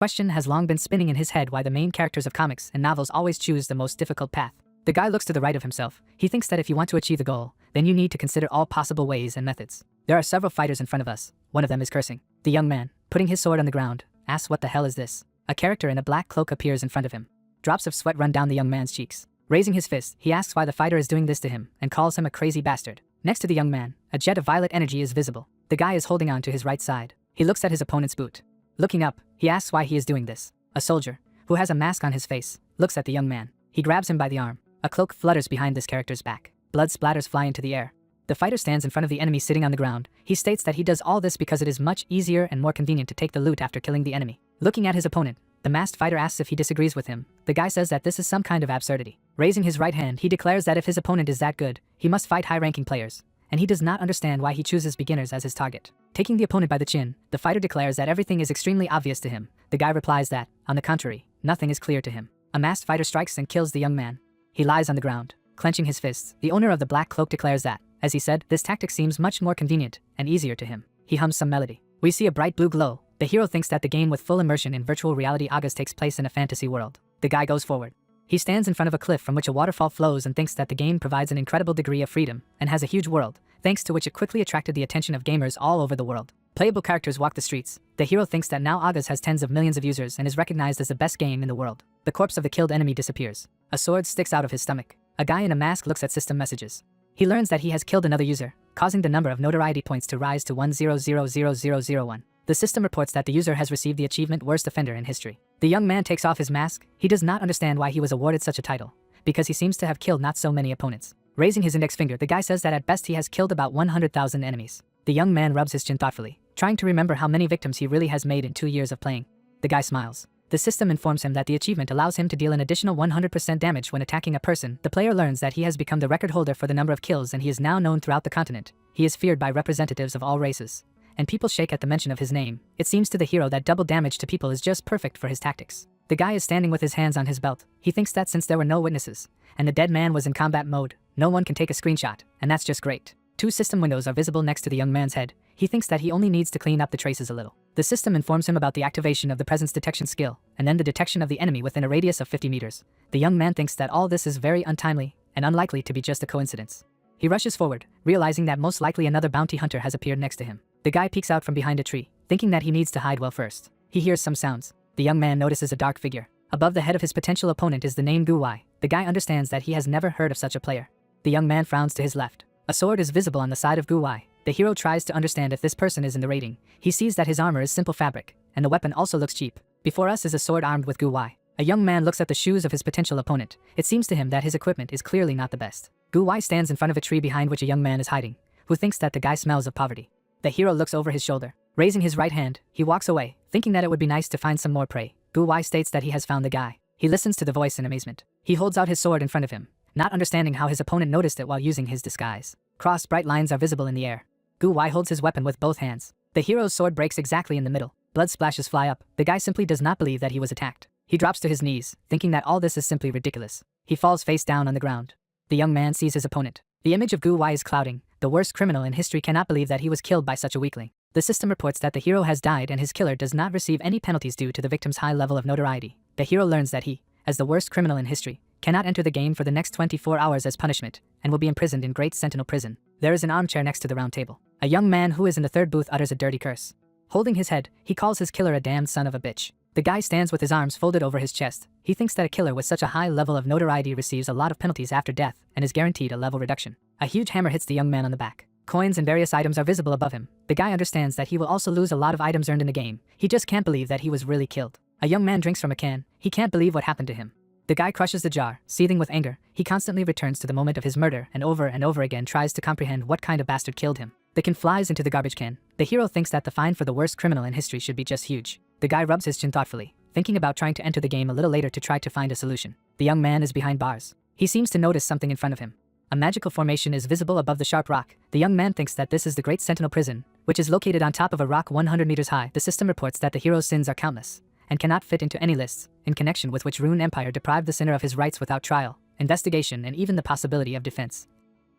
Question has long been spinning in his head why the main characters of comics and novels always choose the most difficult path. The guy looks to the right of himself. He thinks that if you want to achieve the goal, then you need to consider all possible ways and methods. There are several fighters in front of us. One of them is cursing. The young man, putting his sword on the ground, asks what the hell is this? A character in a black cloak appears in front of him. Drops of sweat run down the young man's cheeks. Raising his fist, he asks why the fighter is doing this to him and calls him a crazy bastard. Next to the young man, a jet of violet energy is visible. The guy is holding on to his right side. He looks at his opponent's boot. Looking up, he asks why he is doing this. A soldier, who has a mask on his face, looks at the young man. He grabs him by the arm. A cloak flutters behind this character's back. Blood splatters fly into the air. The fighter stands in front of the enemy sitting on the ground. He states that he does all this because it is much easier and more convenient to take the loot after killing the enemy. Looking at his opponent, the masked fighter asks if he disagrees with him. The guy says that this is some kind of absurdity. Raising his right hand, he declares that if his opponent is that good, he must fight high-ranking players, and he does not understand why he chooses beginners as his target. Taking the opponent by the chin, the fighter declares that everything is extremely obvious to him. The guy replies that, on the contrary, nothing is clear to him. A masked fighter strikes and kills the young man. He lies on the ground, clenching his fists. The owner of the black cloak declares that, as he said, this tactic seems much more convenient and easier to him. He hums some melody. We see a bright blue glow. The hero thinks that the game with full immersion in virtual reality August takes place in a fantasy world. The guy goes forward. He stands in front of a cliff from which a waterfall flows and thinks that the game provides an incredible degree of freedom and has a huge world, thanks to which it quickly attracted the attention of gamers all over the world. Playable characters walk the streets. The hero thinks that now August has tens of millions of users and is recognized as the best game in the world. The corpse of the killed enemy disappears. A sword sticks out of his stomach. A guy in a mask looks at system messages. He learns that he has killed another user, causing the number of notoriety points to rise to 1000001. The system reports that the user has received the achievement Worst Offender in History. The young man takes off his mask. He does not understand why he was awarded such a title, because he seems to have killed not so many opponents. Raising his index finger, the guy says that at best he has killed about 100,000 enemies. The young man rubs his chin thoughtfully, trying to remember how many victims he really has made in 2 years of playing. The guy smiles. The system informs him that the achievement allows him to deal an additional 100% damage when attacking a person. The player learns that he has become the record holder for the number of kills and he is now known throughout the continent. He is feared by representatives of all races, and people shake at the mention of his name. It seems to the hero that double damage to people is just perfect for his tactics. The guy is standing with his hands on his belt. He thinks that since there were no witnesses, and the dead man was in combat mode, no one can take a screenshot, and that's just great. 2 system windows are visible next to the young man's head. He thinks that he only needs to clean up the traces a little. The system informs him about the activation of the presence detection skill, and then the detection of the enemy within a radius of 50 meters. The young man thinks that all this is very untimely, and unlikely to be just a coincidence. He rushes forward, realizing that most likely another bounty hunter has appeared next to him. The guy peeks out from behind a tree, thinking that he needs to hide well first. He hears some sounds. The young man notices a dark figure. Above the head of his potential opponent is the name Guwai. The guy understands that he has never heard of such a player. The young man frowns to his left. A sword is visible on the side of Guwai. The hero tries to understand if this person is in the rating. He sees that his armor is simple fabric, and the weapon also looks cheap. Before us is a sword armed with Guwai. A young man looks at the shoes of his potential opponent. It seems to him that his equipment is clearly not the best. Guwai stands in front of a tree behind which a young man is hiding, who thinks that the guy smells of poverty. The hero looks over his shoulder. Raising his right hand, he walks away, thinking that it would be nice to find some more prey. Guwai states that he has found the guy. He listens to the voice in amazement. He holds out his sword in front of him, not understanding how his opponent noticed it while using his disguise. Crossed bright lines are visible in the air. Guwai holds his weapon with both hands. The hero's sword breaks exactly in the middle. Blood splashes fly up. The guy simply does not believe that he was attacked. He drops to his knees, thinking that all this is simply ridiculous. He falls face down on the ground. The young man sees his opponent. The image of Guwai is clouding. The worst criminal in history cannot believe that he was killed by such a weakling. The system reports that the hero has died and his killer does not receive any penalties due to the victim's high level of notoriety. The hero learns that he, as the worst criminal in history, cannot enter the game for the next 24 hours as punishment, and will be imprisoned in Great Sentinel Prison. There is an armchair next to the round table. A young man who is in the third booth utters a dirty curse. Holding his head, he calls his killer a damned son of a bitch. The guy stands with his arms folded over his chest. He thinks that a killer with such a high level of notoriety receives a lot of penalties after death and is guaranteed a level reduction. A huge hammer hits the young man on the back. Coins and various items are visible above him. The guy understands that he will also lose a lot of items earned in the game. He just can't believe that he was really killed. A young man drinks from a can. He can't believe what happened to him. The guy crushes the jar, seething with anger. He constantly returns to the moment of his murder and over again tries to comprehend what kind of bastard killed him. The can flies into the garbage can. The hero thinks that the fine for the worst criminal in history should be just huge. The guy rubs his chin thoughtfully, thinking about trying to enter the game a little later to try to find a solution. The young man is behind bars. He seems to notice something in front of him. A magical formation is visible above the sharp rock. The young man thinks that this is the Great Sentinel Prison, which is located on top of a rock 100 meters high. The system reports that the hero's sins are countless and cannot fit into any lists, in connection with which Rune Empire deprived the sinner of his rights without trial, investigation, and even the possibility of defense.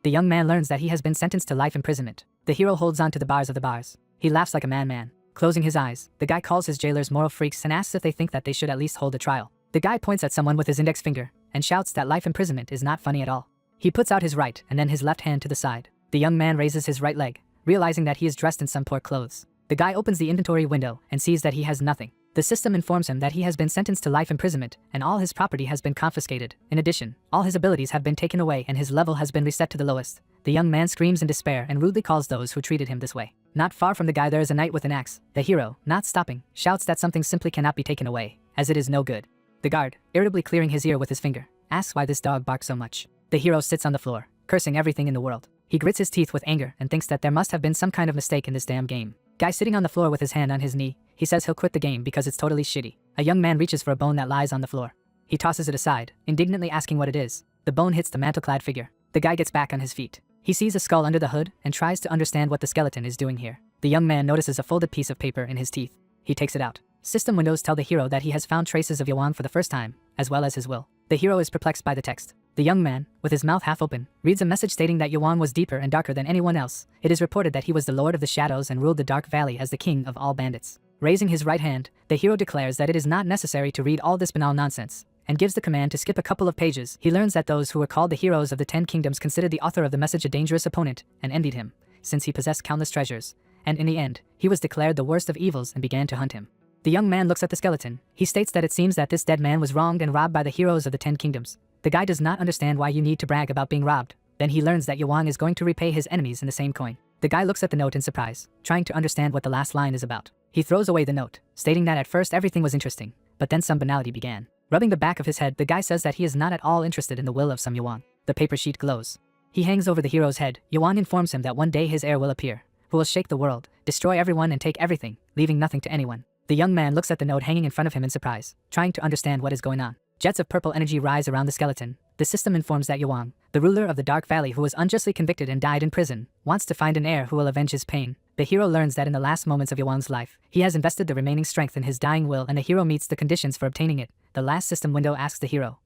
The young man learns that he has been sentenced to life imprisonment. The hero holds on to the bars of the bars. He laughs like a madman, Closing his eyes, the guy calls his jailers moral freaks and asks if they think that they should at least hold a trial. The guy points at someone with his index finger and shouts that life imprisonment is not funny at all. He puts out his right and then his left hand to the side. The young man raises his right leg, realizing that he is dressed in some poor clothes. The guy opens the inventory window and sees that he has nothing. The system informs him that he has been sentenced to life imprisonment and all his property has been confiscated. In addition, all his abilities have been taken away and his level has been reset to the lowest. The young man screams in despair and rudely calls those who treated him this way. Not far from the guy there is a knight with an axe. The hero, not stopping, shouts that something simply cannot be taken away, as it is no good. The guard, irritably clearing his ear with his finger, asks why this dog barks so much. The hero sits on the floor, cursing everything in the world. He grits his teeth with anger and thinks that there must have been some kind of mistake in this damn game. Guy sitting on the floor with his hand on his knee, he says he'll quit the game because it's totally shitty. A young man reaches for a bone that lies on the floor. He tosses it aside, indignantly asking what it is. The bone hits the mantle-clad figure. The guy gets back on his feet. He sees a skull under the hood and tries to understand what the skeleton is doing here. The young man notices a folded piece of paper in his teeth. He takes it out. System windows tell the hero that he has found traces of Yuan for the first time, as well as his will. The hero is perplexed by the text. The young man, with his mouth half open, reads a message stating that Yuan was deeper and darker than anyone else. It is reported that he was the Lord of the Shadows and ruled the Dark Valley as the king of all bandits. Raising his right hand, the hero declares that it is not necessary to read all this banal nonsense, and gives the command to skip a couple of pages. He learns that those who were called the heroes of the 10 kingdoms considered the author of the message a dangerous opponent, and envied him, since he possessed countless treasures. And in the end, he was declared the worst of evils and began to hunt him. The young man looks at the skeleton. He states that it seems that this dead man was wronged and robbed by the heroes of the 10 kingdoms. The guy does not understand why you need to brag about being robbed. Then he learns that Yuan is going to repay his enemies in the same coin. The guy looks at the note in surprise, trying to understand what the last line is about. He throws away the note, stating that at first everything was interesting, but then some banality began. Rubbing the back of his head, the guy says that he is not at all interested in the will of some Yuan. The paper sheet glows. He hangs over the hero's head. Yuan informs him that one day his heir will appear, who will shake the world, destroy everyone and take everything, leaving nothing to anyone. The young man looks at the note hanging in front of him in surprise, trying to understand what is going on. Jets of purple energy rise around the skeleton. The system informs that Yuan, the ruler of the Dark Valley who was unjustly convicted and died in prison, wants to find an heir who will avenge his pain. The hero learns that in the last moments of Yuan's life, he has invested the remaining strength in his dying will and the hero meets the conditions for obtaining it. The last system window asks the hero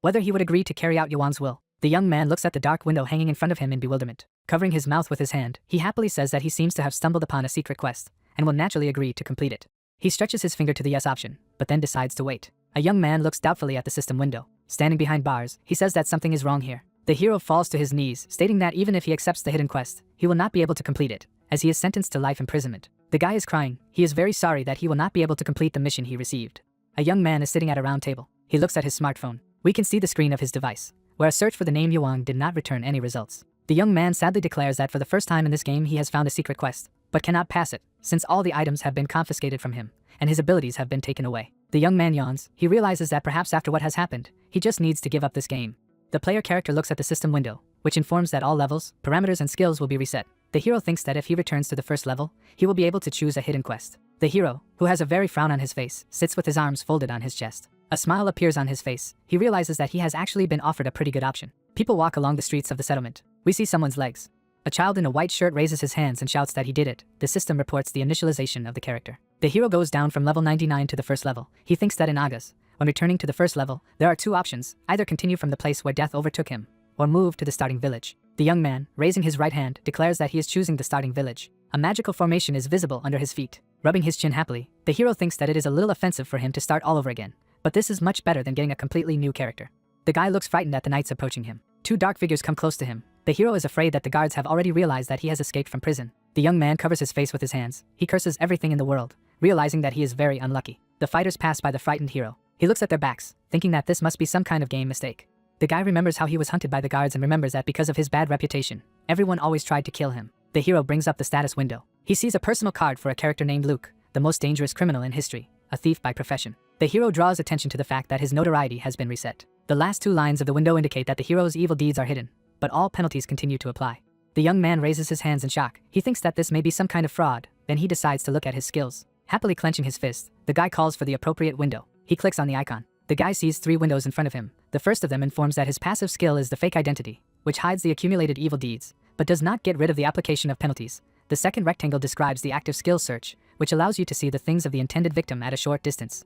whether he would agree to carry out Yuan's will. The young man looks at the dark window hanging in front of him in bewilderment. Covering his mouth with his hand, he happily says that he seems to have stumbled upon a secret quest, and will naturally agree to complete it. He stretches his finger to the yes option, but then decides to wait. A young man looks doubtfully at the system window. Standing behind bars, he says that something is wrong here. The hero falls to his knees, stating that even if he accepts the hidden quest, he will not be able to complete it, as he is sentenced to life imprisonment. The guy is crying. He is very sorry that he will not be able to complete the mission he received. A young man is sitting at a round table. He looks at his smartphone. We can see the screen of his device, where a search for the name Yuan did not return any results. The young man sadly declares that for the first time in this game he has found a secret quest, but cannot pass it, since all the items have been confiscated from him, and his abilities have been taken away. The young man yawns. He realizes that perhaps after what has happened, he just needs to give up this game. The player character looks at the system window, which informs that all levels, parameters and skills will be reset. The hero thinks that if he returns to the first level, he will be able to choose a hidden quest. The hero, who has a very frown on his face, sits with his arms folded on his chest. A smile appears on his face. He realizes that he has actually been offered a pretty good option. People walk along the streets of the settlement. We see someone's legs. A child in a white shirt raises his hands and shouts that he did it. The system reports the initialization of the character. The hero goes down from level 99 to the first level. He thinks that in August, when returning to the first level, there are two options: either continue from the place where death overtook him, or move to the starting village. The young man, raising his right hand, declares that he is choosing the starting village. A magical formation is visible under his feet. Rubbing his chin happily, the hero thinks that it is a little offensive for him to start all over again, but this is much better than getting a completely new character. The guy looks frightened at the knights approaching him. Two dark figures come close to him. The hero is afraid that the guards have already realized that he has escaped from prison. The young man covers his face with his hands. He curses everything in the world, realizing that he is very unlucky. The fighters pass by the frightened hero. He looks at their backs, thinking that this must be some kind of game mistake. The guy remembers how he was hunted by the guards and remembers that because of his bad reputation, everyone always tried to kill him. The hero brings up the status window. He sees a personal card for a character named Luke, the most dangerous criminal in history, a thief by profession. The hero draws attention to the fact that his notoriety has been reset. The last two lines of the window indicate that the hero's evil deeds are hidden, but all penalties continue to apply. The young man raises his hands in shock. He thinks that this may be some kind of fraud, then he decides to look at his skills. Happily clenching his fist, the guy calls for the appropriate window. He clicks on the icon. The guy sees three windows in front of him. The first of them informs that his passive skill is the fake identity, which hides the accumulated evil deeds, but does not get rid of the application of penalties. The second rectangle describes the active skill search, which allows you to see the things of the intended victim at a short distance,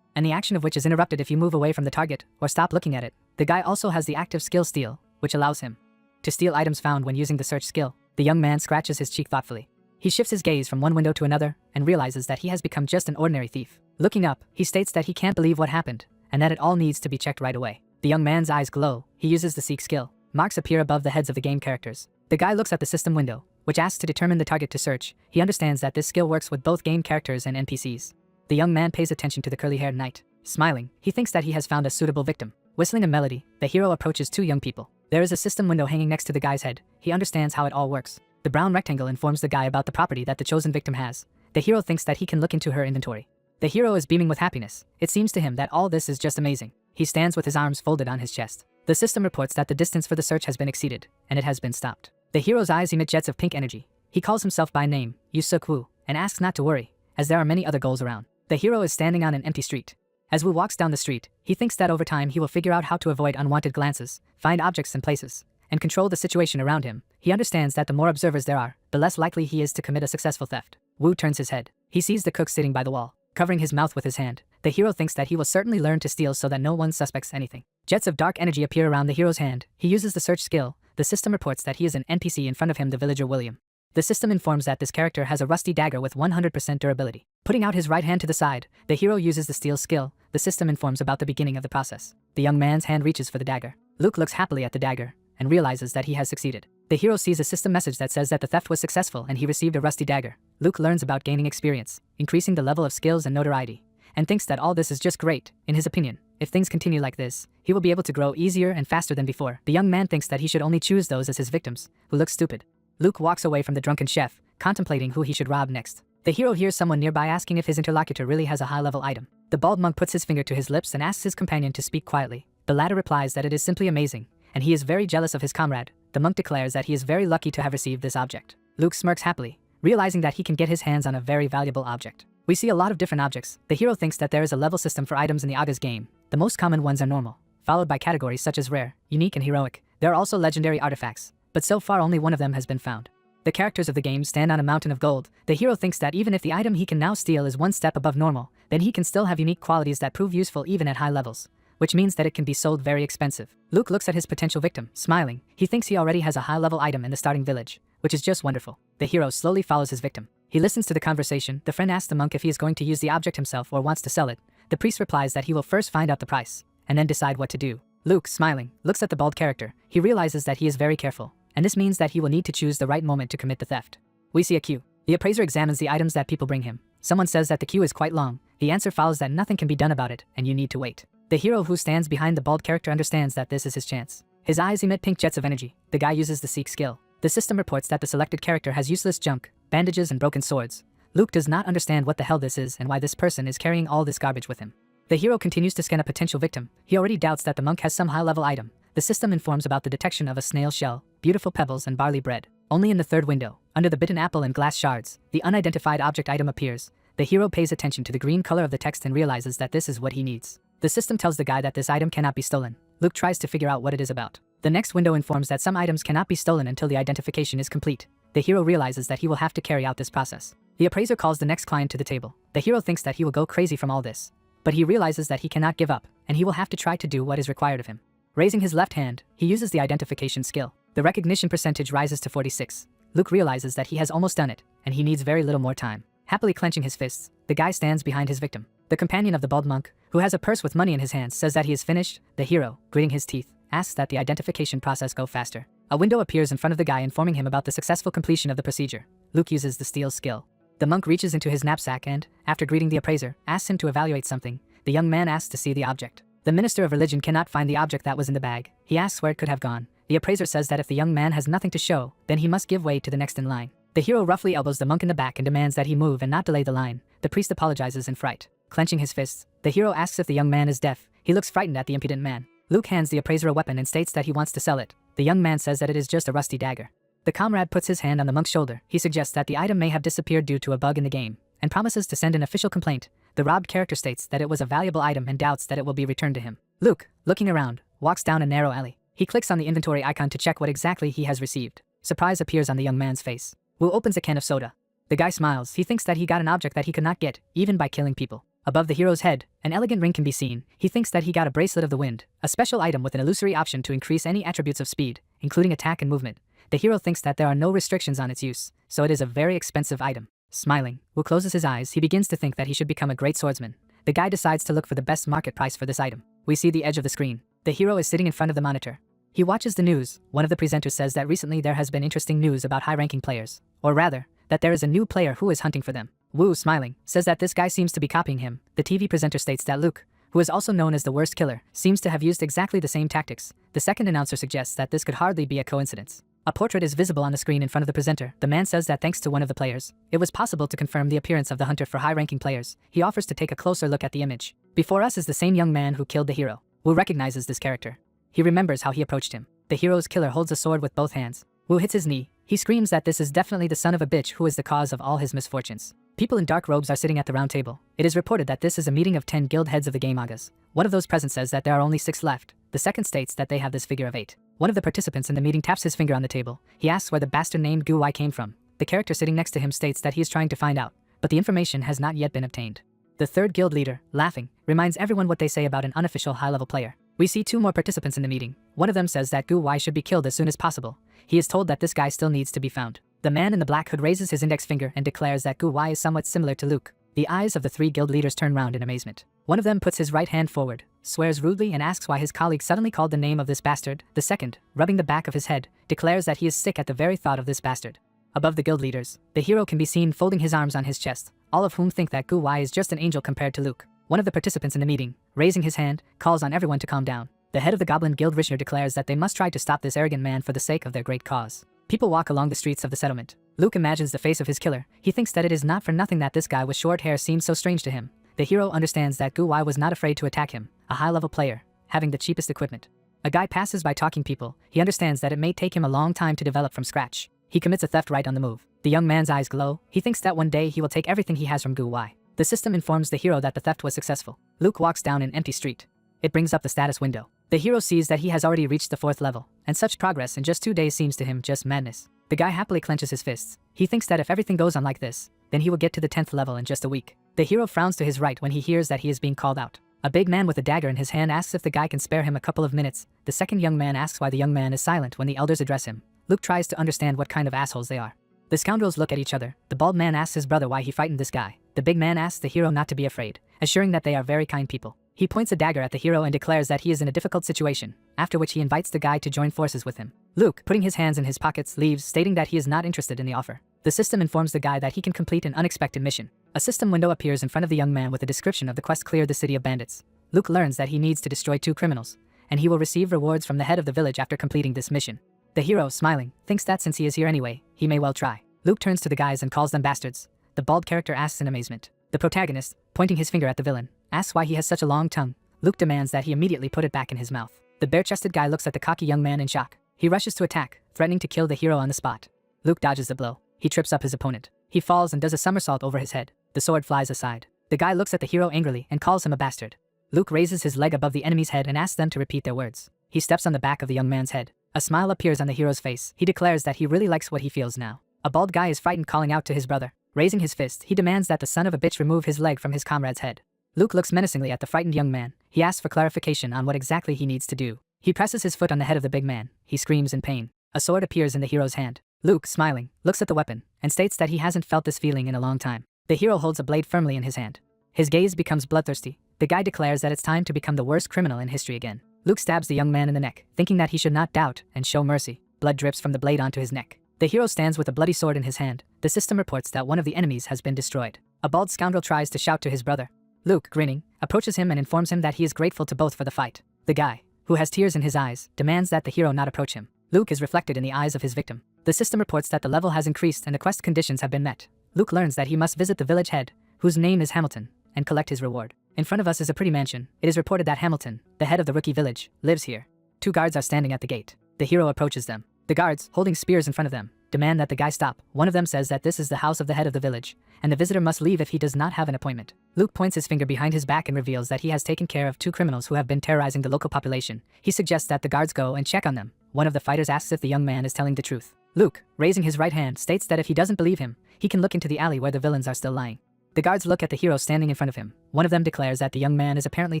and the action of which is interrupted if you move away from the target or stop looking at it. The guy also has the active skill steal, which allows him to steal items found when using the search skill. The young man scratches his cheek thoughtfully. He shifts his gaze from one window to another and realizes that he has become just an ordinary thief. Looking up, he states that he can't believe what happened and that it all needs to be checked right away. The young man's eyes glow. He uses the seek skill. Marks appear above the heads of the game characters. The guy looks at the system window, which asks to determine the target to search. He understands that this skill works with both game characters and NPCs. The young man pays attention to the curly-haired knight. Smiling, he thinks that he has found a suitable victim. Whistling a melody, the hero approaches two young people. There is a system window hanging next to the guy's head. He understands how it all works. The brown rectangle informs the guy about the property that the chosen victim has. The hero thinks that he can look into her inventory. The hero is beaming with happiness. It seems to him that all this is just amazing. He stands with his arms folded on his chest. The system reports that the distance for the search has been exceeded, and it has been stopped. The hero's eyes emit jets of pink energy. He calls himself by name, Yu Suk Woo, and asks not to worry, as there are many other goals around. The hero is standing on an empty street. As Woo walks down the street, he thinks that over time he will figure out how to avoid unwanted glances, find objects and places, and control the situation around him. He understands that the more observers there are, the less likely he is to commit a successful theft. Woo turns his head. He sees the cook sitting by the wall, covering his mouth with his hand. The hero thinks that he will certainly learn to steal so that no one suspects anything. Jets of dark energy appear around the hero's hand. He uses the search skill. The system reports that he is an NPC in front of him, the villager William. The system informs that this character has a rusty dagger with 100% durability. Putting out his right hand to the side, the hero uses the steal skill. The system informs about the beginning of the process. The young man's hand reaches for the dagger. Luke looks happily at the dagger and realizes that he has succeeded. The hero sees a system message that says that the theft was successful and he received a rusty dagger. Luke learns about gaining experience, increasing the level of skills and notoriety, and thinks that all this is just great. In his opinion, if things continue like this, he will be able to grow easier and faster than before. The young man thinks that he should only choose those as his victims who look stupid. Luke walks away from the drunken chef, contemplating who he should rob next. The hero hears someone nearby asking if his interlocutor really has a high-level item. The bald monk puts his finger to his lips and asks his companion to speak quietly. The latter replies that it is simply amazing, and he is very jealous of his comrade. The monk declares that he is very lucky to have received this object. Luke smirks happily, realizing that he can get his hands on a very valuable object. We see a lot of different objects. The hero thinks that there is a level system for items in the Aga's game. The most common ones are normal, followed by categories such as rare, unique and heroic. There are also legendary artifacts, but so far only one of them has been found. The characters of the game stand on a mountain of gold. The hero thinks that even if the item he can now steal is one step above normal, then he can still have unique qualities that prove useful even at high levels, which means that it can be sold very expensive. Luke looks at his potential victim, smiling. He thinks he already has a high-level item in the starting village, which is just wonderful. The hero slowly follows his victim. He listens to the conversation. The friend asks the monk if he is going to use the object himself or wants to sell it. The priest replies that he will first find out the price, and then decide what to do. Luke, smiling, looks at the bald character. He realizes that he is very careful, and this means that he will need to choose the right moment to commit the theft. We see a queue. The appraiser examines the items that people bring him. Someone says that the queue is quite long. The answer follows that nothing can be done about it, and you need to wait. The hero who stands behind the bald character understands that this is his chance. His eyes emit pink jets of energy. The guy uses the seek skill. The system reports that the selected character has useless junk, bandages and broken swords. Luke does not understand what the hell this is and why this person is carrying all this garbage with him. The hero continues to scan a potential victim. He already doubts that the monk has some high-level item. The system informs about the detection of a snail shell, beautiful pebbles and barley bread. Only in the third window, under the bitten apple and glass shards, the unidentified object item appears. The hero pays attention to the green color of the text and realizes that this is what he needs. The system tells the guy that this item cannot be stolen. Luke tries to figure out what it is about. The next window informs that some items cannot be stolen until the identification is complete. The hero realizes that he will have to carry out this process. The appraiser calls the next client to the table. The hero thinks that he will go crazy from all this, but he realizes that he cannot give up, and he will have to try to do what is required of him. Raising his left hand, he uses the identification skill. The recognition percentage rises to 46. Luke realizes that he has almost done it, and he needs very little more time. Happily clenching his fists, the guy stands behind his victim. The companion of the bald monk, who has a purse with money in his hands, says that he is finished. The hero, gritting his teeth, asks that the identification process go faster. A window appears in front of the guy informing him about the successful completion of the procedure. Luke uses the steal skill. The monk reaches into his knapsack and, after greeting the appraiser, asks him to evaluate something. The young man asks to see the object. The minister of religion cannot find the object that was in the bag. He asks where it could have gone. The appraiser says that if the young man has nothing to show, then he must give way to the next in line. The hero roughly elbows the monk in the back and demands that he move and not delay the line. The priest apologizes in fright. Clenching his fists, the hero asks if the young man is deaf. He looks frightened at the impudent man. Luke hands the appraiser a weapon and states that he wants to sell it. The young man says that it is just a rusty dagger. The comrade puts his hand on the monk's shoulder. He suggests that the item may have disappeared due to a bug in the game, and promises to send an official complaint. The robbed character states that it was a valuable item and doubts that it will be returned to him. Luke, looking around, walks down a narrow alley. He clicks on the inventory icon to check what exactly he has received. Surprise appears on the young man's face. Wu opens a can of soda. The guy smiles. He thinks that he got an object that he could not get, even by killing people. Above the hero's head, an elegant ring can be seen. He thinks that he got a bracelet of the wind, a special item with an illusory option to increase any attributes of speed, including attack and movement. The hero thinks that there are no restrictions on its use, so it is a very expensive item. Smiling, Wu closes his eyes. He begins to think that he should become a great swordsman. The guy decides to look for the best market price for this item. We see the edge of the screen. The hero is sitting in front of the monitor. He watches the news. One of the presenters says that recently there has been interesting news about high-ranking players. Or rather, that there is a new player who is hunting for them. Wu, smiling, says that this guy seems to be copying him. The TV presenter states that Luke, who is also known as the worst killer, seems to have used exactly the same tactics. The second announcer suggests that this could hardly be a coincidence. A portrait is visible on the screen in front of the presenter. The man says that thanks to one of the players, it was possible to confirm the appearance of the hunter for high-ranking players. He offers to take a closer look at the image. Before us is the same young man who killed the hero. Wu recognizes this character. He remembers how he approached him. The hero's killer holds a sword with both hands. Wu hits his knee. He screams that this is definitely the son of a bitch who is the cause of all his misfortunes. People in dark robes are sitting at the round table. It is reported that this is a meeting of 10 guild heads of the game Agas. One of those present says that there are only 6 left. The second states that they have this figure of 8. One of the participants in the meeting taps his finger on the table. He asks where the bastard named Gu Wai came from. The character sitting next to him states that he is trying to find out, but the information has not yet been obtained. The third guild leader, laughing, reminds everyone what they say about an unofficial high-level player. We see 2 more participants in the meeting. One of them says that Gu Wai should be killed as soon as possible. He is told that this guy still needs to be found. The man in the black hood raises his index finger and declares that Gu Wai is somewhat similar to Luke. The eyes of the 3 guild leaders turn round in amazement. One of them puts his right hand forward, swears rudely and asks why his colleague suddenly called the name of this bastard. The second, rubbing the back of his head, declares that he is sick at the very thought of this bastard. Above the guild leaders, the hero can be seen folding his arms on his chest, all of whom think that Gu Wai is just an angel compared to Luke. One of the participants in the meeting, raising his hand, calls on everyone to calm down. The head of the Goblin Guild Rishner declares that they must try to stop this arrogant man for the sake of their great cause. People walk along the streets of the settlement. Luke imagines the face of his killer. He thinks that it is not for nothing that this guy with short hair seems so strange to him. The hero understands that Gu Wai was not afraid to attack him, a high-level player, having the cheapest equipment. A guy passes by talking people. He understands that it may take him a long time to develop from scratch. He commits a theft right on the move. The young man's eyes glow. He thinks that one day he will take everything he has from Gu Wai. The system informs the hero that the theft was successful. Luke walks down an empty street. It brings up the status window. The hero sees that he has already reached the 4th level, and such progress in just 2 days seems to him just madness. The guy happily clenches his fists. He thinks that if everything goes on like this, then he will get to the 10th level in just a week. The hero frowns to his right when he hears that he is being called out. A big man with a dagger in his hand asks if the guy can spare him a couple of minutes. The second young man asks why the young man is silent when the elders address him. Luke tries to understand what kind of assholes they are. The scoundrels look at each other. The bald man asks his brother why he frightened this guy. The big man asks the hero not to be afraid, assuring that they are very kind people. He points a dagger at the hero and declares that he is in a difficult situation, after which he invites the guy to join forces with him. Luke, putting his hands in his pockets, leaves, stating that he is not interested in the offer. The system informs the guy that he can complete an unexpected mission. A system window appears in front of the young man with a description of the quest: clear the city of bandits. Luke learns that he needs to destroy 2 criminals, and he will receive rewards from the head of the village after completing this mission. The hero, smiling, thinks that since he is here anyway, he may well try. Luke turns to the guys and calls them bastards. The bald character asks in amazement. The protagonist, pointing his finger at the villain, asks why he has such a long tongue. Luke demands that he immediately put it back in his mouth. The bare-chested guy looks at the cocky young man in shock. He rushes to attack, threatening to kill the hero on the spot. Luke dodges the blow. He trips up his opponent. He falls and does a somersault over his head. The sword flies aside. The guy looks at the hero angrily and calls him a bastard. Luke raises his leg above the enemy's head and asks them to repeat their words. He steps on the back of the young man's head. A smile appears on the hero's face. He declares that he really likes what he feels now. A bald guy is frightened, calling out to his brother. Raising his fist, he demands that the son of a bitch remove his leg from his comrade's head. Luke looks menacingly at the frightened young man. He asks for clarification on what exactly he needs to do. He presses his foot on the head of the big man. He screams in pain. A sword appears in the hero's hand. Luke, smiling, looks at the weapon and states that he hasn't felt this feeling in a long time. The hero holds a blade firmly in his hand. His gaze becomes bloodthirsty. The guy declares that it's time to become the worst criminal in history again. Luke stabs the young man in the neck, thinking that he should not doubt and show mercy. Blood drips from the blade onto his neck. The hero stands with a bloody sword in his hand. The system reports that one of the enemies has been destroyed. A bald scoundrel tries to shout to his brother. Luke, grinning, approaches him and informs him that he is grateful to both for the fight. The guy, who has tears in his eyes, demands that the hero not approach him. Luke is reflected in the eyes of his victim. The system reports that the level has increased and the quest conditions have been met. Luke learns that he must visit the village head, whose name is Hamilton, and collect his reward. In front of us is a pretty mansion. It is reported that Hamilton, the head of the rookie village, lives here. 2 guards are standing at the gate. The hero approaches them. The guards, holding spears in front of them, demand that the guy stop. One of them says that this is the house of the head of the village, and the visitor must leave if he does not have an appointment. Luke points his finger behind his back and reveals that he has taken care of 2 criminals who have been terrorizing the local population. He suggests that the guards go and check on them. One of the fighters asks if the young man is telling the truth. Luke, raising his right hand, states that if he doesn't believe him, he can look into the alley where the villains are still lying. The guards look at the hero standing in front of him. One of them declares that the young man is apparently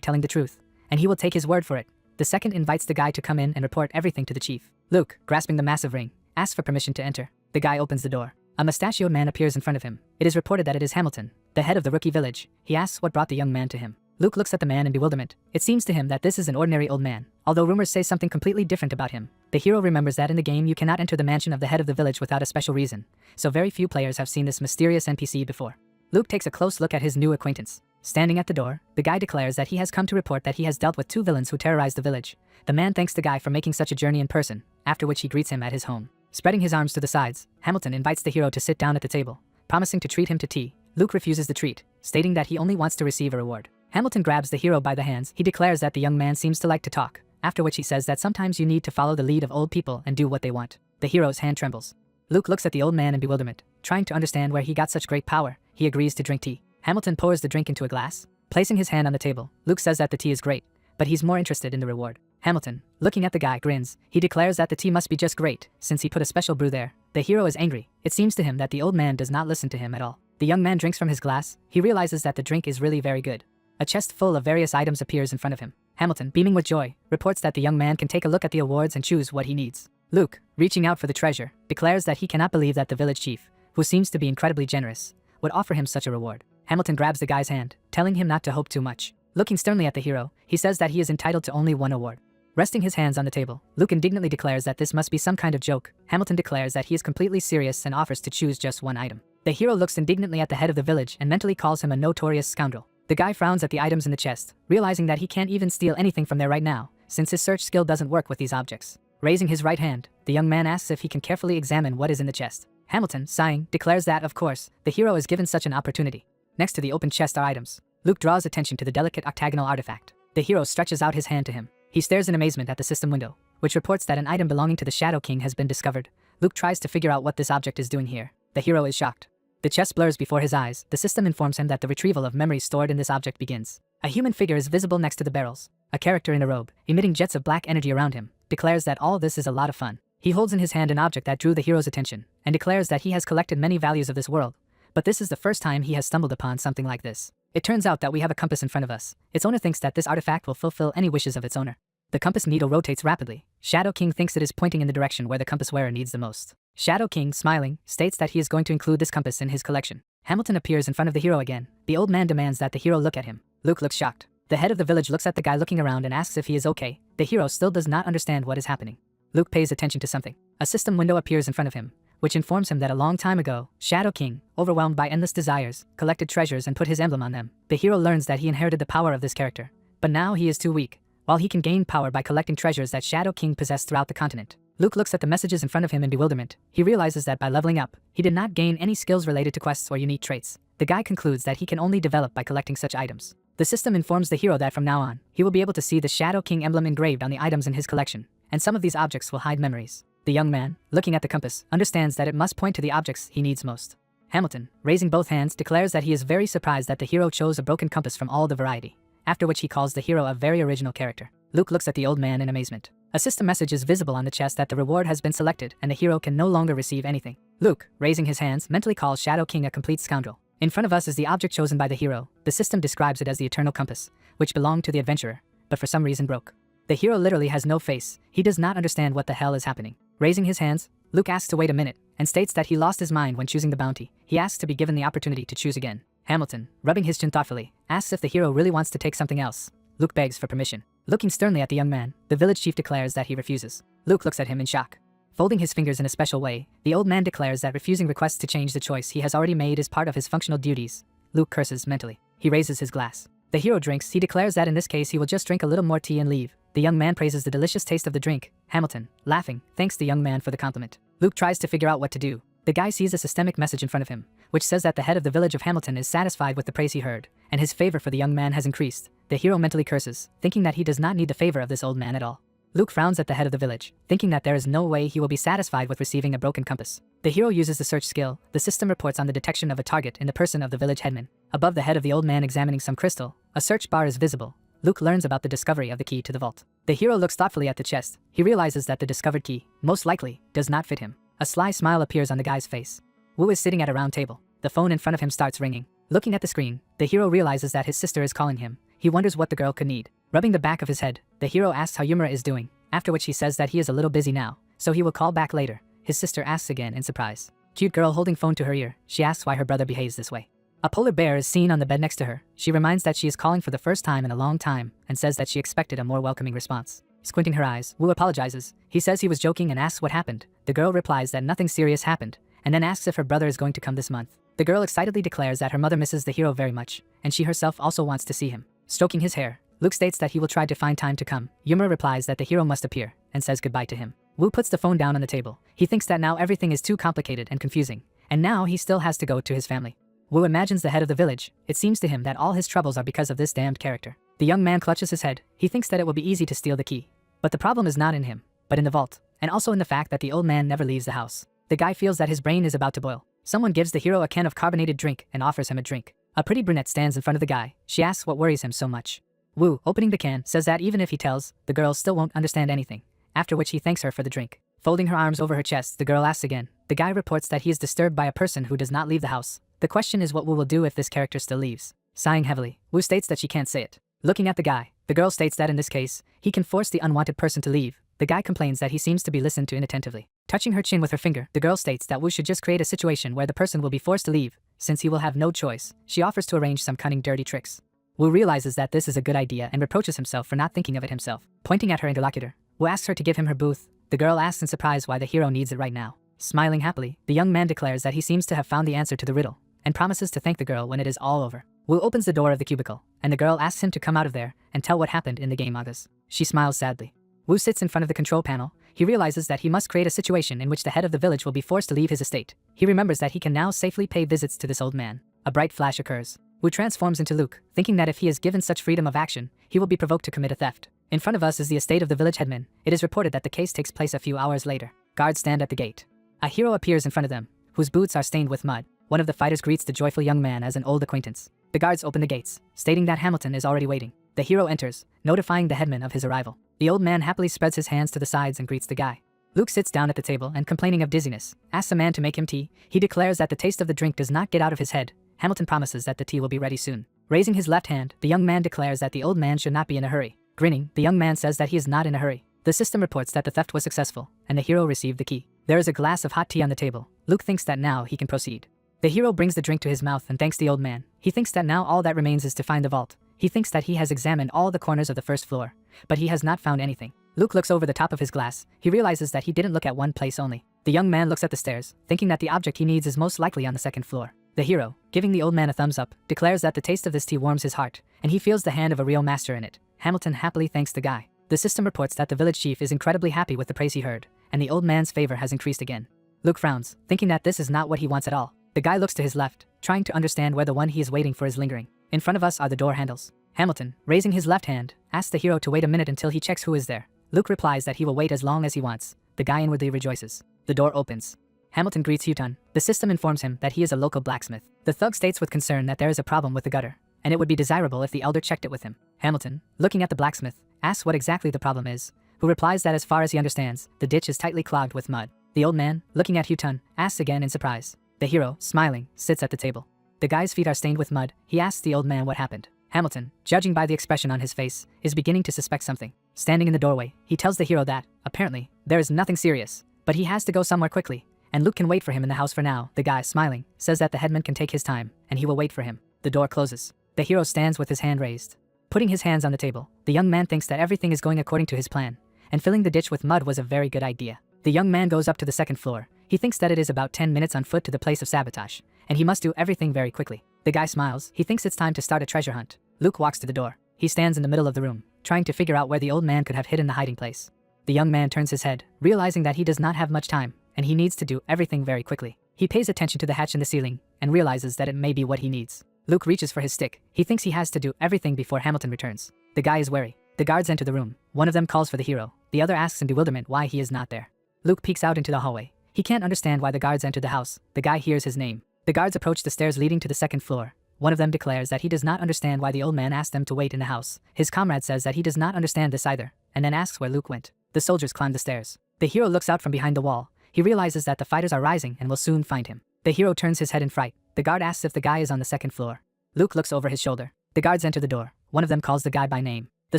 telling the truth, and he will take his word for it. The second invites the guy to come in and report everything to the chief. Luke, grasping the massive ring, asks for permission to enter. The guy opens the door. A mustachioed man appears in front of him. It is reported that it is Hamilton, the head of the rookie village. He asks what brought the young man to him. Luke looks at the man in bewilderment. It seems to him that this is an ordinary old man, although rumors say something completely different about him. The hero remembers that in the game you cannot enter the mansion of the head of the village without a special reason, so very few players have seen this mysterious NPC before. Luke takes a close look at his new acquaintance. Standing at the door, the guy declares that he has come to report that he has dealt with 2 villains who terrorized the village. The man thanks the guy for making such a journey in person, after which he greets him at his home. Spreading his arms to the sides, Hamilton invites the hero to sit down at the table, promising to treat him to tea. Luke refuses the treat, stating that he only wants to receive a reward. Hamilton grabs the hero by the hands. He declares that the young man seems to like to talk, after which he says that sometimes you need to follow the lead of old people and do what they want. The hero's hand trembles. Luke looks at the old man in bewilderment, trying to understand where he got such great power. He agrees to drink tea. Hamilton pours the drink into a glass. Placing his hand on the table, Luke says that the tea is great, but he's more interested in the reward. Hamilton, looking at the guy, grins. He declares that the tea must be just great, since he put a special brew there. The hero is angry. It seems to him that the old man does not listen to him at all. The young man drinks from his glass. He realizes that the drink is really very good. A chest full of various items appears in front of him. Hamilton, beaming with joy, reports that the young man can take a look at the awards and choose what he needs. Luke, reaching out for the treasure, declares that he cannot believe that the village chief, who seems to be incredibly generous, would offer him such a reward. Hamilton grabs the guy's hand, telling him not to hope too much. Looking sternly at the hero, he says that he is entitled to only 1 award. Resting his hands on the table, Luke indignantly declares that this must be some kind of joke. Hamilton declares that he is completely serious and offers to choose just 1 item. The hero looks indignantly at the head of the village and mentally calls him a notorious scoundrel. The guy frowns at the items in the chest, realizing that he can't even steal anything from there right now, since his search skill doesn't work with these objects. Raising his right hand, the young man asks if he can carefully examine what is in the chest. Hamilton, sighing, declares that, of course, the hero is given such an opportunity. Next to the open chest are items. Luke draws attention to the delicate octagonal artifact. The hero stretches out his hand to him. He stares in amazement at the system window, which reports that an item belonging to the Shadow King has been discovered. Luke tries to figure out what this object is doing here. The hero is shocked. The chest blurs before his eyes. The system informs him that the retrieval of memories stored in this object begins. A human figure is visible next to the barrels. A character in a robe, emitting jets of black energy around him, declares that all this is a lot of fun. He holds in his hand an object that drew the hero's attention, and declares that he has collected many values of this world, but this is the first time he has stumbled upon something like this. It turns out that we have a compass in front of us. Its owner thinks that this artifact will fulfill any wishes of its owner. The compass needle rotates rapidly. Shadow King thinks it is pointing in the direction where the compass wearer needs the most. Shadow King, smiling, states that he is going to include this compass in his collection. Hamilton appears in front of the hero again. The old man demands that the hero look at him. Luke looks shocked. The head of the village looks at the guy looking around and asks if he is okay. The hero still does not understand what is happening. Luke pays attention to something. A system window appears in front of him, which informs him that a long time ago, Shadow King, overwhelmed by endless desires, collected treasures and put his emblem on them. The hero learns that he inherited the power of this character, but now he is too weak. While he can gain power by collecting treasures that Shadow King possessed throughout the continent. Luke looks at the messages in front of him in bewilderment. He realizes that by leveling up, he did not gain any skills related to quests or unique traits. The guy concludes that he can only develop by collecting such items. The system informs the hero that from now on, he will be able to see the Shadow King emblem engraved on the items in his collection, and some of these objects will hide memories. The young man, looking at the compass, understands that it must point to the objects he needs most. Hamilton, raising both hands, declares that he is very surprised that the hero chose a broken compass from all the variety, after which he calls the hero a very original character. Luke looks at the old man in amazement. A system message is visible on the chest that the reward has been selected and the hero can no longer receive anything. Luke, raising his hands, mentally calls Shadow King a complete scoundrel. In front of us is the object chosen by the hero. The system describes it as the Eternal Compass, which belonged to the adventurer, but for some reason broke. The hero literally has no face. He does not understand what the hell is happening. Raising his hands, Luke asks to wait a minute, and states that he lost his mind when choosing the bounty. He asks to be given the opportunity to choose again. Hamilton, rubbing his chin thoughtfully, asks if the hero really wants to take something else. Luke begs for permission. Looking sternly at the young man, the village chief declares that he refuses. Luke looks at him in shock. Folding his fingers in a special way, the old man declares that refusing requests to change the choice he has already made is part of his functional duties. Luke curses mentally. He raises his glass. The hero drinks. He declares that in this case he will just drink a little more tea and leave. The young man praises the delicious taste of the drink. Hamilton, laughing, thanks the young man for the compliment. Luke tries to figure out what to do. The guy sees a systemic message in front of him, which says that the head of the village of Hamilton is satisfied with the praise he heard, and his favor for the young man has increased. The hero mentally curses, thinking that he does not need the favor of this old man at all. Luke frowns at the head of the village, thinking that there is no way he will be satisfied with receiving a broken compass. The hero uses the search skill. The system reports on the detection of a target in the person of the village headman. Above the head of the old man examining some crystal, a search bar is visible. Luke learns about the discovery of the key to the vault. The hero looks thoughtfully at the chest. He realizes that the discovered key, most likely, does not fit him. A sly smile appears on the guy's face. Wu is sitting at a round table. The phone in front of him starts ringing. Looking at the screen, the hero realizes that his sister is calling him. He wonders what the girl could need. Rubbing the back of his head, the hero asks how Yumura is doing, after which he says that he is a little busy now, so he will call back later. his sister asks again in surprise. Cute girl holding phone to her ear, she asks why her brother behaves this way. A polar bear is seen on the bed next to her. She reminds that she is calling for the first time in a long time and says that she expected a more welcoming response. Squinting her eyes, Wu apologizes. He says he was joking and asks what happened. The girl replies that nothing serious happened and then asks if her brother is going to come this month. The girl excitedly declares that her mother misses the hero very much and she herself also wants to see him. Stroking his hair, Luke states that he will try to find time to come. Yumura replies that the hero must appear and says goodbye to him. Wu puts the phone down on the table. He thinks that now everything is too complicated and confusing, and now he still has to go to his family. Wu imagines the head of the village. It seems to him that all his troubles are because of this damned character. The young man clutches his head. He thinks that it will be easy to steal the key. But the problem is not in him, but in the vault, and also in the fact that the old man never leaves the house. The guy feels that his brain is about to boil. Someone gives the hero a can of carbonated drink and offers him a drink. A pretty brunette stands in front of the guy. She asks what worries him so much. Wu, opening the can, says that even if he tells, the girl still won't understand anything, after which he thanks her for the drink. Folding her arms over her chest, the girl asks again. The guy reports that he is disturbed by a person who does not leave the house. The question is what Wu will do if this character still leaves. Sighing heavily, Wu states that she can't say it. Looking at the guy, the girl states that in this case, he can force the unwanted person to leave. The guy complains that he seems to be listened to inattentively. Touching her chin with her finger, the girl states that Wu should just create a situation where the person will be forced to leave, since he will have no choice. She offers to arrange some cunning dirty tricks. Wu realizes that this is a good idea and reproaches himself for not thinking of it himself. Pointing at her interlocutor, Wu asks her to give him her booth. The girl asks in surprise why the hero needs it right now. Smiling happily, the young man declares that he seems to have found the answer to the riddle, and promises to thank the girl when it is all over. Wu opens the door of the cubicle, and the girl asks him to come out of there and tell what happened in the game August. She smiles sadly. Wu sits in front of the control panel. He realizes that he must create a situation in which the head of the village will be forced to leave his estate. He remembers that he can now safely pay visits to this old man. A bright flash occurs. Wu transforms into Luke, thinking that if he is given such freedom of action, he will be provoked to commit a theft. In front of us is the estate of the village headman. It is reported that the case takes place a few hours later. Guards stand at the gate. A hero appears in front of them, whose boots are stained with mud. One of the fighters greets the joyful young man as an old acquaintance. The guards open the gates, stating that Hamilton is already waiting. The hero enters, notifying the headman of his arrival. The old man happily spreads his hands to the sides and greets the guy. Luke sits down at the table and, complaining of dizziness, asks a man to make him tea. He declares that the taste of the drink does not get out of his head. Hamilton promises that the tea will be ready soon. Raising his left hand, the young man declares that the old man should not be in a hurry. Grinning, the young man says that he is not in a hurry. The system reports that the theft was successful, and the hero received the key. There is a glass of hot tea on the table. Luke thinks that now he can proceed. The hero brings the drink to his mouth and thanks the old man. He thinks that now all that remains is to find the vault. He thinks that he has examined all the corners of the first floor, but he has not found anything. Luke looks over the top of his glass. He realizes that he didn't look at one place only. The young man looks at the stairs, thinking that the object he needs is most likely on the second floor. The hero, giving the old man a thumbs up, declares that the taste of this tea warms his heart, and he feels the hand of a real master in it. Hamilton happily thanks the guy. The system reports that the village chief is incredibly happy with the praise he heard, and the old man's favor has increased again. Luke frowns, thinking that this is not what he wants at all. The guy looks to his left, trying to understand where the one he is waiting for is lingering. In front of us are the door handles. Hamilton, raising his left hand, asks the hero to wait a minute until he checks who is there. Luke replies that he will wait as long as he wants. The guy inwardly rejoices. The door opens. Hamilton greets Hutun. The system informs him that he is a local blacksmith. The thug states with concern that there is a problem with the gutter, and it would be desirable if the elder checked it with him. Hamilton, looking at the blacksmith, asks what exactly the problem is, who replies that as far as he understands, the ditch is tightly clogged with mud. The old man, looking at Hutun, asks again in surprise. The hero, smiling, sits at the table. The guy's feet are stained with mud. He asks the old man what happened. Hamilton, judging by the expression on his face, is beginning to suspect something. Standing in the doorway, he tells the hero that, apparently, there is nothing serious, but he has to go somewhere quickly, and Luke can wait for him in the house for now. The guy, smiling, says that the headman can take his time, and he will wait for him. The door closes. The hero stands with his hand raised. Putting his hands on the table, the young man thinks that everything is going according to his plan, and filling the ditch with mud was a very good idea. The young man goes up to the second floor. He thinks that it is about 10 minutes on foot to the place of sabotage, and he must do everything very quickly. The guy smiles. He thinks it's time to start a treasure hunt. Luke walks to the door. He stands in the middle of the room, trying to figure out where the old man could have hidden the hiding place. The young man turns his head, realizing that he does not have much time, and he needs to do everything very quickly. He pays attention to the hatch in the ceiling, and realizes that it may be what he needs. Luke reaches for his stick. He thinks he has to do everything before Hamilton returns. The guy is wary. The guards enter the room. One of them calls for the hero. The other asks in bewilderment why he is not there. Luke peeks out into the hallway. He can't understand why the guards entered the house. The guy hears his name. The guards approach the stairs leading to the second floor. One of them declares that he does not understand why the old man asked them to wait in the house. His comrade says that he does not understand this either, and then asks where Luke went. The soldiers climb the stairs. The hero looks out from behind the wall. He realizes that the fighters are rising and will soon find him. The hero turns his head in fright. The guard asks if the guy is on the second floor. Luke looks over his shoulder. The guards enter the door. One of them calls the guy by name. The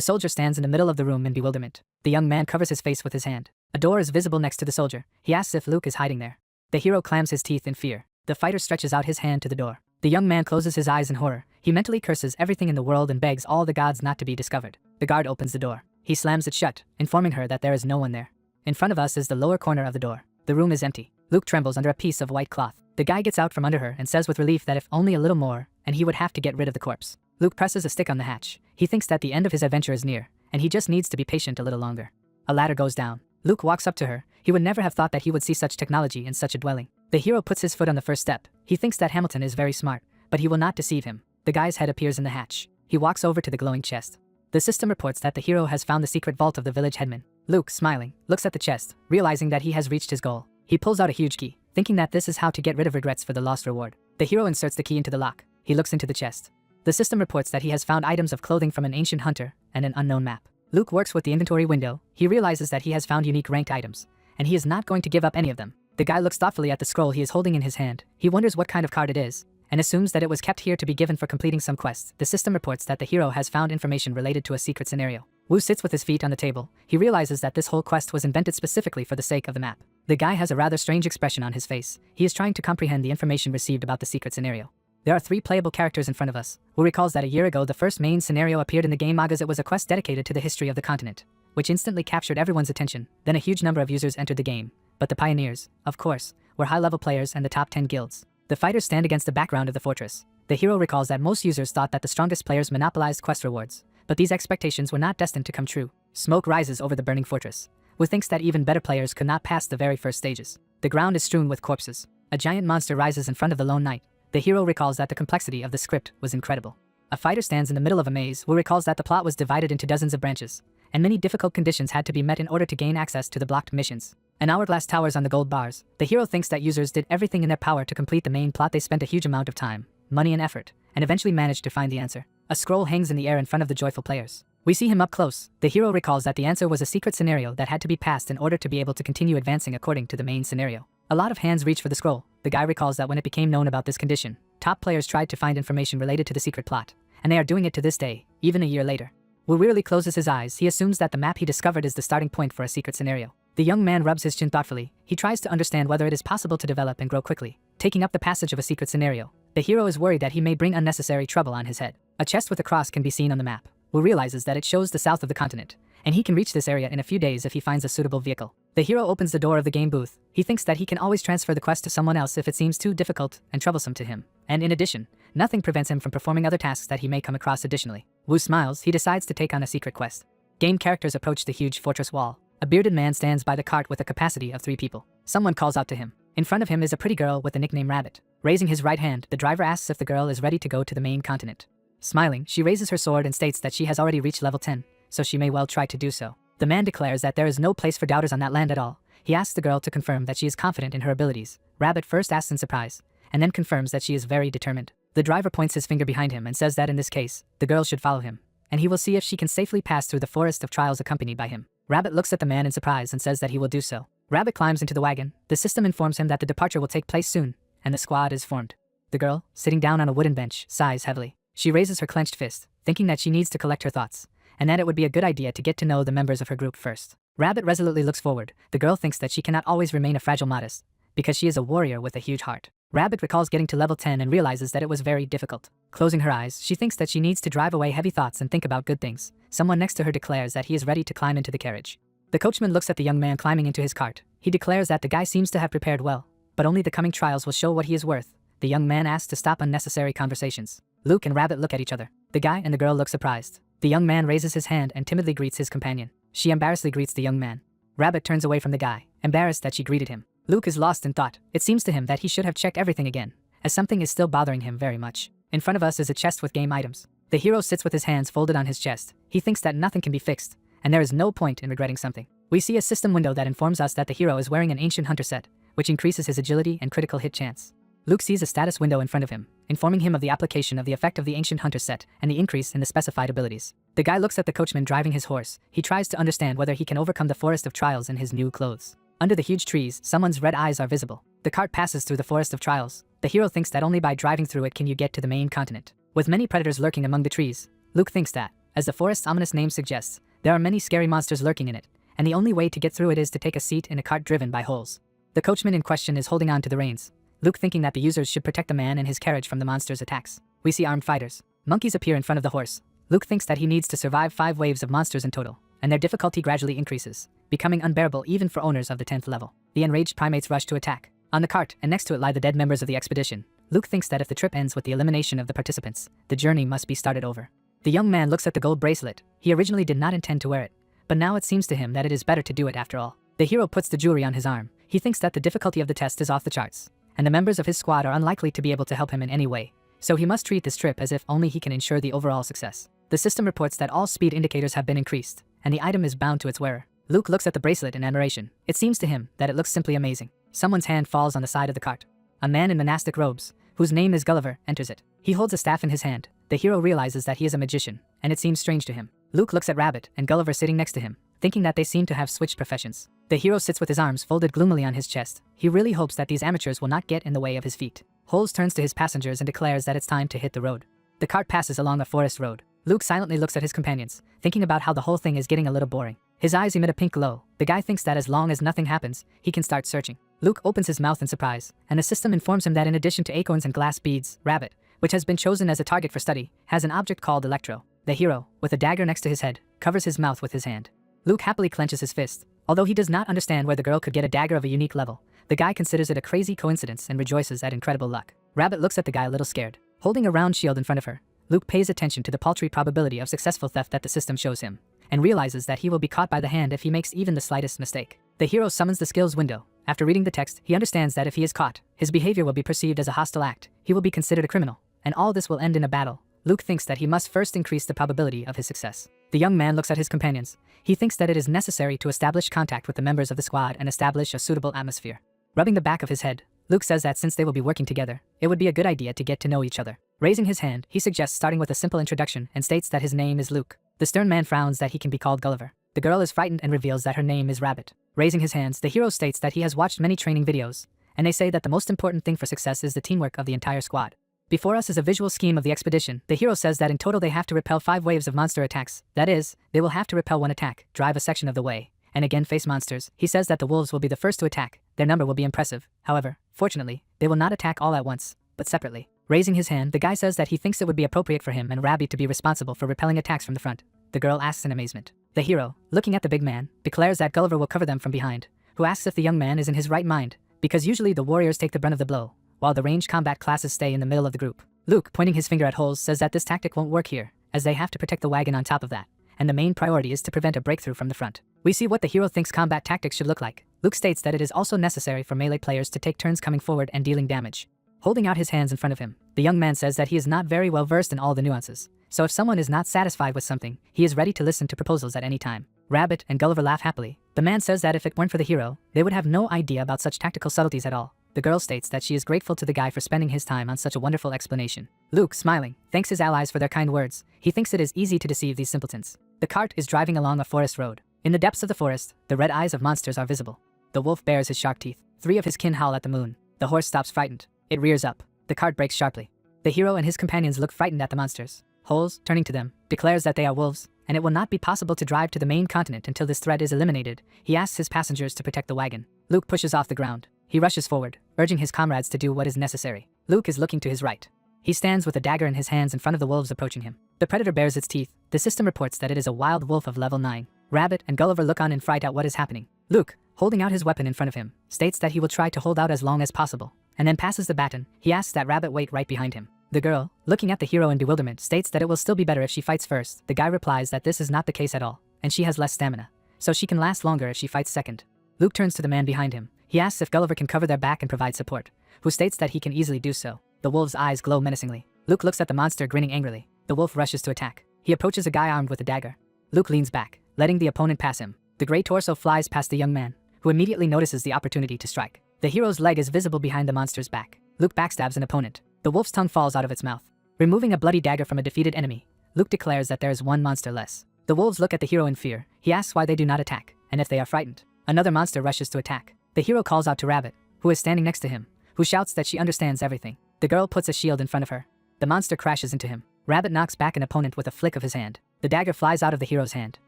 soldier stands in the middle of the room in bewilderment. The young man covers his face with his hand. A door is visible next to the soldier. He asks if Luke is hiding there. The hero clams his teeth in fear. The fighter stretches out his hand to the door. The young man closes his eyes in horror. He mentally curses everything in the world and begs all the gods not to be discovered. The guard opens the door. He slams it shut, informing her that there is no one there. In front of us is the lower corner of the door. The room is empty. Luke trembles under a piece of white cloth. The guy gets out from under her and says with relief that if only a little more, and he would have to get rid of the corpse. Luke presses a stick on the hatch. He thinks that the end of his adventure is near, and he just needs to be patient a little longer. A ladder goes down. Luke walks up to her. He would never have thought that he would see such technology in such a dwelling. The hero puts his foot on the first step. He thinks that Hamilton is very smart, but he will not deceive him. The guy's head appears in the hatch. He walks over to the glowing chest. The system reports that the hero has found the secret vault of the village headman. Luke, smiling, looks at the chest, realizing that he has reached his goal. He pulls out a huge key, thinking that this is how to get rid of regrets for the lost reward. The hero inserts the key into the lock. He looks into the chest. The system reports that he has found items of clothing from an ancient hunter and an unknown map. Luke works with the inventory window. He realizes that he has found unique ranked items, and he is not going to give up any of them. The guy looks thoughtfully at the scroll he is holding in his hand. He wonders what kind of card it is, and assumes that it was kept here to be given for completing some quest. The system reports that the hero has found information related to a secret scenario. Wu sits with his feet on the table. He realizes that this whole quest was invented specifically for the sake of the map. The guy has a rather strange expression on his face. He is trying to comprehend the information received about the secret scenario. There are 3 playable characters in front of us. Wu recalls that a year ago the first main scenario appeared in the game Magas. It was a quest dedicated to the history of the continent, which instantly captured everyone's attention. Then a huge number of users entered the game. But the pioneers, of course, were high-level players and the top 10 guilds. The fighters stand against the background of the fortress. The hero recalls that most users thought that the strongest players monopolized quest rewards, but these expectations were not destined to come true. Smoke rises over the burning fortress. Wu thinks that even better players could not pass the very first stages. The ground is strewn with corpses. A giant monster rises in front of the lone knight. The hero recalls that the complexity of the script was incredible. A fighter stands in the middle of a maze. Wu recalls that the plot was divided into dozens of branches, and many difficult conditions had to be met in order to gain access to the blocked missions. An hourglass towers on the gold bars. The hero thinks that users did everything in their power to complete the main plot. They spent a huge amount of time, money and effort, and eventually managed to find the answer. A scroll hangs in the air in front of the joyful players. We see him up close. The hero recalls that the answer was a secret scenario that had to be passed in order to be able to continue advancing according to the main scenario. A lot of hands reach for the scroll. The guy recalls that when it became known about this condition, top players tried to find information related to the secret plot, and they are doing it to this day, even a year later. Wu wearily closes his eyes. He assumes that the map he discovered is the starting point for a secret scenario. The young man rubs his chin thoughtfully. He tries to understand whether it is possible to develop and grow quickly, taking up the passage of a secret scenario. The hero is worried that he may bring unnecessary trouble on his head. A chest with a cross can be seen on the map. Wu realizes that it shows the south of the continent, and he can reach this area in a few days if he finds a suitable vehicle. The hero opens the door of the game booth. He thinks that he can always transfer the quest to someone else if it seems too difficult and troublesome to him. And in addition, nothing prevents him from performing other tasks that he may come across additionally. Wu smiles. He decides to take on a secret quest. Game characters approach the huge fortress wall. A bearded man stands by the cart with a capacity of 3 people. Someone calls out to him. In front of him is a pretty girl with the nickname Rabbit. Raising his right hand, the driver asks if the girl is ready to go to the main continent. Smiling, she raises her sword and states that she has already reached level 10, so she may well try to do so. The man declares that there is no place for doubters on that land at all. He asks the girl to confirm that she is confident in her abilities. Rabbit first asks in surprise, and then confirms that she is very determined. The driver points his finger behind him and says that in this case, the girl should follow him, and he will see if she can safely pass through the forest of trials accompanied by him. Rabbit looks at the man in surprise and says that he will do so. Rabbit climbs into the wagon. The system informs him that the departure will take place soon, and the squad is formed. The girl, sitting down on a wooden bench, sighs heavily. She raises her clenched fist, thinking that she needs to collect her thoughts, and that it would be a good idea to get to know the members of her group first. Rabbit resolutely looks forward. The girl thinks that she cannot always remain a fragile modest, because she is a warrior with a huge heart. Rabbit recalls getting to level 10 and realizes that it was very difficult. Closing her eyes, she thinks that she needs to drive away heavy thoughts and think about good things. Someone next to her declares that he is ready to climb into the carriage. The coachman looks at the young man climbing into his cart. He declares that the guy seems to have prepared well, but only the coming trials will show what he is worth. The young man asks to stop unnecessary conversations. Luke and Rabbit look at each other. The guy and the girl look surprised. The young man raises his hand and timidly greets his companion. She embarrassedly greets the young man. Rabbit turns away from the guy, embarrassed that she greeted him. Luke is lost in thought. It seems to him that he should have checked everything again, as something is still bothering him very much. In front of us is a chest with game items. The hero sits with his hands folded on his chest. He thinks that nothing can be fixed, and there is no point in regretting something. We see a system window that informs us that the hero is wearing an ancient hunter set, which increases his agility and critical hit chance. Luke sees a status window in front of him, informing him of the application of the effect of the ancient hunter set and the increase in the specified abilities. The guy looks at the coachman driving his horse. He tries to understand whether he can overcome the forest of trials in his new clothes. Under the huge trees, someone's red eyes are visible. The cart passes through the forest of trials. The hero thinks that only by driving through it can you get to the main continent. With many predators lurking among the trees, Luke thinks that, as the forest's ominous name suggests, there are many scary monsters lurking in it, and the only way to get through it is to take a seat in a cart driven by holes. The coachman in question is holding on to the reins, Luke thinking that the users should protect the man and his carriage from the monster's attacks. We see armed fighters. Monkeys appear in front of the horse. Luke thinks that he needs to survive 5 waves of monsters in total, and their difficulty gradually increases, becoming unbearable even for owners of the 10th level. The enraged primates rush to attack. On the cart, and next to it lie the dead members of the expedition. Luke thinks that if the trip ends with the elimination of the participants, the journey must be started over. The young man looks at the gold bracelet. He originally did not intend to wear it, but now it seems to him that it is better to do it after all. The hero puts the jewelry on his arm. He thinks that the difficulty of the test is off the charts, and the members of his squad are unlikely to be able to help him in any way, so he must treat this trip as if only he can ensure the overall success. The system reports that all speed indicators have been increased, and the item is bound to its wearer. Luke looks at the bracelet in admiration. It seems to him that it looks simply amazing. Someone's hand falls on the side of the cart. A man in monastic robes, whose name is Gulliver, enters it. He holds a staff in his hand. The hero realizes that he is a magician, and it seems strange to him. Luke looks at Rabbit and Gulliver sitting next to him, thinking that they seem to have switched professions. The hero sits with his arms folded gloomily on his chest. He really hopes that these amateurs will not get in the way of his feat. Holes turns to his passengers and declares that it's time to hit the road. The cart passes along a forest road. Luke silently looks at his companions, thinking about how the whole thing is getting a little boring. His eyes emit a pink glow. The guy thinks that as long as nothing happens, he can start searching. Luke opens his mouth in surprise, and the system informs him that in addition to acorns and glass beads, Rabbit, which has been chosen as a target for study, has an object called Electro. The hero, with a dagger next to his head, covers his mouth with his hand. Luke happily clenches his fist. Although he does not understand where the girl could get a dagger of a unique level, the guy considers it a crazy coincidence and rejoices at incredible luck. Rabbit looks at the guy a little scared. Holding a round shield in front of her, Luke pays attention to the paltry probability of successful theft that the system shows him, and realizes that he will be caught by the hand if he makes even the slightest mistake. The hero summons the skills window. After reading the text, he understands that if he is caught, his behavior will be perceived as a hostile act. He will be considered a criminal, and all this will end in a battle. Luke thinks that he must first increase the probability of his success. The young man looks at his companions. He thinks that it is necessary to establish contact with the members of the squad and establish a suitable atmosphere. Rubbing the back of his head, Luke says that since they will be working together, it would be a good idea to get to know each other. Raising his hand, he suggests starting with a simple introduction and states that his name is Luke. The stern man frowns that he can be called Gulliver. The girl is frightened and reveals that her name is Rabbit. Raising his hands, the hero states that he has watched many training videos, and they say that the most important thing for success is the teamwork of the entire squad. Before us is a visual scheme of the expedition. The hero says that in total they have to repel 5 waves of monster attacks. That is, they will have to repel 1 attack, drive a section of the way, and again face monsters. He says that the wolves will be the first to attack. Their number will be impressive. However, fortunately, they will not attack all at once, but separately. Raising his hand, the guy says that he thinks it would be appropriate for him and Rabbit to be responsible for repelling attacks from the front. The girl asks in amazement. The hero, looking at the big man, declares that Gulliver will cover them from behind, who asks if the young man is in his right mind, because usually the warriors take the brunt of the blow, while the ranged combat classes stay in the middle of the group. Luke, pointing his finger at holes, says that this tactic won't work here, as they have to protect the wagon on top of that, and the main priority is to prevent a breakthrough from the front. We see what the hero thinks combat tactics should look like. Luke states that it is also necessary for melee players to take turns coming forward and dealing damage. Holding out his hands in front of him, the young man says that he is not very well versed in all the nuances, so if someone is not satisfied with something, he is ready to listen to proposals at any time. Rabbit and Gulliver laugh happily. The man says that if it weren't for the hero, they would have no idea about such tactical subtleties at all. The girl states that she is grateful to the guy for spending his time on such a wonderful explanation. Luke, smiling, thanks his allies for their kind words. He thinks it is easy to deceive these simpletons. The cart is driving along a forest road. In the depths of the forest, the red eyes of monsters are visible. The wolf bares his sharp teeth. 3 of his kin howl at the moon. The horse stops frightened. It rears up. The cart brakes sharply. The hero and his companions look frightened at the monsters. Holes, turning to them, declares that they are wolves, and it will not be possible to drive to the main continent until this threat is eliminated. He asks his passengers to protect the wagon. Luke pushes off the ground. He rushes forward, urging his comrades to do what is necessary. Luke is looking to his right. He stands with a dagger in his hands in front of the wolves approaching him. The predator bares its teeth. The system reports that it is a wild wolf of level 9. Rabbit and Gulliver look on in fright at what is happening. Luke, holding out his weapon in front of him, states that he will try to hold out as long as possible, and then passes the baton. He asks that Rabbit wait right behind him. The girl, looking at the hero in bewilderment, states that it will still be better if she fights first. The guy replies that this is not the case at all, and she has less stamina, so she can last longer if she fights second. Luke turns to the man behind him. He asks if Gulliver can cover their back and provide support, who states that he can easily do so. The wolf's eyes glow menacingly. Luke looks at the monster grinning angrily. The wolf rushes to attack. He approaches a guy armed with a dagger. Luke leans back, letting the opponent pass him. The gray torso flies past the young man, who immediately notices the opportunity to strike. The hero's leg is visible behind the monster's back. Luke backstabs an opponent. The wolf's tongue falls out of its mouth. Removing a bloody dagger from a defeated enemy, Luke declares that there is 1 monster less. The wolves look at the hero in fear. He asks why they do not attack, and if they are frightened. Another monster rushes to attack. The hero calls out to Rabbit, who is standing next to him, who shouts that she understands everything. The girl puts a shield in front of her. The monster crashes into him. Rabbit knocks back an opponent with a flick of his hand. The dagger flies out of the hero's hand.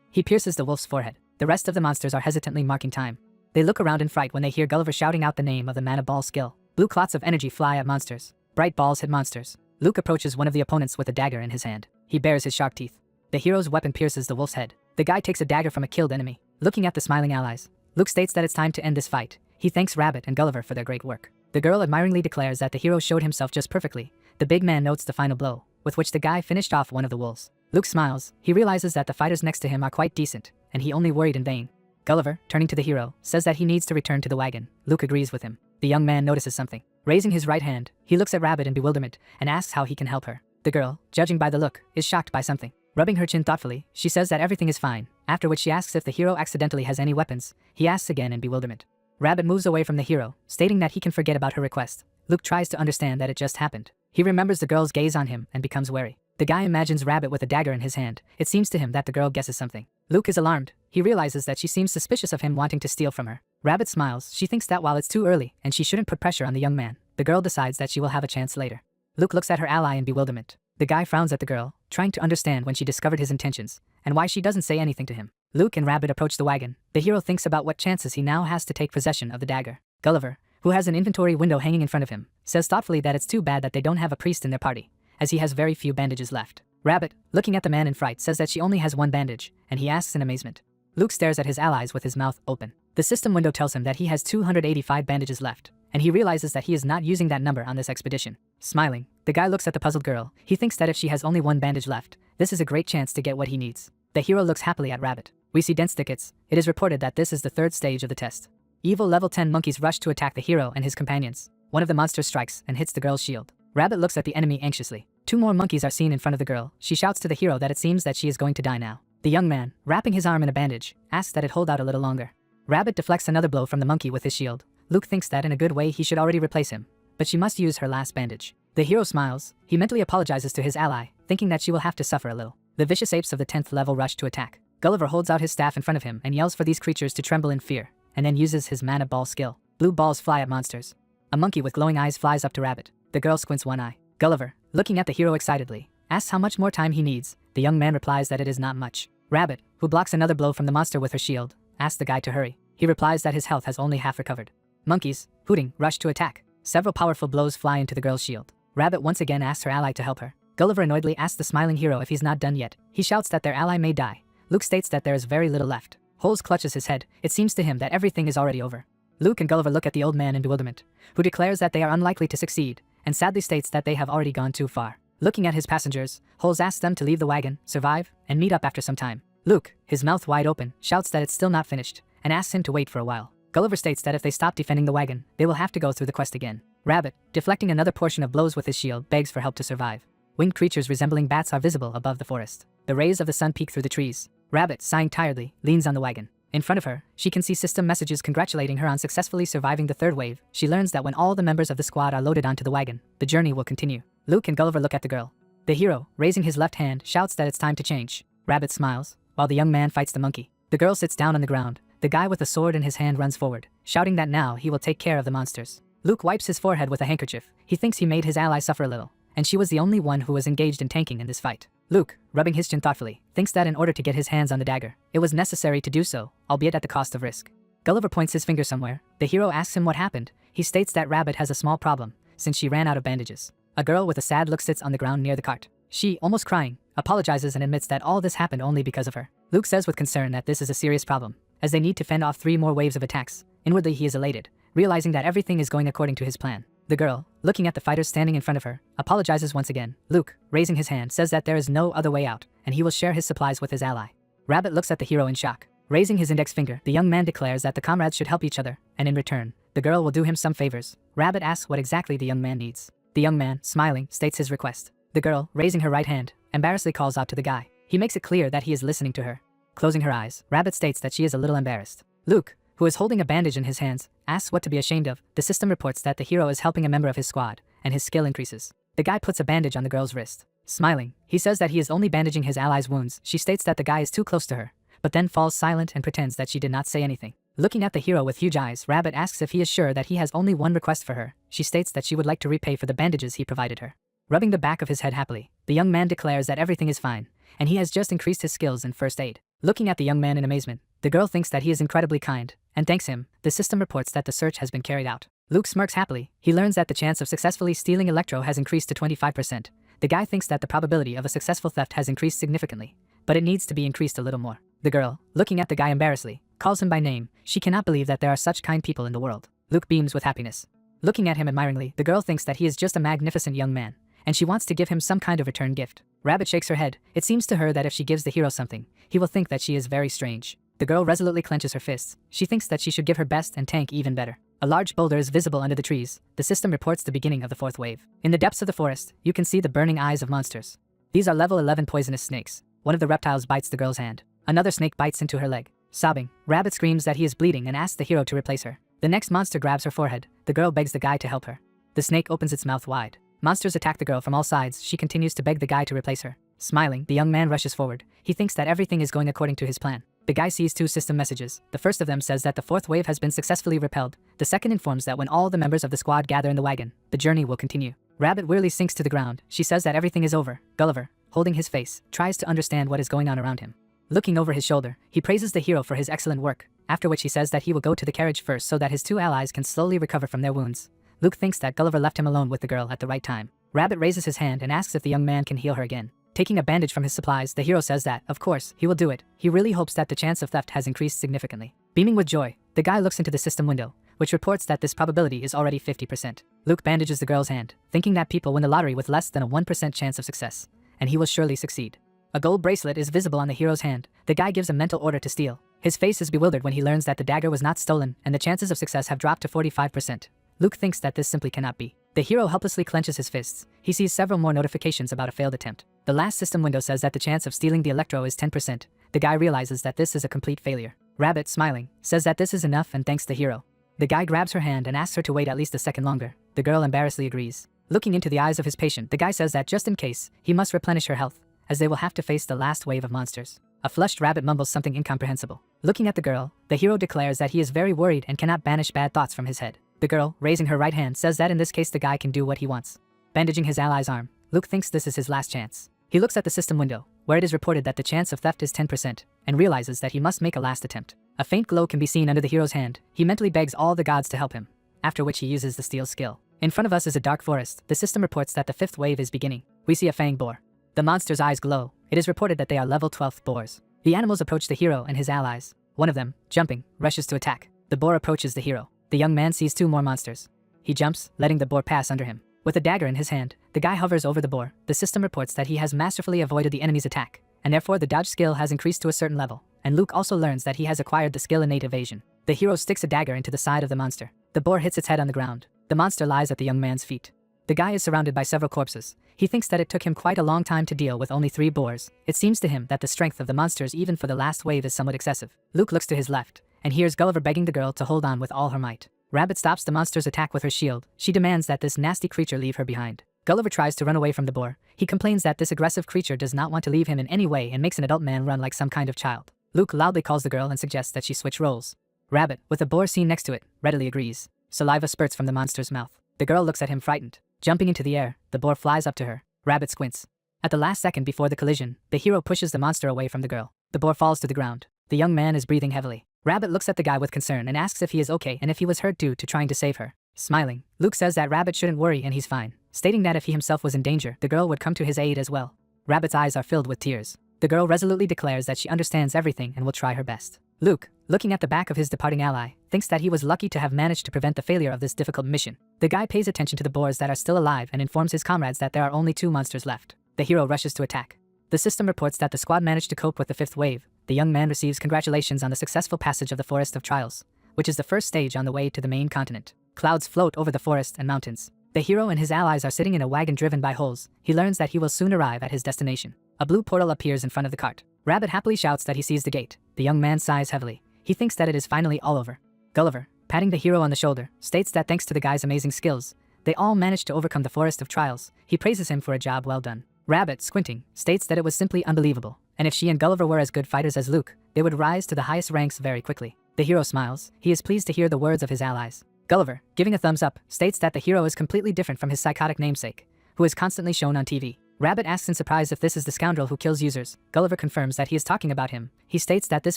He pierces the wolf's forehead. The rest of the monsters are hesitantly marking time. They look around in fright when they hear Gulliver shouting out the name of the mana ball skill. Blue clots of energy fly at monsters. Bright balls hit monsters. Luke approaches one of the opponents with a dagger in his hand. He bares his sharp teeth. The hero's weapon pierces the wolf's head. The guy takes a dagger from a killed enemy. Looking at the smiling allies, Luke states that it's time to end this fight. He thanks Rabbit and Gulliver for their great work. The girl admiringly declares that the hero showed himself just perfectly. The big man notes the final blow, with which the guy finished off one of the wolves. Luke smiles. He realizes that the fighters next to him are quite decent, and he only worried in vain. Gulliver, turning to the hero, says that he needs to return to the wagon. Luke agrees with him. The young man notices something. Raising his right hand, he looks at Rabbit in bewilderment and asks how he can help her. The girl, judging by the look, is shocked by something. Rubbing her chin thoughtfully, she says that everything is fine, after which she asks if the hero accidentally has any weapons. He asks again in bewilderment. Rabbit moves away from the hero, stating that he can forget about her request. Luke tries to understand that it just happened. He remembers the girl's gaze on him and becomes wary. The guy imagines Rabbit with a dagger in his hand. It seems to him that the girl guesses something. Luke is alarmed. He realizes that she seems suspicious of him wanting to steal from her. Rabbit smiles. She thinks that while it's too early and she shouldn't put pressure on the young man, the girl decides that she will have a chance later. Luke looks at her ally in bewilderment. The guy frowns at the girl, trying to understand when she discovered his intentions, and why she doesn't say anything to him. Luke and Rabbit approach the wagon. The hero thinks about what chances he now has to take possession of the dagger. Gulliver, who has an inventory window hanging in front of him, says thoughtfully that it's too bad that they don't have a priest in their party, as he has very few bandages left. Rabbit, looking at the man in fright, says that she only has one bandage, and he asks in amazement. Luke stares at his allies with his mouth open. The system window tells him that he has 285 bandages left, and he realizes that he is not using that number on this expedition. Smiling, the guy looks at the puzzled girl. He thinks that if she has only one bandage left, this is a great chance to get what he needs. The hero looks happily at Rabbit. We see dense thickets. It is reported that this is the third stage of the test. Evil level 10 monkeys rush to attack the hero and his companions. One of the monsters strikes and hits the girl's shield. Rabbit looks at the enemy anxiously. 2 more monkeys are seen in front of the girl. She shouts to the hero that it seems that she is going to die now. The young man, wrapping his arm in a bandage, asks that it hold out a little longer. Rabbit deflects another blow from the monkey with his shield. Luke thinks that in a good way he should already replace him, but she must use her last bandage. The hero smiles. He mentally apologizes to his ally, thinking that she will have to suffer a little. The vicious apes of the 10th level rush to attack. Gulliver holds out his staff in front of him and yells for these creatures to tremble in fear, and then uses his mana ball skill. Blue balls fly at monsters. A monkey with glowing eyes flies up to Rabbit. The girl squints one eye. Gulliver, looking at the hero excitedly, asks how much more time he needs. The young man replies that it is not much. Rabbit, who blocks another blow from the monster with her shield, asks the guy to hurry. He replies that his health has only half recovered. Monkeys, hooting, rush to attack. Several powerful blows fly into the girl's shield. Rabbit once again asks her ally to help her. Gulliver annoyedly asks the smiling hero if he's not done yet. He shouts that their ally may die. Luke states that there is very little left. Holes clutches his head. It seems to him that everything is already over. Luke and Gulliver look at the old man in bewilderment, who declares that they are unlikely to succeed, and sadly states that they have already gone too far. Looking at his passengers, Holes asks them to leave the wagon, survive, and meet up after some time. Luke, his mouth wide open, shouts that it's still not finished, and asks him to wait for a while. Gulliver states that if they stop defending the wagon, they will have to go through the quest again. Rabbit, deflecting another portion of blows with his shield, begs for help to survive. Winged creatures resembling bats are visible above the forest. The rays of the sun peek through the trees. Rabbit, sighing tiredly, leans on the wagon. In front of her, she can see system messages congratulating her on successfully surviving the third wave. She learns that when all the members of the squad are loaded onto the wagon, the journey will continue. Luke and Gulliver look at the girl. The hero, raising his left hand, shouts that it's time to change. Rabbit smiles, while the young man fights the monkey. The girl sits down on the ground. The guy with a sword in his hand runs forward, shouting that now he will take care of the monsters. Luke wipes his forehead with a handkerchief. He thinks he made his ally suffer a little, and she was the only one who was engaged in tanking in this fight. Luke, rubbing his chin thoughtfully, thinks that in order to get his hands on the dagger, it was necessary to do so, albeit at the cost of risk. Gulliver points his finger somewhere. The hero asks him what happened. He states that Rabbit has a small problem, since she ran out of bandages. A girl with a sad look sits on the ground near the cart. She, almost crying, apologizes and admits that all this happened only because of her. Luke says with concern that this is a serious problem, as they need to fend off 3 more waves of attacks. Inwardly he is elated, realizing that everything is going according to his plan. The girl, looking at the fighters standing in front of her, apologizes once again. Luke, raising his hand, says that there is no other way out, and he will share his supplies with his ally. Rabbit looks at the hero in shock. Raising his index finger, the young man declares that the comrades should help each other, and in return, the girl will do him some favors. Rabbit asks what exactly the young man needs. The young man, smiling, states his request. The girl, raising her right hand, embarrassedly calls out to the guy. He makes it clear that he is listening to her. Closing her eyes, Rabbit states that she is a little embarrassed. Luke, who is holding a bandage in his hands, asks what to be ashamed of. The system reports that the hero is helping a member of his squad, and his skill increases. The guy puts a bandage on the girl's wrist. Smiling, he says that he is only bandaging his ally's wounds. She states that the guy is too close to her, but then falls silent and pretends that she did not say anything. Looking at the hero with huge eyes, Rabbit asks if he is sure that he has only one request for her. She states that she would like to repay for the bandages he provided her. Rubbing the back of his head happily, the young man declares that everything is fine, and he has just increased his skills in first aid. Looking at the young man in amazement, the girl thinks that he is incredibly kind, and thanks him. The system reports that the search has been carried out. Luke smirks happily. He learns that the chance of successfully stealing Electro has increased to 25%. The guy thinks that the probability of a successful theft has increased significantly, but it needs to be increased a little more. The girl, looking at the guy embarrassedly, calls him by name. She cannot believe that there are such kind people in the world. Luke beams with happiness. Looking at him admiringly, the girl thinks that he is just a magnificent young man, and she wants to give him some kind of return gift. Rabbit shakes her head. It seems to her that if she gives the hero something, he will think that she is very strange. The girl resolutely clenches her fists. She thinks that she should give her best and tank even better. A large boulder is visible under the trees. The system reports the beginning of the fourth wave. In the depths of the forest, you can see the burning eyes of monsters. These are level 11 poisonous snakes. One of the reptiles bites the girl's hand. Another snake bites into her leg. Sobbing, Rabbit screams that he is bleeding and asks the hero to replace her. The next monster grabs her forehead. The girl begs the guy to help her. The snake opens its mouth wide. Monsters attack the girl from all sides. She continues to beg the guy to replace her. Smiling, the young man rushes forward. He thinks that everything is going according to his plan. The guy sees two system messages. The first of them says that the fourth wave has been successfully repelled. The second informs that when all the members of the squad gather in the wagon, the journey will continue. Rabbit wearily sinks to the ground. She says that everything is over. Gulliver, holding his face, tries to understand what is going on around him. Looking over his shoulder, he praises the hero for his excellent work, after which he says that he will go to the carriage first so that his two allies can slowly recover from their wounds. Luke thinks that Gulliver left him alone with the girl at the right time. Rabbit raises his hand and asks if the young man can heal her again. Taking a bandage from his supplies, the hero says that, of course, he will do it. He really hopes that the chance of theft has increased significantly. Beaming with joy, the guy looks into the system window, which reports that this probability is already 50%. Luke bandages the girl's hand, thinking that people win the lottery with less than a 1% chance of success, and he will surely succeed. A gold bracelet is visible on the hero's hand. The guy gives a mental order to steal. His face is bewildered when he learns that the dagger was not stolen, and the chances of success have dropped to 45%. Luke thinks that this simply cannot be. The hero helplessly clenches his fists. He sees several more notifications about a failed attempt. The last system window says that the chance of stealing the Electro is 10%. The guy realizes that this is a complete failure. Rabbit, smiling, says that this is enough and thanks the hero. The guy grabs her hand and asks her to wait at least a second longer. The girl embarrassedly agrees. Looking into the eyes of his patient, the guy says that just in case, he must replenish her health, as they will have to face the last wave of monsters. A flushed rabbit mumbles something incomprehensible. Looking at the girl, the hero declares that he is very worried and cannot banish bad thoughts from his head. The girl, raising her right hand, says that in this case the guy can do what he wants. Bandaging his ally's arm, Luke thinks this is his last chance. He looks at the system window, where it is reported that the chance of theft is 10%, and realizes that he must make a last attempt. A faint glow can be seen under the hero's hand. He mentally begs all the gods to help him, after which he uses the steal skill. In front of us is a dark forest. The system reports that the fifth wave is beginning. We see a fang boar. The monster's eyes glow. It is reported that they are level 12 boars. The animals approach the hero and his allies. One of them, jumping, rushes to attack. The boar approaches the hero. The young man sees two more monsters. He jumps, letting the boar pass under him. With a dagger in his hand, the guy hovers over the boar. The system reports that he has masterfully avoided the enemy's attack, and therefore the dodge skill has increased to a certain level, and Luke also learns that he has acquired the skill innate evasion. The hero sticks a dagger into the side of the monster. The boar hits its head on the ground. The monster lies at the young man's feet. The guy is surrounded by several corpses. He thinks that it took him quite a long time to deal with only 3 boars. It seems to him that the strength of the monsters even for the last wave is somewhat excessive. Luke looks to his left, and hears Gulliver begging the girl to hold on with all her might. Rabbit stops the monster's attack with her shield. She demands that this nasty creature leave her behind. Gulliver tries to run away from the boar. He complains that this aggressive creature does not want to leave him in any way and makes an adult man run like some kind of child. Luke loudly calls the girl and suggests that she switch roles. Rabbit, with a boar scene next to it, readily agrees. Saliva spurts from the monster's mouth. The girl looks at him frightened. Jumping into the air, the boar flies up to her. Rabbit squints. At the last second before the collision, the hero pushes the monster away from the girl. The boar falls to the ground. The young man is breathing heavily. Rabbit looks at the guy with concern and asks if he is okay and if he was hurt due to trying to save her. Smiling, Luke says that Rabbit shouldn't worry and he's fine, stating that if he himself was in danger, the girl would come to his aid as well. Rabbit's eyes are filled with tears. The girl resolutely declares that she understands everything and will try her best. Luke, looking at the back of his departing ally, thinks that he was lucky to have managed to prevent the failure of this difficult mission. The guy pays attention to the boars that are still alive and informs his comrades that there are only 2 monsters left. The hero rushes to attack. The system reports that the squad managed to cope with the 5th wave. The young man receives congratulations on the successful passage of the Forest of Trials, which is the first stage on the way to the main continent. Clouds float over the forest and mountains. The hero and his allies are sitting in a wagon driven by holes. He learns that he will soon arrive at his destination. A blue portal appears in front of the cart. Rabbit happily shouts that he sees the gate. The young man sighs heavily. He thinks that it is finally all over. Gulliver, patting the hero on the shoulder, states that thanks to the guy's amazing skills, they all managed to overcome the Forest of Trials. He praises him for a job well done. Rabbit, squinting, states that it was simply unbelievable, and if she and Gulliver were as good fighters as Luke, they would rise to the highest ranks very quickly. The hero smiles. He is pleased to hear the words of his allies. Gulliver, giving a thumbs up, states that the hero is completely different from his psychotic namesake, who is constantly shown on TV. Rabbit asks in surprise if this is the scoundrel who kills users. Gulliver confirms that he is talking about him. He states that this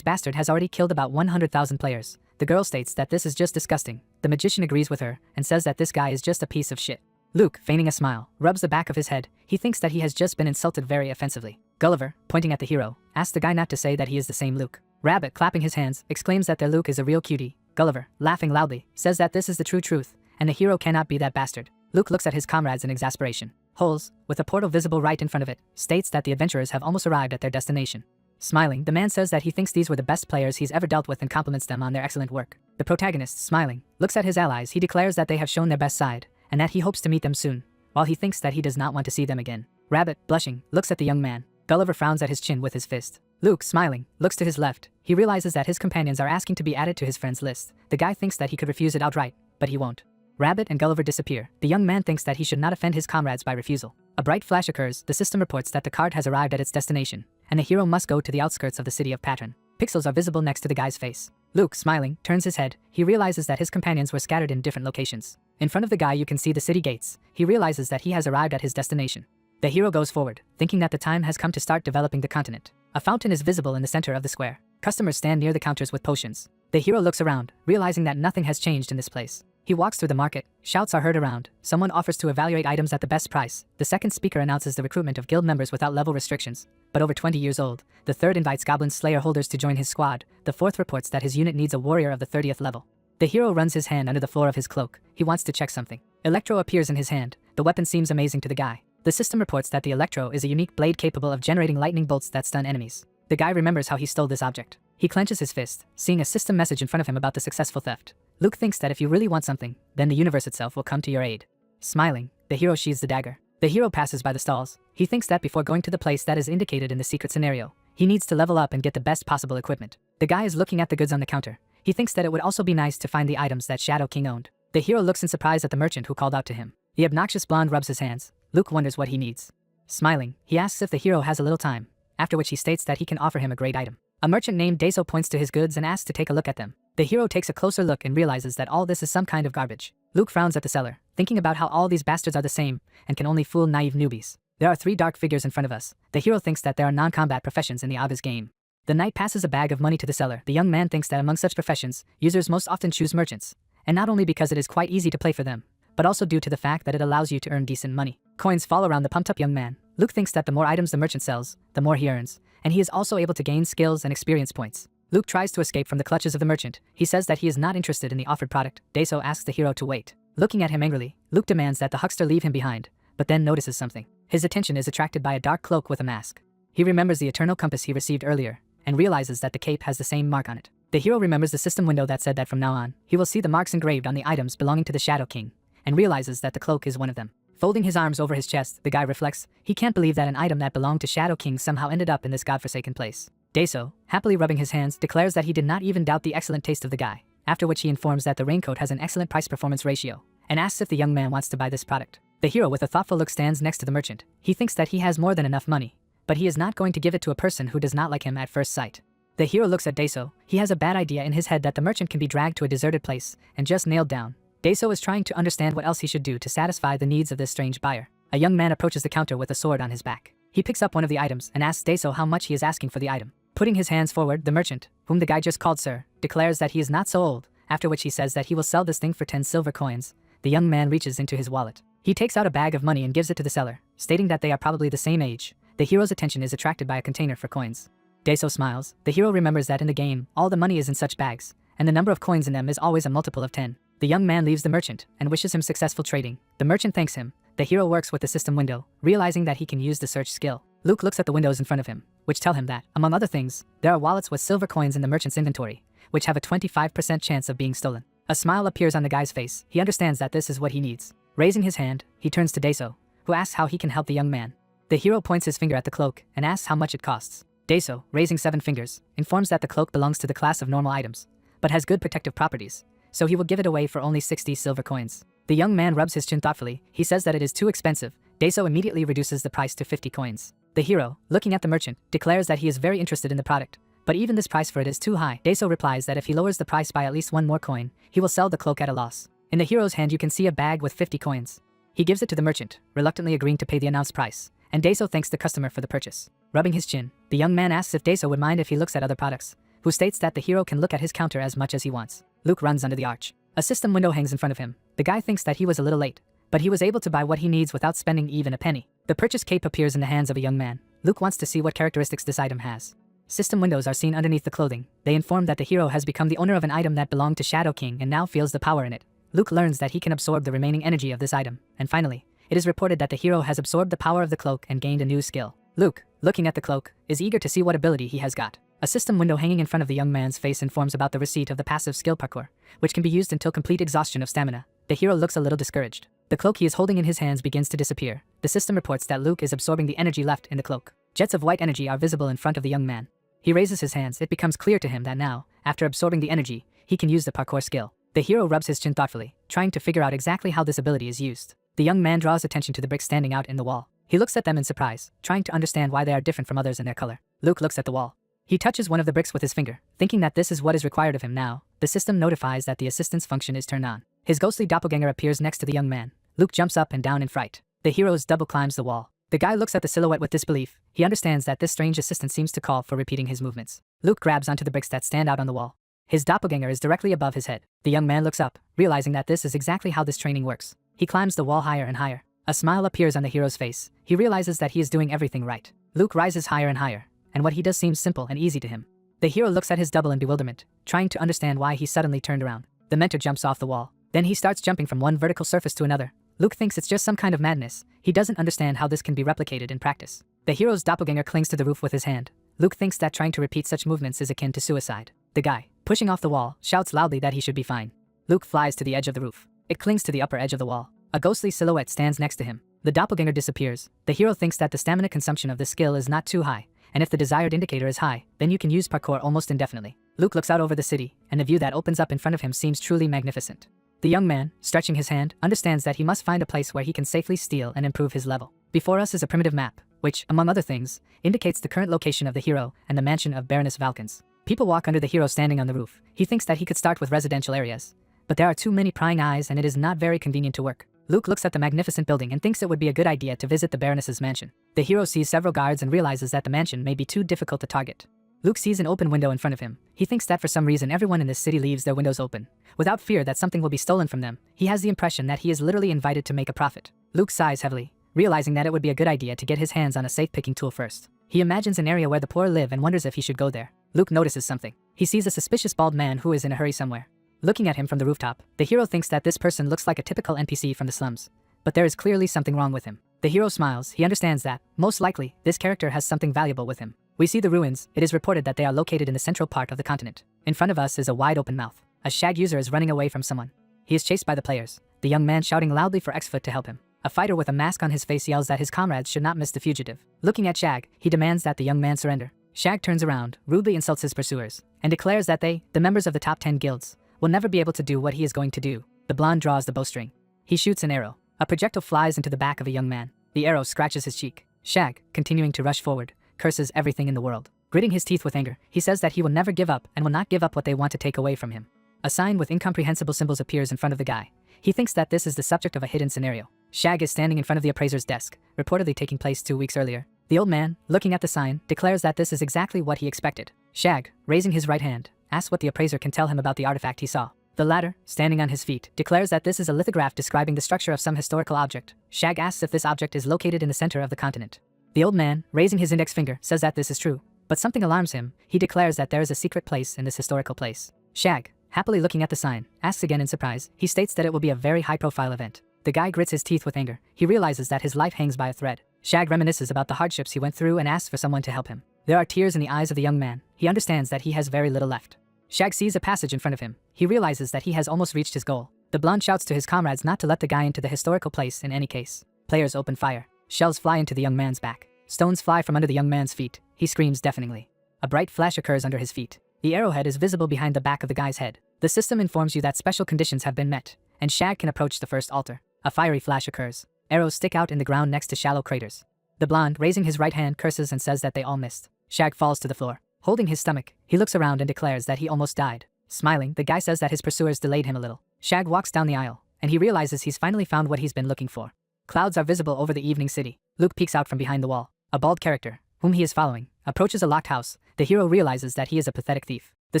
bastard has already killed about 100,000 players. The girl states that this is just disgusting. The magician agrees with her and says that this guy is just a piece of shit. Luke, feigning a smile, rubs the back of his head. He thinks that he has just been insulted very offensively. Gulliver, pointing at the hero, asks the guy not to say that he is the same Luke. Rabbit, clapping his hands, exclaims that their Luke is a real cutie. Gulliver, laughing loudly, says that this is the true truth, and the hero cannot be that bastard. Luke looks at his comrades in exasperation. Holes, with a portal visible right in front of it, states that the adventurers have almost arrived at their destination. Smiling, the man says that he thinks these were the best players he's ever dealt with and compliments them on their excellent work. The protagonist, smiling, looks at his allies. He declares that they have shown their best side, and that he hopes to meet them soon, while he thinks that he does not want to see them again. Rabbit, blushing, looks at the young man. Gulliver frowns at his chin with his fist. Luke, smiling, looks to his left. He realizes that his companions are asking to be added to his friends list. The guy thinks that he could refuse it outright, but he won't. Rabbit and Gulliver disappear. The young man thinks that he should not offend his comrades by refusal. A bright flash occurs. The system reports that the cart has arrived at its destination, and the hero must go to the outskirts of the city of Patron. Pixels are visible next to the guy's face. Luke, smiling, turns his head. He realizes that his companions were scattered in different locations. In front of the guy you can see the city gates. He realizes that he has arrived at his destination. The hero goes forward, thinking that the time has come to start developing the continent. A fountain is visible in the center of the square. Customers stand near the counters with potions. The hero looks around, realizing that nothing has changed in this place. He walks through the market. Shouts are heard around. Someone offers to evaluate items at the best price. The second speaker announces the recruitment of guild members without level restrictions, but over 20 years old. The third invites Goblin Slayer holders to join his squad. The fourth reports that his unit needs a warrior of the 30th level. The hero runs his hand under the floor of his cloak. He wants to check something. Electro appears in his hand. The weapon seems amazing to the guy. The system reports that the Electro is a unique blade capable of generating lightning bolts that stun enemies. The guy remembers how he stole this object. He clenches his fist, seeing a system message in front of him about the successful theft. Luke thinks that if you really want something, then the universe itself will come to your aid. Smiling, the hero sheathes the dagger. The hero passes by the stalls. He thinks that before going to the place that is indicated in the secret scenario, he needs to level up and get the best possible equipment. The guy is looking at the goods on the counter. He thinks that it would also be nice to find the items that Shadow King owned. The hero looks in surprise at the merchant who called out to him. The obnoxious blonde rubs his hands. Luke wonders what he needs. Smiling, he asks if the hero has a little time, after which he states that he can offer him a great item. A merchant named Deso points to his goods and asks to take a look at them. The hero takes a closer look and realizes that all this is some kind of garbage. Luke frowns at the seller, thinking about how all these bastards are the same and can only fool naive newbies. There are 3 dark figures in front of us. The hero thinks that there are non-combat professions in the obvious game. The knight passes a bag of money to the seller. The young man thinks that among such professions, users most often choose merchants, and not only because it is quite easy to play for them, but also due to the fact that it allows you to earn decent money. Coins fall around the pumped-up young man. Luke thinks that the more items the merchant sells, the more he earns, and he is also able to gain skills and experience points. Luke tries to escape from the clutches of the merchant. He says that he is not interested in the offered product. Deso asks the hero to wait. Looking at him angrily, Luke demands that the huckster leave him behind, but then notices something. His attention is attracted by a dark cloak with a mask. He remembers the eternal compass he received earlier, and realizes that the cape has the same mark on it. The hero remembers the system window that said that from now on, he will see the marks engraved on the items belonging to the Shadow King, and realizes that the cloak is one of them. Folding his arms over his chest, the guy reflects. He can't believe that an item that belonged to Shadow King somehow ended up in this godforsaken place. Deso, happily rubbing his hands, declares that he did not even doubt the excellent taste of the guy, after which he informs that the raincoat has an excellent price-performance ratio, and asks if the young man wants to buy this product. The hero with a thoughtful look stands next to the merchant. He thinks that he has more than enough money, but he is not going to give it to a person who does not like him at first sight. The hero looks at Deso. He has a bad idea in his head that the merchant can be dragged to a deserted place and just nailed down. Deso is trying to understand what else he should do to satisfy the needs of this strange buyer. A young man approaches the counter with a sword on his back. He picks up one of the items and asks Deso how much he is asking for the item. Putting his hands forward, the merchant, whom the guy just called sir, declares that he is not so old, after which he says that he will sell this thing for 10 silver coins. The young man reaches into his wallet. He takes out a bag of money and gives it to the seller, stating that they are probably the same age. The hero's attention is attracted by a container for coins. Deso smiles. The hero remembers that in the game, all the money is in such bags, and the number of coins in them is always a multiple of 10. The young man leaves the merchant and wishes him successful trading. The merchant thanks him. The hero works with the system window, realizing that he can use the search skill. Luke looks at the windows in front of him, which tell him that, among other things, there are wallets with silver coins in the merchant's inventory, which have a 25% chance of being stolen. A smile appears on the guy's face. He understands that this is what he needs. Raising his hand, he turns to Deso, who asks how he can help the young man. The hero points his finger at the cloak and asks how much it costs. Deso, raising 7 fingers, informs that the cloak belongs to the class of normal items, but has good protective properties, so he will give it away for only 60 silver coins. The young man rubs his chin thoughtfully. He says that it is too expensive. Deso immediately reduces the price to 50 coins. The hero, looking at the merchant, declares that he is very interested in the product, but even this price for it is too high. Deso replies that if he lowers the price by at least 1 more coin, he will sell the cloak at a loss. In the hero's hand you can see a bag with 50 coins. He gives it to the merchant, reluctantly agreeing to pay the announced price, and Daeso thanks the customer for the purchase. Rubbing his chin, the young man asks if Daeso would mind if he looks at other products, who states that the hero can look at his counter as much as he wants. Luke runs under the arch. A system window hangs in front of him. The guy thinks that he was a little late, but he was able to buy what he needs without spending even a penny. The purchase cape appears in the hands of a young man. Luke wants to see what characteristics this item has. System windows are seen underneath the clothing. They inform that the hero has become the owner of an item that belonged to Shadow King and now feels the power in it. Luke learns that he can absorb the remaining energy of this item, and finally, it is reported that the hero has absorbed the power of the cloak and gained a new skill. Luke, looking at the cloak, is eager to see what ability he has got. A system window hanging in front of the young man's face informs about the receipt of the passive skill parkour, which can be used until complete exhaustion of stamina. The hero looks a little discouraged. The cloak he is holding in his hands begins to disappear. The system reports that Luke is absorbing the energy left in the cloak. Jets of white energy are visible in front of the young man. He raises his hands. It becomes clear to him that now, after absorbing the energy, he can use the parkour skill. The hero rubs his chin thoughtfully, trying to figure out exactly how this ability is used. The young man draws attention to the bricks standing out in the wall. He looks at them in surprise, trying to understand why they are different from others in their color. Luke looks at the wall. He touches one of the bricks with his finger, thinking that this is what is required of him now. The system notifies that the assistance function is turned on. His ghostly doppelganger appears next to the young man. Luke jumps up and down in fright. The hero double climbs the wall. The guy looks at the silhouette with disbelief. He understands that this strange assistant seems to call for repeating his movements. Luke grabs onto the bricks that stand out on the wall. His doppelganger is directly above his head. The young man looks up, realizing that this is exactly how this training works. He climbs the wall higher and higher. A smile appears on the hero's face. He realizes that he is doing everything right. Luke rises higher and higher, and what he does seems simple and easy to him. The hero looks at his double in bewilderment, trying to understand why he suddenly turned around. The mentor jumps off the wall. Then he starts jumping from one vertical surface to another. Luke thinks it's just some kind of madness. He doesn't understand how this can be replicated in practice. The hero's doppelganger clings to the roof with his hand. Luke thinks that trying to repeat such movements is akin to suicide. The guy, pushing off the wall, shouts loudly that he should be fine. Luke flies to the edge of the roof. It clings to the upper edge of the wall. A ghostly silhouette stands next to him. The doppelganger disappears. The hero thinks that the stamina consumption of this skill is not too high, and if the desired indicator is high, then you can use parkour almost indefinitely. Luke looks out over the city, and the view that opens up in front of him seems truly magnificent. The young man, stretching his hand, understands that he must find a place where he can safely steal and improve his level. Before us is a primitive map, which, among other things, indicates the current location of the hero and the mansion of Baroness Valkens. People walk under the hero standing on the roof. He thinks that he could start with residential areas, but there are too many prying eyes and it is not very convenient to work. Luke looks at the magnificent building and thinks it would be a good idea to visit the Baroness's mansion. The hero sees several guards and realizes that the mansion may be too difficult to target. Luke sees an open window in front of him. He thinks that for some reason everyone in this city leaves their windows open, without fear that something will be stolen from them. He has the impression that he is literally invited to make a profit. Luke sighs heavily, realizing that it would be a good idea to get his hands on a safe-picking tool first. He imagines an area where the poor live and wonders if he should go there. Luke notices something. He sees a suspicious bald man who is in a hurry somewhere. Looking at him from the rooftop, the hero thinks that this person looks like a typical NPC from the slums, but there is clearly something wrong with him. The hero smiles. He understands that, most likely, this character has something valuable with him. We see the ruins. It is reported that they are located in the central part of the continent. In front of us is a wide open mouth. A shag user is running away from someone. He is chased by the players, the young man shouting loudly for Xfoot to help him. A fighter with a mask on his face yells that his comrades should not miss the fugitive. Looking at Shag, he demands that the young man surrender. Shag turns around, rudely insults his pursuers, and declares that they, the members of the top 10 guilds, will never be able to do what he is going to do. The blonde draws the bowstring. He shoots an arrow. A projectile flies into the back of a young man. The arrow scratches his cheek. Shag, continuing to rush forward, curses everything in the world. Gritting his teeth with anger, he says that he will never give up and will not give up what they want to take away from him. A sign with incomprehensible symbols appears in front of the guy. He thinks that this is the subject of a hidden scenario. Shag is standing in front of the appraiser's desk, reportedly taking place 2 weeks earlier. The old man, looking at the sign, declares that this is exactly what he expected. Shag, raising his right hand, asks what the appraiser can tell him about the artifact he saw. The latter, standing on his feet, declares that this is a lithograph describing the structure of some historical object. Shag asks if this object is located in the center of the continent. The old man, raising his index finger, says that this is true, but something alarms him. He declares that there is a secret place in this historical place. Shag, happily looking at the sign, asks again in surprise. He states that it will be a very high-profile event. The guy grits his teeth with anger. He realizes that his life hangs by a thread. Shag reminisces about the hardships he went through and asks for someone to help him. There are tears in the eyes of the young man. He understands that he has very little left. Shag sees a passage in front of him. He realizes that he has almost reached his goal. The blonde shouts to his comrades not to let the guy into the historical place in any case. Players open fire. Shells fly into the young man's back. Stones fly from under the young man's feet. He screams deafeningly. A bright flash occurs under his feet. The arrowhead is visible behind the back of the guy's head. The system informs you that special conditions have been met, and Shag can approach the first altar. A fiery flash occurs. Arrows stick out in the ground next to shallow craters. The blonde, raising his right hand, curses and says that they all missed. Shag falls to the floor. Holding his stomach, he looks around and declares that he almost died. Smiling, the guy says that his pursuers delayed him a little. Shag walks down the aisle, and he realizes he's finally found what he's been looking for. Clouds are visible over the evening city. Luke peeks out from behind the wall. A bald character, whom he is following, approaches a locked house. The hero realizes that he is a pathetic thief. The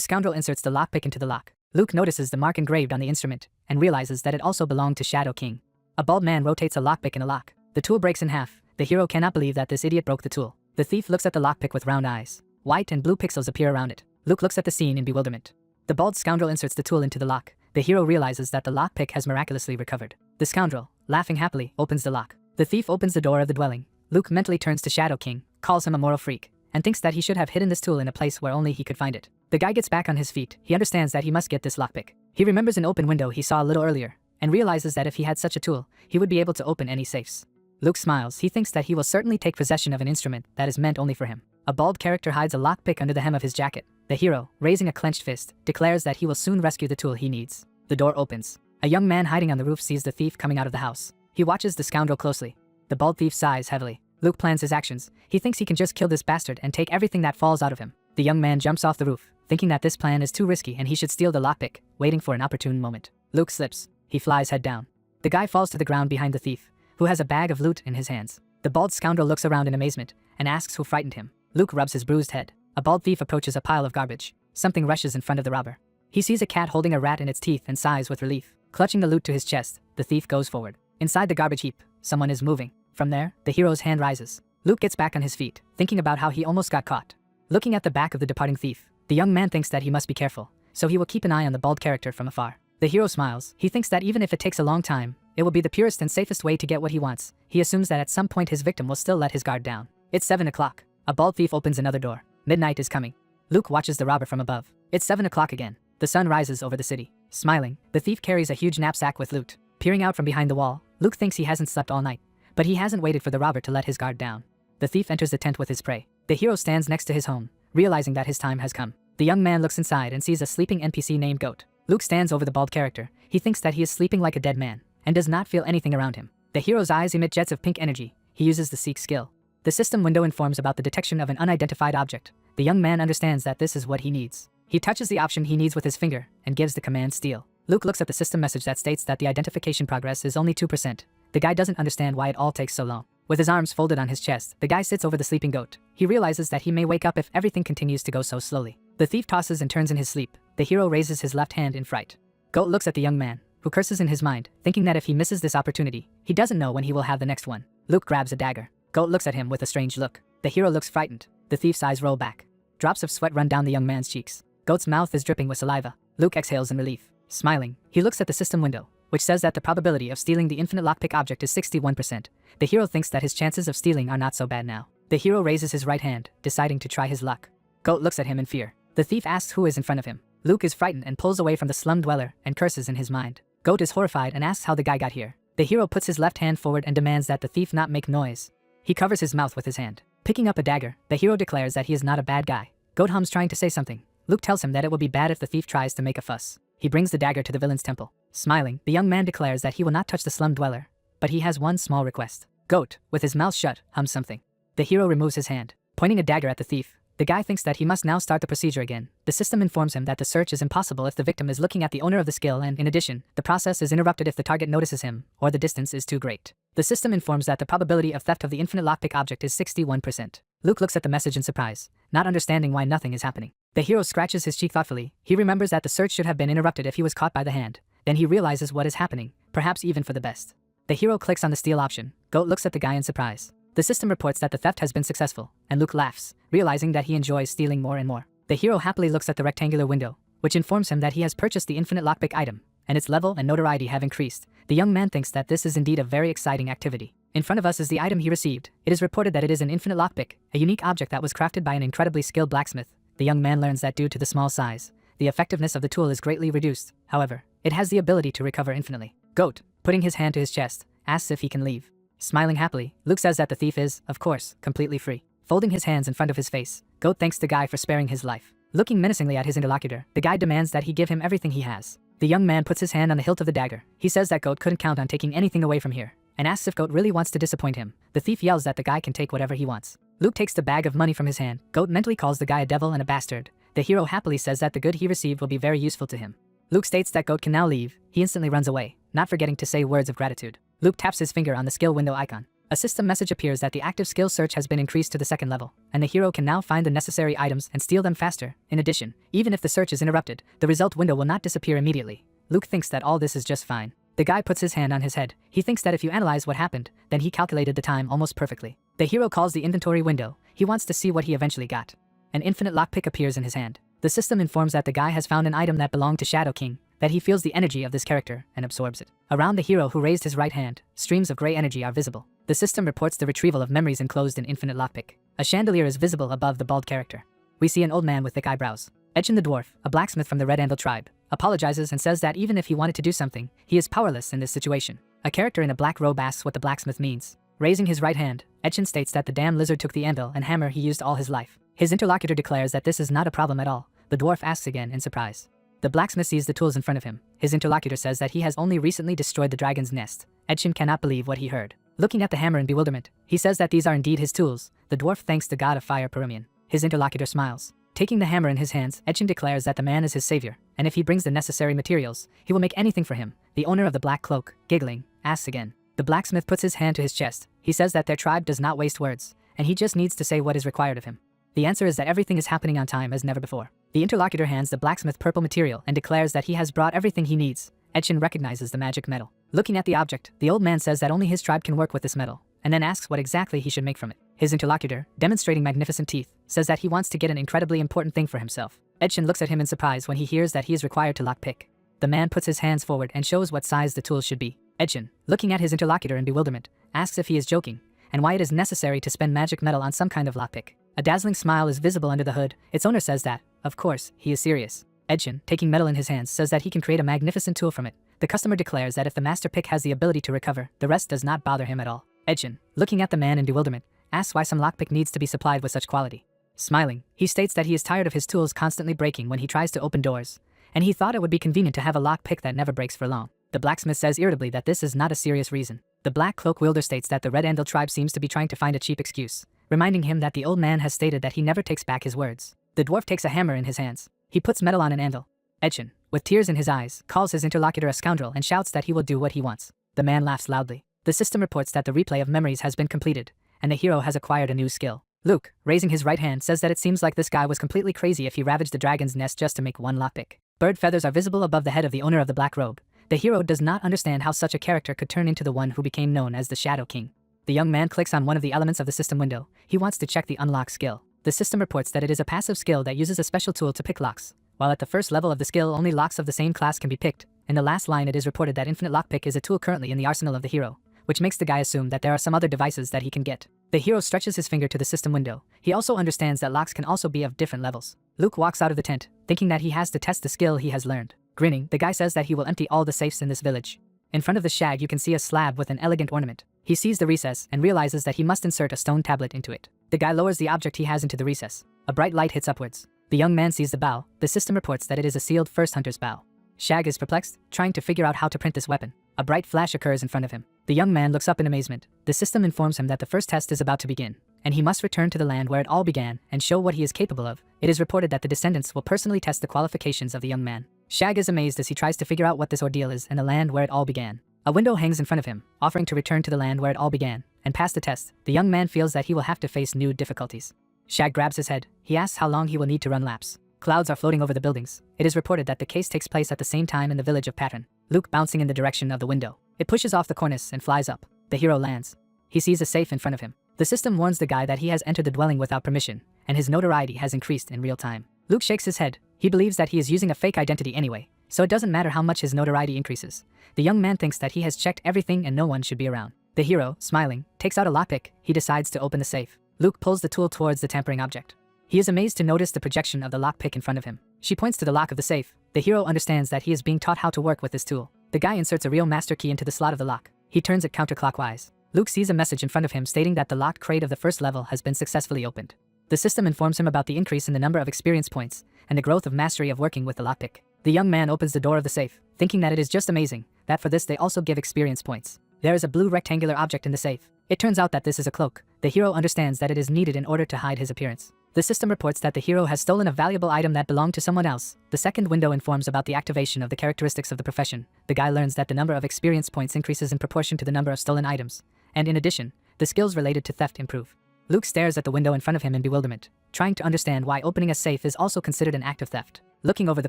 scoundrel inserts the lockpick into the lock. Luke notices the mark engraved on the instrument and realizes that it also belonged to Shadow King. A bald man rotates a lockpick in a lock. The tool breaks in half. The hero cannot believe that this idiot broke the tool. The thief looks at the lockpick with round eyes. White and blue pixels appear around it. Luke looks at the scene in bewilderment. The bald scoundrel inserts the tool into the lock. The hero realizes that the lockpick has miraculously recovered. The scoundrel, laughing happily, opens the lock. The thief opens the door of the dwelling. Luke mentally turns to Shadow King, calls him a moral freak, and thinks that he should have hidden this tool in a place where only he could find it. The guy gets back on his feet. He understands that he must get this lockpick. He remembers an open window he saw a little earlier, and realizes that if he had such a tool, he would be able to open any safes. Luke smiles. He thinks that he will certainly take possession of an instrument that is meant only for him. A bald character hides a lockpick under the hem of his jacket. The hero, raising a clenched fist, declares that he will soon rescue the tool he needs. The door opens. A young man hiding on the roof sees the thief coming out of the house. He watches the scoundrel closely. The bald thief sighs heavily. Luke plans his actions. He thinks he can just kill this bastard and take everything that falls out of him. The young man jumps off the roof, thinking that this plan is too risky and he should steal the lockpick, waiting for an opportune moment. Luke slips. He flies head down. The guy falls to the ground behind the thief, who has a bag of loot in his hands. The bald scoundrel looks around in amazement and asks who frightened him. Luke rubs his bruised head. A bald thief approaches a pile of garbage. Something rushes in front of the robber. He sees a cat holding a rat in its teeth and sighs with relief. Clutching the loot to his chest, the thief goes forward. Inside the garbage heap, someone is moving. From there, the hero's hand rises. Luke gets back on his feet, thinking about how he almost got caught. Looking at the back of the departing thief, the young man thinks that he must be careful, so he will keep an eye on the bald character from afar. The hero smiles. He thinks that even if it takes a long time, it will be the purest and safest way to get what he wants. He assumes that at some point his victim will still let his guard down. It's 7 o'clock. A bald thief opens another door. Midnight is coming. Luke watches the robber from above. It's 7 o'clock again. The sun rises over the city. Smiling, the thief carries a huge knapsack with loot. Peering out from behind the wall, Luke thinks he hasn't slept all night, but he hasn't waited for the robber to let his guard down. The thief enters the tent with his prey. The hero stands next to his home, realizing that his time has come. The young man looks inside and sees a sleeping NPC named Goat. Luke stands over the bald character. He thinks that he is sleeping like a dead man, and does not feel anything around him. The hero's eyes emit jets of pink energy. He uses the Seek skill. The system window informs about the detection of an unidentified object. The young man understands that this is what he needs. He touches the option he needs with his finger and gives the command steal. Luke looks at the system message that states that the identification progress is only 2%. The guy doesn't understand why it all takes so long. With his arms folded on his chest, the guy sits over the sleeping goat. He realizes that he may wake up if everything continues to go so slowly. The thief tosses and turns in his sleep. The hero raises his left hand in fright. Goat looks at the young man, who curses in his mind, thinking that if he misses this opportunity, he doesn't know when he will have the next one. Luke grabs a dagger. Goat looks at him with a strange look. The hero looks frightened. The thief's eyes roll back. Drops of sweat run down the young man's cheeks. Goat's mouth is dripping with saliva. Luke exhales in relief. Smiling, he looks at the system window, which says that the probability of stealing the infinite lockpick object is 61%. The hero thinks that his chances of stealing are not so bad now. The hero raises his right hand, deciding to try his luck. Goat looks at him in fear. The thief asks who is in front of him. Luke is frightened and pulls away from the slum dweller and curses in his mind. Goat is horrified and asks how the guy got here. The hero puts his left hand forward and demands that the thief not make noise. He covers his mouth with his hand. Picking up a dagger, the hero declares that he is not a bad guy. Goat hums trying to say something. Luke tells him that it will be bad if the thief tries to make a fuss. He brings the dagger to the villain's temple. Smiling, the young man declares that he will not touch the slum dweller, but he has one small request. Goat, with his mouth shut, hums something. The hero removes his hand, pointing a dagger at the thief. The guy thinks that he must now start the procedure again. The system informs him that the search is impossible if the victim is looking at the owner of the skill, and in addition, the process is interrupted if the target notices him, or the distance is too great. The system informs that the probability of theft of the infinite lockpick object is 61%. Luke looks at the message in surprise, not understanding why nothing is happening. The hero scratches his cheek thoughtfully. He remembers that the search should have been interrupted if he was caught by the hand. Then he realizes what is happening, perhaps even for the best. The hero clicks on the steal option. Goat looks at the guy in surprise. The system reports that the theft has been successful, and Luke laughs, realizing that he enjoys stealing more and more. The hero happily looks at the rectangular window, which informs him that he has purchased the infinite lockpick item, and its level and notoriety have increased. The young man thinks that this is indeed a very exciting activity. In front of us is the item he received. It is reported that it is an infinite lockpick, a unique object that was crafted by an incredibly skilled blacksmith. The young man learns that due to the small size, the effectiveness of the tool is greatly reduced. However, it has the ability to recover infinitely. Goat, putting his hand to his chest, asks if he can leave. Smiling happily, Luke says that the thief is, of course, completely free. Folding his hands in front of his face, Goat thanks the guy for sparing his life. Looking menacingly at his interlocutor, the guy demands that he give him everything he has. The young man puts his hand on the hilt of the dagger. He says that Goat couldn't count on taking anything away from here, and asks if Goat really wants to disappoint him. The thief yells that the guy can take whatever he wants. Luke takes the bag of money from his hand. Goat mentally calls the guy a devil and a bastard. The hero happily says that the good he received will be very useful to him. Luke states that Goat can now leave. He instantly runs away, not forgetting to say words of gratitude. Luke taps his finger on the skill window icon. A system message appears that the active skill search has been increased to the second level, and the hero can now find the necessary items and steal them faster. In addition, even if the search is interrupted, the result window will not disappear immediately. Luke thinks that all this is just fine. The guy puts his hand on his head. He thinks that if you analyze what happened, then he calculated the time almost perfectly. The hero calls the inventory window. He wants to see what he eventually got. An infinite lockpick appears in his hand. The system informs that the guy has found an item that belonged to Shadow King, that he feels the energy of this character and absorbs it. Around the hero who raised his right hand, streams of gray energy are visible. The system reports the retrieval of memories enclosed in infinite lockpick. A chandelier is visible above the bald character. We see an old man with thick eyebrows. Etchin the dwarf, a blacksmith from the Red Anvil tribe, apologizes and says that even if he wanted to do something, he is powerless in this situation. A character in a black robe asks what the blacksmith means. Raising his right hand, Etchin states that the damn lizard took the anvil and hammer he used all his life. His interlocutor declares that this is not a problem at all. The dwarf asks again in surprise. The blacksmith sees the tools in front of him. His interlocutor says that he has only recently destroyed the dragon's nest. Etchin cannot believe what he heard. Looking at the hammer in bewilderment, he says that these are indeed his tools. The dwarf thanks the god of fire Perumian. His interlocutor smiles. Taking the hammer in his hands, Etchin declares that the man is his savior, and if he brings the necessary materials, he will make anything for him. The owner of the black cloak, giggling, asks again. The blacksmith puts his hand to his chest. He says that their tribe does not waste words, and he just needs to say what is required of him. The answer is that everything is happening on time as never before. The interlocutor hands the blacksmith purple material and declares that he has brought everything he needs. Etchin recognizes the magic metal. Looking at the object, the old man says that only his tribe can work with this metal, and then asks what exactly he should make from it. His interlocutor, demonstrating magnificent teeth, says that he wants to get an incredibly important thing for himself. Etchin looks at him in surprise when he hears that he is required to lockpick. The man puts his hands forward and shows what size the tools should be. Etchin, looking at his interlocutor in bewilderment, asks if he is joking, and why it is necessary to spend magic metal on some kind of lockpick. A dazzling smile is visible under the hood. Its owner says that, of course, he is serious. Etchin, taking metal in his hands, says that he can create a magnificent tool from it. The customer declares that if the master pick has the ability to recover, the rest does not bother him at all. Etchin, looking at the man in bewilderment, asks why some lockpick needs to be supplied with such quality. Smiling, he states that he is tired of his tools constantly breaking when he tries to open doors, and he thought it would be convenient to have a lockpick that never breaks for long. The blacksmith says irritably that this is not a serious reason. The black cloak wielder states that the Red Anvil tribe seems to be trying to find a cheap excuse, reminding him that the old man has stated that he never takes back his words. The dwarf takes a hammer in his hands. He puts metal on an anvil. Etchin, with tears in his eyes, calls his interlocutor a scoundrel and shouts that he will do what he wants. The man laughs loudly. The system reports that the replay of memories has been completed, and the hero has acquired a new skill. Luke, raising his right hand, says that it seems like this guy was completely crazy if he ravaged the dragon's nest just to make one lockpick. Bird feathers are visible above the head of the owner of the black robe. The hero does not understand how such a character could turn into the one who became known as the Shadow King. The young man clicks on one of the elements of the system window. He wants to check the unlock skill. The system reports that it is a passive skill that uses a special tool to pick locks. While at the first level of the skill, only locks of the same class can be picked. In the last line, it is reported that infinite lockpick is a tool currently in the arsenal of the hero, which makes the guy assume that there are some other devices that he can get. The hero stretches his finger to the system window. He also understands that locks can also be of different levels. Luke walks out of the tent, thinking that he has to test the skill he has learned. Grinning, the guy says that he will empty all the safes in this village. In front of the shag, you can see a slab with an elegant ornament. He sees the recess and realizes that he must insert a stone tablet into it. The guy lowers the object he has into the recess. A bright light hits upwards. The young man sees the bow. The system reports that it is a sealed first hunter's bow. Shag is perplexed, trying to figure out how to print this weapon. A bright flash occurs in front of him. The young man looks up in amazement. The system informs him that the first test is about to begin, and he must return to the land where it all began and show what he is capable of. It is reported that the descendants will personally test the qualifications of the young man. Shag is amazed as he tries to figure out what this ordeal is and the land where it all began. A window hangs in front of him, offering to return to the land where it all began, and pass the test. The young man feels that he will have to face new difficulties. Shag grabs his head. He asks how long he will need to run laps. Clouds are floating over the buildings. It is reported that the case takes place at the same time in the village of Patron. Luke bouncing in the direction of the window. It pushes off the cornice and flies up. The hero lands. He sees a safe in front of him. The system warns the guy that he has entered the dwelling without permission, and his notoriety has increased in real time. Luke shakes his head. He believes that he is using a fake identity anyway, so it doesn't matter how much his notoriety increases. The young man thinks that he has checked everything and no one should be around. The hero, smiling, takes out a lockpick. He decides to open the safe. Luke pulls the tool towards the tampering object. He is amazed to notice the projection of the lockpick in front of him. She points to the lock of the safe. The hero understands that he is being taught how to work with this tool. The guy inserts a real master key into the slot of the lock. He turns it counterclockwise. Luke sees a message in front of him stating that the locked crate of the first level has been successfully opened. The system informs him about the increase in the number of experience points and the growth of mastery of working with the lockpick. The young man opens the door of the safe, thinking that it is just amazing that for this they also give experience points. There is a blue rectangular object in the safe. It turns out that this is a cloak. The hero understands that it is needed in order to hide his appearance. The system reports that the hero has stolen a valuable item that belonged to someone else. The second window informs about the activation of the characteristics of the profession. The guy learns that the number of experience points increases in proportion to the number of stolen items. And in addition, the skills related to theft improve. Luke stares at the window in front of him in bewilderment, trying to understand why opening a safe is also considered an act of theft. Looking over the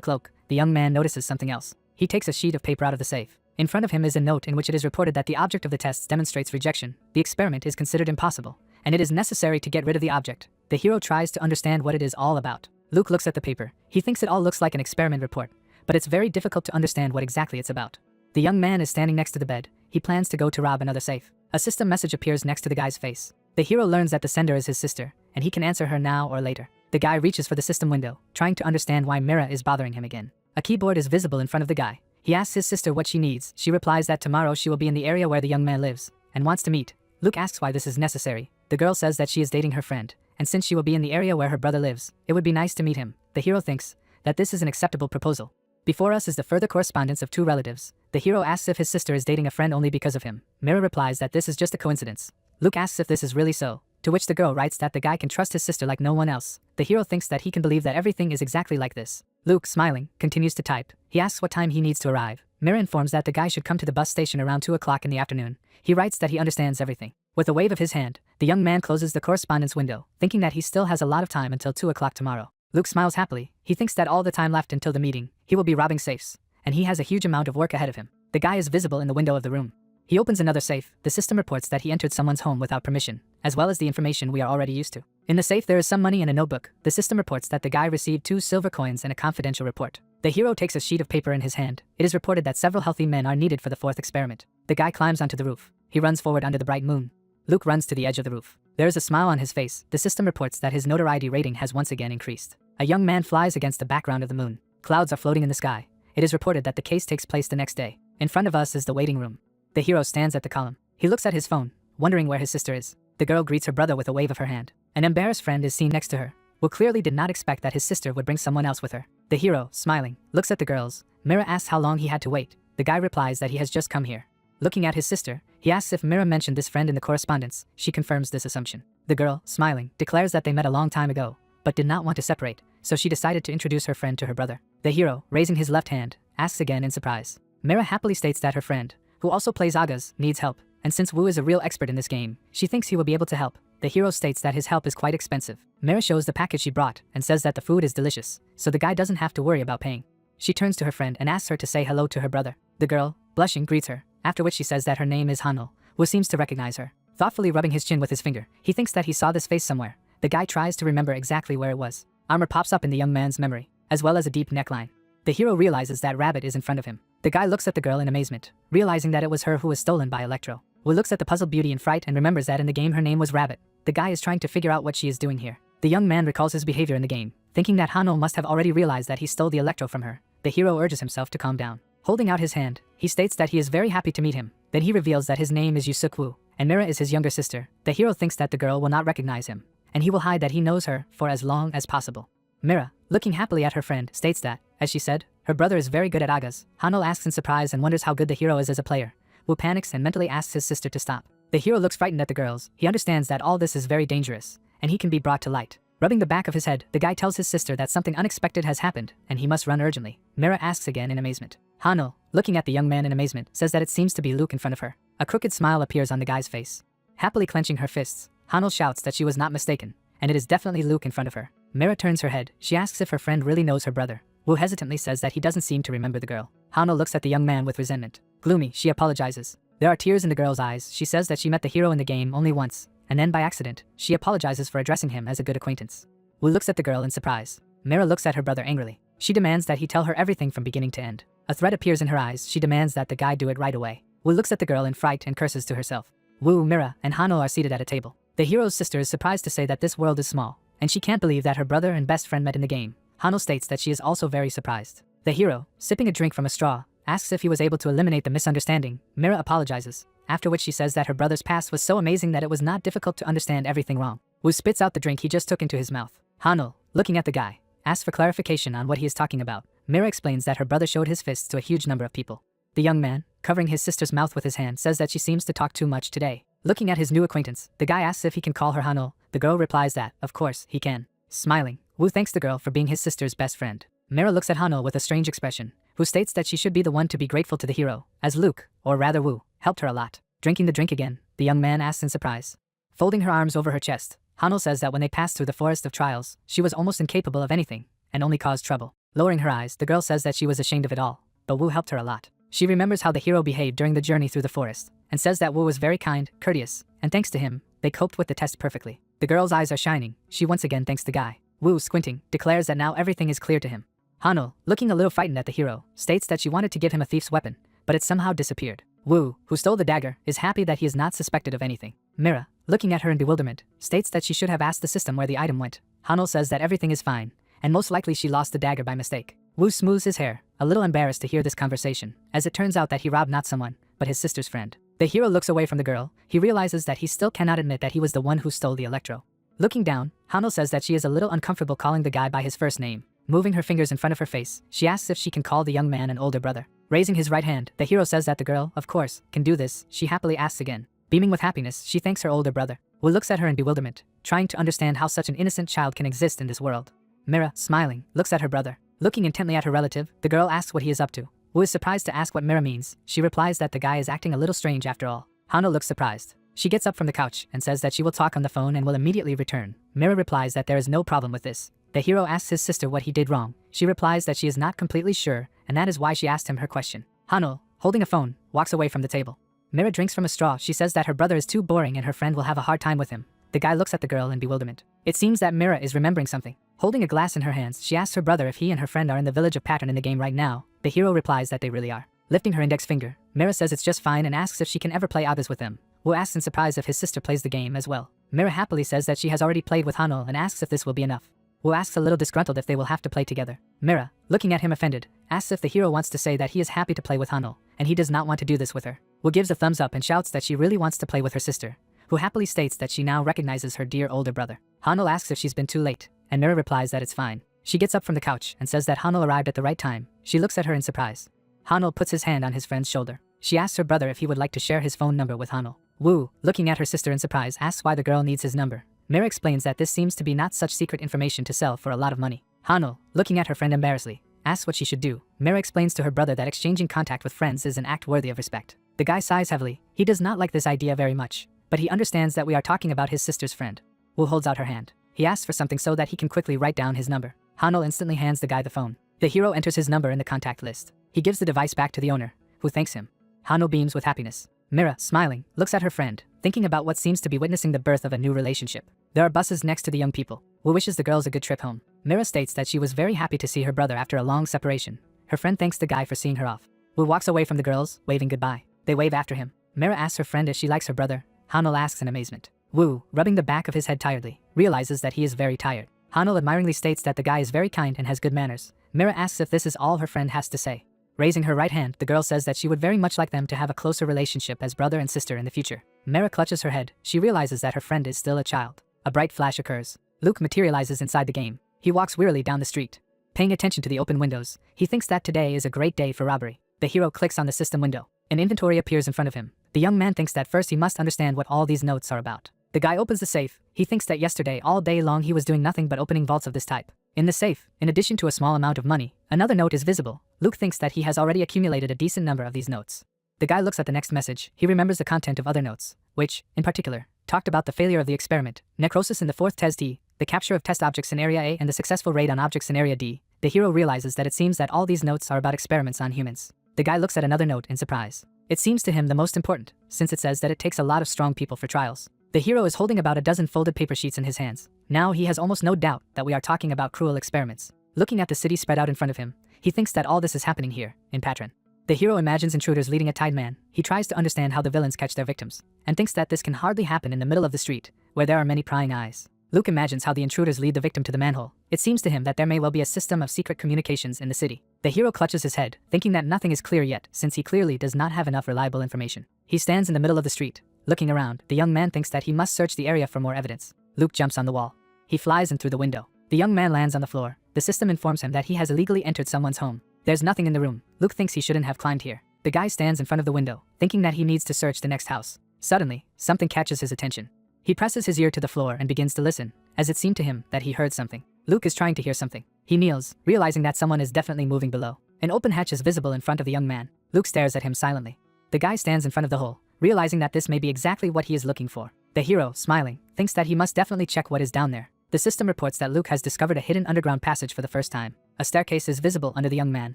cloak, the young man notices something else. He takes a sheet of paper out of the safe. In front of him is a note in which it is reported that the object of the tests demonstrates rejection. The experiment is considered impossible, and it is necessary to get rid of the object. The hero tries to understand what it is all about. Luke looks at the paper. He thinks it all looks like an experiment report, but it's very difficult to understand what exactly it's about. The young man is standing next to the bed. He plans to go to rob another safe. A system message appears next to the guy's face. The hero learns that the sender is his sister, and he can answer her now or later. The guy reaches for the system window, trying to understand why Mira is bothering him again. A keyboard is visible in front of the guy. He asks his sister what she needs. She replies that tomorrow she will be in the area where the young man lives, and wants to meet. Luke asks why this is necessary. The girl says that she is dating her friend, and since she will be in the area where her brother lives, it would be nice to meet him. The hero thinks that this is an acceptable proposal. Before us is the further correspondence of two relatives. The hero asks if his sister is dating a friend only because of him. Mira replies that this is just a coincidence. Luke asks if this is really so, to which the girl writes that the guy can trust his sister like no one else. The hero thinks that he can believe that everything is exactly like this. Luke, smiling, continues to type. He asks what time he needs to arrive. Mira informs that the guy should come to the bus station around 2 o'clock in the afternoon. He writes that he understands everything. With a wave of his hand, the young man closes the correspondence window, thinking that he still has a lot of time until 2 o'clock tomorrow. Luke smiles happily. He thinks that all the time left until the meeting, he will be robbing safes, and he has a huge amount of work ahead of him. The guy is visible in the window of the room. He opens another safe. The system reports that he entered someone's home without permission, as well as the information we are already used to. In the safe there is some money and a notebook. The system reports that the guy received 2 silver coins and a confidential report. The hero takes a sheet of paper in his hand. It is reported that several healthy men are needed for the 4th experiment. The guy climbs onto the roof. He runs forward under the bright moon. Luke runs to the edge of the roof. There is a smile on his face. The system reports that his notoriety rating has once again increased. A young man flies against the background of the moon. Clouds are floating in the sky. It is reported that the case takes place the next day. In front of us is the waiting room. The hero stands at the column. He looks at his phone, wondering where his sister is. The girl greets her brother with a wave of her hand. An embarrassed friend is seen next to her, who clearly did not expect that his sister would bring someone else with her. The hero, smiling, looks at the girls. Mira asks how long he had to wait. The guy replies that he has just come here. Looking at his sister, he asks if Mira mentioned this friend in the correspondence. She confirms this assumption. The girl, smiling, declares that they met a long time ago, but did not want to separate, so she decided to introduce her friend to her brother. The hero, raising his left hand, asks again in surprise. Mira happily states that her friend, who also plays Agas, needs help, and since Wu is a real expert in this game, she thinks he will be able to help. The hero states that his help is quite expensive. Mira shows the package she brought and says that the food is delicious, so the guy doesn't have to worry about paying. She turns to her friend and asks her to say hello to her brother. The girl, blushing, greets her, after which she says that her name is Hanul, who seems to recognize her. Thoughtfully rubbing his chin with his finger, he thinks that he saw this face somewhere. The guy tries to remember exactly where it was. Armor pops up in the young man's memory, as well as a deep neckline. The hero realizes that Rabbit is in front of him. The guy looks at the girl in amazement, realizing that it was her who was stolen by Electro. Wu looks at the puzzled beauty in fright and remembers that in the game her name was Rabbit. The guy is trying to figure out what she is doing here. The young man recalls his behavior in the game, thinking that Hanul must have already realized that he stole the Electro from her. The hero urges himself to calm down. Holding out his hand, he states that he is very happy to meet him. Then he reveals that his name is Yusuk Wu, and Mira is his younger sister. The hero thinks that the girl will not recognize him, and he will hide that he knows her for as long as possible. Mira, looking happily at her friend, states that, as she said, her brother is very good at Agas. Hanul asks in surprise and wonders how good the hero is as a player. Wu panics and mentally asks his sister to stop. The hero looks frightened at the girls. He understands that all this is very dangerous, and he can be brought to light. Rubbing the back of his head, the guy tells his sister that something unexpected has happened, and he must run urgently. Mira asks again in amazement. Hanul, looking at the young man in amazement, says that it seems to be Luke in front of her. A crooked smile appears on the guy's face. Happily clenching her fists, Hanul shouts that she was not mistaken, and it is definitely Luke in front of her. Mira turns her head. She asks if her friend really knows her brother. Wu hesitantly says that he doesn't seem to remember the girl. Hanul looks at the young man with resentment. Gloomy, she apologizes. There are tears in the girl's eyes. She says that she met the hero in the game only once, and then by accident, she apologizes for addressing him as a good acquaintance. Wu looks at the girl in surprise. Mira looks at her brother angrily. She demands that he tell her everything from beginning to end. A threat appears in her eyes. She demands that the guy do it right away. Wu looks at the girl in fright and curses to herself. Wu, Mira, and Hanul are seated at a table. The hero's sister is surprised to say that this world is small, and she can't believe that her brother and best friend met in the game. Hanul states that she is also very surprised. The hero, sipping a drink from a straw, asks if he was able to eliminate the misunderstanding. Mira apologizes, after which she says that her brother's past was so amazing that it was not difficult to understand everything wrong. Wu spits out the drink he just took into his mouth. Hanul, looking at the guy, asks for clarification on what he is talking about. Mira explains that her brother showed his fists to a huge number of people. The young man, covering his sister's mouth with his hand, says that she seems to talk too much today. Looking at his new acquaintance, the guy asks if he can call her Hanul. The girl replies that, of course, he can. Smiling, Wu thanks the girl for being his sister's best friend. Mira looks at Hanul with a strange expression, who states that she should be the one to be grateful to the hero, as Luke, or rather Wu, helped her a lot. Drinking the drink again, the young man asks in surprise. Folding her arms over her chest, Hanul says that when they passed through the forest of trials, she was almost incapable of anything, and only caused trouble. Lowering her eyes, the girl says that she was ashamed of it all, but Wu helped her a lot. She remembers how the hero behaved during the journey through the forest, and says that Wu was very kind, courteous, and thanks to him, they coped with the test perfectly. The girl's eyes are shining, she once again thanks the guy. Wu, squinting, declares that now everything is clear to him. Hanul, looking a little frightened at the hero, states that she wanted to give him a thief's weapon, but it somehow disappeared. Wu, who stole the dagger, is happy that he is not suspected of anything. Mira, looking at her in bewilderment, states that she should have asked the system where the item went. Hanul says that everything is fine, and most likely she lost the dagger by mistake. Wu smooths his hair, a little embarrassed to hear this conversation, as it turns out that he robbed not someone, but his sister's friend. The hero looks away from the girl. He realizes that he still cannot admit that he was the one who stole the electro. Looking down, Hanul says that she is a little uncomfortable calling the guy by his first name. Moving her fingers in front of her face, she asks if she can call the young man an older brother. Raising his right hand, the hero says that the girl, of course, can do this. She happily asks again. Beaming with happiness, she thanks her older brother. Wu looks at her in bewilderment, trying to understand how such an innocent child can exist in this world. Mira, smiling, looks at her brother. Looking intently at her relative, the girl asks what he is up to. Wu is surprised to ask what Mira means. She replies that the guy is acting a little strange after all. Hanul looks surprised. She gets up from the couch and says that she will talk on the phone and will immediately return. Mira replies that there is no problem with this. The hero asks his sister what he did wrong. She replies that she is not completely sure, and that is why she asked him her question. Hanul, holding a phone, walks away from the table. Mira drinks from a straw. She says that her brother is too boring and her friend will have a hard time with him. The guy looks at the girl in bewilderment. It seems that Mira is remembering something. Holding a glass in her hands, she asks her brother if he and her friend are in the village of Pattern in the game right now. The hero replies that they really are. Lifting her index finger, Mira says it's just fine and asks if she can ever play Abas with them. Wu asks in surprise if his sister plays the game as well. Mira happily says that she has already played with Hanul and asks if this will be enough. Wu asks a little disgruntled if they will have to play together. Mira, looking at him offended, asks if the hero wants to say that he is happy to play with Hanul, and he does not want to do this with her. Wu gives a thumbs up and shouts that she really wants to play with her sister, who happily states that she now recognizes her dear older brother. Hanul asks if she's been too late, and Mira replies that it's fine. She gets up from the couch and says that Hanul arrived at the right time. She looks at her in surprise. Hanul puts his hand on his friend's shoulder. She asks her brother if he would like to share his phone number with Hanul. Wu, looking at her sister in surprise, asks why the girl needs his number. Mira explains that this seems to be not such secret information to sell for a lot of money. Hanul, looking at her friend embarrassedly, asks what she should do. Mira explains to her brother that exchanging contact with friends is an act worthy of respect. The guy sighs heavily. He does not like this idea very much, but he understands that we are talking about his sister's friend. Wu holds out her hand. He asks for something so that he can quickly write down his number. Hanul instantly hands the guy the phone. The hero enters his number in the contact list. He gives the device back to the owner, who thanks him. Hanul beams with happiness. Mira, smiling, looks at her friend, thinking about what seems to be witnessing the birth of a new relationship. There are buses next to the young people. Wu wishes the girls a good trip home. Mira states that she was very happy to see her brother after a long separation. Her friend thanks the guy for seeing her off. Wu walks away from the girls, waving goodbye. They wave after him. Mira asks her friend if she likes her brother. Hanul asks in amazement. Wu, rubbing the back of his head tiredly, realizes that he is very tired. Hanul admiringly states that the guy is very kind and has good manners. Mira asks if this is all her friend has to say. Raising her right hand, the girl says that she would very much like them to have a closer relationship as brother and sister in the future. Mira clutches her head. She realizes that her friend is still a child. A bright flash occurs. Luke materializes inside the game. He walks wearily down the street, paying attention to the open windows. He thinks that today is a great day for robbery. The hero clicks on the system window. An inventory appears in front of him. The young man thinks that first he must understand what all these notes are about. The guy opens the safe. He thinks that yesterday all day long he was doing nothing but opening vaults of this type. In the safe, in addition to a small amount of money, another note is visible. Luke thinks that he has already accumulated a decent number of these notes. The guy looks at the next message. He remembers the content of other notes, which, in particular, talked about the failure of the experiment, necrosis in the 4th test D, the capture of test objects in Area A and the successful raid on objects in Area D. The hero realizes that it seems that all these notes are about experiments on humans. The guy looks at another note in surprise. It seems to him the most important, since it says that it takes a lot of strong people for trials. The hero is holding about a dozen folded paper sheets in his hands. Now he has almost no doubt that we are talking about cruel experiments. Looking at the city spread out in front of him, he thinks that all this is happening here, in Patron. The hero imagines intruders leading a tied man. He tries to understand how the villains catch their victims, and thinks that this can hardly happen in the middle of the street, where there are many prying eyes. Luke imagines how the intruders lead the victim to the manhole. It seems to him that there may well be a system of secret communications in the city. The hero clutches his head, thinking that nothing is clear yet, since he clearly does not have enough reliable information. He stands in the middle of the street. Looking around, the young man thinks that he must search the area for more evidence. Luke jumps on the wall. He flies in through the window. The young man lands on the floor. The system informs him that he has illegally entered someone's home. There's nothing in the room. Luke thinks he shouldn't have climbed here. The guy stands in front of the window, thinking that he needs to search the next house. Suddenly, something catches his attention. He presses his ear to the floor and begins to listen, as it seemed to him that he heard something. Luke is trying to hear something. He kneels, realizing that someone is definitely moving below. An open hatch is visible in front of the young man. Luke stares at him silently. The guy stands in front of the hole, realizing that this may be exactly what he is looking for. The hero, smiling, thinks that he must definitely check what is down there. The system reports that Luke has discovered a hidden underground passage for the first time. A staircase is visible under the young man.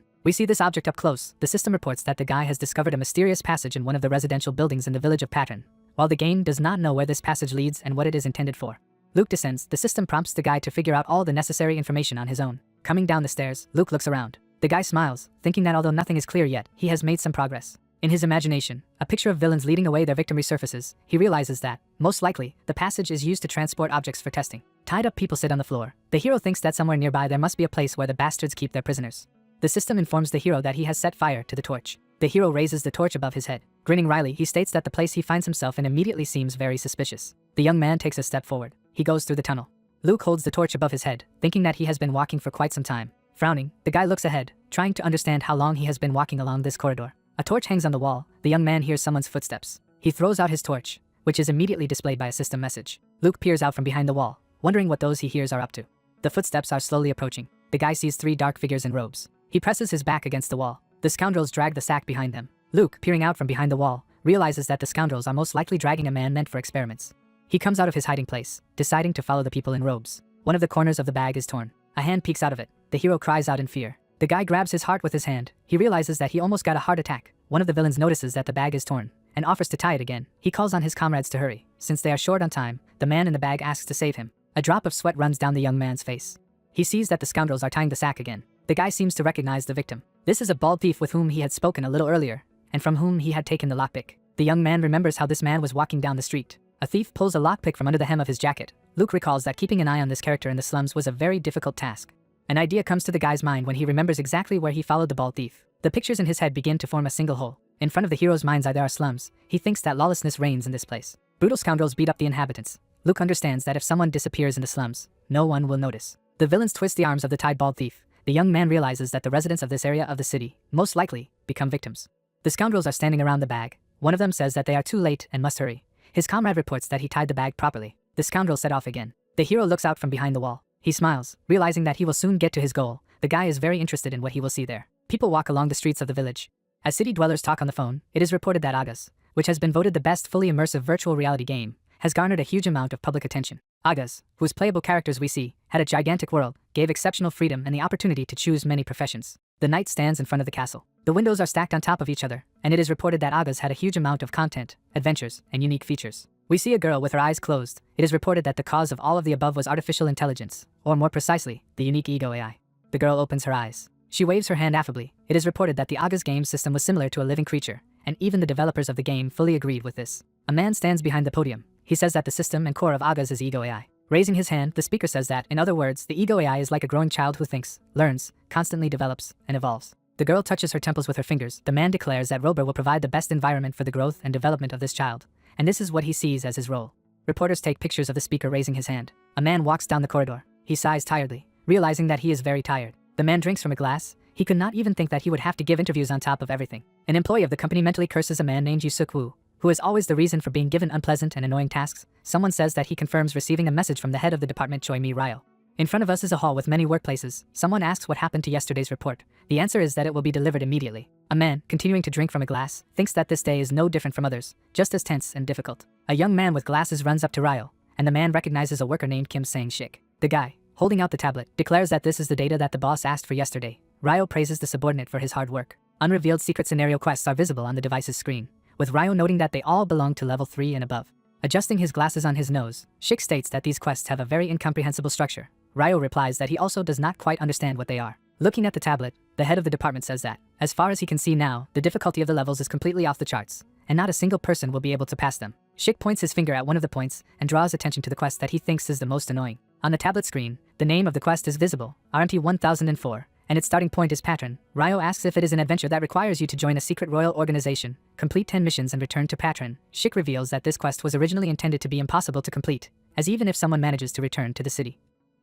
We see this object up close. The system reports that the guy has discovered a mysterious passage in one of the residential buildings in the village of Patron. While the game does not know where this passage leads and what it is intended for. Luke descends. The system prompts the guy to figure out all the necessary information on his own. Coming down the stairs, Luke looks around. The guy smiles, thinking that although nothing is clear yet, he has made some progress. In his imagination, a picture of villains leading away their victim resurfaces. He realizes that, most likely, the passage is used to transport objects for testing. Tied up people sit on the floor. The hero thinks that somewhere nearby there must be a place where the bastards keep their prisoners. The system informs the hero that he has set fire to the torch. The hero raises the torch above his head. Grinning wryly, he states that the place he finds himself in immediately seems very suspicious. The young man takes a step forward. He goes through the tunnel. Luke holds the torch above his head, thinking that he has been walking for quite some time. Frowning, the guy looks ahead, trying to understand how long he has been walking along this corridor. A torch hangs on the wall. The young man hears someone's footsteps. He throws out his torch, which is immediately displayed by a system message. Luke peers out from behind the wall, wondering what those he hears are up to. The footsteps are slowly approaching. The guy sees 3 dark figures in robes. He presses his back against the wall. The scoundrels drag the sack behind them. Luke, peering out from behind the wall, realizes that the scoundrels are most likely dragging a man meant for experiments. He comes out of his hiding place, deciding to follow the people in robes. One of the corners of the bag is torn. A hand peeks out of it. The hero cries out in fear. The guy grabs his heart with his hand. He realizes that he almost got a heart attack. One of the villains notices that the bag is torn and offers to tie it again. He calls on his comrades to hurry. Since they are short on time, the man in the bag asks to save him. A drop of sweat runs down the young man's face. He sees that the scoundrels are tying the sack again. The guy seems to recognize the victim. This is a bald thief with whom he had spoken a little earlier, and from whom he had taken the lockpick. The young man remembers how this man was walking down the street. A thief pulls a lockpick from under the hem of his jacket. Luke recalls that keeping an eye on this character in the slums was a very difficult task. An idea comes to the guy's mind when he remembers exactly where he followed the bald thief. The pictures in his head begin to form a single whole. In front of the hero's mind's eye there are slums. He thinks that lawlessness reigns in this place. Brutal scoundrels beat up the inhabitants. Luke understands that if someone disappears in the slums, no one will notice. The villains twist the arms of the tied bald thief. The young man realizes that the residents of this area of the city, most likely, become victims. The scoundrels are standing around the bag. One of them says that they are too late and must hurry. His comrade reports that he tied the bag properly. The scoundrels set off again. The hero looks out from behind the wall. He smiles, realizing that he will soon get to his goal. The guy is very interested in what he will see there. People walk along the streets of the village. As city dwellers talk on the phone, it is reported that Agas, which has been voted the best fully immersive virtual reality game, has garnered a huge amount of public attention. Agas, whose playable characters we see, had a gigantic world, gave exceptional freedom and the opportunity to choose many professions. The knight stands in front of the castle. The windows are stacked on top of each other, and it is reported that Agas had a huge amount of content, adventures, and unique features. We see a girl with her eyes closed. It is reported that the cause of all of the above was artificial intelligence, or more precisely, the unique ego AI. The girl opens her eyes. She waves her hand affably. It is reported that the Agas game system was similar to a living creature, and even the developers of the game fully agreed with this. A man stands behind the podium. He says that the system and core of Agas is ego AI. Raising his hand, the speaker says that, in other words, the ego AI is like a growing child who thinks, learns, constantly develops, and evolves. The girl touches her temples with her fingers. The man declares that Robert will provide the best environment for the growth and development of this child, and this is what he sees as his role. Reporters take pictures of the speaker raising his hand. A man walks down the corridor. He sighs tiredly, realizing that he is very tired. The man drinks from a glass. He could not even think that he would have to give interviews on top of everything. An employee of the company mentally curses a man named Yusuk Woo, who is always the reason for being given unpleasant and annoying tasks. Someone says that he confirms receiving a message from the head of the department, Choi Mi Ryo. In front of us is a hall with many workplaces. Someone asks what happened to yesterday's report. The answer is that it will be delivered immediately. A man, continuing to drink from a glass, thinks that this day is no different from others, just as tense and difficult. A young man with glasses runs up to Ryo, and the man recognizes a worker named Kim Sang-shik. The guy, holding out the tablet, declares that this is the data that the boss asked for yesterday. Ryo praises the subordinate for his hard work. Unrevealed secret scenario quests are visible on the device's screen, with Ryo noting that they all belong to level 3 and above. Adjusting his glasses on his nose, Shik states that these quests have a very incomprehensible structure. Ryo replies that he also does not quite understand what they are. Looking at the tablet, the head of the department says that, as far as he can see now, the difficulty of the levels is completely off the charts, and not a single person will be able to pass them. Shik points his finger at one of the points and draws attention to the quest that he thinks is the most annoying. On the tablet screen, the name of the quest is visible, RMT 1004, and its starting point is Patron. Ryo asks if it is an adventure that requires you to join a secret royal organization, complete 10 missions and return to Patron. Shik reveals that this quest was originally intended to be impossible to complete, as even if someone manages to return to the city,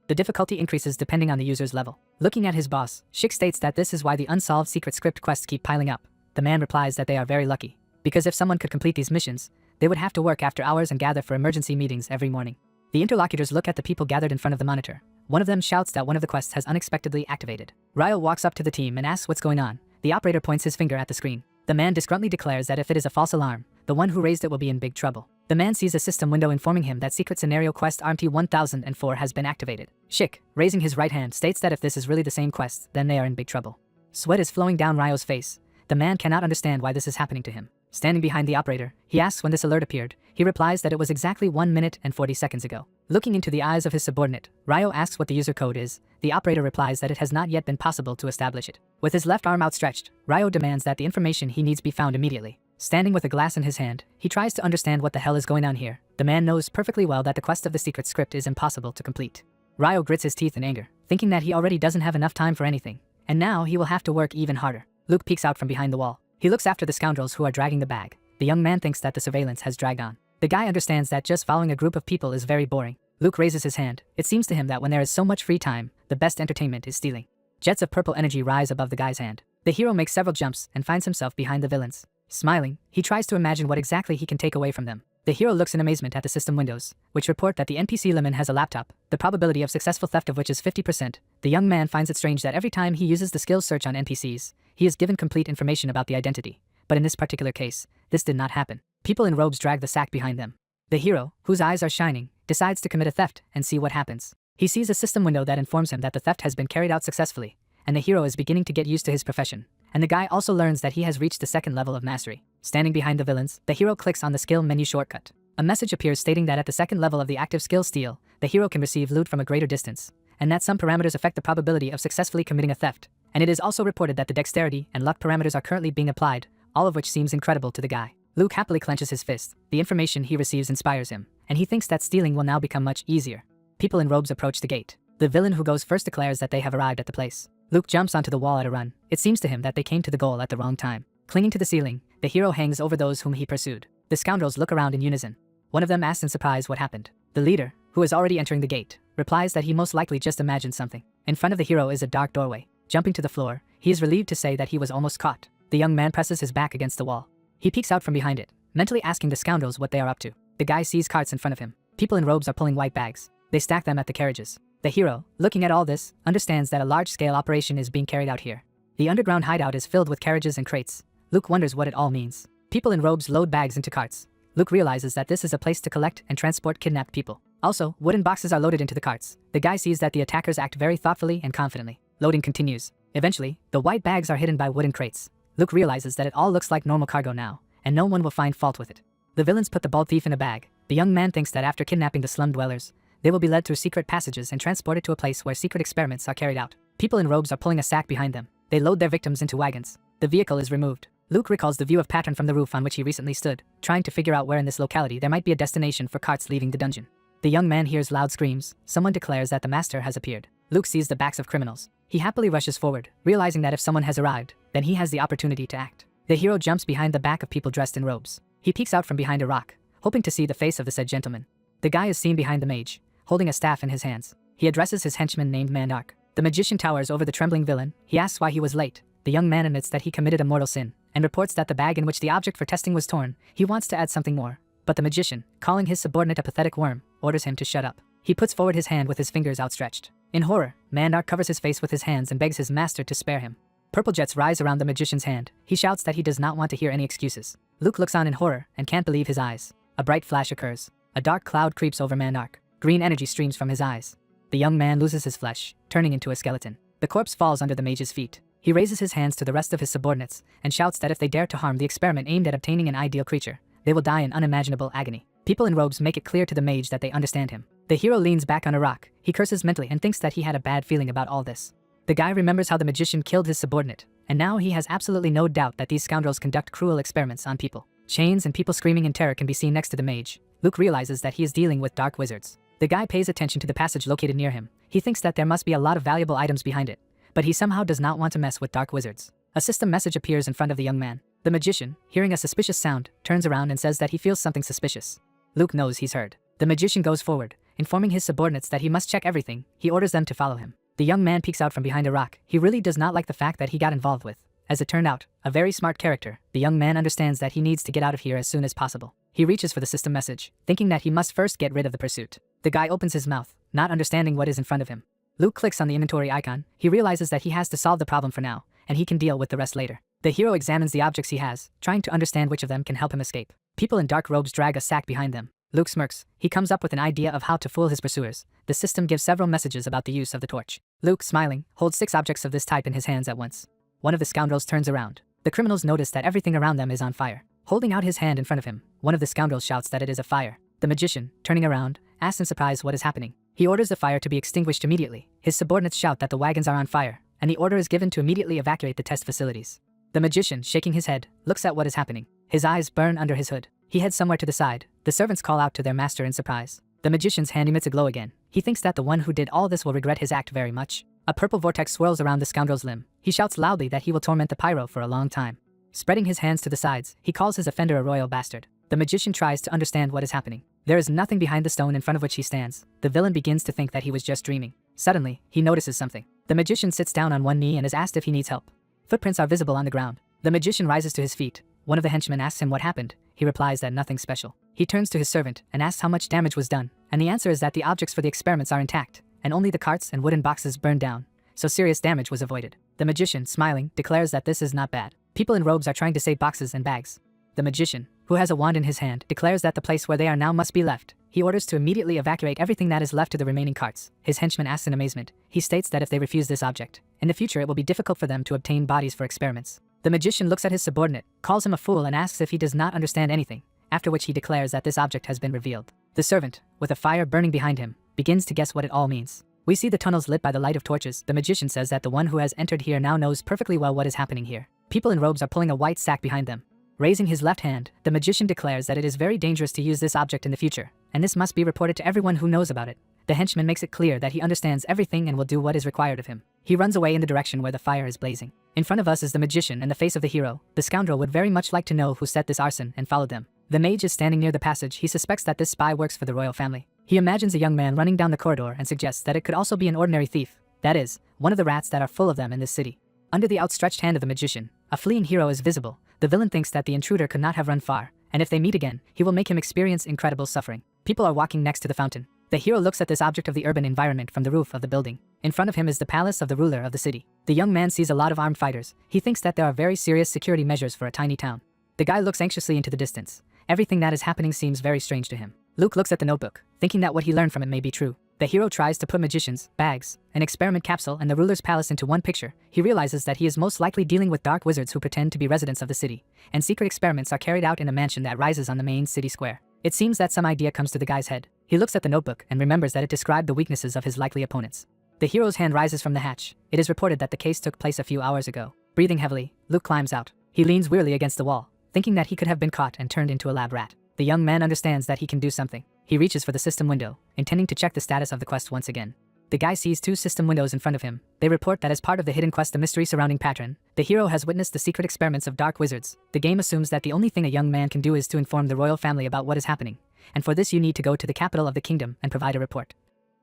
the difficulty increases depending on the user's level. Looking at his boss, Shik states that this is why the unsolved secret script quests keep piling up. The man replies that they are very lucky, because if someone could complete these missions, they would have to work after hours and gather for emergency meetings every morning. The interlocutors look at the people gathered in front of the monitor. One of them shouts that one of the quests has unexpectedly activated. Ryo walks up to the team and asks what's going on. The operator points his finger at the screen. The man disgruntledly declares that if it is a false alarm, the one who raised it will be in big trouble. The man sees a system window informing him that secret scenario quest RMT 1004 has been activated. Schick, raising his right hand, states that if this is really the same quest, then they are in big trouble. Sweat is flowing down Ryo's face. The man cannot understand why this is happening to him. Standing behind the operator, he asks when this alert appeared. He replies that it was exactly 1 minute and 40 seconds ago. Looking into the eyes of his subordinate, Ryo asks what the user code is. The operator replies that it has not yet been possible to establish it. With his left arm outstretched, Ryo demands that the information he needs be found immediately. Standing with a glass in his hand, he tries to understand what the hell is going on here. The man knows perfectly well that the quest of the secret script is impossible to complete. Ryo grits his teeth in anger, thinking that he already doesn't have enough time for anything, and now he will have to work even harder. Luke peeks out from behind the wall. He looks after the scoundrels who are dragging the bag. The young man thinks that the surveillance has dragged on. The guy understands that just following a group of people is very boring. Luke raises his hand. It seems to him that when there is so much free time, the best entertainment is stealing. Jets of purple energy rise above the guy's hand. The hero makes several jumps and finds himself behind the villains. Smiling, he tries to imagine what exactly he can take away from them. The hero looks in amazement at the system windows, which report that the NPC Lemon has a laptop, the probability of successful theft of which is 50%. The young man finds it strange that every time he uses the skills search on NPCs, he is given complete information about the identity. But in this particular case, this did not happen. People in robes drag the sack behind them. The hero, whose eyes are shining, decides to commit a theft and see what happens. He sees a system window that informs him that the theft has been carried out successfully, and the hero is beginning to get used to his profession. And the guy also learns that he has reached the second level of mastery. Standing behind the villains, the hero clicks on the skill menu shortcut. A message appears stating that at the second level of the active skill steal, the hero can receive loot from a greater distance, and that some parameters affect the probability of successfully committing a theft. And it is also reported that the dexterity and luck parameters are currently being applied, all of which seems incredible to the guy. Luke happily clenches his fist. The information he receives inspires him, and he thinks that stealing will now become much easier. People in robes approach the gate. The villain who goes first declares that they have arrived at the place. Luke jumps onto the wall at a run. It seems to him that they came to the goal at the wrong time. Clinging to the ceiling, the hero hangs over those whom he pursued. The scoundrels look around in unison. One of them asks in surprise what happened. The leader, who is already entering the gate, replies that he most likely just imagined something. In front of the hero is a dark doorway. Jumping to the floor, he is relieved to say that he was almost caught. The young man presses his back against the wall. He peeks out from behind it, mentally asking the scoundrels what they are up to. The guy sees carts in front of him. People in robes are pulling white bags. They stack them at the carriages. The hero, looking at all this, understands that a large-scale operation is being carried out here. The underground hideout is filled with carriages and crates. Luke wonders what it all means. People in robes load bags into carts. Luke realizes that this is a place to collect and transport kidnapped people. Also, wooden boxes are loaded into the carts. The guy sees that the attackers act very thoughtfully and confidently. Loading continues. Eventually, the white bags are hidden by wooden crates. Luke realizes that it all looks like normal cargo now, and no one will find fault with it. The villains put the bald thief in a bag. The young man thinks that after kidnapping the slum dwellers, they will be led through secret passages and transported to a place where secret experiments are carried out. People in robes are pulling a sack behind them. They load their victims into wagons. The vehicle is removed. Luke recalls the view of pattern from the roof on which he recently stood, trying to figure out where in this locality there might be a destination for carts leaving the dungeon. The young man hears loud screams. Someone declares that the master has appeared. Luke sees the backs of criminals. He happily rushes forward, realizing that if someone has arrived, then he has the opportunity to act. The hero jumps behind the back of people dressed in robes. He peeks out from behind a rock, hoping to see the face of the said gentleman. The guy is seen behind the mage, holding a staff in his hands. He addresses his henchman named Manhwa. The magician towers over the trembling villain. He asks why he was late. The young man admits that he committed a mortal sin, and reports that the bag in which the object for testing was torn. He wants to add something more, but the magician, calling his subordinate a pathetic worm, orders him to shut up. He puts forward his hand with his fingers outstretched. In horror, Manhwa covers his face with his hands and begs his master to spare him. Purple jets rise around the magician's hand. He shouts that he does not want to hear any excuses. Luke looks on in horror and can't believe his eyes. A bright flash occurs. A dark cloud creeps over Manhwa. Green energy streams from his eyes. The young man loses his flesh, turning into a skeleton. The corpse falls under the mage's feet. He raises his hands to the rest of his subordinates and shouts that if they dare to harm the experiment aimed at obtaining an ideal creature, they will die in unimaginable agony. People in robes make it clear to the mage that they understand him. The hero leans back on a rock. He curses mentally and thinks that he had a bad feeling about all this. The guy remembers how the magician killed his subordinate, and now he has absolutely no doubt that these scoundrels conduct cruel experiments on people. Chains and people screaming in terror can be seen next to the mage. Luke realizes that he is dealing with dark wizards. The guy pays attention to the passage located near him. He thinks that there must be a lot of valuable items behind it, but he somehow does not want to mess with dark wizards. A system message appears in front of the young man. The magician, hearing a suspicious sound, turns around and says that he feels something suspicious. Luke knows he's heard. The magician goes forward, informing his subordinates that he must check everything. He orders them to follow him. The young man peeks out from behind a rock. He really does not like the fact that he got involved with. As it turned out, a very smart character, the young man understands that he needs to get out of here as soon as possible. He reaches for the system message, thinking that he must first get rid of the pursuit. The guy opens his mouth, not understanding what is in front of him. Luke clicks on the inventory icon. He realizes that he has to solve the problem for now, and he can deal with the rest later. The hero examines the objects he has, trying to understand which of them can help him escape. People in dark robes drag a sack behind them. Luke smirks. He comes up with an idea of how to fool his pursuers. The system gives several messages about the use of the torch. Luke, smiling, holds 6 objects of this type in his hands at once. One of the scoundrels turns around. The criminals notice that everything around them is on fire. Holding out his hand in front of him, one of the scoundrels shouts that it is a fire. The magician, turning around, asks in surprise what is happening. He orders the fire to be extinguished immediately. His subordinates shout that the wagons are on fire, and the order is given to immediately evacuate the test facilities. The magician, shaking his head, looks at what is happening. His eyes burn under his hood. He heads somewhere to the side. The servants call out to their master in surprise. The magician's hand emits a glow again. He thinks that the one who did all this will regret his act very much. A purple vortex swirls around the scoundrel's limb. He shouts loudly that he will torment the pyro for a long time. Spreading his hands to the sides, he calls his offender a royal bastard. The magician tries to understand what is happening. There is nothing behind the stone in front of which he stands. The villain begins to think that he was just dreaming. Suddenly, he notices something. The magician sits down on one knee and is asked if he needs help. Footprints are visible on the ground. The magician rises to his feet. One of the henchmen asks him what happened. He replies that nothing special. He turns to his servant and asks how much damage was done, and the answer is that the objects for the experiments are intact, and only the carts and wooden boxes burned down, so serious damage was avoided. The magician, smiling, declares that this is not bad. People in robes are trying to save boxes and bags. The magician, who has a wand in his hand, declares that the place where they are now must be left. He orders to immediately evacuate everything that is left to the remaining carts. His henchman asks in amazement. He states that if they refuse this object, in the future it will be difficult for them to obtain bodies for experiments. The magician looks at his subordinate, calls him a fool and asks if he does not understand anything, after which he declares that this object has been revealed. The servant, with a fire burning behind him, begins to guess what it all means. We see the tunnels lit by the light of torches. The magician says that the one who has entered here now knows perfectly well what is happening here. People in robes are pulling a white sack behind them. Raising his left hand, the magician declares that it is very dangerous to use this object in the future, and this must be reported to everyone who knows about it. The henchman makes it clear that he understands everything and will do what is required of him. He runs away in the direction where the fire is blazing. In front of us is the magician and the face of the hero. The scoundrel would very much like to know who set this arson and followed them. The mage is standing near the passage. He suspects that this spy works for the royal family. He imagines a young man running down the corridor and suggests that it could also be an ordinary thief. That is, one of the rats that are full of them in this city. Under the outstretched hand of the magician, a fleeing hero is visible. The villain thinks that the intruder could not have run far, and if they meet again, he will make him experience incredible suffering. People are walking next to the fountain. The hero looks at this object of the urban environment from the roof of the building. In front of him is the palace of the ruler of the city. The young man sees a lot of armed fighters. He thinks that there are very serious security measures for a tiny town. The guy looks anxiously into the distance. Everything that is happening seems very strange to him. Luke looks at the notebook, thinking that what he learned from it may be true. The hero tries to put magicians, bags, an experiment capsule, and the ruler's palace into one picture. He realizes that he is most likely dealing with dark wizards who pretend to be residents of the city, and secret experiments are carried out in a mansion that rises on the main city square. It seems that some idea comes to the guy's head. He looks at the notebook and remembers that it described the weaknesses of his likely opponents. The hero's hand rises from the hatch. It is reported that the case took place a few hours ago. Breathing heavily, Luke climbs out. He leans wearily against the wall, thinking that he could have been caught and turned into a lab rat. The young man understands that he can do something. He reaches for the system window, intending to check the status of the quest once again. The guy sees 2 system windows in front of him. They report that as part of the hidden quest, the mystery surrounding Patron, the hero has witnessed the secret experiments of dark wizards. The game assumes that the only thing a young man can do is to inform the royal family about what is happening, and for this you need to go to the capital of the kingdom and provide a report.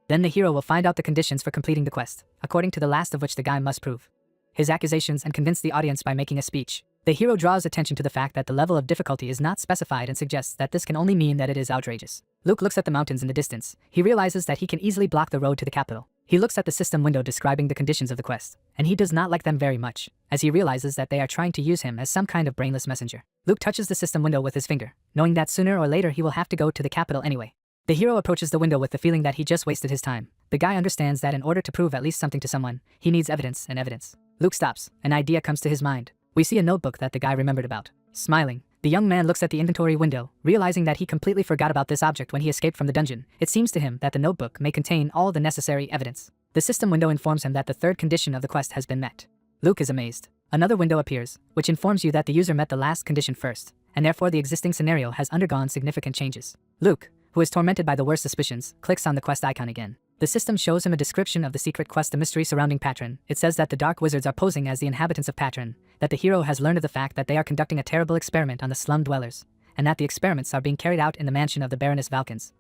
Then the hero will find out the conditions for completing the quest, according to the last of which the guy must prove his accusations and convince the audience by making a speech. The hero draws attention to the fact that the level of difficulty is not specified and suggests that this can only mean that it is outrageous. Luke looks at the mountains in the distance. He realizes that he can easily block the road to the capital. He looks at the system window describing the conditions of the quest, and he does not like them very much, as he realizes that they are trying to use him as some kind of brainless messenger. Luke touches the system window with his finger, knowing that sooner or later he will have to go to the capital anyway. The hero approaches the window with the feeling that he just wasted his time. The guy understands that in order to prove at least something to someone, he needs evidence and evidence. Luke stops. An idea comes to his mind. We see a notebook that the guy remembered about. Smiling, the young man looks at the inventory window, realizing that he completely forgot about this object when he escaped from the dungeon. It seems to him that the notebook may contain all the necessary evidence. The system window informs him that the 3rd condition of the quest has been met. Luke is amazed. Another window appears, which informs you that the user met the last condition first, and therefore the existing scenario has undergone significant changes. Luke, who is tormented by the worst suspicions, clicks on the quest icon again. The system shows him a description of the secret quest, the mystery surrounding Patron. It says that the dark wizards are posing as the inhabitants of Patron, that the hero has learned of the fact that they are conducting a terrible experiment on the slum dwellers, and that the experiments are being carried out in the mansion of the Baroness Valkens.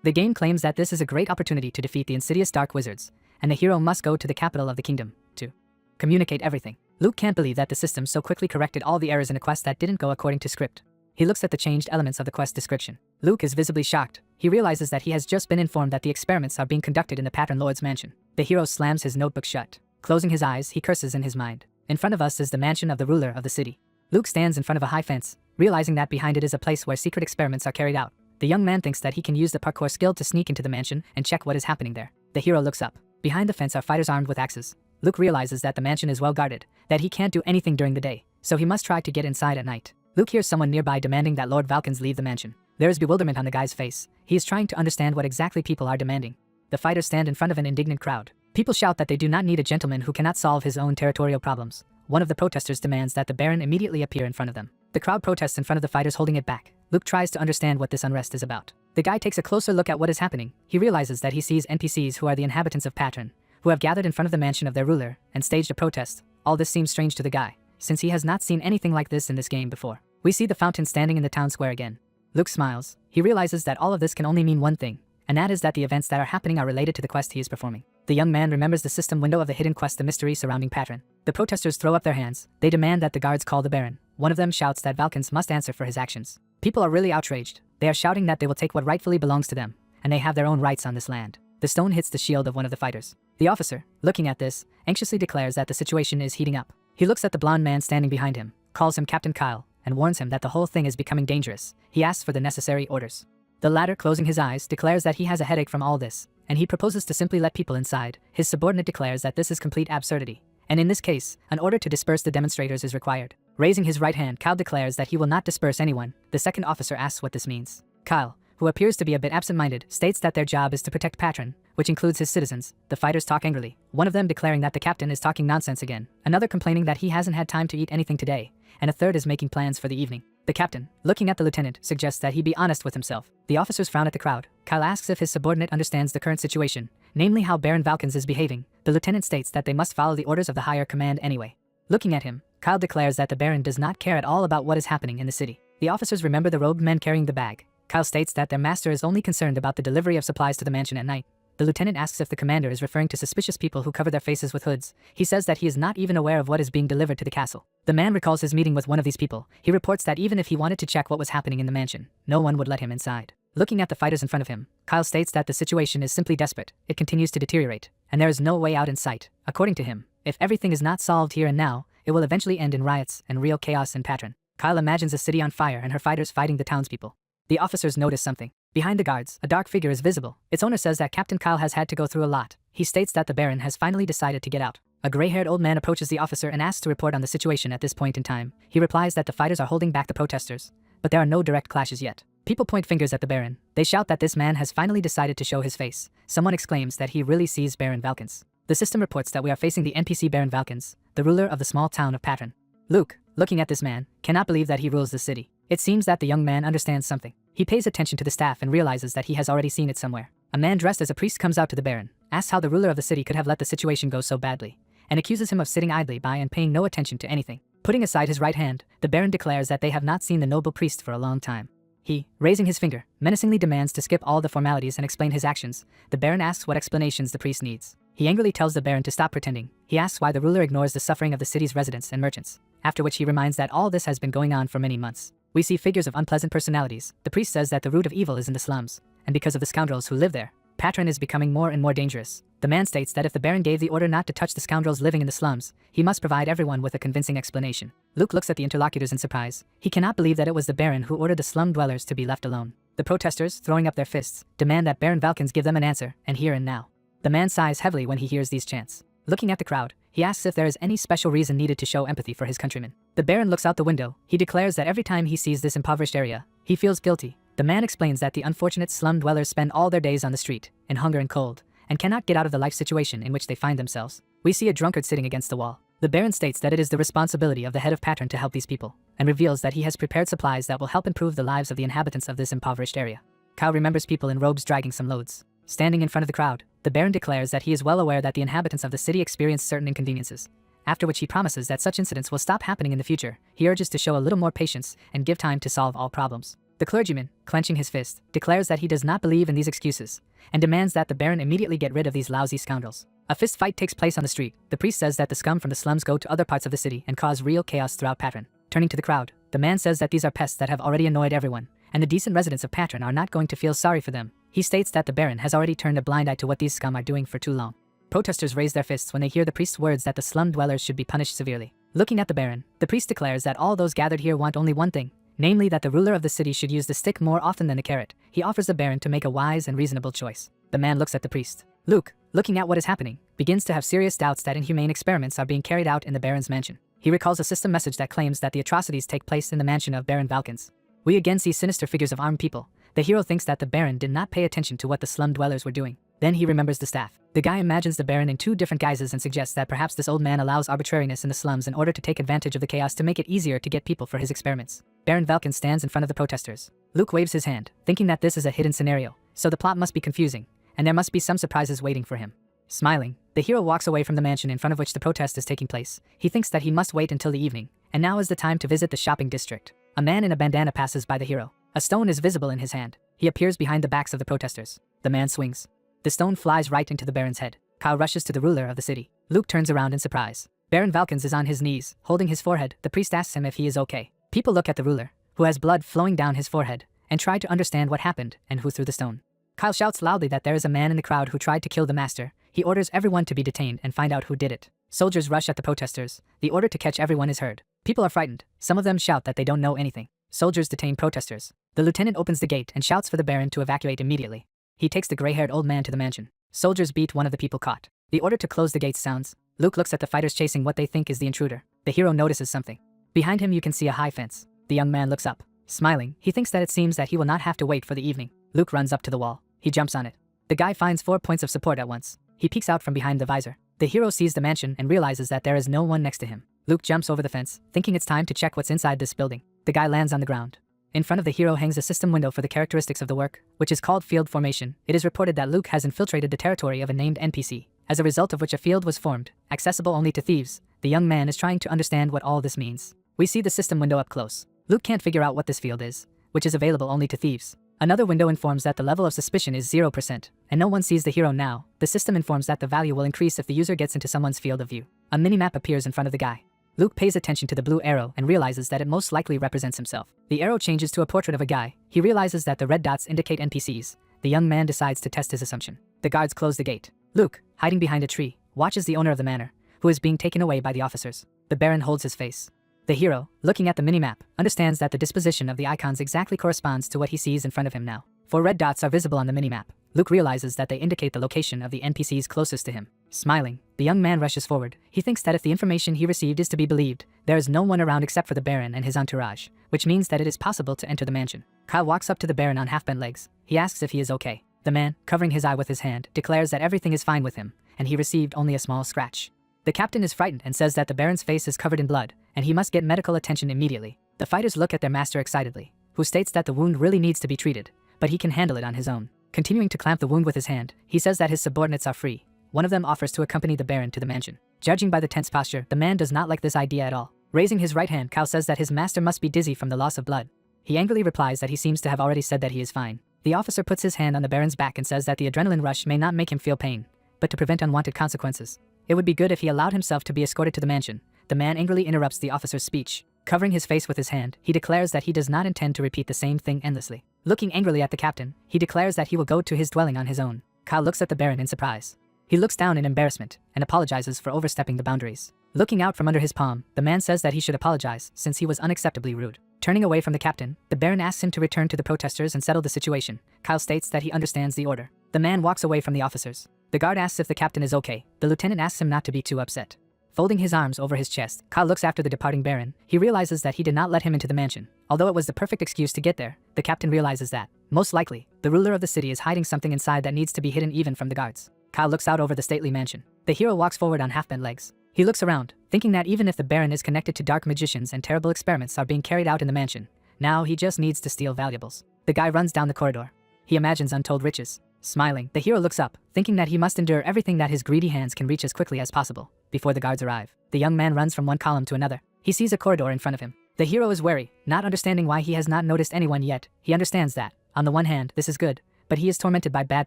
The game claims that this is a great opportunity to defeat the insidious dark wizards, and the hero must go to the capital of the kingdom to communicate everything. Luke can't believe that the system so quickly corrected all the errors in a quest that didn't go according to script. He looks at the changed elements of the quest description. Luke is visibly shocked. He realizes that he has just been informed that the experiments are being conducted in the Pattern Lord's mansion. The hero slams his notebook shut. Closing his eyes, he curses in his mind. In front of us is the mansion of the ruler of the city. Luke stands in front of a high fence, realizing that behind it is a place where secret experiments are carried out. The young man thinks that he can use the parkour skill to sneak into the mansion and check what is happening there. The hero looks up. Behind the fence are fighters armed with axes. Luke realizes that the mansion is well guarded, that he can't do anything during the day, so he must try to get inside at night. Luke hears someone nearby demanding that Lord Valkans leave the mansion. There is bewilderment on the guy's face. He is trying to understand what exactly people are demanding. The fighters stand in front of an indignant crowd. People shout that they do not need a gentleman who cannot solve his own territorial problems. One of the protesters demands that the Baron immediately appear in front of them. The crowd protests in front of the fighters holding it back. Luke tries to understand what this unrest is about. The guy takes a closer look at what is happening. He realizes that he sees NPCs who are the inhabitants of Pattern, who have gathered in front of the mansion of their ruler and staged a protest. All this seems strange to the guy, since he has not seen anything like this in this game before. We see the fountain standing in the town square again. Luke smiles. He realizes that all of this can only mean one thing, and that is that the events that are happening are related to the quest he is performing. The young man remembers the system window of the hidden quest, the mystery surrounding Pattern. The protesters throw up their hands. They demand that the guards call the Baron. One of them shouts that Valkans must answer for his actions. People are really outraged. They are shouting that they will take what rightfully belongs to them, and they have their own rights on this land. The stone hits the shield of one of the fighters. The officer, looking at this, anxiously declares that the situation is heating up. He looks at the blonde man standing behind him, calls him Captain Kyle, and warns him that the whole thing is becoming dangerous. He asks for the necessary orders. The latter, closing his eyes, declares that he has a headache from all this, and he proposes to simply let people inside. His subordinate declares that this is complete absurdity, and in this case, an order to disperse the demonstrators is required. Raising his right hand, Kyle declares that he will not disperse anyone. The second officer asks what this means. Kyle, who appears to be a bit absent-minded, states that their job is to protect Pattern, which includes his citizens. The fighters talk angrily, one of them declaring that the captain is talking nonsense again, another complaining that he hasn't had time to eat anything today, and a third is making plans for the evening. The captain, looking at the lieutenant, suggests that he be honest with himself. The officers frown at the crowd. Kyle asks if his subordinate understands the current situation, namely how Baron Valkans is behaving. The lieutenant states that they must follow the orders of the higher command anyway. Looking at him, Kyle declares that the Baron does not care at all about what is happening in the city. The officers remember the robed men carrying the bag. Kyle states that their master is only concerned about the delivery of supplies to the mansion at night. The lieutenant asks if the commander is referring to suspicious people who cover their faces with hoods. He says that he is not even aware of what is being delivered to the castle. The man recalls his meeting with one of these people. He reports that even if he wanted to check what was happening in the mansion, no one would let him inside. Looking at the fighters in front of him, Kyle states that the situation is simply desperate. It continues to deteriorate, and there is no way out in sight. According to him, if everything is not solved here and now, it will eventually end in riots and real chaos in Pattern. Kyle imagines a city on fire and her fighters fighting the townspeople. The officers notice something. Behind the guards, a dark figure is visible. Its owner says that Captain Kyle has had to go through a lot. He states that the Baron has finally decided to get out. A gray-haired old man approaches the officer and asks to report on the situation at this point in time. He replies that the fighters are holding back the protesters, but there are no direct clashes yet. People point fingers at the Baron. They shout that this man has finally decided to show his face. Someone exclaims that he really sees Baron Valkans. The system reports that we are facing the NPC Baron Valkans, the ruler of the small town of Pattern. Luke, looking at this man, cannot believe that he rules the city. It seems that the young man understands something. He pays attention to the staff and realizes that he has already seen it somewhere. A man dressed as a priest comes out to the Baron, asks how the ruler of the city could have let the situation go so badly, and accuses him of sitting idly by and paying no attention to anything. Putting aside his right hand, the Baron declares that they have not seen the noble priest for a long time. He, raising his finger, menacingly demands to skip all the formalities and explain his actions. The Baron asks what explanations the priest needs. He angrily tells the Baron to stop pretending. He asks why the ruler ignores the suffering of the city's residents and merchants, after which he reminds that all this has been going on for many months. We see figures of unpleasant personalities. The priest says that the root of evil is in the slums, and because of the scoundrels who live there, Pattern is becoming more and more dangerous. The man states that if the Baron gave the order not to touch the scoundrels living in the slums, he must provide everyone with a convincing explanation. Luke looks at the interlocutors in surprise. He cannot believe that it was the Baron who ordered the slum dwellers to be left alone. The protesters, throwing up their fists, demand that Baron Valkans give them an answer, and here and now. The man sighs heavily when he hears these chants. Looking at the crowd, he asks if there is any special reason needed to show empathy for his countrymen. The Baron looks out the window. He declares that every time he sees this impoverished area, he feels guilty. The man explains that the unfortunate slum dwellers spend all their days on the street, in hunger and cold, and cannot get out of the life situation in which they find themselves. We see a drunkard sitting against the wall. The Baron states that it is the responsibility of the head of Pattern to help these people, and reveals that he has prepared supplies that will help improve the lives of the inhabitants of this impoverished area. Kyle remembers people in robes dragging some loads. Standing in front of the crowd, the Baron declares that he is well aware that the inhabitants of the city experience certain inconveniences, after which he promises that such incidents will stop happening in the future. He urges to show a little more patience and give time to solve all problems. The clergyman, clenching his fist, declares that he does not believe in these excuses, and demands that the Baron immediately get rid of these lousy scoundrels. A fist fight takes place on the street. The priest says that the scum from the slums go to other parts of the city and cause real chaos throughout Pattern. Turning to the crowd, the man says that these are pests that have already annoyed everyone, and the decent residents of Patron are not going to feel sorry for them. He states that the Baron has already turned a blind eye to what these scum are doing for too long. Protesters raise their fists when they hear the priest's words that the slum dwellers should be punished severely. Looking at the Baron, the priest declares that all those gathered here want only one thing, namely that the ruler of the city should use the stick more often than the carrot. He offers the Baron to make a wise and reasonable choice. The man looks at the priest. Luke, looking at what is happening, begins to have serious doubts that inhumane experiments are being carried out in the Baron's mansion. He recalls a system message that claims that the atrocities take place in the mansion of Baron Valkens. We again see sinister figures of armed people. The hero thinks that the Baron did not pay attention to what the slum dwellers were doing. Then he remembers the staff. The guy imagines the Baron in two different guises and suggests that perhaps this old man allows arbitrariness in the slums in order to take advantage of the chaos to make it easier to get people for his experiments. Baron Valkens stands in front of the protesters. Luke waves his hand, thinking that this is a hidden scenario, so the plot must be confusing, and there must be some surprises waiting for him. Smiling, the hero walks away from the mansion in front of which the protest is taking place. He thinks that he must wait until the evening, and now is the time to visit the shopping district. A man in a bandana passes by the hero. A stone is visible in his hand. He appears behind the backs of the protesters. The man swings. The stone flies right into the Baron's head. Kyle rushes to the ruler of the city. Luke turns around in surprise. Baron Valkens is on his knees, holding his forehead. The priest asks him if he is okay. People look at the ruler, who has blood flowing down his forehead, and try to understand what happened and who threw the stone. Kyle shouts loudly that there is a man in the crowd who tried to kill the master. He orders everyone to be detained and find out who did it. Soldiers rush at the protesters. The order to catch everyone is heard. People are frightened. Some of them shout that they don't know anything. Soldiers detain protesters. The lieutenant opens the gate and shouts for the Baron to evacuate immediately. He takes the gray-haired old man to the mansion. Soldiers beat one of the people caught. The order to close the gates sounds. Luke looks at the fighters chasing what they think is the intruder. The hero notices something. Behind him you can see a high fence. The young man looks up. Smiling, he thinks that it seems that he will not have to wait for the evening. Luke runs up to the wall. He jumps on it. The guy finds 4 points of support at once. He peeks out from behind the visor. The hero sees the mansion and realizes that there is no one next to him. Luke jumps over the fence, thinking it's time to check what's inside this building. The guy lands on the ground. In front of the hero hangs a system window for the characteristics of the work, which is called field formation. It is reported that Luke has infiltrated the territory of a named NPC, as a result of which a field was formed, accessible only to thieves. The young man is trying to understand what all this means. We see the system window up close. Luke can't figure out what this field is, which is available only to thieves. Another window informs that the level of suspicion is 0%, and no one sees the hero now. The system informs that the value will increase if the user gets into someone's field of view. A minimap appears in front of the guy. Luke pays attention to the blue arrow and realizes that it most likely represents himself. The arrow changes to a portrait of a guy. He realizes that the red dots indicate NPCs. The young man decides to test his assumption. The guards close the gate. Luke, hiding behind a tree, watches the owner of the manor, who is being taken away by the officers. The Baron holds his face. The hero, looking at the minimap, understands that the disposition of the icons exactly corresponds to what he sees in front of him now. 4 red dots are visible on the minimap. Luke realizes that they indicate the location of the NPCs closest to him. Smiling, the young man rushes forward. He thinks that if the information he received is to be believed, there is no one around except for the Baron and his entourage, which means that it is possible to enter the mansion. Kyle walks up to the Baron on half-bent legs. He asks if he is okay. The man, covering his eye with his hand, declares that everything is fine with him, and he received only a small scratch. The captain is frightened and says that the Baron's face is covered in blood, and he must get medical attention immediately. The fighters look at their master excitedly, who states that the wound really needs to be treated, but he can handle it on his own. Continuing to clamp the wound with his hand, he says that his subordinates are free. One of them offers to accompany the Baron to the mansion. Judging by the tense posture, the man does not like this idea at all. Raising his right hand, Kyle says that his master must be dizzy from the loss of blood. He angrily replies that he seems to have already said that he is fine. The officer puts his hand on the Baron's back and says that the adrenaline rush may not make him feel pain, but to prevent unwanted consequences. It would be good if he allowed himself to be escorted to the mansion. The man angrily interrupts the officer's speech. Covering his face with his hand, he declares that he does not intend to repeat the same thing endlessly. Looking angrily at the captain, he declares that he will go to his dwelling on his own. Kyle looks at the Baron in surprise. He looks down in embarrassment and apologizes for overstepping the boundaries. Looking out from under his palm, the man says that he should apologize since he was unacceptably rude. Turning away from the captain, the Baron asks him to return to the protesters and settle the situation. Kyle states that he understands the order. The man walks away from the officers. The guard asks if the captain is okay. The lieutenant asks him not to be too upset. Folding his arms over his chest, Kyle looks after the departing Baron. He realizes that he did not let him into the mansion. Although it was the perfect excuse to get there, the captain realizes that, most likely, the ruler of the city is hiding something inside that needs to be hidden even from the guards. Kyle looks out over the stately mansion. The hero walks forward on half-bent legs. He looks around, thinking that even if the Baron is connected to dark magicians and terrible experiments are being carried out in the mansion, now he just needs to steal valuables. The guy runs down the corridor. He imagines untold riches. Smiling, the hero looks up, thinking that he must endure everything that his greedy hands can reach as quickly as possible, before the guards arrive. The young man runs from one column to another. He sees a corridor in front of him. The hero is wary, not understanding why he has not noticed anyone yet. He understands that, on the one hand, this is good, but he is tormented by bad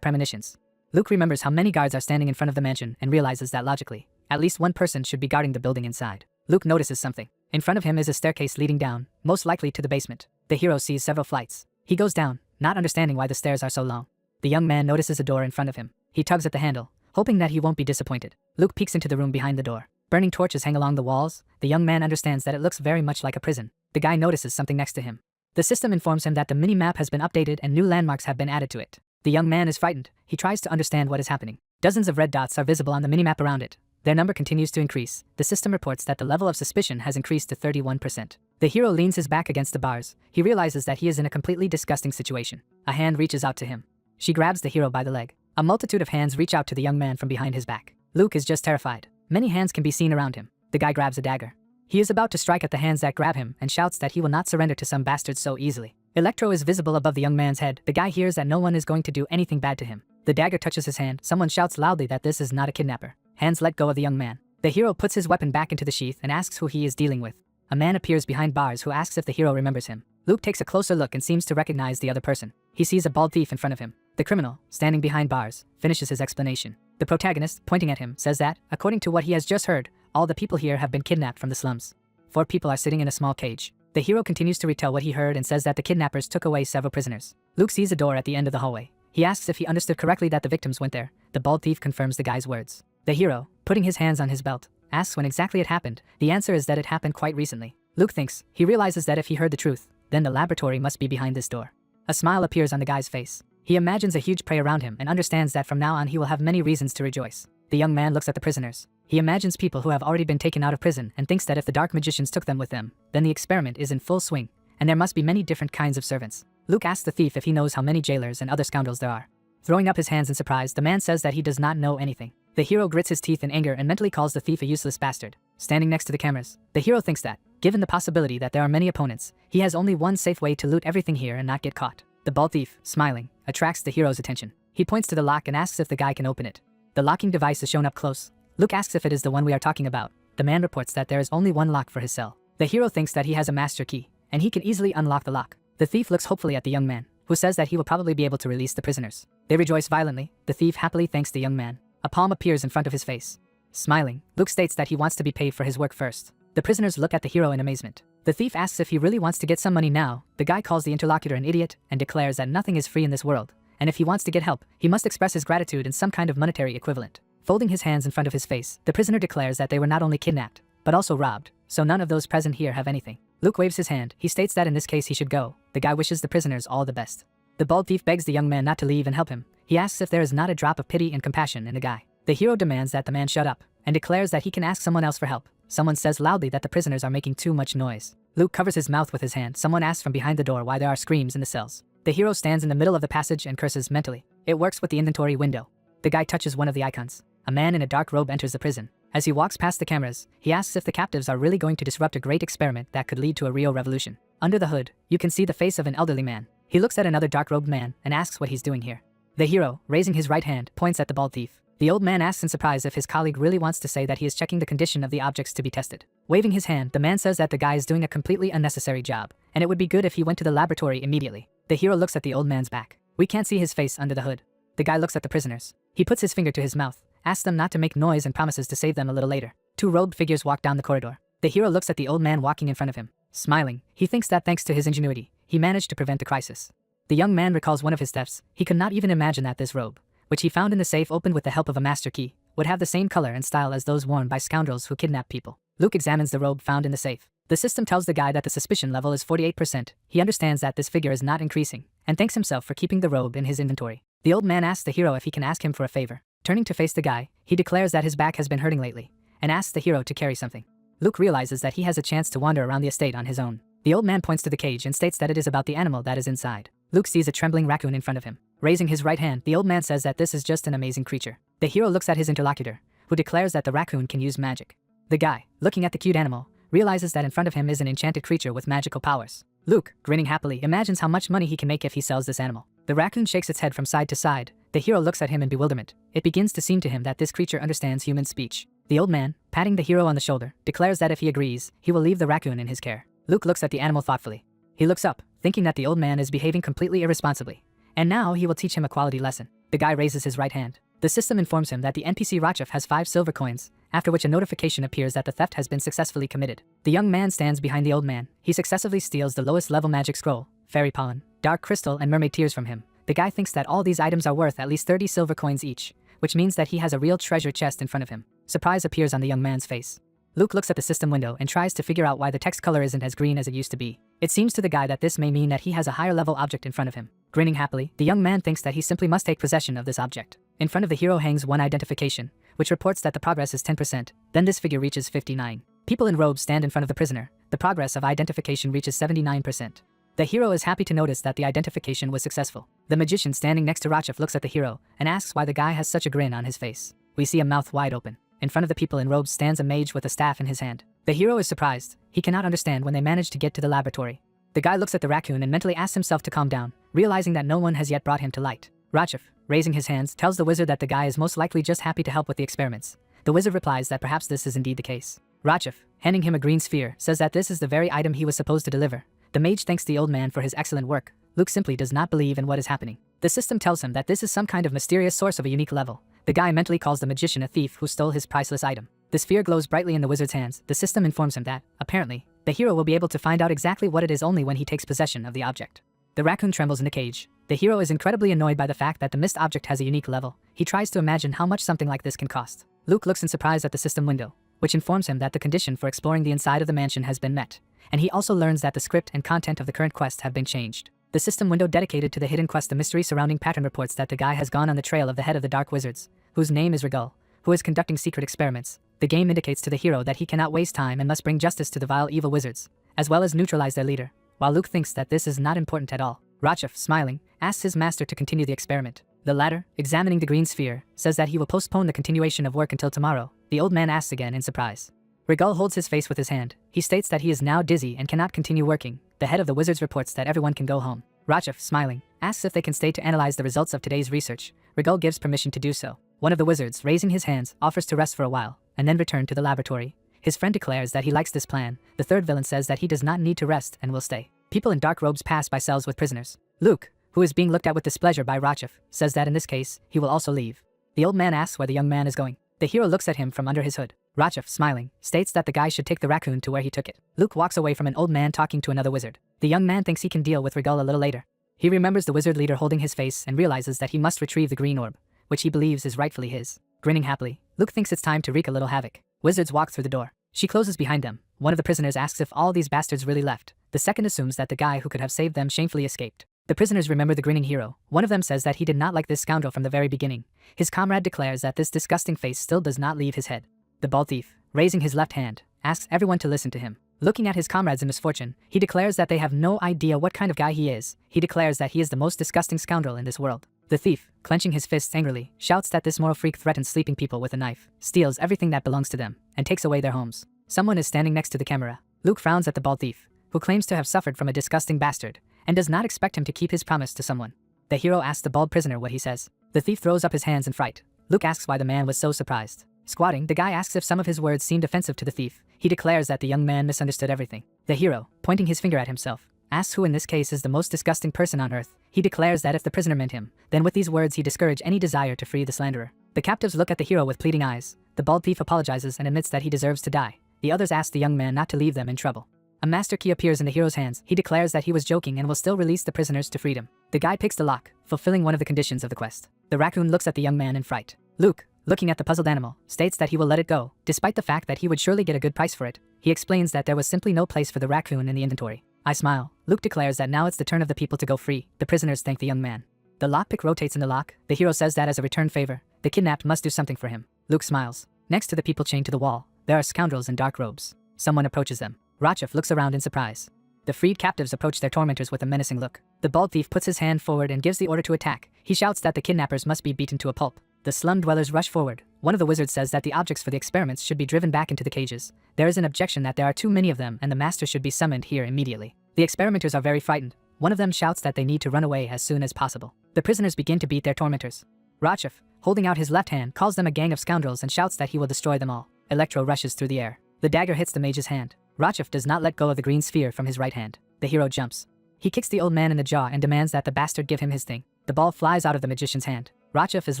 premonitions. Luke remembers how many guards are standing in front of the mansion and realizes that logically, at least one person should be guarding the building inside. Luke notices something. In front of him is a staircase leading down, most likely to the basement. The hero sees several flights. He goes down, not understanding why the stairs are so long. The young man notices a door in front of him. He tugs at the handle, hoping that he won't be disappointed. Luke peeks into the room behind the door. Burning torches hang along the walls. The young man understands that it looks very much like a prison. The guy notices something next to him. The system informs him that the mini-map has been updated and new landmarks have been added to it. The young man is frightened. He tries to understand what is happening. Dozens of red dots are visible on the mini-map around it. Their number continues to increase. The system reports that the level of suspicion has increased to 31%. The hero leans his back against the bars. He realizes that he is in a completely disgusting situation. A hand reaches out to him. She grabs the hero by the leg. A multitude of hands reach out to the young man from behind his back. Luke is just terrified. Many hands can be seen around him. The guy grabs a dagger. He is about to strike at the hands that grab him and shouts that he will not surrender to some bastards so easily. Electro is visible above the young man's head. The guy hears that no one is going to do anything bad to him. The dagger touches his hand. Someone shouts loudly that this is not a kidnapper. Hands let go of the young man. The hero puts his weapon back into the sheath and asks who he is dealing with. A man appears behind bars who asks if the hero remembers him. Luke takes a closer look and seems to recognize the other person. He sees a bald thief in front of him. The criminal, standing behind bars, finishes his explanation. The protagonist, pointing at him, says that, according to what he has just heard, all the people here have been kidnapped from the slums. 4 people are sitting in a small cage. The hero continues to retell what he heard and says that the kidnappers took away several prisoners. Luke sees a door at the end of the hallway. He asks if he understood correctly that the victims went there. The bald thief confirms the guy's words. The hero, putting his hands on his belt, asks when exactly it happened. The answer is that it happened quite recently. Luke thinks. He realizes that if he heard the truth, then the laboratory must be behind this door. A smile appears on the guy's face. He imagines a huge prey around him and understands that from now on he will have many reasons to rejoice. The young man looks at the prisoners. He imagines people who have already been taken out of prison and thinks that if the dark magicians took them with them, then the experiment is in full swing, and there must be many different kinds of servants. Luke asks the thief if he knows how many jailers and other scoundrels there are. Throwing up his hands in surprise, the man says that he does not know anything. The hero grits his teeth in anger and mentally calls the thief a useless bastard. Standing next to the cameras, the hero thinks that, given the possibility that there are many opponents, he has only one safe way to loot everything here and not get caught. The bald thief, smiling, attracts the hero's attention. He points to the lock and asks if the guy can open it. The locking device is shown up close. Luke asks if it is the one we are talking about. The man reports that there is only one lock for his cell. The hero thinks that he has a master key, and he can easily unlock the lock. The thief looks hopefully at the young man, who says that he will probably be able to release the prisoners. They rejoice violently. The thief happily thanks the young man. A palm appears in front of his face. Smiling, Luke states that he wants to be paid for his work first. The prisoners look at the hero in amazement. The thief asks if he really wants to get some money now. The guy calls the interlocutor an idiot and declares that nothing is free in this world, and if he wants to get help, he must express his gratitude in some kind of monetary equivalent. Folding his hands in front of his face, the prisoner declares that they were not only kidnapped, but also robbed, so none of those present here have anything. Luke waves his hand. He states that in this case he should go. The guy wishes the prisoners all the best. The bald thief begs the young man not to leave and help him. He asks if there is not a drop of pity and compassion in the guy. The hero demands that the man shut up, and declares that he can ask someone else for help. Someone says loudly that the prisoners are making too much noise. Luke covers his mouth with his hand. Someone asks from behind the door why there are screams in the cells. The hero stands in the middle of the passage and curses mentally. It works with the inventory window. The guy touches one of the icons. A man in a dark robe enters the prison. As he walks past the cameras, he asks if the captives are really going to disrupt a great experiment that could lead to a real revolution. Under the hood, you can see the face of an elderly man. He looks at another dark-robed man and asks what he's doing here. The hero, raising his right hand, points at the bald thief. The old man asks in surprise if his colleague really wants to say that he is checking the condition of the objects to be tested. Waving his hand, the man says that the guy is doing a completely unnecessary job, and it would be good if he went to the laboratory immediately. The hero looks at the old man's back. We can't see his face under the hood. The guy looks at the prisoners. He puts his finger to his mouth, asks them not to make noise and promises to save them a little later. 2 robed figures walk down the corridor. The hero looks at the old man walking in front of him. Smiling, he thinks that thanks to his ingenuity, he managed to prevent the crisis. The young man recalls one of his thefts. He could not even imagine that this robe, which he found in the safe opened with the help of a master key, would have the same color and style as those worn by scoundrels who kidnap people. Luke examines the robe found in the safe. The system tells the guy that the suspicion level is 48%. He understands that this figure is not increasing, and thanks himself for keeping the robe in his inventory. The old man asks the hero if he can ask him for a favor. Turning to face the guy, he declares that his back has been hurting lately, and asks the hero to carry something. Luke realizes that he has a chance to wander around the estate on his own. The old man points to the cage and states that it is about the animal that is inside. Luke sees a trembling raccoon in front of him. Raising his right hand, the old man says that this is just an amazing creature. The hero looks at his interlocutor, who declares that the raccoon can use magic. The guy, looking at the cute animal, realizes that in front of him is an enchanted creature with magical powers. Luke, grinning happily, imagines how much money he can make if he sells this animal. The raccoon shakes its head from side to side. The hero looks at him in bewilderment. It begins to seem to him that this creature understands human speech. The old man, patting the hero on the shoulder, declares that if he agrees, he will leave the raccoon in his care. Luke looks at the animal thoughtfully. He looks up, thinking that the old man is behaving completely irresponsibly, and now he will teach him a quality lesson. The guy raises his right hand. The system informs him that the NPC Rachef has 5 silver coins, after which a notification appears that the theft has been successfully committed. The young man stands behind the old man. He successively steals the lowest level magic scroll, fairy pollen, dark crystal, and mermaid tears from him. The guy thinks that all these items are worth at least 30 silver coins each, which means that he has a real treasure chest in front of him. Surprise appears on the young man's face. Luke looks at the system window and tries to figure out why the text color isn't as green as it used to be. It seems to the guy that this may mean that he has a higher level object in front of him. Grinning happily, the young man thinks that he simply must take possession of this object. In front of the hero hangs one identification, which reports that the progress is 10%, then this figure reaches 59. People in robes stand in front of the prisoner. The progress of identification reaches 79%. The hero is happy to notice that the identification was successful. The magician standing next to Rachef looks at the hero and asks why the guy has such a grin on his face. We see a mouth wide open. In front of the people in robes stands a mage with a staff in his hand. The hero is surprised. He cannot understand when they manage to get to the laboratory. The guy looks at the raccoon and mentally asks himself to calm down, realizing that no one has yet brought him to light. Rachef, raising his hands, tells the wizard that the guy is most likely just happy to help with the experiments. The wizard replies that perhaps this is indeed the case. Rachef, handing him a green sphere, says that this is the very item he was supposed to deliver. The mage thanks the old man for his excellent work. Luke simply does not believe in what is happening. The system tells him that this is some kind of mysterious source of a unique level. The guy mentally calls the magician a thief who stole his priceless item. The sphere glows brightly in the wizard's hands. The system informs him that, apparently, the hero will be able to find out exactly what it is only when he takes possession of the object. The raccoon trembles in the cage. The hero is incredibly annoyed by the fact that the missed object has a unique level. He tries to imagine how much something like this can cost. Luke looks in surprise at the system window, which informs him that the condition for exploring the inside of the mansion has been met, and he also learns that the script and content of the current quest have been changed. The system window dedicated to the hidden quest, the mystery surrounding pattern, reports that the guy has gone on the trail of the head of the Dark Wizards, whose name is Regal, who is conducting secret experiments. The game indicates to the hero that he cannot waste time and must bring justice to the vile evil wizards, as well as neutralize their leader. While Luke thinks that this is not important at all, Rachef, smiling, asks his master to continue the experiment. The latter, examining the green sphere, says that he will postpone the continuation of work until tomorrow. The old man asks again in surprise. Regal holds his face with his hand. He states that he is now dizzy and cannot continue working. The head of the wizards reports that everyone can go home. Rachef, smiling, asks if they can stay to analyze the results of today's research. Regal gives permission to do so. One of the wizards, raising his hands, offers to rest for a while, and then return to the laboratory. His friend declares that he likes this plan. The third villain says that he does not need to rest and will stay. People in dark robes pass by cells with prisoners. Luke, who is being looked at with displeasure by Rachef, says that in this case, he will also leave. The old man asks where the young man is going. The hero looks at him from under his hood. Rachef, smiling, states that the guy should take the raccoon to where he took it. Luke walks away from an old man talking to another wizard. The young man thinks he can deal with Regal a little later. He remembers the wizard leader holding his face and realizes that he must retrieve the green orb, which he believes is rightfully his. Grinning happily, Luke thinks it's time to wreak a little havoc. Wizards walk through the door. She closes behind them. One of the prisoners asks if all these bastards really left. The second assumes that the guy who could have saved them shamefully escaped. The prisoners remember the grinning hero. One of them says that he did not like this scoundrel from the very beginning. His comrade declares that this disgusting face still does not leave his head. The bald thief, raising his left hand, asks everyone to listen to him. Looking at his comrades in misfortune, he declares that they have no idea what kind of guy he is. He declares that he is the most disgusting scoundrel in this world. The thief, clenching his fists angrily, shouts that this moral freak threatens sleeping people with a knife, steals everything that belongs to them, and takes away their homes. Someone is standing next to the camera. Luke frowns at the bald thief, who claims to have suffered from a disgusting bastard, and does not expect him to keep his promise to someone. The hero asks the bald prisoner what he says. The thief throws up his hands in fright. Luke asks why the man was so surprised. Squatting, the guy asks if some of his words seemed offensive to the thief. He declares that the young man misunderstood everything. The hero, pointing his finger at himself, asks who in this case is the most disgusting person on earth. He declares that if the prisoner meant him, then with these words he discouraged any desire to free the slanderer. The captives look at the hero with pleading eyes. The bald thief apologizes and admits that he deserves to die. The others ask the young man not to leave them in trouble. A master key appears in the hero's hands. He declares that he was joking and will still release the prisoners to freedom. The guy picks the lock, fulfilling one of the conditions of the quest. The raccoon looks at the young man in fright. Luke, looking at the puzzled animal, states that he will let it go, despite the fact that he would surely get a good price for it. He explains that there was simply no place for the raccoon in the inventory. I smile. Luke declares that now it's the turn of the people to go free. The prisoners thank the young man. The lockpick rotates in the lock. The hero says that as a return favor, the kidnapped must do something for him. Luke smiles. Next to the people chained to the wall, there are scoundrels in dark robes. Someone approaches them. Rachef looks around in surprise. The freed captives approach their tormentors with a menacing look. The bald thief puts his hand forward and gives the order to attack. He shouts that the kidnappers must be beaten to a pulp. The slum dwellers rush forward. One of the wizards says that the objects for the experiments should be driven back into the cages. There is an objection that there are too many of them and the master should be summoned here immediately. The experimenters are very frightened. One of them shouts that they need to run away as soon as possible. The prisoners begin to beat their tormentors. Rachef, holding out his left hand, calls them a gang of scoundrels and shouts that he will destroy them all. Electro rushes through the air. The dagger hits the mage's hand. Rachef does not let go of the green sphere from his right hand. The hero jumps. He kicks the old man in the jaw and demands that the bastard give him his thing. The ball flies out of the magician's hand. Rachef is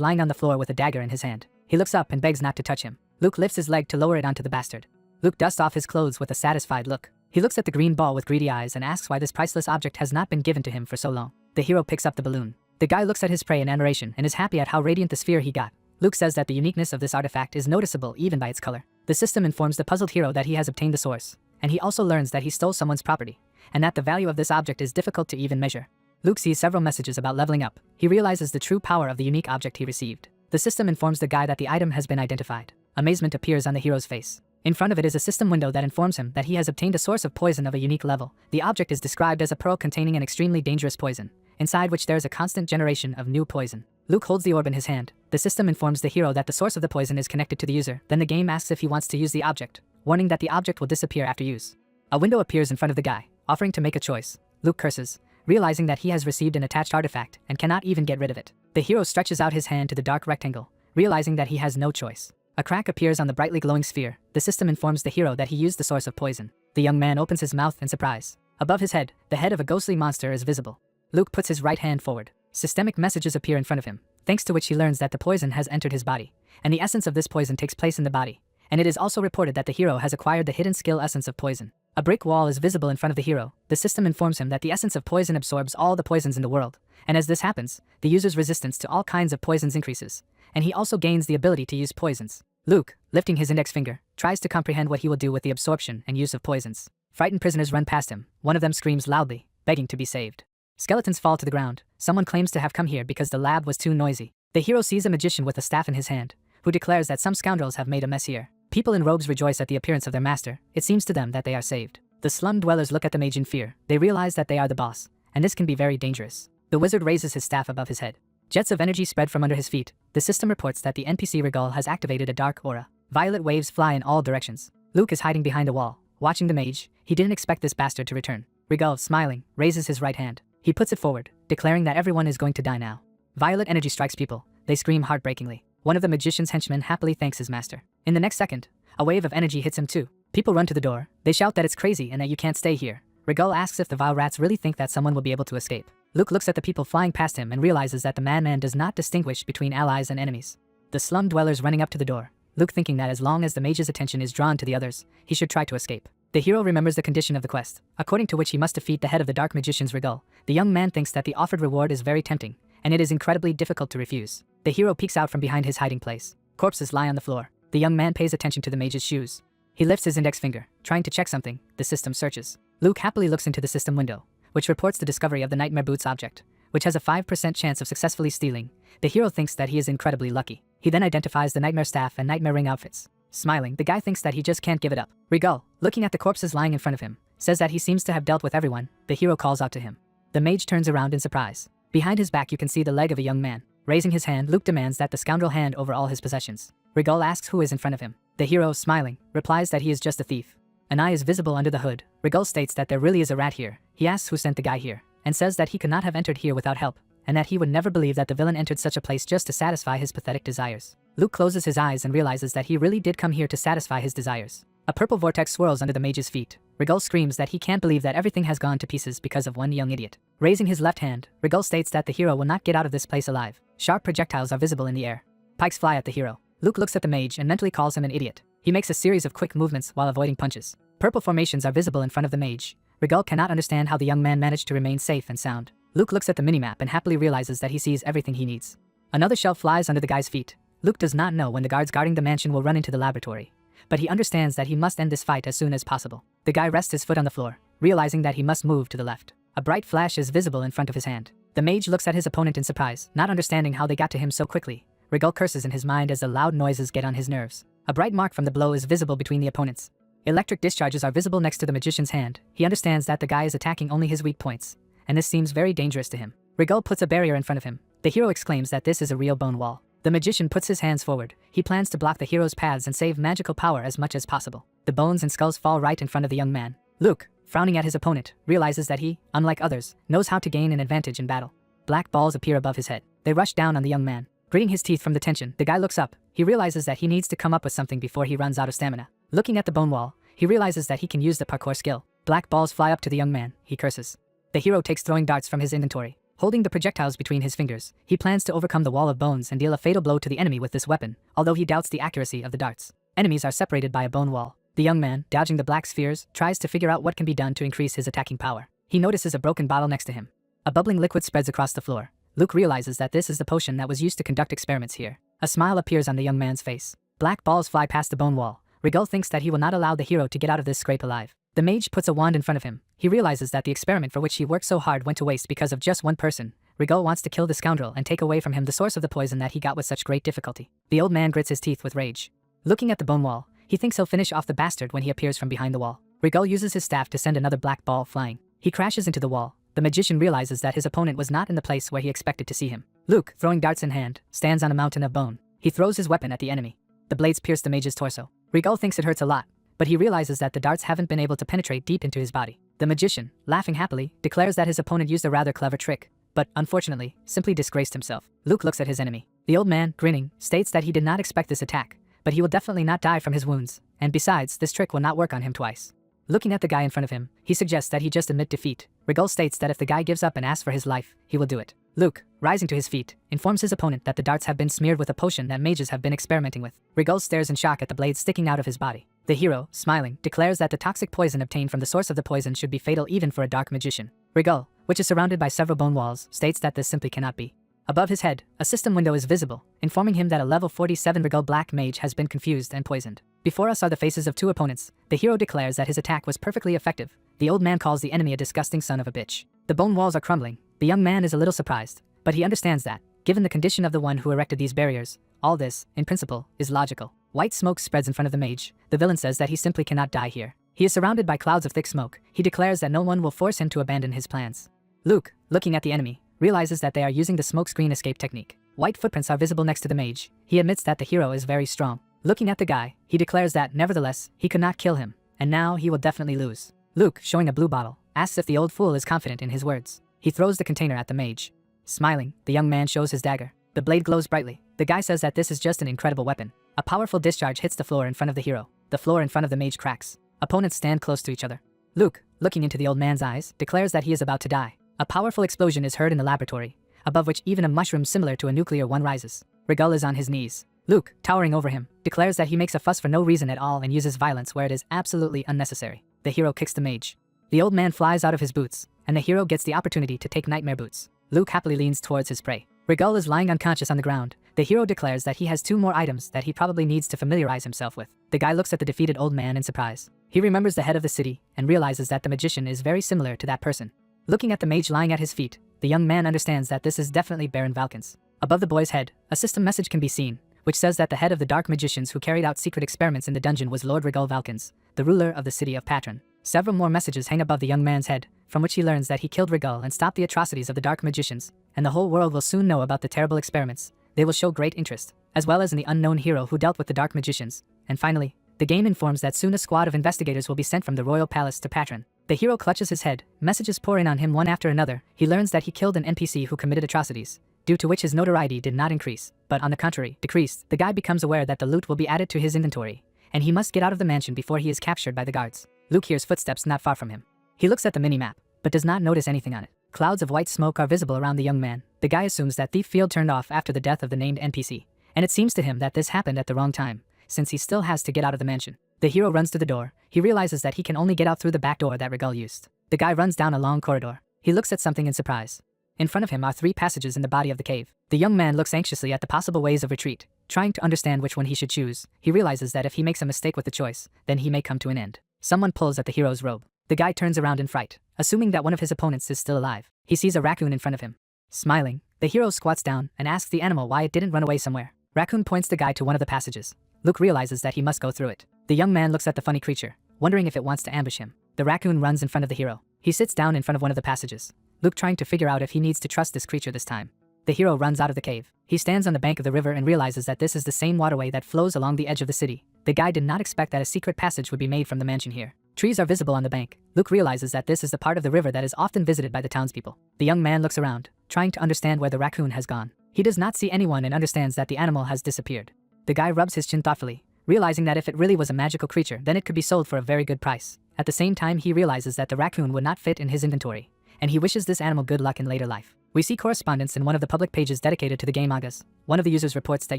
lying on the floor with a dagger in his hand. He looks up and begs not to touch him. Luke lifts his leg to lower it onto the bastard. Luke dusts off his clothes with a satisfied look. He looks at the green ball with greedy eyes and asks why this priceless object has not been given to him for so long. The hero picks up the balloon. The guy looks at his prey in admiration and is happy at how radiant the sphere he got. Luke says that the uniqueness of this artifact is noticeable even by its color. The system informs the puzzled hero that he has obtained the source, and he also learns that he stole someone's property, and that the value of this object is difficult to even measure. Luke sees several messages about leveling up. He realizes the true power of the unique object he received. The system informs the guy that the item has been identified. Amazement appears on the hero's face. In front of it is a system window that informs him that he has obtained a source of poison of a unique level. The object is described as a pearl containing an extremely dangerous poison, inside which there is a constant generation of new poison. Luke holds the orb in his hand. The system informs the hero that the source of the poison is connected to the user. Then the game asks if he wants to use the object, warning that the object will disappear after use. A window appears in front of the guy, offering to make a choice. Luke curses, realizing that he has received an attached artifact and cannot even get rid of it. The hero stretches out his hand to the dark rectangle, realizing that he has no choice. A crack appears on the brightly glowing sphere. The system informs the hero that he used the source of poison. The young man opens his mouth in surprise. Above his head, the head of a ghostly monster is visible. Luke puts his right hand forward. Systemic messages appear in front of him, thanks to which he learns that the poison has entered his body, and the essence of this poison takes place in the body. And it is also reported that the hero has acquired the hidden skill essence of poison. A brick wall is visible in front of the hero. The system informs him that the essence of poison absorbs all the poisons in the world, and as this happens, the user's resistance to all kinds of poisons increases, and he also gains the ability to use poisons. Luke, lifting his index finger, tries to comprehend what he will do with the absorption and use of poisons. Frightened prisoners run past him. One of them screams loudly, begging to be saved. Skeletons fall to the ground. Someone claims to have come here because the lab was too noisy. The hero sees a magician with a staff in his hand, who declares that some scoundrels have made a mess here. People in robes rejoice at the appearance of their master. It seems to them that they are saved. The slum dwellers look at the mage in fear. They realize that they are the boss, and this can be very dangerous. The wizard raises his staff above his head. Jets of energy spread from under his feet. The system reports that the NPC Regal has activated a dark aura. Violet waves fly in all directions. Luke is hiding behind a wall, watching the mage. He didn't expect this bastard to return. Regal, smiling, raises his right hand. He puts it forward, declaring that everyone is going to die now. Violet energy strikes people. They scream heartbreakingly. One of the magician's henchmen happily thanks his master. In the next second, a wave of energy hits him too. People run to the door. They shout that it's crazy and that you can't stay here. Regal asks if the vile rats really think that someone will be able to escape. Luke looks at the people flying past him and realizes that the madman does not distinguish between allies and enemies. The slum dwellers running up to the door. Luke thinking that as long as the mage's attention is drawn to the others, he should try to escape. The hero remembers the condition of the quest, according to which he must defeat the head of the dark magician's Regal. The young man thinks that the offered reward is very tempting, and it is incredibly difficult to refuse. The hero peeks out from behind his hiding place. Corpses lie on the floor. The young man pays attention to the mage's shoes. He lifts his index finger, trying to check something. The system searches. Luke happily looks into the system window, which reports the discovery of the Nightmare Boots object, which has a 5% chance of successfully stealing. The hero thinks that he is incredibly lucky. He then identifies the Nightmare Staff and Nightmare Ring outfits. Smiling, the guy thinks that he just can't give it up. Regal, looking at the corpses lying in front of him, says that he seems to have dealt with everyone. The hero calls out to him. The mage turns around in surprise. Behind his back you can see the leg of a young man. Raising his hand, Luke demands that the scoundrel hand over all his possessions. Regal asks who is in front of him. The hero, smiling, replies that he is just a thief. An eye is visible under the hood. Regal states that there really is a rat here. He asks who sent the guy here, and says that he could not have entered here without help, and that he would never believe that the villain entered such a place just to satisfy his pathetic desires. Luke closes his eyes and realizes that he really did come here to satisfy his desires. A purple vortex swirls under the mage's feet. Regal screams that he can't believe that everything has gone to pieces because of one young idiot. Raising his left hand, Regal states that the hero will not get out of this place alive. Sharp projectiles are visible in the air. Pikes fly at the hero. Luke looks at the mage and mentally calls him an idiot. He makes a series of quick movements while avoiding punches. Purple formations are visible in front of the mage. Regal cannot understand how the young man managed to remain safe and sound. Luke looks at the minimap and happily realizes that he sees everything he needs. Another shelf flies under the guy's feet. Luke does not know when the guards guarding the mansion will run into the laboratory, but he understands that he must end this fight as soon as possible. The guy rests his foot on the floor, realizing that he must move to the left. A bright flash is visible in front of his hand. The mage looks at his opponent in surprise, not understanding how they got to him so quickly. Regal curses in his mind as the loud noises get on his nerves. A bright mark from the blow is visible between the opponents. Electric discharges are visible next to the magician's hand. He understands that the guy is attacking only his weak points, and this seems very dangerous to him. Regal puts a barrier in front of him. The hero exclaims that this is a real bone wall. The magician puts his hands forward. He plans to block the hero's paths and save magical power as much as possible. The bones and skulls fall right in front of the young man. Luke, frowning at his opponent, realizes that he, unlike others, knows how to gain an advantage in battle. Black balls appear above his head. They rush down on the young man. Gritting his teeth from the tension, the guy looks up. He realizes that he needs to come up with something before he runs out of stamina. Looking at the bone wall, he realizes that he can use the parkour skill. Black balls fly up to the young man. He curses. The hero takes throwing darts from his inventory. Holding the projectiles between his fingers, he plans to overcome the wall of bones and deal a fatal blow to the enemy with this weapon, although he doubts the accuracy of the darts. Enemies are separated by a bone wall. The young man, dodging the black spheres, tries to figure out what can be done to increase his attacking power. He notices a broken bottle next to him. A bubbling liquid spreads across the floor. Luke realizes that this is the potion that was used to conduct experiments here. A smile appears on the young man's face. Black balls fly past the bone wall. Rigel thinks that he will not allow the hero to get out of this scrape alive. The mage puts a wand in front of him. He realizes that the experiment for which he worked so hard went to waste because of just one person. Rigel wants to kill the scoundrel and take away from him the source of the poison that he got with such great difficulty. The old man grits his teeth with rage. Looking at the bone wall, he thinks he'll finish off the bastard when he appears from behind the wall. Rigel uses his staff to send another black ball flying. He crashes into the wall. The magician realizes that his opponent was not in the place where he expected to see him. Luke, throwing darts in hand, stands on a mountain of bone. He throws his weapon at the enemy. The blades pierce the mage's torso. Rigel thinks it hurts a lot, but he realizes that the darts haven't been able to penetrate deep into his body. The magician, laughing happily, declares that his opponent used a rather clever trick, but, unfortunately, simply disgraced himself. Luke looks at his enemy. The old man, grinning, states that he did not expect this attack, but he will definitely not die from his wounds, and besides, this trick will not work on him twice. Looking at the guy in front of him, he suggests that he just admit defeat. Rigel states that if the guy gives up and asks for his life, he will do it. Luke, rising to his feet, informs his opponent that the darts have been smeared with a potion that mages have been experimenting with. Rigel stares in shock at the blades sticking out of his body. The hero, smiling, declares that the toxic poison obtained from the source of the poison should be fatal even for a dark magician. Rigel, which is surrounded by several bone walls, states that this simply cannot be. Above his head, a system window is visible, informing him that a level 47 Rigel black mage has been confused and poisoned. Before us are the faces of two opponents. The hero declares that his attack was perfectly effective. The old man calls the enemy a disgusting son of a bitch. The bone walls are crumbling. The young man is a little surprised, but he understands that, given the condition of the one who erected these barriers, all this, in principle, is logical. White smoke spreads in front of the mage. The villain says that he simply cannot die here. He is surrounded by clouds of thick smoke. He declares that no one will force him to abandon his plans. Luke, looking at the enemy, realizes that they are using the smokescreen escape technique. White footprints are visible next to the mage. He admits that the hero is very strong. Looking at the guy, he declares that, nevertheless, he could not kill him, and now he will definitely lose. Luke, showing a blue bottle, asks if the old fool is confident in his words. He throws the container at the mage. Smiling, the young man shows his dagger. The blade glows brightly. The guy says that this is just an incredible weapon. A powerful discharge hits the floor in front of the hero. The floor in front of the mage cracks. Opponents stand close to each other. Luke, looking into the old man's eyes, declares that he is about to die. A powerful explosion is heard in the laboratory, above which even a mushroom similar to a nuclear one rises. Rigel is on his knees. Luke, towering over him, declares that he makes a fuss for no reason at all and uses violence where it is absolutely unnecessary. The hero kicks the mage. The old man flies out of his boots, and the hero gets the opportunity to take nightmare boots. Luke happily leans towards his prey. Rigel is lying unconscious on the ground. The hero declares that he has 2 more items that he probably needs to familiarize himself with. The guy looks at the defeated old man in surprise. He remembers the head of the city and realizes that the magician is very similar to that person. Looking at the mage lying at his feet, the young man understands that this is definitely Baron Valkens. Above the boy's head, a system message can be seen, which says that the head of the dark magicians who carried out secret experiments in the dungeon was Lord Rigel Valkens, the ruler of the city of Patron. Several more messages hang above the young man's head, from which he learns that he killed Rigel and stopped the atrocities of the dark magicians, and the whole world will soon know about the terrible experiments. They will show great interest, as well as in the unknown hero who dealt with the dark magicians. And finally, the game informs that soon a squad of investigators will be sent from the royal palace to Patron. The hero clutches his head, messages pour in on him one after another. He learns that he killed an NPC who committed atrocities, due to which his notoriety did not increase, but on the contrary, decreased. The guy becomes aware that the loot will be added to his inventory, and he must get out of the mansion before he is captured by the guards. Luke hears footsteps not far from him. He looks at the mini-map, but does not notice anything on it. Clouds of white smoke are visible around the young man. The guy assumes that Thief Field turned off after the death of the named NPC, and it seems to him that this happened at the wrong time, since he still has to get out of the mansion. The hero runs to the door. He realizes that he can only get out through the back door that Rigel used. The guy runs down a long corridor. He looks at something in surprise. In front of him are 3 passages in the body of the cave. The young man looks anxiously at the possible ways of retreat, trying to understand which one he should choose. He realizes that if he makes a mistake with the choice, then he may come to an end. Someone pulls at the hero's robe. The guy turns around in fright, assuming that one of his opponents is still alive. He sees a raccoon in front of him. Smiling, the hero squats down and asks the animal why it didn't run away somewhere. Raccoon points the guy to one of the passages. Luke realizes that he must go through it. The young man looks at the funny creature, wondering if it wants to ambush him. The raccoon runs in front of the hero. He sits down in front of one of the passages. Luke trying to figure out if he needs to trust this creature this time. The hero runs out of the cave. He stands on the bank of the river and realizes that this is the same waterway that flows along the edge of the city. The guy did not expect that a secret passage would be made from the mansion here. Trees are visible on the bank. Luke realizes that this is the part of the river that is often visited by the townspeople. The young man looks around, trying to understand where the raccoon has gone. He does not see anyone and understands that the animal has disappeared. The guy rubs his chin thoughtfully, realizing that if it really was a magical creature, then it could be sold for a very good price. At the same time, he realizes that the raccoon would not fit in his inventory, and he wishes this animal good luck in later life. We see correspondence in one of the public pages dedicated to the game mangas. One of the users reports that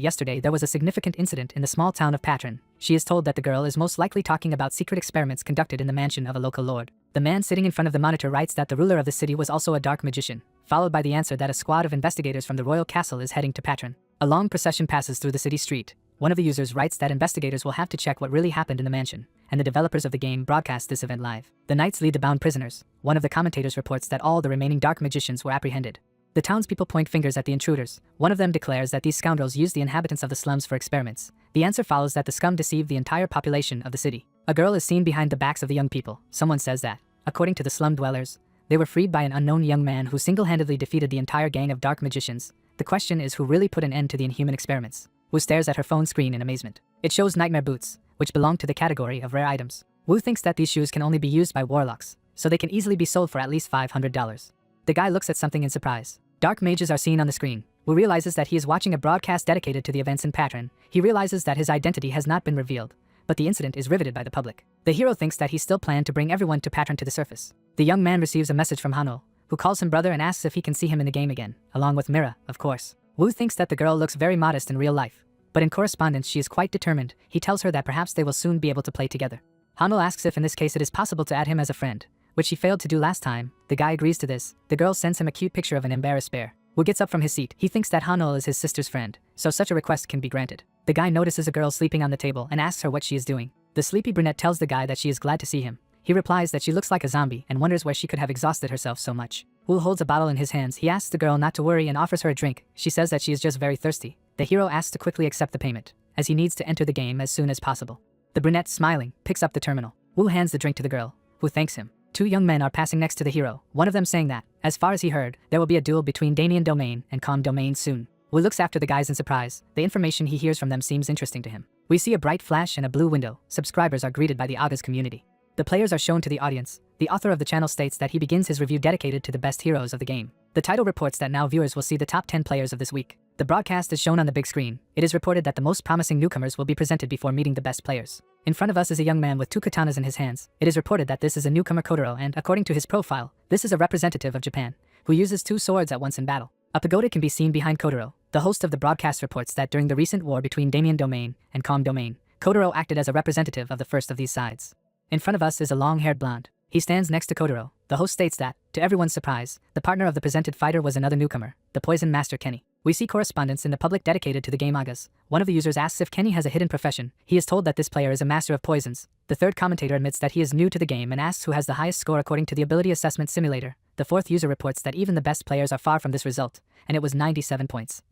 yesterday there was a significant incident in the small town of Patron. She is told that the girl is most likely talking about secret experiments conducted in the mansion of a local lord. The man sitting in front of the monitor writes that the ruler of the city was also a dark magician, followed by the answer that a squad of investigators from the royal castle is heading to Patron. A long procession passes through the city street. One of the users writes that investigators will have to check what really happened in the mansion, and the developers of the game broadcast this event live. The knights lead the bound prisoners. One of the commentators reports that all the remaining dark magicians were apprehended. The townspeople point fingers at the intruders. One of them declares that these scoundrels used the inhabitants of the slums for experiments. The answer follows that the scum deceived the entire population of the city. A girl is seen behind the backs of the young people. Someone says that, according to the slum dwellers, they were freed by an unknown young man who single-handedly defeated the entire gang of dark magicians. The question is who really put an end to the inhuman experiments. Wu stares at her phone screen in amazement. It shows nightmare boots, which belong to the category of rare items. Wu thinks that these shoes can only be used by warlocks, so they can easily be sold for at least $500. The guy looks at something in surprise. Dark mages are seen on the screen. Wu realizes that he is watching a broadcast dedicated to the events in Patron. He realizes that his identity has not been revealed, but the incident is riveted by the public. The hero thinks that he still planned to bring everyone to Patron to the surface. The young man receives a message from Hanul, who calls him brother and asks if he can see him in the game again, along with Mira, of course. Wu thinks that the girl looks very modest in real life, but in correspondence she is quite determined. He tells her that perhaps they will soon be able to play together. Hanul asks if in this case it is possible to add him as a friend, which she failed to do last time. The guy agrees to this. The girl sends him a cute picture of an embarrassed bear. Wu gets up from his seat. He thinks that Hanul is his sister's friend, so such a request can be granted. The guy notices a girl sleeping on the table and asks her what she is doing. The sleepy brunette tells the guy that she is glad to see him. He replies that she looks like a zombie and wonders where she could have exhausted herself so much. Wu holds a bottle in his hands. He asks the girl not to worry and offers her a drink. She says that she is just very thirsty. The hero asks to quickly accept the payment, as he needs to enter the game as soon as possible. The brunette, smiling, picks up the terminal. Wu hands the drink to the girl, who thanks him. Two young men are passing next to the hero, one of them saying that, as far as he heard, there will be a duel between Damien Domain and Calm Domain soon. Wu looks after the guys in surprise. The information he hears from them seems interesting to him. We see a bright flash and a blue window. Subscribers are greeted by the Aga's community. The players are shown to the audience. The author of the channel states that he begins his review dedicated to the best heroes of the game. The title reports that now viewers will see the top 10 players of this week. The broadcast is shown on the big screen. It is reported that the most promising newcomers will be presented before meeting the best players. In front of us is a young man with two katanas in his hands. It is reported that this is a newcomer Kotaro, and according to his profile, this is a representative of Japan, who uses two swords at once in battle. A pagoda can be seen behind Kotaro. The host of the broadcast reports that during the recent war between Damien Domain and Calm Domain, Kotaro acted as a representative of the first of these sides. In front of us is a long-haired blonde. He stands next to Kotaro. The host states that, to everyone's surprise, the partner of the presented fighter was another newcomer, the Poison Master Kenny. We see correspondence in the public dedicated to the game Agas. One of the users asks if Kenny has a hidden profession. He is told that this player is a master of poisons. The third commentator admits that he is new to the game and asks who has the highest score according to the ability assessment simulator. The fourth user reports that even the best players are far from this result, and it was 97 points.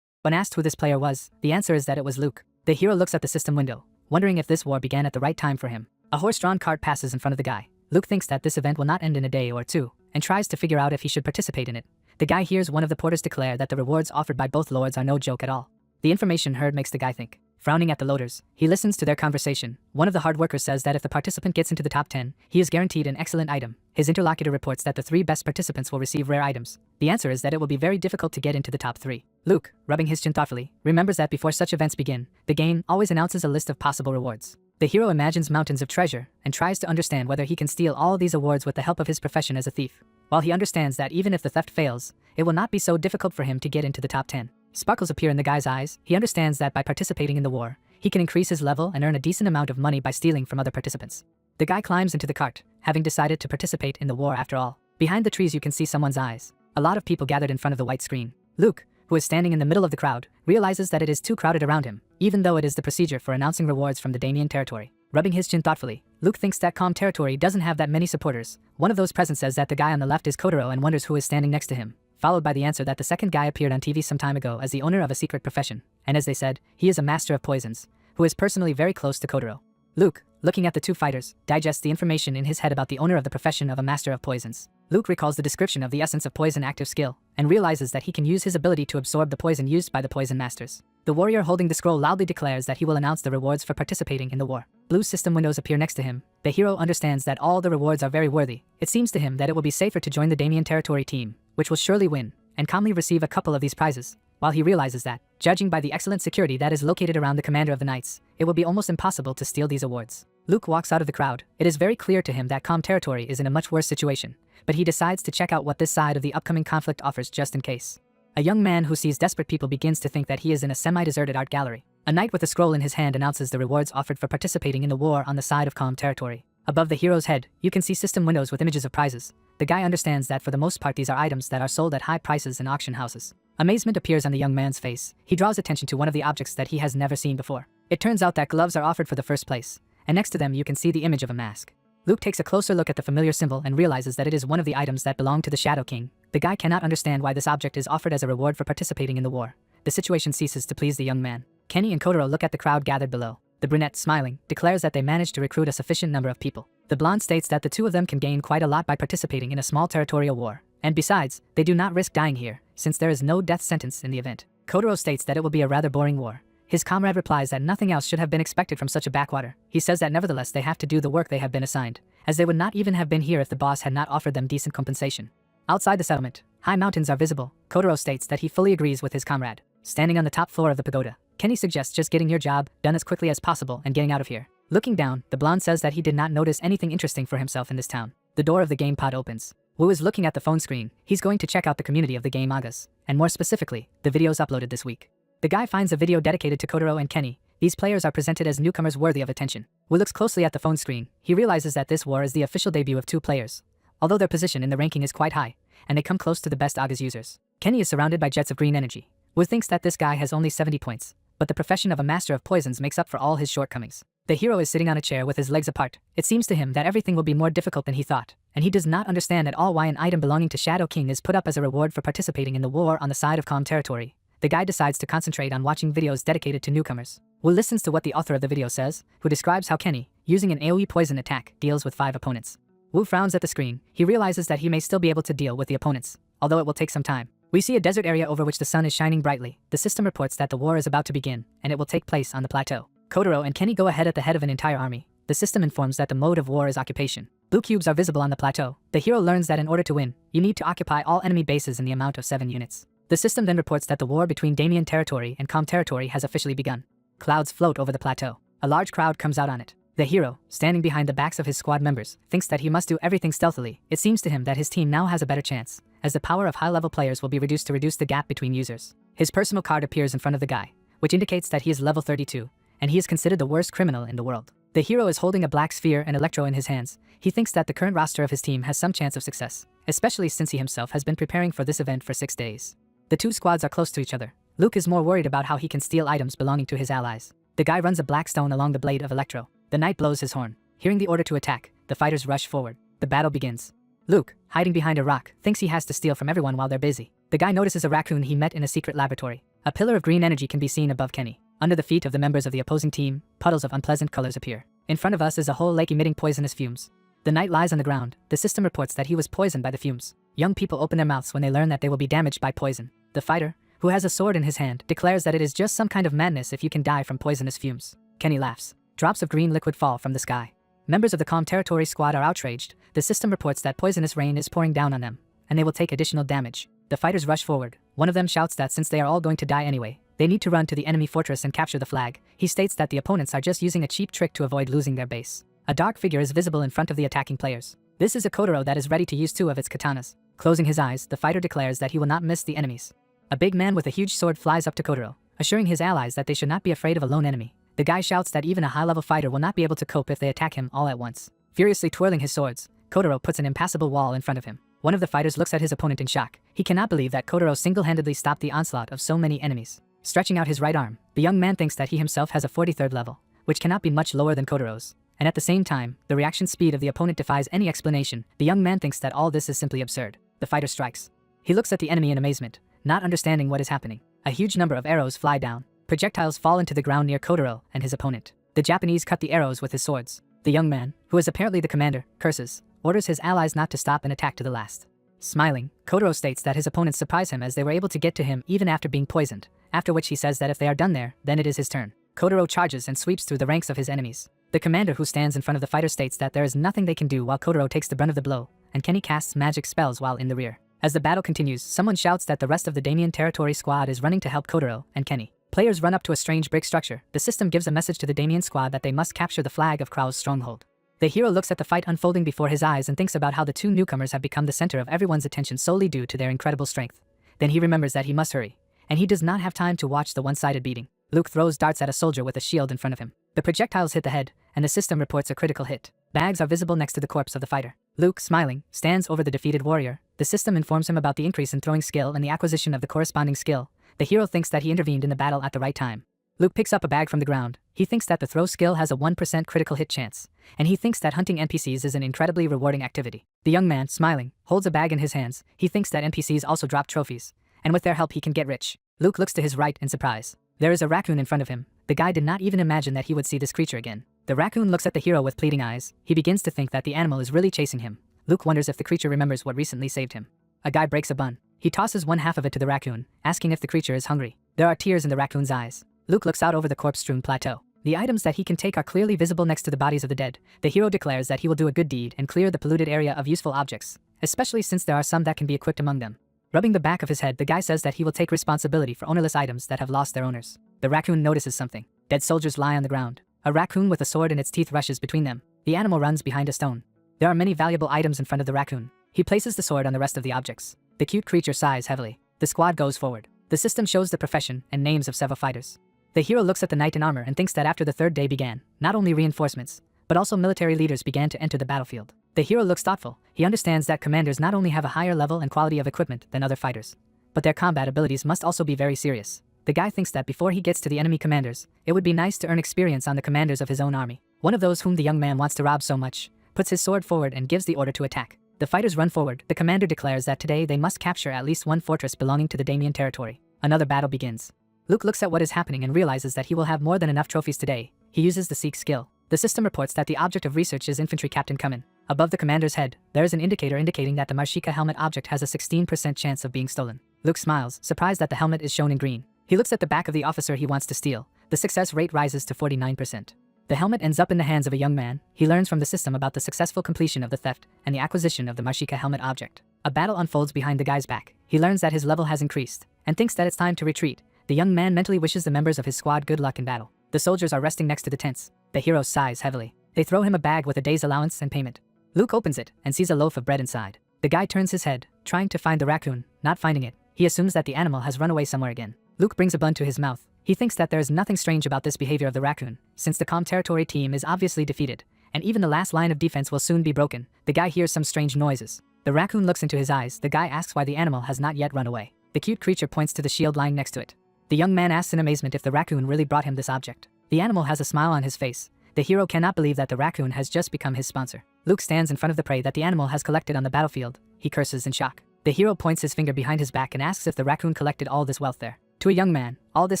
When asked who this player was, the answer is that it was Luke. The hero looks at the system window, wondering if this war began at the right time for him. A horse-drawn cart passes in front of the guy. Luke thinks that this event will not end in a day or two, and tries to figure out if he should participate in it. The guy hears one of the porters declare that the rewards offered by both lords are no joke at all. The information heard makes the guy think. Frowning at the loaders, he listens to their conversation. One of the hard workers says that if the participant gets into the top 10, he is guaranteed an excellent item. His interlocutor reports that the 3 best participants will receive rare items. The answer is that it will be very difficult to get into the top 3. Luke, rubbing his chin thoughtfully, remembers that before such events begin, the game always announces a list of possible rewards. The hero imagines mountains of treasure and tries to understand whether he can steal all these awards with the help of his profession as a thief. While he understands that even if the theft fails, it will not be so difficult for him to get into the top 10. Sparkles appear in the guy's eyes. He understands that by participating in the war, he can increase his level and earn a decent amount of money by stealing from other participants. The guy climbs into the cart, having decided to participate in the war after all. Behind the trees you can see someone's eyes. A lot of people gathered in front of the white screen. Luke, who is standing in the middle of the crowd, realizes that it is too crowded around him, even though it is the procedure for announcing rewards from the Damien territory. Rubbing his chin thoughtfully, Luke thinks that Calm territory doesn't have that many supporters. One of those present says that the guy on the left is Kotaro and wonders who is standing next to him, followed by the answer that the second guy appeared on TV some time ago as the owner of a secret profession, and as they said, he is a master of poisons, who is personally very close to Kotaro. Luke, looking at the two fighters, digests the information in his head about the owner of the profession of a master of poisons. Luke recalls the description of the essence of poison active skill, and realizes that he can use his ability to absorb the poison used by the poison masters. The warrior holding the scroll loudly declares that he will announce the rewards for participating in the war. Blue system windows appear next to him. The hero understands that all the rewards are very worthy. It seems to him that it will be safer to join the Damien territory team, which will surely win, and calmly receive a couple of these prizes. While he realizes that, judging by the excellent security that is located around the commander of the knights, it will be almost impossible to steal these awards. Luke walks out of the crowd. It is very clear to him that Calm Territory is in a much worse situation, but he decides to check out what this side of the upcoming conflict offers just in case. A young man who sees desperate people begins to think that he is in a semi-deserted art gallery. A knight with a scroll in his hand announces the rewards offered for participating in the war on the side of Calm Territory. Above the hero's head, you can see system windows with images of prizes. The guy understands that for the most part these are items that are sold at high prices in auction houses. Amazement appears on the young man's face. He draws attention to one of the objects that he has never seen before. It turns out that gloves are offered for the first place, and next to them you can see the image of a mask. Luke takes a closer look at the familiar symbol and realizes that it is one of the items that belong to the Shadow King. The guy cannot understand why this object is offered as a reward for participating in the war. The situation ceases to please the young man. Kenny and Kotaro look at the crowd gathered below. The brunette, smiling, declares that they managed to recruit a sufficient number of people. The blonde states that the two of them can gain quite a lot by participating in a small territorial war. And besides, they do not risk dying here, since there is no death sentence in the event. Kotaro states that it will be a rather boring war. His comrade replies that nothing else should have been expected from such a backwater. He says that nevertheless they have to do the work they have been assigned, as they would not even have been here if the boss had not offered them decent compensation. Outside the settlement, high mountains are visible. Kotaro states that he fully agrees with his comrade. Standing on the top floor of the pagoda, Kenny suggests just getting your job done as quickly as possible and getting out of here. Looking down, the blonde says that he did not notice anything interesting for himself in this town. The door of the game pod opens. Wu is looking at the phone screen. He's going to check out the community of the game mangas, and more specifically, the videos uploaded this week. The guy finds a video dedicated to Kotaro and Kenny. These players are presented as newcomers worthy of attention. Wu looks closely at the phone screen. He realizes that this war is the official debut of two players, although their position in the ranking is quite high, and they come close to the best Agas users. Kenny is surrounded by jets of green energy. Wu thinks that this guy has only 70 points, but the profession of a master of poisons makes up for all his shortcomings. The hero is sitting on a chair with his legs apart. It seems to him that everything will be more difficult than he thought, and he does not understand at all why an item belonging to Shadow King is put up as a reward for participating in the war on the side of Calm Territory. The guy decides to concentrate on watching videos dedicated to newcomers. Wu listens to what the author of the video says, who describes how Kenny, using an AoE poison attack, deals with 5 opponents. Wu frowns at the screen. He realizes that he may still be able to deal with the opponents, although it will take some time. We see a desert area over which the sun is shining brightly. The system reports that the war is about to begin, and it will take place on the plateau. Kotaro and Kenny go ahead at the head of an entire army. The system informs that the mode of war is occupation. Blue cubes are visible on the plateau. The hero learns that in order to win, you need to occupy all enemy bases in the amount of 7 units. The system then reports that the war between Damien Territory and Calm Territory has officially begun. Clouds float over the plateau. A large crowd comes out on it. The hero, standing behind the backs of his squad members, thinks that he must do everything stealthily. It seems to him that his team now has a better chance, as the power of high-level players will be reduced to reduce the gap between users. His personal card appears in front of the guy, which indicates that he is level 32, and he is considered the worst criminal in the world. The hero is holding a black sphere and electro in his hands. He thinks that the current roster of his team has some chance of success, especially since he himself has been preparing for this event for 6 days. The two squads are close to each other. Luke is more worried about how he can steal items belonging to his allies. The guy runs a black stone along the blade of electro. The knight blows his horn. Hearing the order to attack, the fighters rush forward. The battle begins. Luke, hiding behind a rock, thinks he has to steal from everyone while they're busy. The guy notices a raccoon he met in a secret laboratory. A pillar of green energy can be seen above Kenny. Under the feet of the members of the opposing team, puddles of unpleasant colors appear. In front of us is a whole lake emitting poisonous fumes. The knight lies on the ground. The system reports that he was poisoned by the fumes. Young people open their mouths when they learn that they will be damaged by poison. The fighter, who has a sword in his hand, declares that it is just some kind of madness if you can die from poisonous fumes. Kenny laughs. Drops of green liquid fall from the sky. Members of the Calm Territory squad are outraged. The system reports that poisonous rain is pouring down on them, and they will take additional damage. The fighters rush forward. One of them shouts that since they are all going to die anyway, they need to run to the enemy fortress and capture the flag. He states that the opponents are just using a cheap trick to avoid losing their base. A dark figure is visible in front of the attacking players. This is a Kotaro that is ready to use 2 of its katanas. Closing his eyes, the fighter declares that he will not miss the enemies. A big man with a huge sword flies up to Kotaro, assuring his allies that they should not be afraid of a lone enemy. The guy shouts that even a high-level fighter will not be able to cope if they attack him all at once. Furiously twirling his swords, Kotaro puts an impassable wall in front of him. One of the fighters looks at his opponent in shock. He cannot believe that Kotaro single-handedly stopped the onslaught of so many enemies. Stretching out his right arm, the young man thinks that he himself has a 43rd level, which cannot be much lower than Kotaro's. And at the same time, the reaction speed of the opponent defies any explanation. The young man thinks that all this is simply absurd. The fighter strikes. He looks at the enemy in amazement, not understanding what is happening. A huge number of arrows fly down. Projectiles fall into the ground near Kotaro and his opponent. The Japanese cut the arrows with his swords. The young man, who is apparently the commander, curses, orders his allies not to stop and attack to the last. Smiling, Kotaro states that his opponents surprise him as they were able to get to him even after being poisoned, after which he says that if they are done there, then it is his turn. Kotaro charges and sweeps through the ranks of his enemies. The commander who stands in front of the fighter states that there is nothing they can do while Kotaro takes the brunt of the blow, and Kenny casts magic spells while in the rear. As the battle continues, someone shouts that the rest of the Damien Territory squad is running to help Kotaro and Kenny. Players run up to a strange brick structure. The system gives a message to the Damien squad that they must capture the flag of Krau's stronghold. The hero looks at the fight unfolding before his eyes and thinks about how the two newcomers have become the center of everyone's attention solely due to their incredible strength. Then he remembers that he must hurry, and he does not have time to watch the one-sided beating. Luke throws darts at a soldier with a shield in front of him. The projectiles hit the head, and the system reports a critical hit. Bags are visible next to the corpse of the fighter. Luke, smiling, stands over the defeated warrior. The system informs him about the increase in throwing skill and the acquisition of the corresponding skill. The hero thinks that he intervened in the battle at the right time. Luke picks up a bag from the ground. He thinks that the throw skill has a 1% critical hit chance, and he thinks that hunting NPCs is an incredibly rewarding activity. The young man, smiling, holds a bag in his hands. He thinks that NPCs also drop trophies, and with their help he can get rich. Luke looks to his right in surprise. There is a raccoon in front of him. The guy did not even imagine that he would see this creature again. The raccoon looks at the hero with pleading eyes. He begins to think that the animal is really chasing him. Luke wonders if the creature remembers what recently saved him. A guy breaks a bun. He tosses one half of it to the raccoon, asking if the creature is hungry. There are tears in the raccoon's eyes. Luke looks out over the corpse-strewn plateau. The items that he can take are clearly visible next to the bodies of the dead. The hero declares that he will do a good deed and clear the polluted area of useful objects, especially since there are some that can be equipped among them. Rubbing the back of his head, the guy says that he will take responsibility for ownerless items that have lost their owners. The raccoon notices something. Dead soldiers lie on the ground. A raccoon with a sword in its teeth rushes between them. The animal runs behind a stone. There are many valuable items in front of the raccoon. He places the sword on the rest of the objects. The cute creature sighs heavily. The squad goes forward. The system shows the profession and names of several fighters. The hero looks at the knight in armor and thinks that after the third day began, not only reinforcements, but also military leaders began to enter the battlefield. The hero looks thoughtful. He understands that commanders not only have a higher level and quality of equipment than other fighters, but their combat abilities must also be very serious. The guy thinks that before he gets to the enemy commanders, it would be nice to earn experience on the commanders of his own army. One of those whom the young man wants to rob so much, puts his sword forward and gives the order to attack. The fighters run forward. The commander declares that today they must capture at least one fortress belonging to the Damien territory. Another battle begins. Luke looks at what is happening and realizes that he will have more than enough trophies today. He uses the Seek skill. The system reports that the object of research is Infantry Captain Cumin. Above the commander's head, there is an indicator indicating that the Marshika helmet object has a 16% chance of being stolen. Luke smiles, surprised that the helmet is shown in green. He looks at the back of the officer he wants to steal. The success rate rises to 49%. The helmet ends up in the hands of a young man. He learns from the system about the successful completion of the theft and the acquisition of the Marshika helmet object. A battle unfolds behind the guy's back. He learns that his level has increased and thinks that it's time to retreat. The young man mentally wishes the members of his squad good luck in battle. The soldiers are resting next to the tents. The hero sighs heavily. They throw him a bag with a day's allowance and payment. Luke opens it and sees a loaf of bread inside. The guy turns his head, trying to find the raccoon. Not finding it, he assumes that the animal has run away somewhere again. Luke brings a bun to his mouth. He thinks that there is nothing strange about this behavior of the raccoon, since the calm territory team is obviously defeated, and even the last line of defense will soon be broken. The guy hears some strange noises. The raccoon looks into his eyes. The guy asks why the animal has not yet run away. The cute creature points to the shield lying next to it. The young man asks in amazement if the raccoon really brought him this object. The animal has a smile on his face. The hero cannot believe that the raccoon has just become his sponsor. Luke stands in front of the prey that the animal has collected on the battlefield. He curses in shock. The hero points his finger behind his back and asks if the raccoon collected all this wealth there. To a young man, all this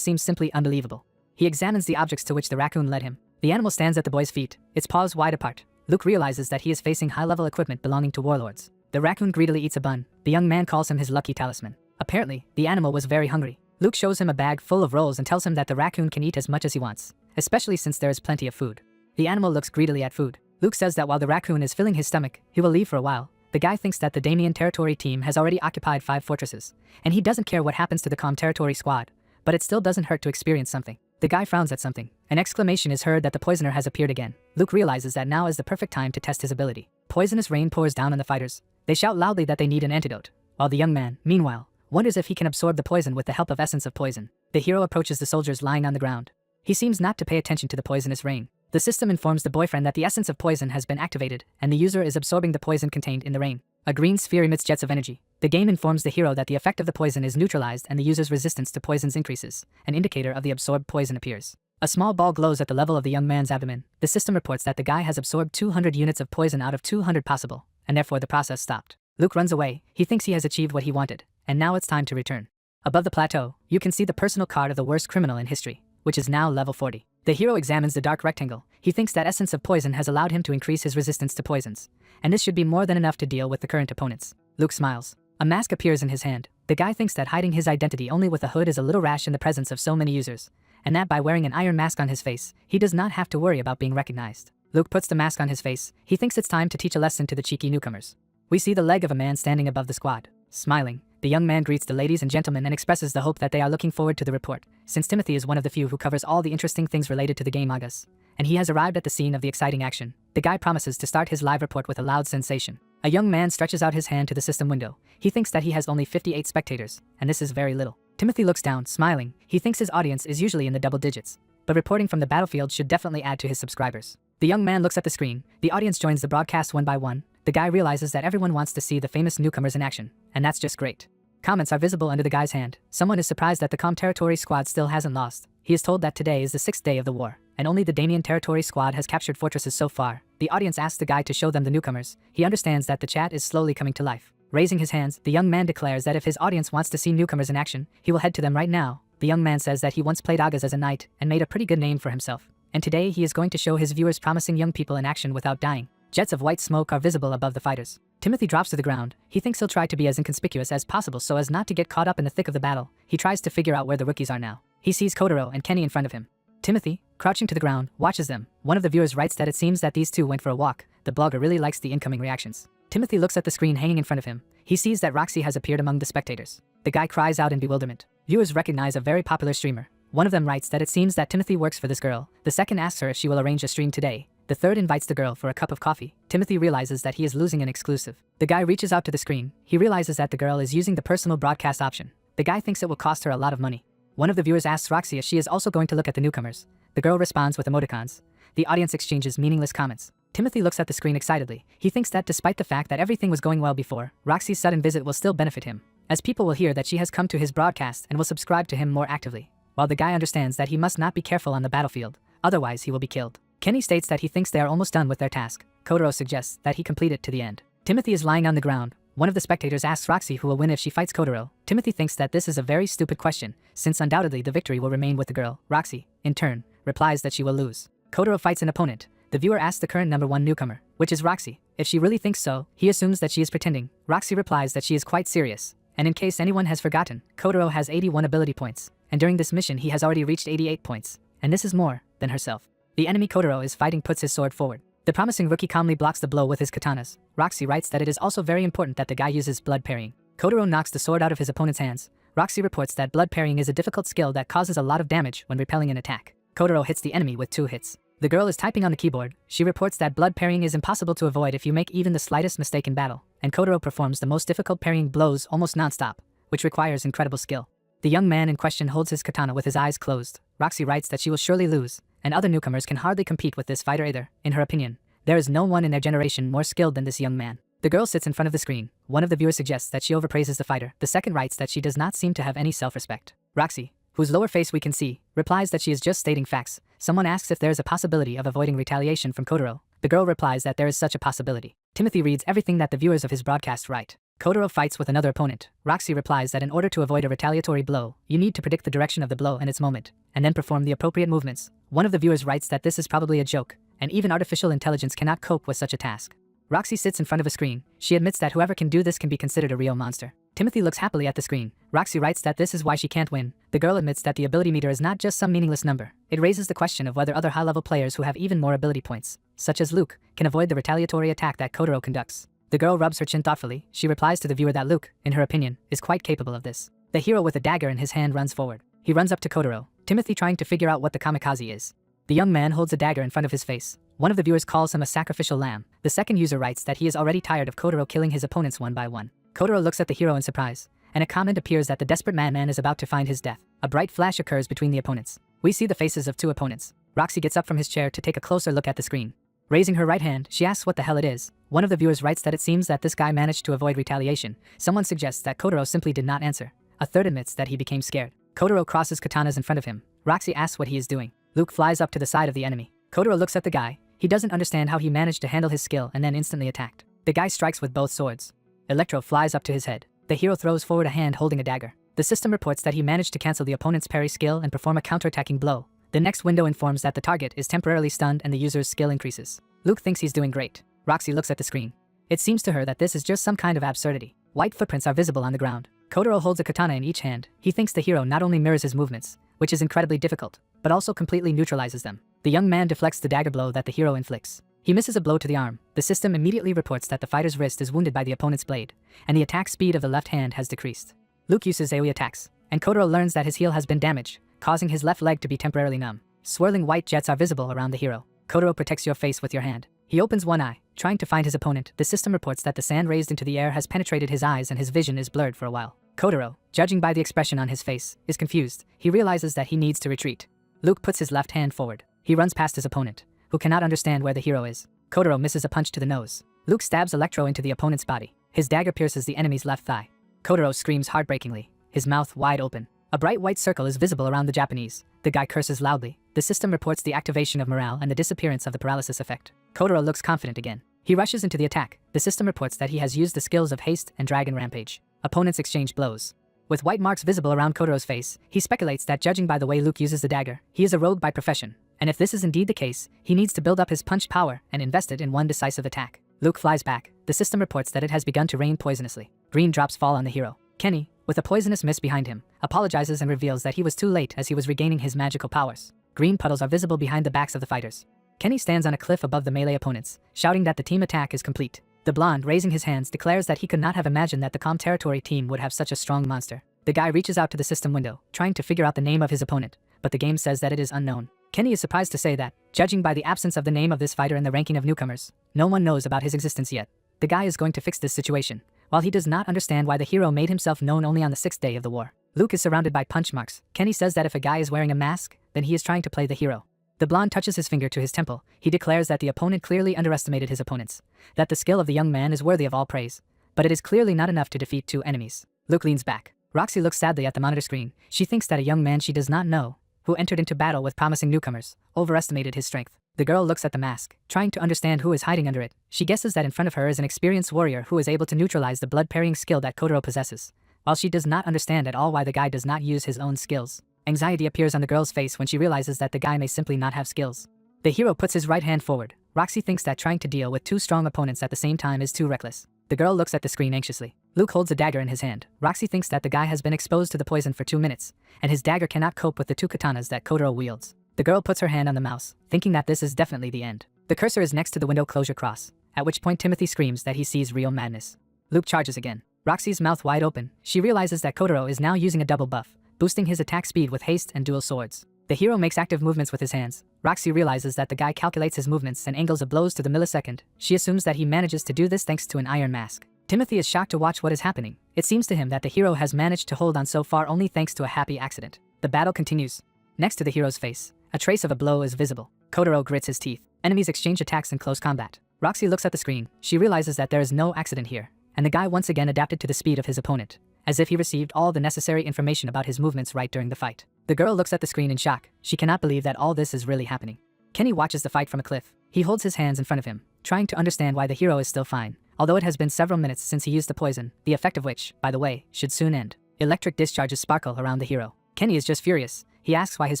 seems simply unbelievable. He examines the objects to which the raccoon led him. The animal stands at the boy's feet, its paws wide apart. Luke realizes that he is facing high-level equipment belonging to warlords. The raccoon greedily eats a bun. The young man calls him his lucky talisman. Apparently, the animal was very hungry. Luke shows him a bag full of rolls and tells him that the raccoon can eat as much as he wants, especially since there is plenty of food. The animal looks greedily at food. Luke says that while the raccoon is filling his stomach, he will leave for a while. The guy thinks that the Damien territory team has already occupied 5 fortresses, and he doesn't care what happens to the calm territory squad, but it still doesn't hurt to experience something. The guy frowns at something. An exclamation is heard that the poisoner has appeared again. Luke realizes that now is the perfect time to test his ability. Poisonous rain pours down on the fighters. They shout loudly that they need an antidote, while the young man, meanwhile, wonders if he can absorb the poison with the help of essence of poison. The hero approaches the soldiers lying on the ground. He seems not to pay attention to the poisonous rain. The system informs the boyfriend that the essence of poison has been activated, and the user is absorbing the poison contained in the rain. A green sphere emits jets of energy. The game informs the hero that the effect of the poison is neutralized and the user's resistance to poisons increases. An indicator of the absorbed poison appears. A small ball glows at the level of the young man's abdomen. The system reports that the guy has absorbed 200 units of poison out of 200 possible, and therefore the process stopped. Luke runs away. He thinks he has achieved what he wanted, and now it's time to return. Above the plateau, you can see the personal card of the worst criminal in history, which is now level 40. The hero examines the dark rectangle. He thinks that essence of poison has allowed him to increase his resistance to poisons, and this should be more than enough to deal with the current opponents. Luke smiles. A mask appears in his hand. The guy thinks that hiding his identity only with a hood is a little rash in the presence of so many users, and that by wearing an iron mask on his face, he does not have to worry about being recognized. Luke puts the mask on his face. He thinks it's time to teach a lesson to the cheeky newcomers. We see the leg of a man standing above the squad. Smiling, The young man greets the ladies and gentlemen and expresses the hope that they are looking forward to the report, since Timothy is one of the few who covers all the interesting things related to the game mangas. And he has arrived at the scene of the exciting action. The guy promises to start his live report with a loud sensation. A young man stretches out his hand to the system window. He thinks that he has only 58 spectators, and this is very little. Timothy looks down, smiling. He thinks his audience is usually in the double digits, but reporting from the battlefield should definitely add to his subscribers. The young man looks at the screen. The audience joins the broadcast one by one. The guy realizes that everyone wants to see the famous newcomers in action, and that's just great. Comments are visible under the guy's hand. Someone is surprised that the Com Territory squad still hasn't lost. He is told that today is the 6th day of the war, and only the Damien Territory squad has captured fortresses so far. The audience asks the guy to show them the newcomers. He understands that the chat is slowly coming to life. Raising his hands, the young man declares that if his audience wants to see newcomers in action, he will head to them right now. The young man says that he once played Agas as a knight and made a pretty good name for himself. And today he is going to show his viewers promising young people in action without dying. Jets of white smoke are visible above the fighters. Timothy drops to the ground. He thinks he'll try to be as inconspicuous as possible so as not to get caught up in the thick of the battle. He tries to figure out where the rookies are now. He sees Kotaro and Kenny in front of him. Timothy, crouching to the ground, watches them. One of the viewers writes that it seems that these two went for a walk. The blogger really likes the incoming reactions. Timothy looks at the screen hanging in front of him. He sees that Roxy has appeared among the spectators. The guy cries out in bewilderment. Viewers recognize a very popular streamer. One of them writes that it seems that Timothy works for this girl. The second asks her if she will arrange a stream today. The third invites the girl for a cup of coffee. Timothy realizes that he is losing an exclusive. The guy reaches out to the screen. He realizes that the girl is using the personal broadcast option. The guy thinks it will cost her a lot of money. One of the viewers asks Roxy if she is also going to look at the newcomers. The girl responds with emoticons. The audience exchanges meaningless comments. Timothy looks at the screen excitedly. He thinks that despite the fact that everything was going well before, Roxy's sudden visit will still benefit him, as people will hear that she has come to his broadcast and will subscribe to him more actively. While the guy understands that he must not be careful on the battlefield, otherwise he will be killed. Kenny states that he thinks they are almost done with their task. Kotaro suggests that he complete it to the end. Timothy is lying on the ground. One of the spectators asks Roxy who will win if she fights Kotaro. Timothy thinks that this is a very stupid question, since undoubtedly the victory will remain with the girl. Roxy, in turn, replies that she will lose. Kotaro fights an opponent. The viewer asks the current #1 newcomer, which is Roxy, if she really thinks so. He assumes that she is pretending. Roxy replies that she is quite serious. And in case anyone has forgotten, Kotaro has 81 ability points, and during this mission he has already reached 88 points, and this is more than herself. The enemy Kotaro is fighting puts his sword forward. The promising rookie calmly blocks the blow with his katanas. Roxy writes that it is also very important that the guy uses blood parrying. Kotaro knocks the sword out of his opponent's hands. Roxy reports that blood parrying is a difficult skill that causes a lot of damage when repelling an attack. Kotaro hits the enemy with 2 hits. The girl is typing on the keyboard. She reports that blood parrying is impossible to avoid if you make even the slightest mistake in battle, and Kotaro performs the most difficult parrying blows almost non-stop, which requires incredible skill. The young man in question holds his katana with his eyes closed. Roxy writes that she will surely lose, and other newcomers can hardly compete with this fighter either. In her opinion, there is no one in their generation more skilled than this young man. The girl sits in front of the screen. One of the viewers suggests that she overpraises the fighter. The second writes that she does not seem to have any self-respect. Roxy, whose lower face we can see, replies that she is just stating facts. Someone asks if there is a possibility of avoiding retaliation from Kotaro. The girl replies that there is such a possibility. Timothy reads everything that the viewers of his broadcast write. Kotaro fights with another opponent. Roxy replies that in order to avoid a retaliatory blow, you need to predict the direction of the blow and its moment, and then perform the appropriate movements. One of the viewers writes that this is probably a joke, and even artificial intelligence cannot cope with such a task. Roxy sits in front of a screen. She admits that whoever can do this can be considered a real monster. Timothy looks happily at the screen. Roxy writes that this is why she can't win. The girl admits that the ability meter is not just some meaningless number. It raises the question of whether other high-level players who have even more ability points, such as Luke, can avoid the retaliatory attack that Kotaro conducts. The girl rubs her chin thoughtfully. She replies to the viewer that Luke, in her opinion, is quite capable of this. The hero with a dagger in his hand runs forward. He runs up to Kotaro. Timothy trying to figure out what the kamikaze is. The young man holds a dagger in front of his face. One of the viewers calls him a sacrificial lamb. The second user writes that he is already tired of Kotaro killing his opponents one by one. Kotaro looks at the hero in surprise, and a comment appears that the desperate madman is about to find his death. A bright flash occurs between the opponents. We see the faces of 2 opponents. Roxy gets up from his chair to take a closer look at the screen. Raising her right hand, she asks what the hell it is. One of the viewers writes that it seems that this guy managed to avoid retaliation. Someone suggests that Kotaro simply did not answer. A third admits that he became scared. Kotaro crosses katanas in front of him. Roxy asks what he is doing. Luke flies up to the side of the enemy. Kotaro looks at the guy. He doesn't understand how he managed to handle his skill and then instantly attacked. The guy strikes with both swords. Electro flies up to his head. The hero throws forward a hand holding a dagger. The system reports that he managed to cancel the opponent's parry skill and perform a counterattacking blow. The next window informs that the target is temporarily stunned and the user's skill increases. Luke thinks he's doing great. Roxy looks at the screen. It seems to her that this is just some kind of absurdity. White footprints are visible on the ground. Kotaro holds a katana in each hand. He thinks the hero not only mirrors his movements, which is incredibly difficult, but also completely neutralizes them. The young man deflects the dagger blow that the hero inflicts. He misses a blow to the arm. The system immediately reports that the fighter's wrist is wounded by the opponent's blade, and the attack speed of the left hand has decreased. Luke uses AoE attacks, and Kotaro learns that his heel has been damaged, causing his left leg to be temporarily numb. Swirling white jets are visible around the hero. Kotaro protects your face with your hand. He opens one eye, trying to find his opponent. The system reports that the sand raised into the air has penetrated his eyes and his vision is blurred for a while. Kotaro, judging by the expression on his face, is confused. He realizes that he needs to retreat. Luke puts his left hand forward. He runs past his opponent, who cannot understand where the hero is. Kotaro misses a punch to the nose. Luke stabs Electro into the opponent's body. His dagger pierces the enemy's left thigh. Kotaro screams heartbreakingly, his mouth wide open. A bright white circle is visible around the Japanese. The guy curses loudly. The system reports the activation of morale and the disappearance of the paralysis effect. Kotaro looks confident again. He rushes into the attack. The system reports that he has used the skills of haste and dragon rampage. Opponents exchange blows. With white marks visible around Kotaro's face, he speculates that judging by the way Luke uses the dagger, he is a rogue by profession. And if this is indeed the case, he needs to build up his punch power and invest it in one decisive attack. Luke flies back. The system reports that it has begun to rain poisonously. Green drops fall on the hero. Kenny, with a poisonous mist behind him, apologizes and reveals that he was too late as he was regaining his magical powers. Green puddles are visible behind the backs of the fighters. Kenny stands on a cliff above the melee opponents, shouting that the team attack is complete. The blonde, raising his hands, declares that he could not have imagined that the Calm Territory team would have such a strong monster. The guy reaches out to the system window, trying to figure out the name of his opponent, but the game says that it is unknown. Kenny is surprised to say that, judging by the absence of the name of this fighter in the ranking of newcomers, no one knows about his existence yet. The guy is going to fix this situation, while he does not understand why the hero made himself known only on the 6th day of the war. Luke is surrounded by punch marks. Kenny says that if a guy is wearing a mask, then he is trying to play the hero. The blonde touches his finger to his temple. He declares that the opponent clearly underestimated his opponents, that the skill of the young man is worthy of all praise, but it is clearly not enough to defeat two enemies. Luke leans back. Roxy looks sadly at the monitor screen. She thinks that a young man she does not know, who entered into battle with promising newcomers, overestimated his strength. The girl looks at the mask, trying to understand who is hiding under it. She guesses that in front of her is an experienced warrior who is able to neutralize the blood-parrying skill that Kotaro possesses, while she does not understand at all why the guy does not use his own skills. Anxiety appears on the girl's face when she realizes that the guy may simply not have skills. The hero puts his right hand forward. Roxy thinks that trying to deal with two strong opponents at the same time is too reckless. The girl looks at the screen anxiously. Luke holds a dagger in his hand. Roxy thinks that the guy has been exposed to the poison for 2 minutes, and his dagger cannot cope with the two katanas that Kotaro wields. The girl puts her hand on the mouse, thinking that this is definitely the end. The cursor is next to the window closure cross, at which point Timothy screams that he sees real madness. Luke charges again. Roxy's mouth wide open. She realizes that Kotaro is now using a double buff, boosting his attack speed with haste and dual swords. The hero makes active movements with his hands. Roxy realizes that the guy calculates his movements and angles of blows to the millisecond. She assumes that he manages to do this thanks to an iron mask. Timothy is shocked to watch what is happening. It seems to him that the hero has managed to hold on so far only thanks to a happy accident. The battle continues. Next to the hero's face, a trace of a blow is visible. Kotaro grits his teeth. Enemies exchange attacks in close combat. Roxy looks at the screen. She realizes that there is no accident here, and the guy once again adapted to the speed of his opponent, as if he received all the necessary information about his movements right during the fight. The girl looks at the screen in shock. She cannot believe that all this is really happening. Kenny watches the fight from a cliff. He holds his hands in front of him, trying to understand why the hero is still fine, although it has been several minutes since he used the poison, the effect of which, by the way, should soon end. Electric discharges sparkle around the hero. Kenny is just furious. He asks why his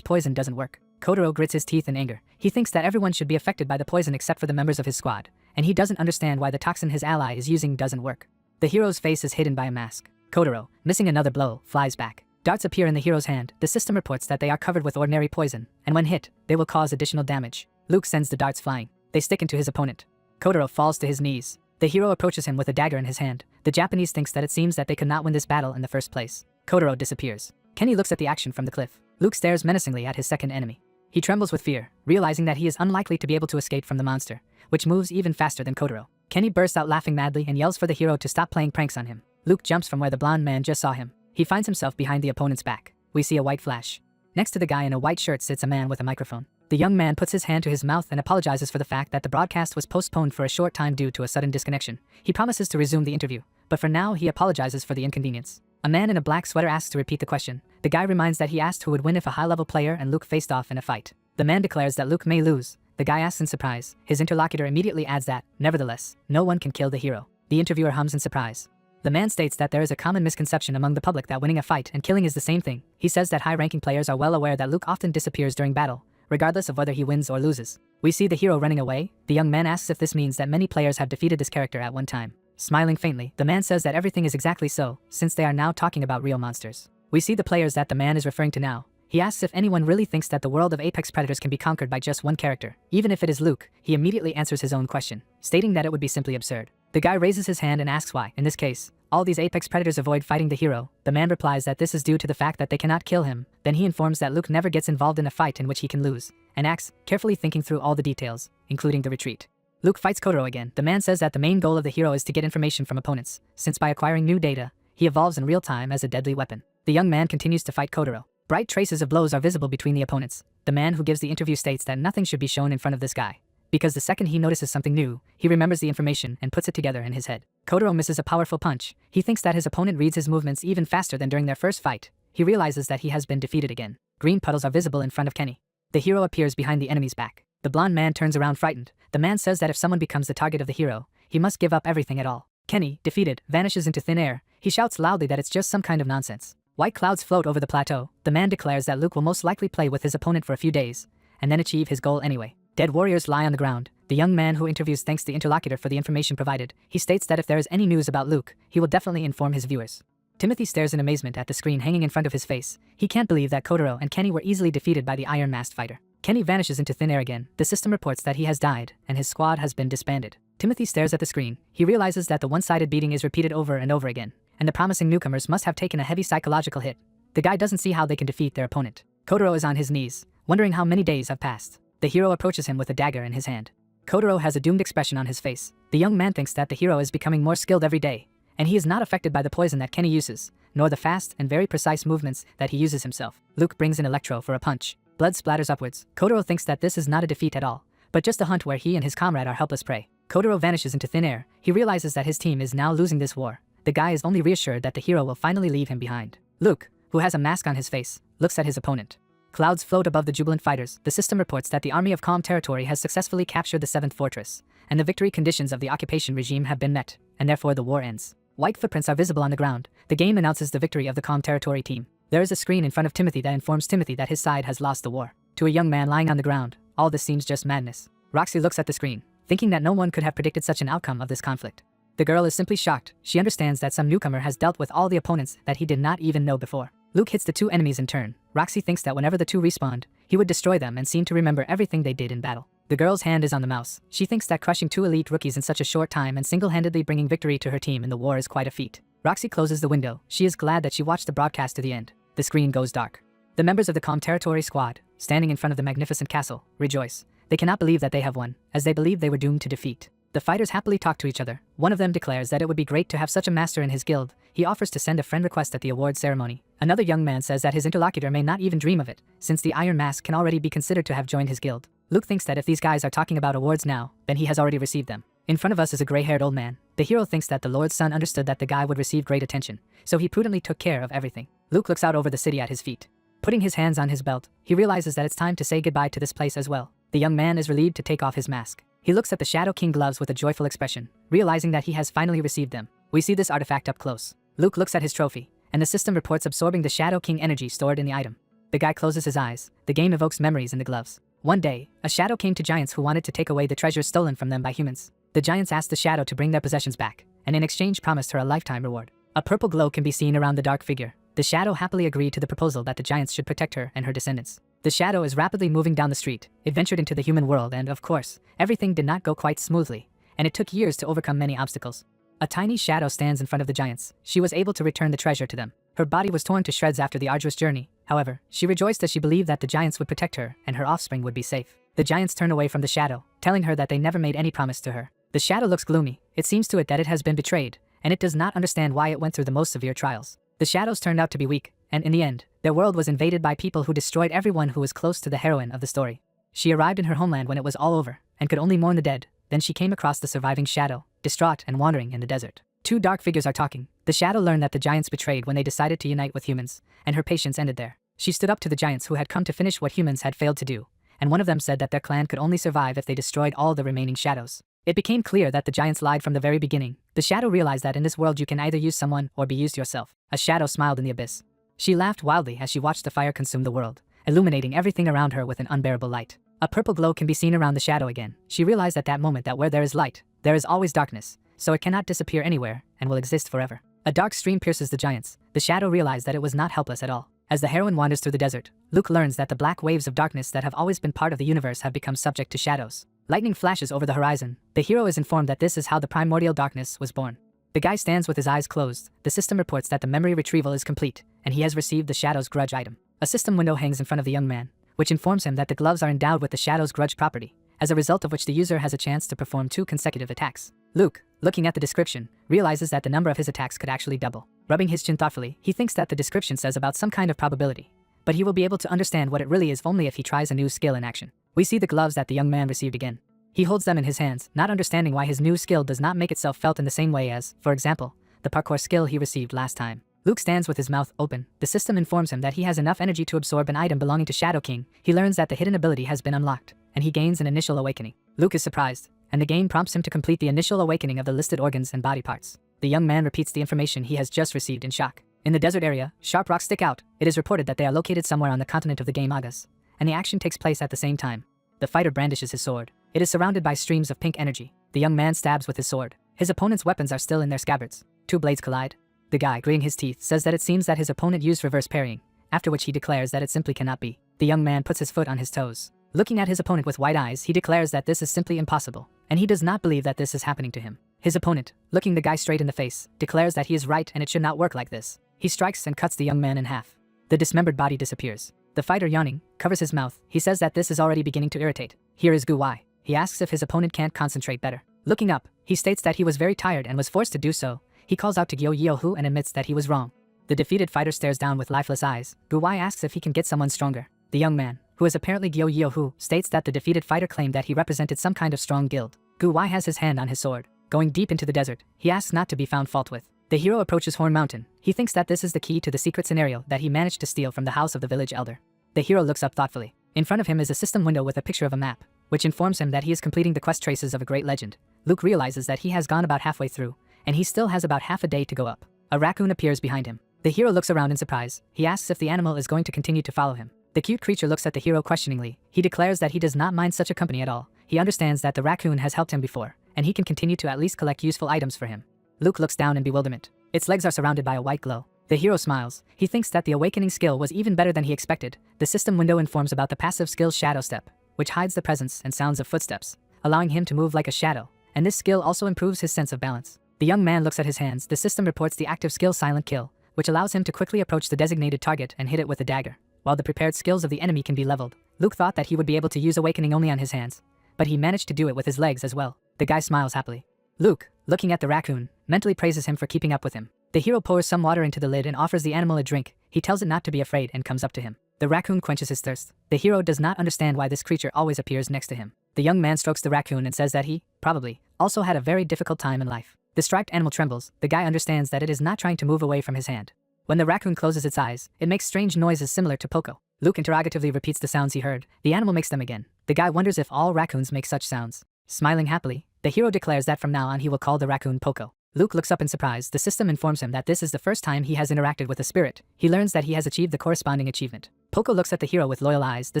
poison doesn't work. Kotaro grits his teeth in anger. He thinks that everyone should be affected by the poison except for the members of his squad, and he doesn't understand why the toxin his ally is using doesn't work. The hero's face is hidden by a mask. Kotaro, missing another blow, flies back. Darts appear in the hero's hand. The system reports that they are covered with ordinary poison, and when hit, they will cause additional damage. Luke sends the darts flying. They stick into his opponent. Kotaro falls to his knees. The hero approaches him with a dagger in his hand. The Japanese thinks that it seems that they could not win this battle in the first place. Kotaro disappears. Kenny looks at the action from the cliff. Luke stares menacingly at his second enemy. He trembles with fear, realizing that he is unlikely to be able to escape from the monster, which moves even faster than Kotaro. Kenny bursts out laughing madly and yells for the hero to stop playing pranks on him. Luke jumps from where the blonde man just saw him. He finds himself behind the opponent's back. We see a white flash. Next to the guy in a white shirt sits a man with a microphone. The young man puts his hand to his mouth and apologizes for the fact that the broadcast was postponed for a short time due to a sudden disconnection. He promises to resume the interview, but for now he apologizes for the inconvenience. A man in a black sweater asks to repeat the question. The guy reminds that he asked who would win if a high-level player and Luke faced off in a fight. The man declares that Luke may lose. The guy asks in surprise. His interlocutor immediately adds that, nevertheless, no one can kill the hero. The interviewer hums in surprise. The man states that there is a common misconception among the public that winning a fight and killing is the same thing. He says that high-ranking players are well aware that Luke often disappears during battle, regardless of whether he wins or loses. We see the hero running away. The young man asks if this means that many players have defeated this character at one time. Smiling faintly, the man says that everything is exactly so, since they are now talking about real monsters. We see the players that the man is referring to now. He asks if anyone really thinks that the world of apex predators can be conquered by just one character. Even if it is Luke, he immediately answers his own question, stating that it would be simply absurd. The guy raises his hand and asks why, in this case, all these apex predators avoid fighting the hero. The man replies that this is due to the fact that they cannot kill him. Then he informs that Luke never gets involved in a fight in which he can lose, and acts, carefully thinking through all the details, including the retreat. Luke fights Kotaro again. The man says that the main goal of the hero is to get information from opponents, since by acquiring new data, he evolves in real time as a deadly weapon. The young man continues to fight Kotaro. Bright traces of blows are visible between the opponents. The man who gives the interview states that nothing should be shown in front of this guy, because the second he notices something new, he remembers the information and puts it together in his head. Kotaro misses a powerful punch. He thinks that his opponent reads his movements even faster than during their first fight. He realizes that he has been defeated again. Green puddles are visible in front of Kenny. The hero appears behind the enemy's back. The blonde man turns around frightened. The man says that if someone becomes the target of the hero, he must give up everything at all. Kenny, defeated, vanishes into thin air. He shouts loudly that it's just some kind of nonsense. White clouds float over the plateau. The man declares that Luke will most likely play with his opponent for a few days, and then achieve his goal anyway. Dead warriors lie on the ground. The young man who interviews thanks the interlocutor for the information provided. He states that if there is any news about Luke, he will definitely inform his viewers. Timothy stares in amazement at the screen hanging in front of his face. He can't believe that Kotaro and Kenny were easily defeated by the Iron Masked fighter. Kenny vanishes into thin air again. The system reports that he has died, and his squad has been disbanded. Timothy stares at the screen. He realizes that the one-sided beating is repeated over and over again, and the promising newcomers must have taken a heavy psychological hit. The guy doesn't see how they can defeat their opponent. Kotaro is on his knees, wondering how many days have passed. The hero approaches him with a dagger in his hand. Kotaro has a doomed expression on his face. The young man thinks that the hero is becoming more skilled every day, and he is not affected by the poison that Kenny uses, nor the fast and very precise movements that he uses himself. Luke brings in Electro for a punch. Blood splatters upwards. Kotaro thinks that this is not a defeat at all, but just a hunt where he and his comrade are helpless prey. Kotaro vanishes into thin air. He realizes that his team is now losing this war. The guy is only reassured that the hero will finally leave him behind. Luke, who has a mask on his face, looks at his opponent. Clouds float above the jubilant fighters. The system reports that the Army of Calm Territory has successfully captured the 7th fortress, and the victory conditions of the occupation regime have been met, and therefore the war ends. White footprints are visible on the ground. The game announces the victory of the Calm Territory team. There is a screen in front of Timothy that informs Timothy that his side has lost the war. To a young man lying on the ground, all this seems just madness. Roxy looks at the screen, thinking that no one could have predicted such an outcome of this conflict. The girl is simply shocked. She understands that some newcomer has dealt with all the opponents that he did not even know before. Luke hits the two enemies in turn. Roxy thinks that whenever the two respawned, he would destroy them and seem to remember everything they did in battle. The girl's hand is on the mouse. She thinks that crushing two elite rookies in such a short time and single-handedly bringing victory to her team in the war is quite a feat. Roxy closes the window. She is glad that she watched the broadcast to the end. The screen goes dark. The members of the Calm Territory squad, standing in front of the magnificent castle, rejoice. They cannot believe that they have won, as they believe they were doomed to defeat. The fighters happily talk to each other. One of them declares that it would be great to have such a master in his guild. He offers to send a friend request at the award ceremony. Another young man says that his interlocutor may not even dream of it, since the Iron Mask can already be considered to have joined his guild. Luke thinks that if these guys are talking about awards now, then he has already received them. In front of us is a gray-haired old man. The hero thinks that the Lord's son understood that the guy would receive great attention, so he prudently took care of everything. Luke looks out over the city at his feet. Putting his hands on his belt, he realizes that it's time to say goodbye to this place as well. The young man is relieved to take off his mask. He looks at the Shadow King gloves with a joyful expression, realizing that he has finally received them. We see this artifact up close. Luke looks at his trophy, and the system reports absorbing the Shadow King energy stored in the item. The guy closes his eyes. The game evokes memories in the gloves. One day, a shadow came to giants who wanted to take away the treasures stolen from them by humans. The giants asked the shadow to bring their possessions back, and in exchange promised her a lifetime reward. A purple glow can be seen around the dark figure. The shadow happily agreed to the proposal that the giants should protect her and her descendants. The shadow is rapidly moving down the street. It ventured into the human world and, of course, everything did not go quite smoothly, and it took years to overcome many obstacles. A tiny shadow stands in front of the giants. She was able to return the treasure to them. Her body was torn to shreds after the arduous journey. However, she rejoiced as she believed that the giants would protect her and her offspring would be safe. The giants turn away from the shadow, telling her that they never made any promise to her. The shadow looks gloomy. It seems to it that it has been betrayed, and it does not understand why it went through the most severe trials. The shadows turned out to be weak, and in the end, their world was invaded by people who destroyed everyone who was close to the heroine of the story. She arrived in her homeland when it was all over, and could only mourn the dead. Then she came across the surviving shadow, distraught and wandering in the desert. Two dark figures are talking. The shadow learned that the giants betrayed when they decided to unite with humans, and her patience ended there. She stood up to the giants who had come to finish what humans had failed to do, and one of them said that their clan could only survive if they destroyed all the remaining shadows. It became clear that the giants lied from the very beginning. The shadow realized that in this world you can either use someone or be used yourself. A shadow smiled in the abyss. She laughed wildly as she watched the fire consume the world, illuminating everything around her with an unbearable light. A purple glow can be seen around the shadow again. She realized at that moment that where there is light, there is always darkness, so it cannot disappear anywhere and will exist forever. A dark stream pierces the giants. The shadow realized that it was not helpless at all. As the heroine wanders through the desert, Luke learns that the black waves of darkness that have always been part of the universe have become subject to shadows. Lightning flashes over the horizon. The hero is informed that this is how the primordial darkness was born. The guy stands with his eyes closed. The system reports that the memory retrieval is complete, and he has received the Shadow's grudge item. A system window hangs in front of the young man, which informs him that the gloves are endowed with the Shadow's grudge property, as a result of which the user has a chance to perform 2 consecutive attacks. Luke, looking at the description, realizes that the number of his attacks could actually double. Rubbing his chin thoughtfully, he thinks that the description says about some kind of probability, but he will be able to understand what it really is only if he tries a new skill in action. We see the gloves that the young man received again. He holds them in his hands, not understanding why his new skill does not make itself felt in the same way as, for example, the parkour skill he received last time. Luke stands with his mouth open. The system informs him that he has enough energy to absorb an item belonging to Shadow King. He learns that the hidden ability has been unlocked, and he gains an initial awakening. Luke is surprised, and the game prompts him to complete the initial awakening of the listed organs and body parts. The young man repeats the information he has just received in shock. In the desert area, sharp rocks stick out. It is reported that they are located somewhere on the continent of the game Agas, and the action takes place at the same time. The fighter brandishes his sword. It is surrounded by streams of pink energy. The young man stabs with his sword. His opponent's weapons are still in their scabbards. 2 blades collide. The guy, gritting his teeth, says that it seems that his opponent used reverse parrying, after which he declares that it simply cannot be. The young man puts his foot on his toes. Looking at his opponent with wide eyes, he declares that this is simply impossible, and he does not believe that this is happening to him. His opponent, looking the guy straight in the face, declares that he is right and it should not work like this. He strikes and cuts the young man in half. The dismembered body disappears. The fighter, yawning, covers his mouth. He says that this is already beginning to irritate. Here is Gu Wai. He asks if his opponent can't concentrate better. Looking up, he states that he was very tired and was forced to do so. He calls out to Gyo Yeohu and admits that he was wrong. The defeated fighter stares down with lifeless eyes. Gu Wai asks if he can get someone stronger. The young man, who is apparently Gyo Yeohu, states that the defeated fighter claimed that he represented some kind of strong guild. Gu Wai has his hand on his sword. Going deep into the desert, he asks not to be found fault with. The hero approaches Horn Mountain. He thinks that this is the key to the secret scenario that he managed to steal from the house of the village elder. The hero looks up thoughtfully. In front of him is a system window with a picture of a map, which informs him that he is completing the quest traces of a great legend. Luke realizes that he has gone about halfway through, and he still has about half a day to go up. A raccoon appears behind him. The hero looks around in surprise. He asks if the animal is going to continue to follow him. The cute creature looks at the hero questioningly. He declares that he does not mind such a company at all. He understands that the raccoon has helped him before, and he can continue to at least collect useful items for him. Luke looks down in bewilderment. Its legs are surrounded by a white glow. The hero smiles. He thinks that the awakening skill was even better than he expected. The system window informs about the passive skill Shadow Step, which hides the presence and sounds of footsteps, allowing him to move like a shadow, and this skill also improves his sense of balance. The young man looks at his hands. The system reports the active skill Silent Kill, which allows him to quickly approach the designated target and hit it with a dagger, while the prepared skills of the enemy can be leveled. Luke thought that he would be able to use awakening only on his hands, but he managed to do it with his legs as well. The guy smiles happily. Luke, looking at the raccoon, mentally praises him for keeping up with him. The hero pours some water into the lid and offers the animal a drink. He tells it not to be afraid and comes up to him. The raccoon quenches his thirst. The hero does not understand why this creature always appears next to him. The young man strokes the raccoon and says that he, probably, also had a very difficult time in life. The striped animal trembles. The guy understands that it is not trying to move away from his hand. When the raccoon closes its eyes, it makes strange noises similar to Poco. Luke interrogatively repeats the sounds he heard. The animal makes them again. The guy wonders if all raccoons make such sounds. Smiling happily, the hero declares that from now on he will call the raccoon Poco. Luke looks up in surprise. The system informs him that this is the first time he has interacted with a spirit. He learns that he has achieved the corresponding achievement. Poco looks at the hero with loyal eyes. The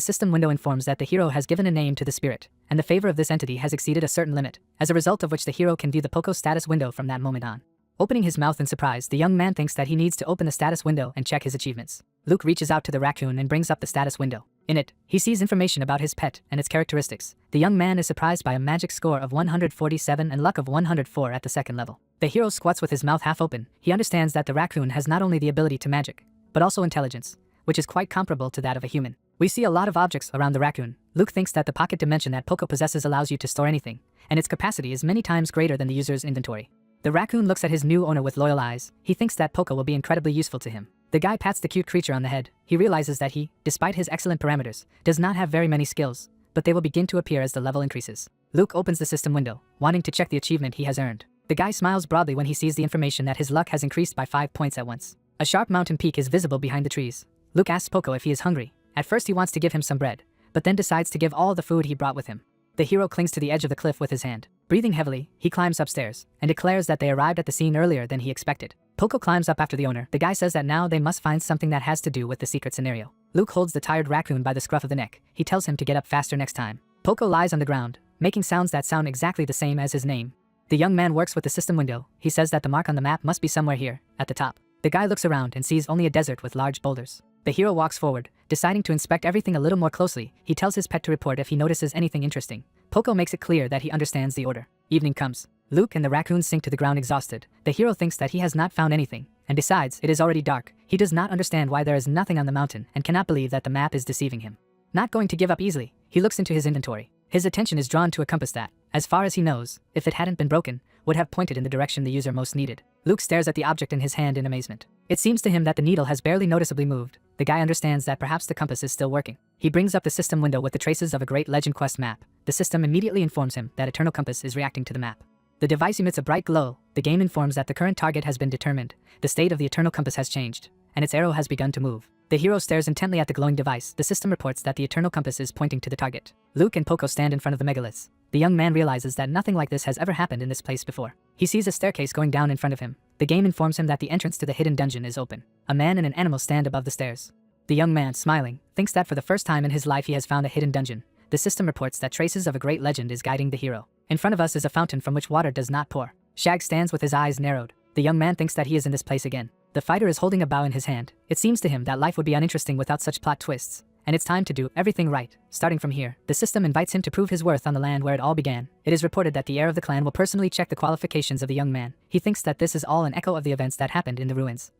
system window informs that the hero has given a name to the spirit, and the favor of this entity has exceeded a certain limit, as a result of which the hero can view the Poco status window from that moment on. Opening his mouth in surprise, the young man thinks that he needs to open the status window and check his achievements. Luke reaches out to the raccoon and brings up the status window. In it, he sees information about his pet and its characteristics. The young man is surprised by a magic score of 147 and luck of 104 at the second level. The hero squats with his mouth half open. He understands that the raccoon has not only the ability to magic, but also intelligence, which is quite comparable to that of a human. We see a lot of objects around the raccoon. Luke thinks that the pocket dimension that Poco possesses allows you to store anything, and its capacity is many times greater than the user's inventory. The raccoon looks at his new owner with loyal eyes. He thinks that Poco will be incredibly useful to him. The guy pats the cute creature on the head. He realizes that he, despite his excellent parameters, does not have very many skills, but they will begin to appear as the level increases. Luke opens the system window, wanting to check the achievement he has earned. The guy smiles broadly when he sees the information that his luck has increased by 5 points at once. A sharp mountain peak is visible behind the trees. Luke asks Poco if he is hungry. At first he wants to give him some bread, but then decides to give all the food he brought with him. The hero clings to the edge of the cliff with his hand. Breathing heavily, he climbs upstairs, and declares that they arrived at the scene earlier than he expected. Poco climbs up after the owner. The guy says that now they must find something that has to do with the secret scenario. Luke holds the tired raccoon by the scruff of the neck. He tells him to get up faster next time. Poco lies on the ground, making sounds that sound exactly the same as his name. The young man works with the system window. He says that the mark on the map must be somewhere here, at the top. The guy looks around and sees only a desert with large boulders. The hero walks forward, deciding to inspect everything a little more closely. He tells his pet to report if he notices anything interesting. Poco makes it clear that he understands the order. Evening comes. Luke and the raccoon sink to the ground exhausted. The hero thinks that he has not found anything, and besides, it is already dark. He does not understand why there is nothing on the mountain and cannot believe that the map is deceiving him. Not going to give up easily, he looks into his inventory. His attention is drawn to a compass that, as far as he knows, if it hadn't been broken, would have pointed in the direction the user most needed. Luke stares at the object in his hand in amazement. It seems to him that the needle has barely noticeably moved. The guy understands that perhaps the compass is still working. He brings up the system window with the traces of a Great Legend Quest map. The system immediately informs him that Eternal Compass is reacting to the map. The device emits a bright glow. The game informs that the current target has been determined. The state of the Eternal Compass has changed, and its arrow has begun to move. The hero stares intently at the glowing device. The system reports that the Eternal Compass is pointing to the target. Luke and Poco stand in front of the megaliths. The young man realizes that nothing like this has ever happened in this place before. He sees a staircase going down in front of him. The game informs him that the entrance to the hidden dungeon is open. A man and an animal stand above the stairs. The young man, smiling, thinks that for the first time in his life he has found a hidden dungeon. The system reports that traces of a great legend is guiding the hero. In front of us is a fountain from which water does not pour. Shag stands with his eyes narrowed. The young man thinks that he is in this place again. The fighter is holding a bow in his hand. It seems to him that life would be uninteresting without such plot twists. And it's time to do everything right. Starting from here, the system invites him to prove his worth on the land where it all began. It is reported that the heir of the clan will personally check the qualifications of the young man. He thinks that this is all an echo of the events that happened in the ruins,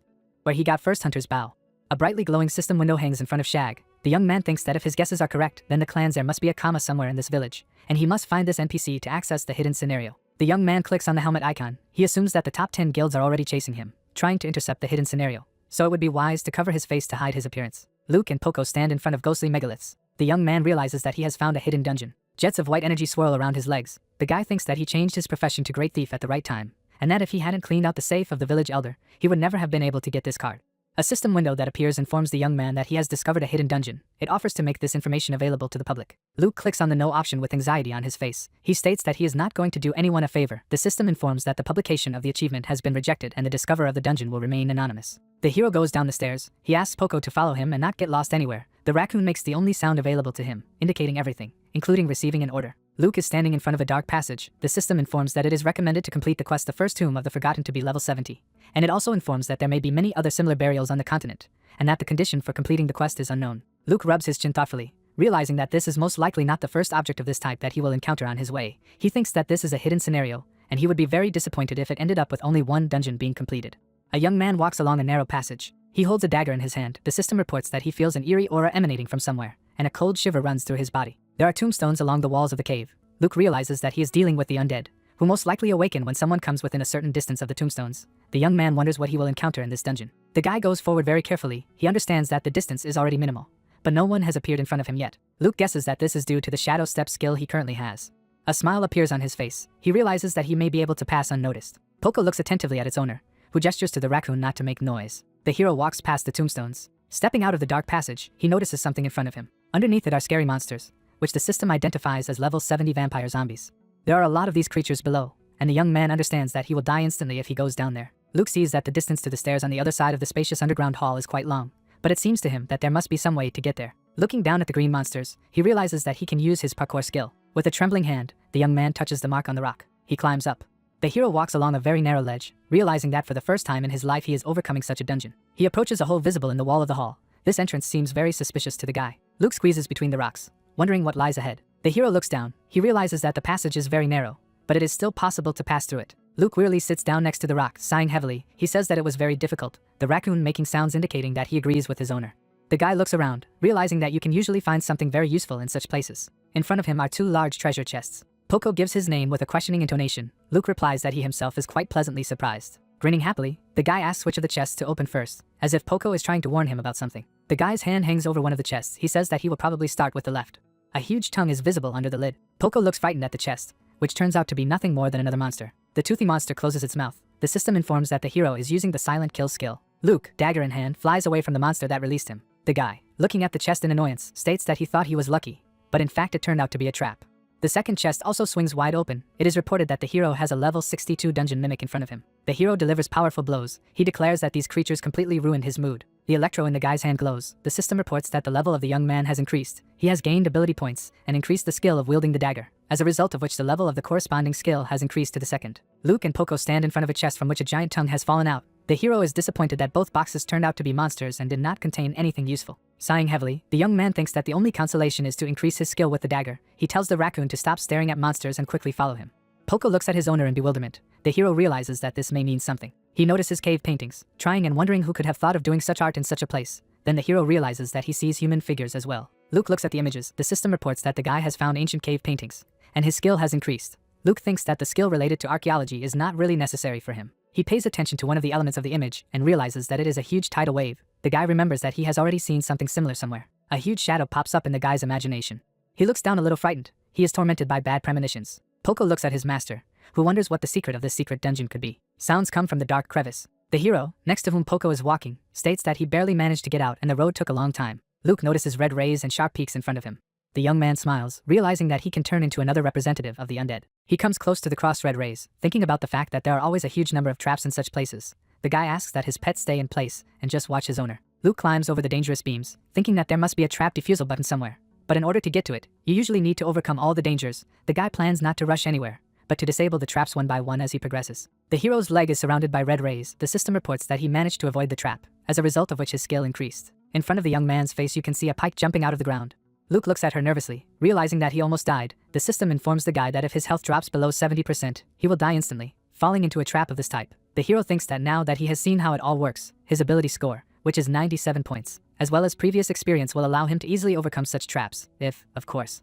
where he got first hunter's bow. A brightly glowing system window hangs in front of Shag. The young man thinks that if his guesses are correct, then the clan's there must be a comma somewhere in this village, and he must find this NPC to access the hidden scenario. The young man clicks on the helmet icon. He assumes that the top 10 guilds are already chasing him, trying to intercept the hidden scenario, so it would be wise to cover his face to hide his appearance. Luke and Poco stand in front of ghostly megaliths. The young man realizes that he has found a hidden dungeon. Jets of white energy swirl around his legs. The guy thinks that he changed his profession to great thief at the right time, and that if he hadn't cleaned out the safe of the village elder, he would never have been able to get this card. A system window that appears informs the young man that he has discovered a hidden dungeon. It offers to make this information available to the public. Luke clicks on the no option with anxiety on his face. He states that he is not going to do anyone a favor. The system informs that the publication of the achievement has been rejected and the discoverer of the dungeon will remain anonymous. The hero goes down the stairs. He asks Poco to follow him and not get lost anywhere. The raccoon makes the only sound available to him, indicating everything, including receiving an order. Luke is standing in front of a dark passage. The system informs that it is recommended to complete the quest The First Tomb of the Forgotten to be level 70. And it also informs that there may be many other similar burials on the continent, and that the condition for completing the quest is unknown. Luke rubs his chin thoughtfully, realizing that this is most likely not the first object of this type that he will encounter on his way. He thinks that this is a hidden scenario, and he would be very disappointed if it ended up with only one dungeon being completed. A young man walks along a narrow passage. He holds a dagger in his hand. The system reports that he feels an eerie aura emanating from somewhere, and a cold shiver runs through his body. There are tombstones along the walls of the cave. Luke realizes that he is dealing with the undead, who most likely awaken when someone comes within a certain distance of the tombstones. The young man wonders what he will encounter in this dungeon. The guy goes forward very carefully. He understands that the distance is already minimal, but no one has appeared in front of him yet. Luke guesses that this is due to the shadow step skill he currently has. A smile appears on his face. He realizes that he may be able to pass unnoticed. Poco looks attentively at its owner, who gestures to the raccoon not to make noise. The hero walks past the tombstones. Stepping out of the dark passage, he notices something in front of him. Underneath it are scary monsters, which the system identifies as level 70 vampire zombies. There are a lot of these creatures below, and the young man understands that he will die instantly if he goes down there. Luke sees that the distance to the stairs on the other side of the spacious underground hall is quite long, but it seems to him that there must be some way to get there. Looking down at the green monsters, he realizes that he can use his parkour skill. With a trembling hand, the young man touches the mark on the rock. He climbs up. The hero walks along a very narrow ledge, realizing that for the first time in his life he is overcoming such a dungeon. He approaches a hole visible in the wall of the hall. This entrance seems very suspicious to the guy. Luke squeezes between the rocks, wondering what lies ahead. The hero looks down. He realizes that the passage is very narrow, but it is still possible to pass through it. Luke wearily sits down next to the rock, sighing heavily. He says that it was very difficult, the raccoon making sounds indicating that he agrees with his owner. The guy looks around, realizing that you can usually find something very useful in such places. In front of him are two large treasure chests. Poco gives his name with a questioning intonation. Luke replies that he himself is quite pleasantly surprised. Grinning happily, the guy asks which of the chests to open first, as if Poco is trying to warn him about something. The guy's hand hangs over one of the chests. He says that he will probably start with the left. A huge tongue is visible under the lid. Poco looks frightened at the chest, which turns out to be nothing more than another monster. The toothy monster closes its mouth. The system informs that the hero is using the silent kill skill. Luke, dagger in hand, flies away from the monster that released him. The guy, looking at the chest in annoyance, states that he thought he was lucky, but in fact it turned out to be a trap. The second chest also swings wide open. It is reported that the hero has a level 62 dungeon mimic in front of him. The hero delivers powerful blows. He declares that these creatures completely ruined his mood. The electro in the guy's hand glows. The system reports that the level of the young man has increased. He has gained ability points and increased the skill of wielding the dagger, as a result of which the level of the corresponding skill has increased to the second. Luke and Poco stand in front of a chest from which a giant tongue has fallen out. The hero is disappointed that both boxes turned out to be monsters and did not contain anything useful. Sighing heavily, the young man thinks that the only consolation is to increase his skill with the dagger. He tells the raccoon to stop staring at monsters and quickly follow him. Poco looks at his owner in bewilderment. The hero realizes that this may mean something. He notices cave paintings, trying and wondering who could have thought of doing such art in such a place. Then the hero realizes that he sees human figures as well. Luke looks at the images. The system reports that the guy has found ancient cave paintings, and his skill has increased. Luke thinks that the skill related to archaeology is not really necessary for him. He pays attention to one of the elements of the image and realizes that it is a huge tidal wave. The guy remembers that he has already seen something similar somewhere. A huge shadow pops up in the guy's imagination. He looks down a little frightened. He is tormented by bad premonitions. Poco looks at his master, who wonders what the secret of this secret dungeon could be. Sounds come from the dark crevice. The hero, next to whom Poco is walking, states that he barely managed to get out and the road took a long time. Luke notices red rays and sharp peaks in front of him. The young man smiles, realizing that he can turn into another representative of the undead. He comes close to the crossed red rays, thinking about the fact that there are always a huge number of traps in such places. The guy asks that his pet stay in place and just watch his owner. Luke climbs over the dangerous beams, thinking that there must be a trap defusal button somewhere. But in order to get to it, you usually need to overcome all the dangers. The guy plans not to rush anywhere, but to disable the traps one by one as he progresses. The hero's leg is surrounded by red rays. The system reports that he managed to avoid the trap, as a result of which his skill increased. In front of the young man's face you can see a pike jumping out of the ground. Luke looks at her nervously, realizing that he almost died. The system informs the guy that if his health drops below 70%, he will die instantly, falling into a trap of this type. The hero thinks that now that he has seen how it all works, his ability score, which is 97 points, as well as previous experience will allow him to easily overcome such traps, if, of course,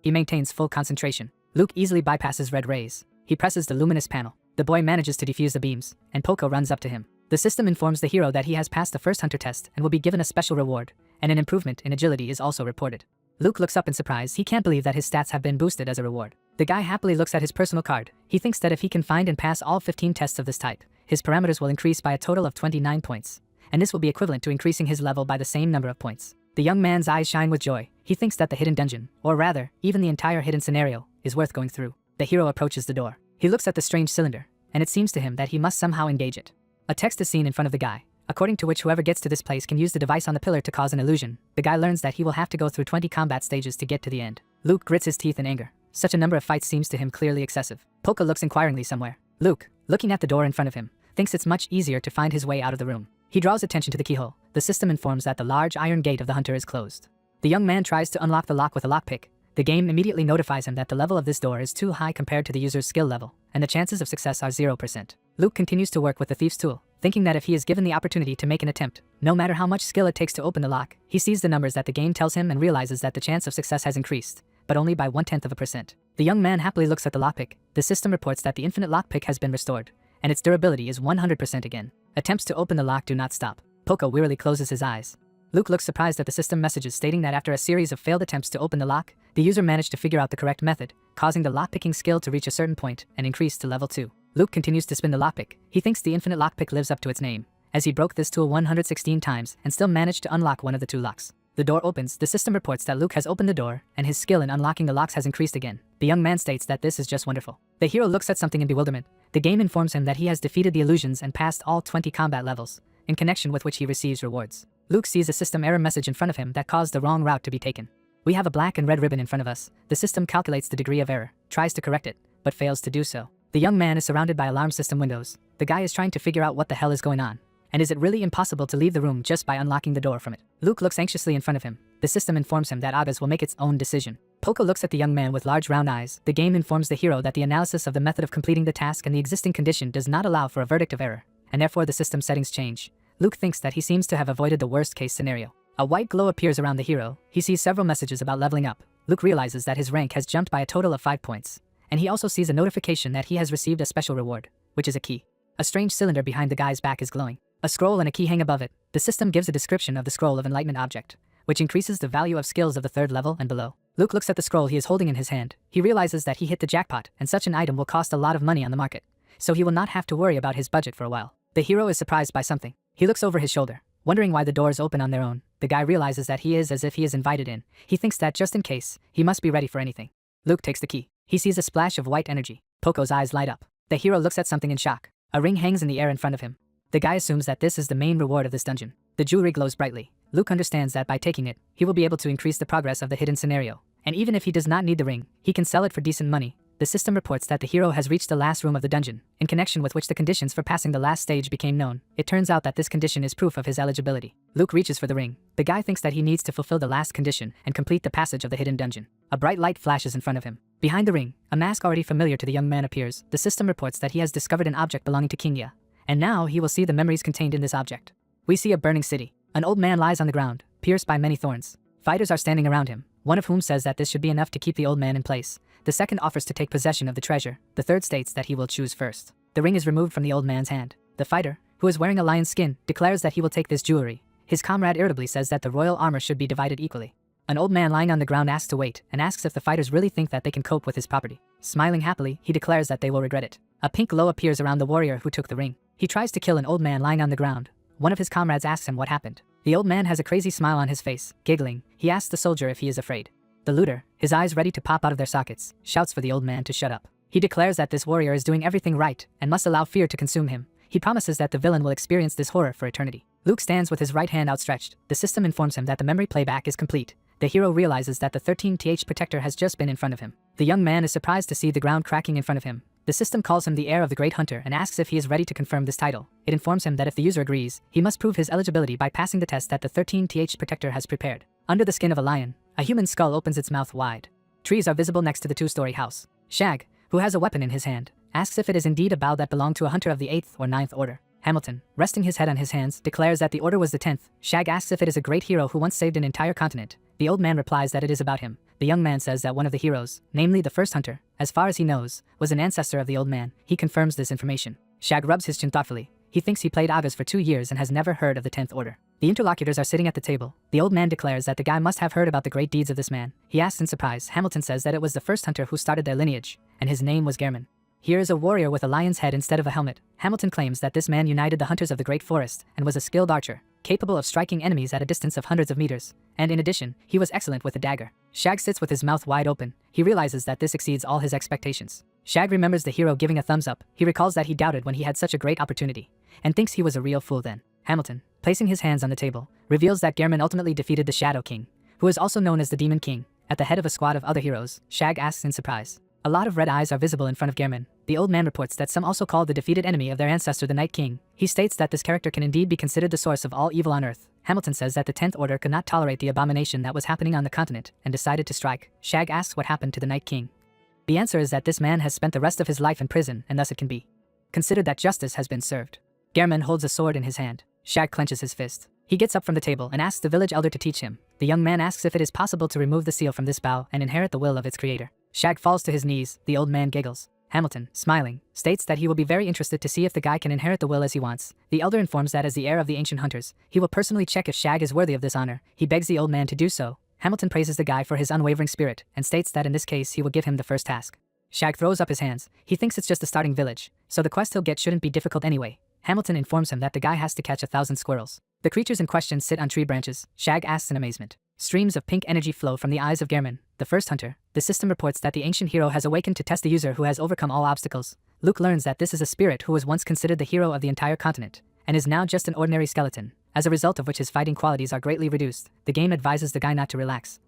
he maintains full concentration. Luke easily bypasses red rays. He presses the luminous panel. The boy manages to defuse the beams, and Poco runs up to him. The system informs the hero that he has passed the first hunter test and will be given a special reward, and an improvement in agility is also reported. Luke looks up in surprise. He can't believe that his stats have been boosted as a reward. The guy happily looks at his personal card. He thinks that if he can find and pass all 15 tests of this type, his parameters will increase by a total of 29 points, and this will be equivalent to increasing his level by the same number of points. The young man's eyes shine with joy. He thinks that the hidden dungeon, or rather, even the entire hidden scenario, is worth going through. The hero approaches the door. He looks at the strange cylinder, and it seems to him that he must somehow engage it. A text is seen in front of the guy, according to which whoever gets to this place can use the device on the pillar to cause an illusion. The guy learns that he will have to go through 20 combat stages to get to the end. Luke grits his teeth in anger. Such a number of fights seems to him clearly excessive. Poco looks inquiringly somewhere. Luke, looking at the door in front of him, thinks it's much easier to find his way out of the room. He draws attention to the keyhole. The system informs that the large iron gate of the hunter is closed. The young man tries to unlock the lock with a lockpick. The game immediately notifies him that the level of this door is too high compared to the user's skill level, and the chances of success are 0%. Luke continues to work with the thief's tool, thinking that if he is given the opportunity to make an attempt, no matter how much skill it takes to open the lock, he sees the numbers that the game tells him and realizes that the chance of success has increased, but only by 0.1%. The young man happily looks at the lockpick. The system reports that the infinite lockpick has been restored, and its durability is 100% again. Attempts to open the lock do not stop. Poco wearily closes his eyes. Luke looks surprised at the system messages stating that after a series of failed attempts to open the lock, the user managed to figure out the correct method, causing the lockpicking skill to reach a certain point and increase to level 2. Luke continues to spin the lockpick. He thinks the infinite lockpick lives up to its name, as he broke this tool 116 times and still managed to unlock one of the 2 locks. The door opens. The system reports that Luke has opened the door, and his skill in unlocking the locks has increased again. The young man states that this is just wonderful. The hero looks at something in bewilderment. The game informs him that he has defeated the illusions and passed all 20 combat levels, in connection with which he receives rewards. Luke sees a system error message in front of him that caused the wrong route to be taken. We have a black and red ribbon in front of us. The system calculates the degree of error, tries to correct it, but fails to do so. The young man is surrounded by alarm system windows. The guy is trying to figure out what the hell is going on. And is it really impossible to leave the room just by unlocking the door from it? Luke looks anxiously in front of him. The system informs him that Agas will make its own decision. Poco looks at the young man with large round eyes. The game informs the hero that the analysis of the method of completing the task and the existing condition does not allow for a verdict of error, and therefore the system settings change. Luke thinks that he seems to have avoided the worst case scenario. A white glow appears around the hero. He sees several messages about leveling up. Luke realizes that his rank has jumped by a total of 5 points. And he also sees a notification that he has received a special reward, which is a key. A strange cylinder behind the guy's back is glowing. A scroll and a key hang above it. The system gives a description of the scroll of enlightenment object, which increases the value of skills of the 3rd level and below. Luke looks at the scroll he is holding in his hand. He realizes that he hit the jackpot, and such an item will cost a lot of money on the market, so he will not have to worry about his budget for a while. The hero is surprised by something. He looks over his shoulder, wondering why the doors open on their own. The guy realizes that he is as if he is invited in. He thinks that just in case, he must be ready for anything. Luke takes the key. He sees a splash of white energy. Poco's eyes light up. The hero looks at something in shock. A ring hangs in the air in front of him. The guy assumes that this is the main reward of this dungeon. The jewelry glows brightly. Luke understands that by taking it, he will be able to increase the progress of the hidden scenario. And even if he does not need the ring, he can sell it for decent money. the system reports that the hero has reached the last room of the dungeon, in connection with which the conditions for passing the last stage became known. It turns out that this condition is proof of his eligibility. Luke reaches for the ring. The guy thinks that he needs to fulfill the last condition and complete the passage of the hidden dungeon. A bright light flashes in front of him. Behind the ring, a mask already familiar to the young man appears. The system reports that he has discovered an object belonging to King Ya, and now he will see the memories contained in this object. We see a burning city. An old man lies on the ground, pierced by many thorns. Fighters are standing around him, one of whom says that this should be enough to keep the old man in place. The second offers to take possession of the treasure. The third states that he will choose first. The ring is removed from the old man's hand. The fighter, who is wearing a lion's skin, declares that he will take this jewelry. His comrade irritably says that the royal armor should be divided equally. An old man lying on the ground asks to wait and asks if the fighters really think that they can cope with his property. Smiling happily, he declares that they will regret it. A pink glow appears around the warrior who took the ring. He tries to kill an old man lying on the ground. One of his comrades asks him what happened. The old man has a crazy smile on his face. Giggling, he asks the soldier if he is afraid. The looter, his eyes ready to pop out of their sockets, shouts for the old man to shut up. He declares that this warrior is doing everything right and must allow fear to consume him. He promises that the villain will experience this horror for eternity. Luke stands with his right hand outstretched. The system informs him that the memory playback is complete. The hero realizes that the 13th protector has just been in front of him. The young man is surprised to see the ground cracking in front of him. The system calls him the heir of the Great Hunter and asks if he is ready to confirm this title. It informs him that if the user agrees, he must prove his eligibility by passing the test that the 13th protector has prepared. Under the skin of a lion, a human skull opens its mouth wide. Trees are visible next to the two-story house. Shag, who has a weapon in his hand, asks if it is indeed a bow that belonged to a hunter of the 8th or 9th order. Hamilton, resting his head on his hands, declares that the order was the 10th. Shag asks if it is a great hero who once saved an entire continent. The old man replies that it is about him. The young man says that one of the heroes, namely the first hunter, as far as he knows, was an ancestor of the old man. He confirms this information. Shag rubs his chin thoughtfully. He thinks he played Agas for 2 years and has never heard of the 10th order. The interlocutors are sitting at the table. The old man declares that the guy must have heard about the great deeds of this man. He asks in surprise. Hamilton says that it was the first hunter who started their lineage, and his name was Gehrman. Here is a warrior with a lion's head instead of a helmet. Hamilton claims that this man united the hunters of the Great Forest and was a skilled archer, capable of striking enemies at a distance of hundreds of meters, and in addition, he was excellent with a dagger. Shag sits with his mouth wide open. He realizes that this exceeds all his expectations. Shag remembers the hero giving a thumbs up. He recalls that he doubted when he had such a great opportunity, and thinks he was a real fool then. Hamilton, placing his hands on the table, reveals that Gehrman ultimately defeated the Shadow King, who is also known as the Demon King, at the head of a squad of other heroes. Shag asks in surprise. A lot of red eyes are visible in front of Gehrman. The old man reports that some also call the defeated enemy of their ancestor the Night King. He states that this character can indeed be considered the source of all evil on Earth. Hamilton says that the 10th Order could not tolerate the abomination that was happening on the continent and decided to strike. Shag asks what happened to the Night King. The answer is that this man has spent the rest of his life in prison and thus it can be considered that justice has been served. Gehrman holds a sword in his hand. Shag clenches his fist. He gets up from the table and asks the village elder to teach him. The young man asks if it is possible to remove the seal from this bow and inherit the will of its creator. Shag falls to his knees. The old man giggles. Hamilton, smiling, states that he will be very interested to see if the guy can inherit the will as he wants. The elder informs that as the heir of the ancient hunters, he will personally check if Shag is worthy of this honor. He begs the old man to do so. Hamilton praises the guy for his unwavering spirit and states that in this case he will give him the first task. Shag throws up his hands. He thinks it's just a starting village, so the quest he'll get shouldn't be difficult anyway. Hamilton informs him that the guy has to catch 1,000 squirrels. The creatures in question sit on tree branches. Shag asks in amazement. Streams of pink energy flow from the eyes of Gehrman, the first hunter. The system reports that the ancient hero has awakened to test the user who has overcome all obstacles. Luke learns that this is a spirit who was once considered the hero of the entire continent, and is now just an ordinary skeleton, as a result of which his fighting qualities are greatly reduced. The game advises the guy not to relax,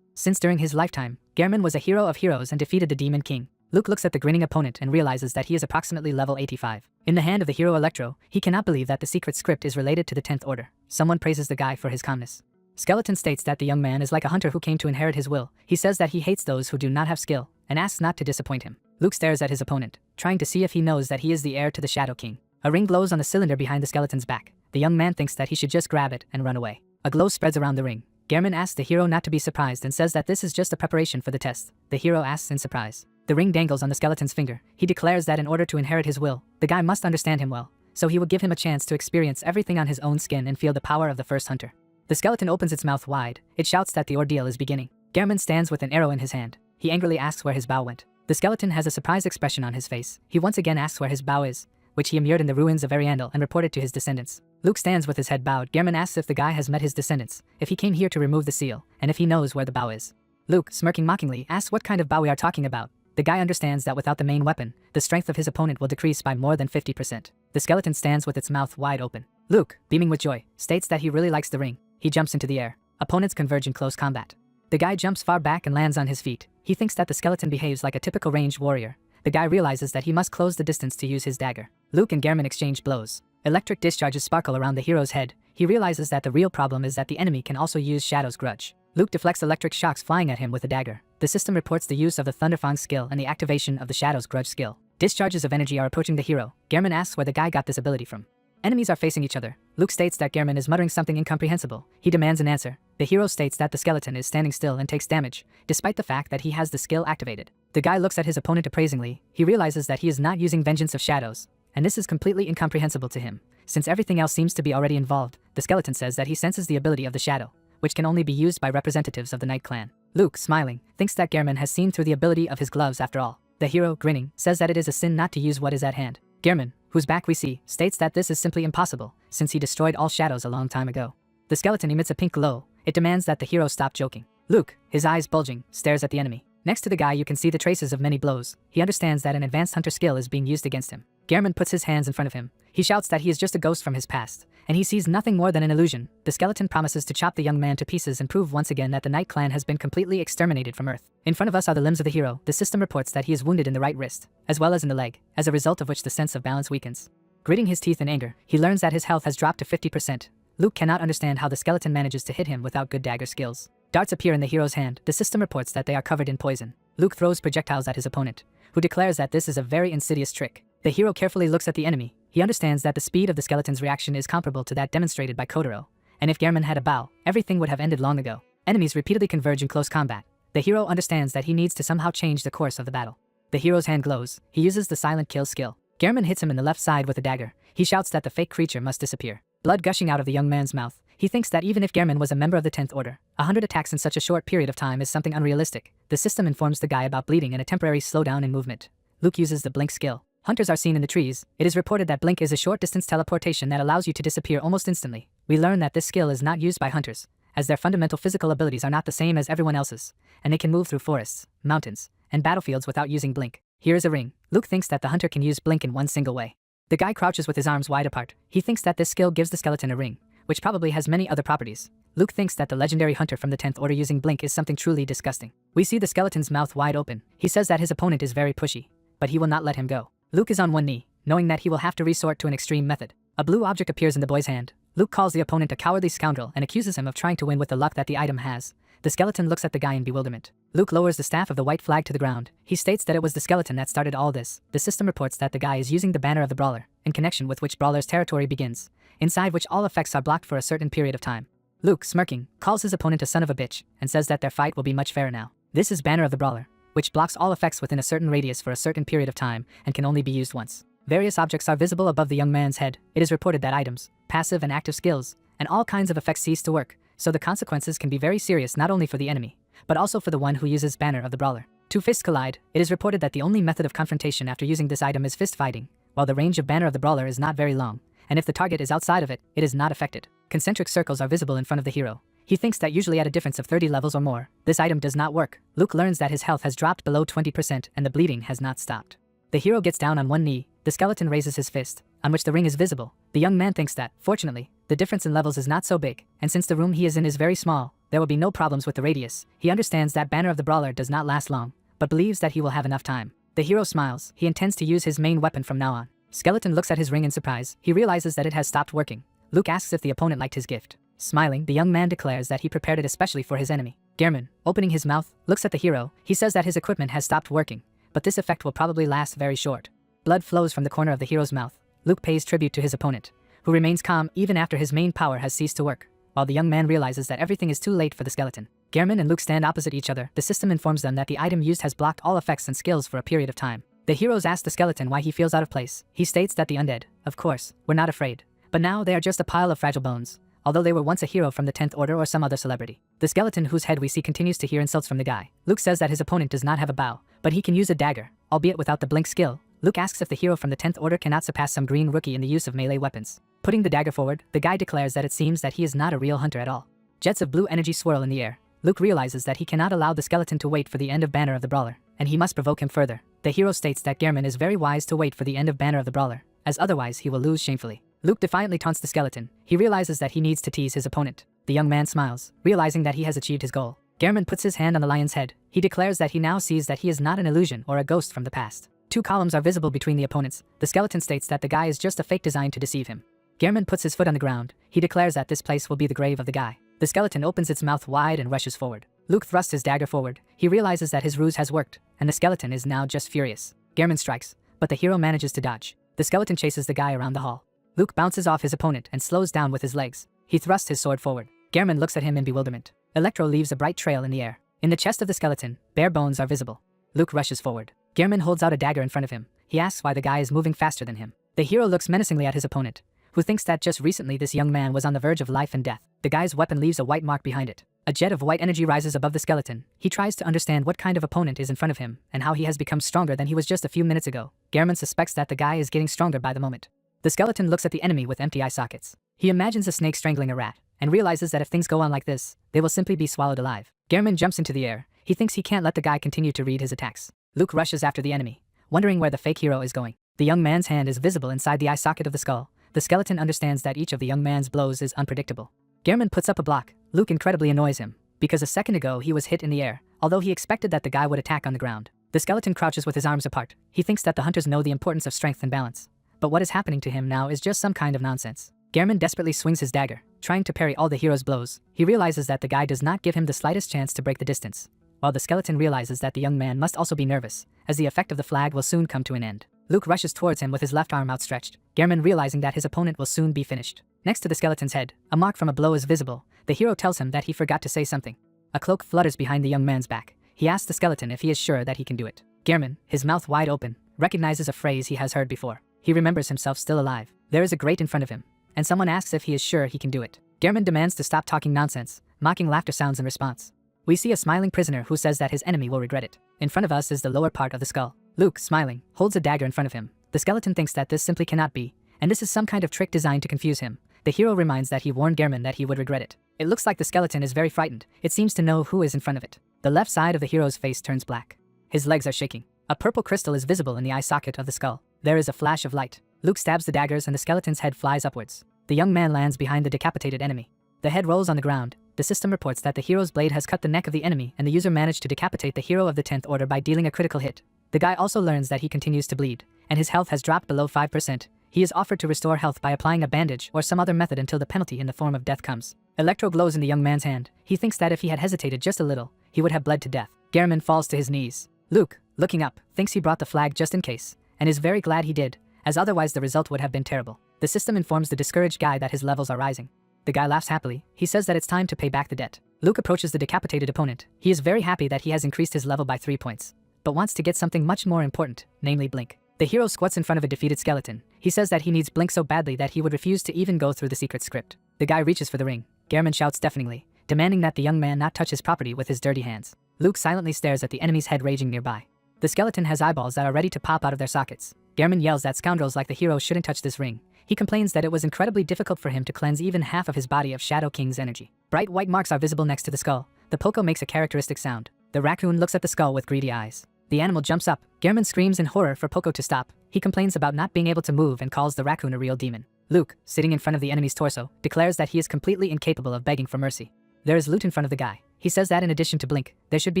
since during his lifetime, Gehrman was a hero of heroes and defeated the Demon King. Luke looks at the grinning opponent and realizes that he is approximately level 85. In the hand of the hero Electro, he cannot believe that the secret script is related to the 10th Order. Someone praises the guy for his calmness. Skeleton states that the young man is like a hunter who came to inherit his will. He says that he hates those who do not have skill, and asks not to disappoint him. Luke stares at his opponent, trying to see if he knows that he is the heir to the Shadow King. A ring glows on the cylinder behind the skeleton's back. The young man thinks that he should just grab it and run away. A glow spreads around the ring. Gehrman asks the hero not to be surprised and says that this is just a preparation for the test. The hero asks in surprise. The ring dangles on the skeleton's finger. He declares that in order to inherit his will, the guy must understand him well, so he will give him a chance to experience everything on his own skin and feel the power of the first hunter. The skeleton opens its mouth wide. It shouts that the ordeal is beginning. Gehrman stands with an arrow in his hand. He angrily asks where his bow went. The skeleton has a surprised expression on his face. He once again asks where his bow is, which he immured in the ruins of Ariandel and reported to his descendants. Luke stands with his head bowed. Gehrman asks if the guy has met his descendants, if he came here to remove the seal, and if he knows where the bow is. Luke, smirking mockingly, asks what kind of bow we are talking about. The guy understands that without the main weapon, the strength of his opponent will decrease by more than 50%. The skeleton stands with its mouth wide open. Luke, beaming with joy, states that he really likes the ring. He jumps into the air. Opponents converge in close combat. The guy jumps far back and lands on his feet. He thinks that the skeleton behaves like a typical ranged warrior. The guy realizes that he must close the distance to use his dagger. Luke and Gehrman exchange blows. Electric discharges sparkle around the hero's head. He realizes that the real problem is that the enemy can also use Shadow's grudge. Luke deflects electric shocks flying at him with a dagger. The system reports the use of the Thunderfang skill and the activation of the Shadow's grudge skill. Discharges of energy are approaching the hero. Gehrman asks where the guy got this ability from. Enemies are facing each other. Luke states that Gehrman is muttering something incomprehensible. He demands an answer. The hero states that the skeleton is standing still and takes damage, despite the fact that he has the skill activated. The guy looks at his opponent appraisingly. He realizes that he is not using Vengeance of Shadows, and this is completely incomprehensible to him. Since everything else seems to be already involved, the skeleton says that he senses the ability of the Shadow, which can only be used by representatives of the Night Clan. Luke, smiling, thinks that Gehrman has seen through the ability of his gloves after all. The hero, grinning, says that it is a sin not to use what is at hand. Gehrman, whose back we see, states that this is simply impossible, since he destroyed all shadows a long time ago. The skeleton emits a pink glow. It demands that the hero stop joking. Luke, his eyes bulging, stares at the enemy. Next to the guy you can see the traces of many blows. He understands that an advanced hunter skill is being used against him. Gehrman puts his hands in front of him. He shouts that he is just a ghost from his past, and he sees nothing more than an illusion. The skeleton promises to chop the young man to pieces and prove once again that the Night Clan has been completely exterminated from Earth. In front of us are the limbs of the hero. The system reports that he is wounded in the right wrist, as well as in the leg, as a result of which the sense of balance weakens. Gritting his teeth in anger, he learns that his health has dropped to 50%. Luke cannot understand how the skeleton manages to hit him without good dagger skills. Darts appear in the hero's hand. The system reports that they are covered in poison. Luke throws projectiles at his opponent, who declares that this is a very insidious trick. The hero carefully looks at the enemy. He understands that the speed of the skeleton's reaction is comparable to that demonstrated by Kotaro, and if Gehrman had a bow, everything would have ended long ago. Enemies repeatedly converge in close combat. The hero understands that he needs to somehow change the course of the battle. The hero's hand glows. He uses the silent kill skill. Gehrman hits him in the left side with a dagger. He shouts that the fake creature must disappear. Blood gushing out of the young man's mouth. He thinks that even if Gehrman was a member of the 10th Order, 100 attacks in such a short period of time is something unrealistic. The system informs the guy about bleeding and a temporary slowdown in movement. Luke uses the blink skill. Hunters are seen in the trees. It is reported that blink is a short-distance teleportation that allows you to disappear almost instantly. We learn that this skill is not used by hunters, as their fundamental physical abilities are not the same as everyone else's, and they can move through forests, mountains, and battlefields without using blink. Here is a ring. Luke thinks that the hunter can use blink in one single way. The guy crouches with his arms wide apart. He thinks that this skill gives the skeleton a ring, which probably has many other properties. Luke thinks that the legendary hunter from the 10th Order using blink is something truly disgusting. We see the skeleton's mouth wide open. He says that his opponent is very pushy, but he will not let him go. Luke is on one knee, knowing that he will have to resort to an extreme method. A blue object appears in the boy's hand. Luke calls the opponent a cowardly scoundrel and accuses him of trying to win with the luck that the item has. The skeleton looks at the guy in bewilderment. Luke lowers the staff of the white flag to the ground. He states that it was the skeleton that started all this. The system reports that the guy is using the banner of the brawler, in connection with which brawler's territory begins, inside which all effects are blocked for a certain period of time. Luke, smirking, calls his opponent a son of a bitch and says that their fight will be much fairer now. This is banner of the brawler, which blocks all effects within a certain radius for a certain period of time and can only be used once. Various objects are visible above the young man's head. It is reported that items, passive and active skills, and all kinds of effects cease to work, so the consequences can be very serious not only for the enemy, but also for the one who uses banner of the brawler. Two fists collide. It is reported that the only method of confrontation after using this item is fist fighting, while the range of banner of the brawler is not very long, and if the target is outside of it, it is not affected. Concentric circles are visible in front of the hero. He thinks that usually at a difference of 30 levels or more, this item does not work. Luke learns that his health has dropped below 20% and the bleeding has not stopped. The hero gets down on one knee. The skeleton raises his fist, on which the ring is visible. The young man thinks that, fortunately, the difference in levels is not so big, and since the room he is in is very small, there will be no problems with the radius. He understands that banner of the brawler does not last long, but believes that he will have enough time. The hero smiles. He intends to use his main weapon from now on. Skeleton looks at his ring in surprise. He realizes that it has stopped working. Luke asks if the opponent liked his gift. Smiling, the young man declares that he prepared it especially for his enemy. Gehrman, opening his mouth, looks at the hero. He says that his equipment has stopped working, but this effect will probably last very short. Blood flows from the corner of the hero's mouth. Luke pays tribute to his opponent, who remains calm even after his main power has ceased to work, while the young man realizes that everything is too late for the skeleton. Gehrman and Luke stand opposite each other. The system informs them that the item used has blocked all effects and skills for a period of time. The heroes ask the skeleton why he feels out of place. He states that the undead, of course, were not afraid, but now they are just a pile of fragile bones, although they were once a hero from the 10th Order or some other celebrity. The skeleton whose head we see continues to hear insults from the guy. Luke says that his opponent does not have a bow, but he can use a dagger, albeit without the blink skill. Luke asks if the hero from the 10th Order cannot surpass some green rookie in the use of melee weapons. Putting the dagger forward, the guy declares that it seems that he is not a real hunter at all. Jets of blue energy swirl in the air. Luke realizes that he cannot allow the skeleton to wait for the end of Banner of the Brawler, and he must provoke him further. The hero states that Gehrman is very wise to wait for the end of Banner of the Brawler, as otherwise he will lose shamefully. Luke defiantly taunts the skeleton. He realizes that he needs to tease his opponent. The young man smiles, realizing that he has achieved his goal. Gehrman puts his hand on the lion's head. He declares that he now sees that he is not an illusion or a ghost from the past. 2 columns are visible between the opponents. The skeleton states that the guy is just a fake design to deceive him. Gehrman puts his foot on the ground. He declares that this place will be the grave of the guy. The skeleton opens its mouth wide and rushes forward. Luke thrusts his dagger forward. He realizes that his ruse has worked, and the skeleton is now just furious. Gehrman strikes, but the hero manages to dodge. The skeleton chases the guy around the hall. Luke bounces off his opponent and slows down with his legs. He thrusts his sword forward. Gehrman looks at him in bewilderment. Electro leaves a bright trail in the air. In the chest of the skeleton, bare bones are visible. Luke rushes forward. Gehrman holds out a dagger in front of him. He asks why the guy is moving faster than him. The hero looks menacingly at his opponent, who thinks that just recently this young man was on the verge of life and death. The guy's weapon leaves a white mark behind it. A jet of white energy rises above the skeleton. He tries to understand what kind of opponent is in front of him and how he has become stronger than he was just a few minutes ago. Gehrman suspects that the guy is getting stronger by the moment. The skeleton looks at the enemy with empty eye sockets. He imagines a snake strangling a rat and realizes that if things go on like this, they will simply be swallowed alive. Gehrman jumps into the air. He thinks he can't let the guy continue to read his attacks. Luke rushes after the enemy, wondering where the fake hero is going. The young man's hand is visible inside the eye socket of the skull. The skeleton understands that each of the young man's blows is unpredictable. Gehrman puts up a block. Luke incredibly annoys him, because a second ago he was hit in the air, although he expected that the guy would attack on the ground. The skeleton crouches with his arms apart. He thinks that the hunters know the importance of strength and balance. But what is happening to him now is just some kind of nonsense. Gehrman desperately swings his dagger, trying to parry all the hero's blows. He realizes that the guy does not give him the slightest chance to break the distance, while the skeleton realizes that the young man must also be nervous, as the effect of the flag will soon come to an end. Luke rushes towards him with his left arm outstretched, Gehrman realizing that his opponent will soon be finished. Next to the skeleton's head, a mark from a blow is visible. The hero tells him that he forgot to say something. A cloak flutters behind the young man's back. He asks the skeleton if he is sure that he can do it. Gehrman, his mouth wide open, recognizes a phrase he has heard before. He remembers himself still alive. There is a grate in front of him, and someone asks if he is sure he can do it. Gehrman demands to stop talking nonsense. Mocking laughter sounds in response. We see a smiling prisoner who says that his enemy will regret it. In front of us is the lower part of the skull. Luke, smiling, holds a dagger in front of him. The skeleton thinks that this simply cannot be, and this is some kind of trick designed to confuse him. The hero reminds that he warned Gehrman that he would regret it. It looks like the skeleton is very frightened. It seems to know who is in front of it. The left side of the hero's face turns black. His legs are shaking. A purple crystal is visible in the eye socket of the skull. There is a flash of light. Luke stabs the daggers and the skeleton's head flies upwards. The young man lands behind the decapitated enemy. The head rolls on the ground. The system reports that the hero's blade has cut the neck of the enemy and the user managed to decapitate the hero of the 10th order by dealing a critical hit. The guy also learns that he continues to bleed, and his health has dropped below 5%. He is offered to restore health by applying a bandage or some other method until the penalty in the form of death comes. Electro glows in the young man's hand. He thinks that if he had hesitated just a little, he would have bled to death. Gehrman falls to his knees. Luke, looking up, thinks he brought the flag just in case, and is very glad he did, as otherwise the result would have been terrible. The system informs the discouraged guy that his levels are rising. The guy laughs happily. He says that it's time to pay back the debt. Luke approaches the decapitated opponent. He is very happy that he has increased his level by 3 points, but wants to get something much more important, namely Blink. The hero squats in front of a defeated skeleton. He says that he needs Blink so badly that he would refuse to even go through the secret script. The guy reaches for the ring. Gehrman shouts deafeningly, demanding that the young man not touch his property with his dirty hands. Luke silently stares at the enemy's head raging nearby. The skeleton has eyeballs that are ready to pop out of their sockets. Gehrman yells that scoundrels like the hero shouldn't touch this ring. He complains that it was incredibly difficult for him to cleanse even half of his body of Shadow King's energy. Bright white marks are visible next to the skull. The Poco makes a characteristic sound. The raccoon looks at the skull with greedy eyes. The animal jumps up. Gehrman screams in horror for Poco to stop. He complains about not being able to move and calls the raccoon a real demon. Luke, sitting in front of the enemy's torso, declares that he is completely incapable of begging for mercy. There is loot in front of the guy. He says that in addition to Blink, there should be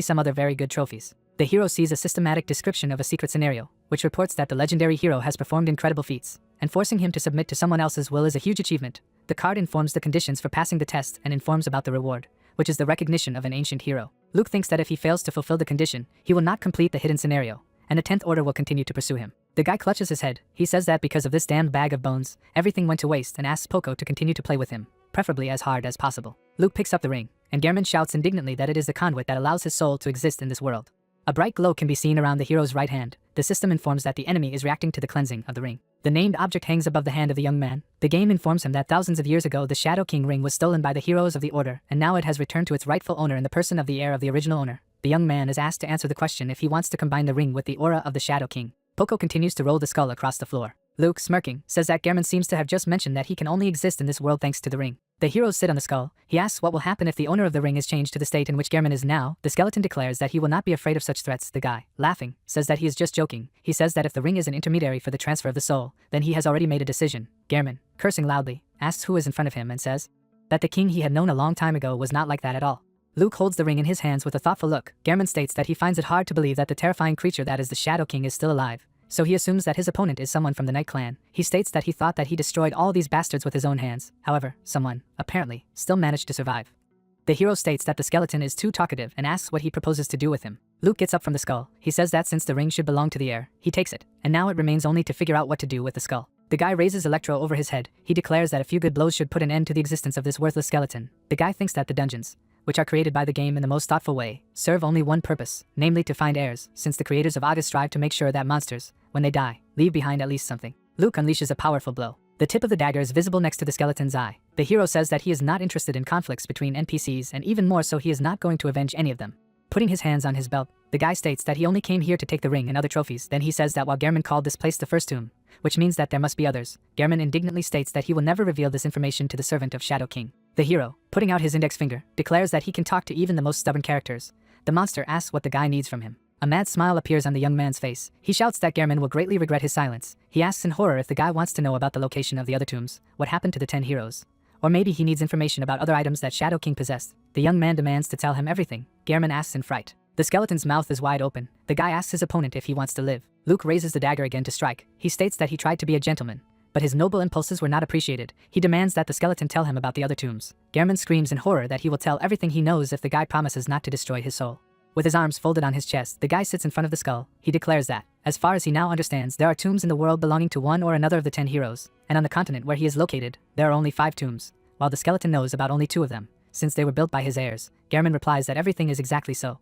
some other very good trophies. The hero sees a systematic description of a secret scenario, which reports that the legendary hero has performed incredible feats, and forcing him to submit to someone else's will is a huge achievement. The card informs the conditions for passing the test and informs about the reward, which is the recognition of an ancient hero. Luke thinks that if he fails to fulfill the condition, he will not complete the hidden scenario, and the 10th order will continue to pursue him. The guy clutches his head. He says that because of this damned bag of bones, everything went to waste and asks Poco to continue to play with him, preferably as hard as possible. Luke picks up the ring, and Gehrman shouts indignantly that it is the conduit that allows his soul to exist in this world. A bright glow can be seen around the hero's right hand. The system informs that the enemy is reacting to the cleansing of the ring. The named object hangs above the hand of the young man. The game informs him that thousands of years ago the Shadow King ring was stolen by the heroes of the order, and now it has returned to its rightful owner in the person of the heir of the original owner. The young man is asked to answer the question if he wants to combine the ring with the aura of the Shadow King. Poco continues to roll the skull across the floor. Luke, smirking, says that Gehrman seems to have just mentioned that he can only exist in this world thanks to the ring. The heroes sit on the skull. He asks what will happen if the owner of the ring is changed to the state in which Gehrman is now. The skeleton declares that he will not be afraid of such threats. The guy, laughing, says that he is just joking. He says that if the ring is an intermediary for the transfer of the soul, then he has already made a decision. Gehrman, cursing loudly, asks who is in front of him and says that the king he had known a long time ago was not like that at all. Luke holds the ring in his hands with a thoughtful look. Gehrman states that he finds it hard to believe that the terrifying creature that is the Shadow King is still alive, so he assumes that his opponent is someone from the Night Clan. He states that he thought that he destroyed all these bastards with his own hands. However, someone, apparently, still managed to survive. The hero states that the skeleton is too talkative and asks what he proposes to do with him. Luke gets up from the skull. He says that since the ring should belong to the heir, he takes it, and now it remains only to figure out what to do with the skull. The guy raises Electro over his head. He declares that a few good blows should put an end to the existence of this worthless skeleton. The guy thinks that the dungeons, which are created by the game in the most thoughtful way, serve only one purpose, namely to find heirs, since the creators of August strive to make sure that monsters, when they die, leave behind at least something. Luke unleashes a powerful blow. The tip of the dagger is visible next to the skeleton's eye. The hero says that he is not interested in conflicts between NPCs, and even more so, he is not going to avenge any of them. Putting his hands on his belt, the guy states that he only came here to take the ring and other trophies. Then he says that while Gehrman called this place the first tomb, which means that there must be others, Gehrman indignantly states that he will never reveal this information to the servant of Shadow King. The hero, putting out his index finger, declares that he can talk to even the most stubborn characters. The monster asks what the guy needs from him. A mad smile appears on the young man's face. He shouts that Gehrman will greatly regret his silence. He asks in horror if the guy wants to know about the location of the other tombs, what happened to the 10 heroes. Or maybe he needs information about other items that Shadow King possessed. The young man demands to tell him everything. Gehrman asks in fright. The skeleton's mouth is wide open. The guy asks his opponent if he wants to live. Luke raises the dagger again to strike. He states that he tried to be a gentleman, but his noble impulses were not appreciated. He demands that the skeleton tell him about the other tombs. Gehrman screams in horror that he will tell everything he knows if the guy promises not to destroy his soul. With his arms folded on his chest, the guy sits in front of the skull. He declares that, as far as he now understands, there are tombs in the world belonging to one or another of the 10 heroes, and on the continent where he is located, there are only 5 tombs, while the skeleton knows about only 2 of them, since they were built by his heirs. Gehrman replies that everything is exactly so.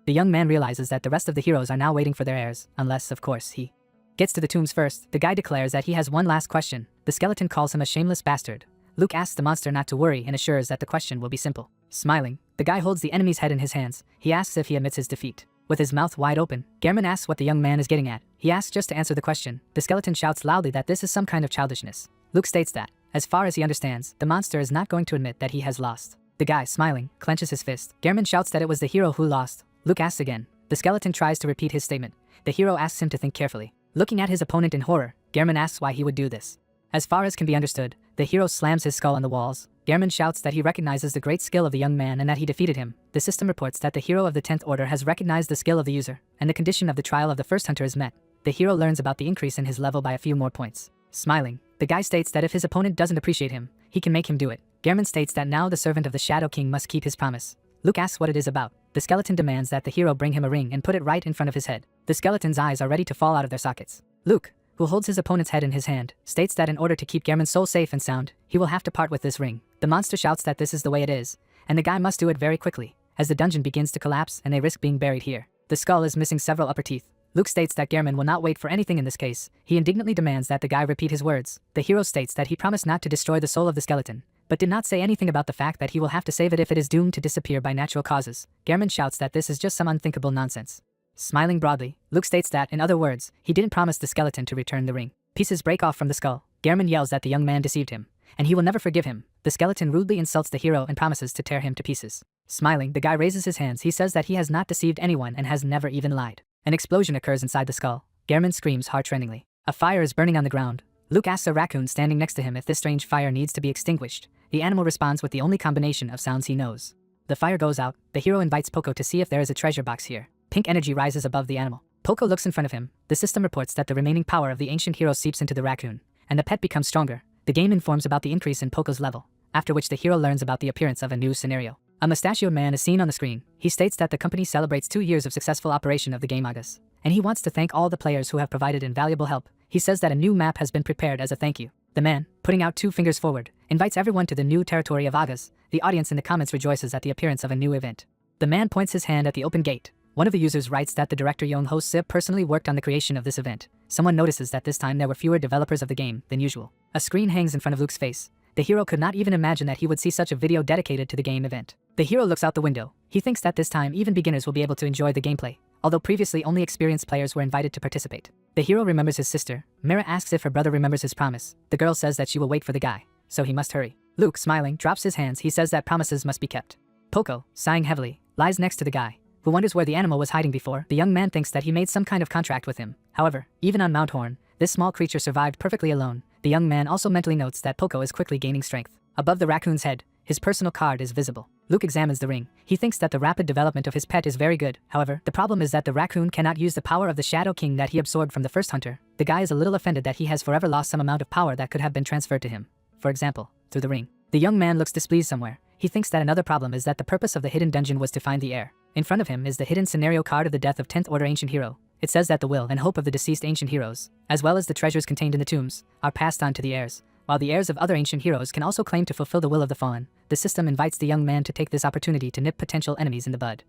The young man realizes that the rest of the heroes are now waiting for their heirs, unless, of course, he gets to the tombs first. The guy declares that he has one last question. The skeleton calls him a shameless bastard. Luke asks the monster not to worry and assures that the question will be simple. Smiling, the guy holds the enemy's head in his hands. He asks if he admits his defeat. With his mouth wide open, Gehrman asks what the young man is getting at. He asks just to answer the question. The skeleton shouts loudly that this is some kind of childishness. Luke states that, as far as he understands, the monster is not going to admit that he has lost. The guy, smiling, clenches his fist. Gehrman shouts that it was the hero who lost. Luke asks again. The skeleton tries to repeat his statement. The hero asks him to think carefully. Looking at his opponent in horror, Gehrman asks why he would do this. As far as can be understood, the hero slams his skull on the walls. Gehrman shouts that he recognizes the great skill of the young man and that he defeated him. The system reports that the hero of the 10th Order has recognized the skill of the user, and the condition of the trial of the first hunter is met. The hero learns about the increase in his level by a few more points. Smiling, the guy states that if his opponent doesn't appreciate him, he can make him do it. Gehrman states that now the servant of the Shadow King must keep his promise. Luke asks what it is about. The skeleton demands that the hero bring him a ring and put it right in front of his head. The skeleton's eyes are ready to fall out of their sockets. Luke, who holds his opponent's head in his hand, states that in order to keep Gehrman's soul safe and sound, he will have to part with this ring. The monster shouts that this is the way it is, and the guy must do it very quickly, as the dungeon begins to collapse and they risk being buried here. The skull is missing several upper teeth. Luke states that Gehrman will not wait for anything in this case. He indignantly demands that the guy repeat his words. The hero states that he promised not to destroy the soul of the skeleton, but did not say anything about the fact that he will have to save it if it is doomed to disappear by natural causes. Gehrman shouts that this is just some unthinkable nonsense. Smiling broadly, Luke states that, in other words, he didn't promise the skeleton to return the ring. Pieces break off from the skull. Gehrman yells that the young man deceived him, and he will never forgive him. The skeleton rudely insults the hero and promises to tear him to pieces. Smiling, the guy raises his hands. He says that he has not deceived anyone and has never even lied. An explosion occurs inside the skull. Gehrman screams heart-rendingly. A fire is burning on the ground. Luke asks a raccoon standing next to him if this strange fire needs to be extinguished. The animal responds with the only combination of sounds he knows. The fire goes out. The hero invites Poco to see if there is a treasure box here. Pink energy rises above the animal. Poco looks in front of him. The system reports that the remaining power of the ancient hero seeps into the raccoon, and the pet becomes stronger. The game informs about the increase in Poco's level, after which the hero learns about the appearance of a new scenario. A mustachioed man is seen on the screen. He states that the company celebrates 2 years of successful operation of the game August, and he wants to thank all the players who have provided invaluable help. He says that a new map has been prepared as a thank you. The man, putting out 2 fingers forward, invites everyone to the new territory of August. The audience in the comments rejoices at the appearance of a new event. The man points his hand at the open gate. One of the users writes that the director Young Ho Sib personally worked on the creation of this event. Someone notices that this time there were fewer developers of the game than usual. A screen hangs in front of Luke's face. The hero could not even imagine that he would see such a video dedicated to the game event. The hero looks out the window. He thinks that this time even beginners will be able to enjoy the gameplay, although previously only experienced players were invited to participate. The hero remembers his sister. Mira asks if her brother remembers his promise. The girl says that she will wait for the guy, so he must hurry. Luke, smiling, drops his hands. He says that promises must be kept. Poco, sighing heavily, lies next to the guy, who wonders where the animal was hiding before. The young man thinks that he made some kind of contract with him. However, even on Mount Horn, this small creature survived perfectly alone. The young man also mentally notes that Poco is quickly gaining strength. Above the raccoon's head, His personal card is visible. Luke examines the ring. He thinks that the rapid development of his pet is very good. However, the problem is that the raccoon cannot use the power of the Shadow King that he absorbed from the first hunter. The guy is a little offended that he has forever lost some amount of power that could have been transferred to him. For example, through the ring. The young man looks displeased somewhere. He thinks that another problem is that the purpose of the hidden dungeon was to find the heir. In front of him is the hidden scenario card of the death of 10th Order Ancient Hero. It says that the will and hope of the deceased ancient heroes, as well as the treasures contained in the tombs, are passed on to the heirs. While the heirs of other ancient heroes can also claim to fulfill the will of the fallen, the system invites the young man to take this opportunity to nip potential enemies in the bud.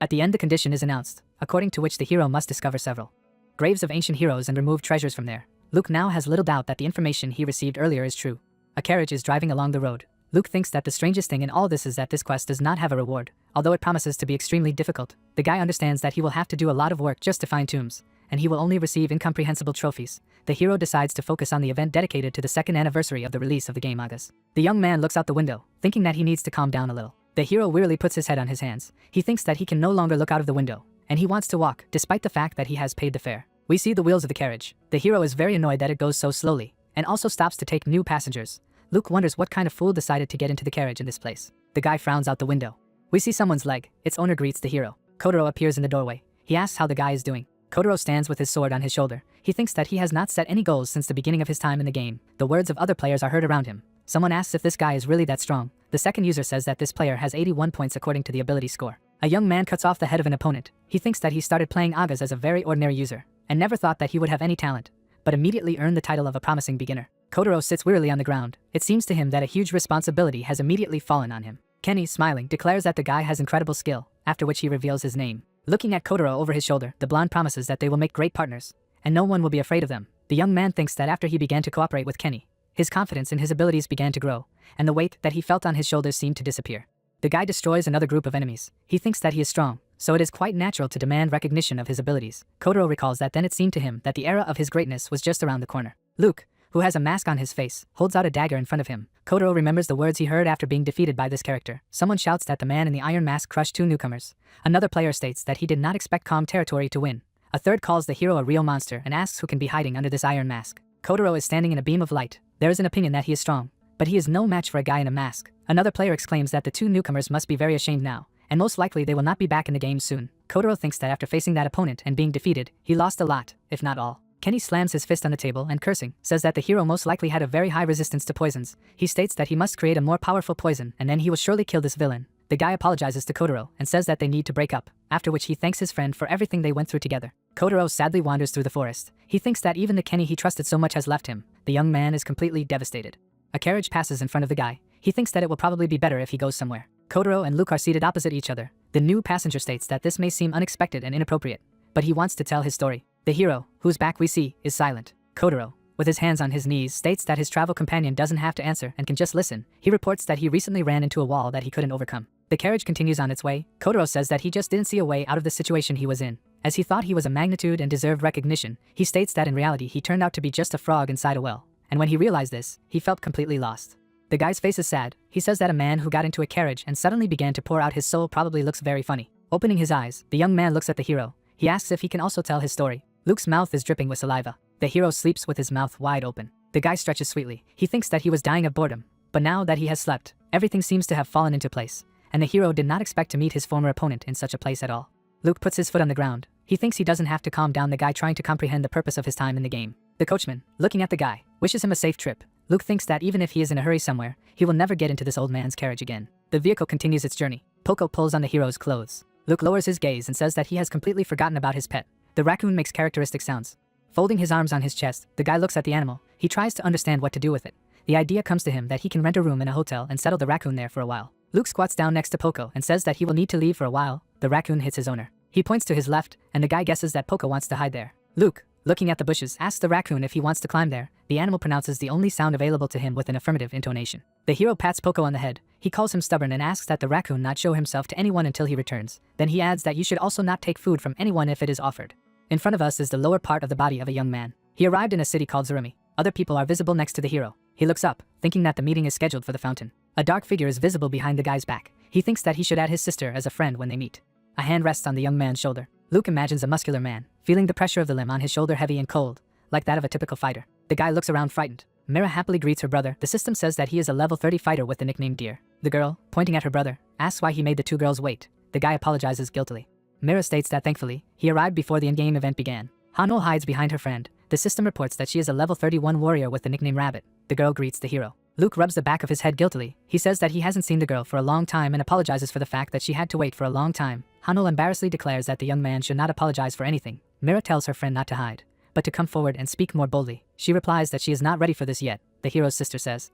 At the end, the condition is announced, according to which the hero must discover several graves of ancient heroes and remove treasures from there. Luke now has little doubt that the information he received earlier is true. A carriage is driving along the road. Luke thinks that the strangest thing in all this is that this quest does not have a reward, although it promises to be extremely difficult. The guy understands that he will have to do a lot of work just to find tombs, and he will only receive incomprehensible trophies. The hero decides to focus on the event dedicated to the second anniversary of the release of the game August. The young man looks out the window, thinking that he needs to calm down a little. The hero wearily puts his head on his hands. He thinks that he can no longer look out of the window, and he wants to walk, despite the fact that he has paid the fare. We see the wheels of the carriage. The hero is very annoyed that it goes so slowly, and also stops to take new passengers. Luke wonders what kind of fool decided to get into the carriage in this place. The guy frowns out the window. We see someone's leg. Its owner greets the hero. Kotaro appears in the doorway. He asks how the guy is doing. Kotaro stands with his sword on his shoulder. He thinks that he has not set any goals since the beginning of his time in the game. The words of other players are heard around him. Someone asks if this guy is really that strong. The second user says that this player has 81 points according to the ability score. A young man cuts off the head of an opponent. He thinks that he started playing Agas as a very ordinary user, and never thought that he would have any talent, but immediately earned the title of a promising beginner. Kotaro sits wearily on the ground. It seems to him that a huge responsibility has immediately fallen on him. Kenny, smiling, declares that the guy has incredible skill, after which he reveals his name. Looking at Kotaro over his shoulder, the blonde promises that they will make great partners, and no one will be afraid of them. The young man thinks that after he began to cooperate with Kenny, his confidence in his abilities began to grow, and the weight that he felt on his shoulders seemed to disappear. The guy destroys another group of enemies. He thinks that he is strong, so it is quite natural to demand recognition of his abilities. Kotaro recalls that then it seemed to him that the era of his greatness was just around the corner. Luke, who has a mask on his face, holds out a dagger in front of him. Kotaro remembers the words he heard after being defeated by this character. Someone shouts that the man in the iron mask crushed two newcomers. Another player states that he did not expect calm territory to win. A third calls the hero a real monster and asks who can be hiding under this iron mask. Kotaro is standing in a beam of light. There is an opinion that he is strong, but he is no match for a guy in a mask. Another player exclaims that the two newcomers must be very ashamed now, and most likely they will not be back in the game soon. Kotaro thinks that after facing that opponent and being defeated, he lost a lot, if not all. Kenny slams his fist on the table and cursing, says that the hero most likely had a very high resistance to poisons. He states that he must create a more powerful poison and then he will surely kill this villain. The guy apologizes to Kotaro and says that they need to break up, after which he thanks his friend for everything they went through together. Kotaro sadly wanders through the forest. He thinks that even the Kenny he trusted so much has left him. The young man is completely devastated. A carriage passes in front of the guy. He thinks that it will probably be better if he goes somewhere. Kotaro and Luke are seated opposite each other. The new passenger states that this may seem unexpected and inappropriate, but he wants to tell his story. The hero, whose back we see, is silent. Kotaro, with his hands on his knees, states that his travel companion doesn't have to answer and can just listen. He reports that he recently ran into a wall that he couldn't overcome. The carriage continues on its way. Kotaro says that he just didn't see a way out of the situation he was in. As he thought he was a magnitude and deserved recognition, he states that in reality he turned out to be just a frog inside a well. And when he realized this, he felt completely lost. The guy's face is sad. He says that a man who got into a carriage and suddenly began to pour out his soul probably looks very funny. Opening his eyes, the young man looks at the hero. He asks if he can also tell his story. Luke's mouth is dripping with saliva. The hero sleeps with his mouth wide open. The guy stretches sweetly. He thinks that he was dying of boredom, but now that he has slept, everything seems to have fallen into place, and the hero did not expect to meet his former opponent in such a place at all. Luke puts his foot on the ground. He thinks he doesn't have to calm down the guy trying to comprehend the purpose of his time in the game. The coachman, looking at the guy, wishes him a safe trip. Luke thinks that even if he is in a hurry somewhere, he will never get into this old man's carriage again. The vehicle continues its journey. Poco pulls on the hero's clothes. Luke lowers his gaze and says that he has completely forgotten about his pet. The raccoon makes characteristic sounds. Folding his arms on his chest, the guy looks at the animal. He tries to understand what to do with it. The idea comes to him that he can rent a room in a hotel and settle the raccoon there for a while. Luke squats down next to Poco and says that he will need to leave for a while. The raccoon hits his owner. He points to his left, and the guy guesses that Poco wants to hide there. Luke, looking at the bushes, asks the raccoon if he wants to climb there. The animal pronounces the only sound available to him with an affirmative intonation. The hero pats Poco on the head. He calls him stubborn and asks that the raccoon not show himself to anyone until he returns. Then he adds that you should also not take food from anyone if it is offered. In front of us is the lower part of the body of a young man. He arrived in a city called Zurumi. Other people are visible next to the hero. He looks up, thinking that the meeting is scheduled for the fountain. A dark figure is visible behind the guy's back. He thinks that he should add his sister as a friend when they meet. A hand rests on the young man's shoulder. Luke imagines a muscular man, feeling the pressure of the limb on his shoulder heavy and cold, like that of a typical fighter. The guy looks around frightened. Mira happily greets her brother. The system says that he is a level 30 fighter with the nickname Deer. The girl, pointing at her brother, asks why he made the two girls wait. The guy apologizes guiltily. Mira states that thankfully, he arrived before the in-game event began. Hanul hides behind her friend. The system reports that she is a level 31 warrior with the nickname Rabbit. The girl greets the hero. Luke rubs the back of his head guiltily. He says that he hasn't seen the girl for a long time and apologizes for the fact that she had to wait for a long time. Hanul embarrassedly declares that the young man should not apologize for anything. Mira tells her friend not to hide, but to come forward and speak more boldly. She replies that she is not ready for this yet. The hero's sister says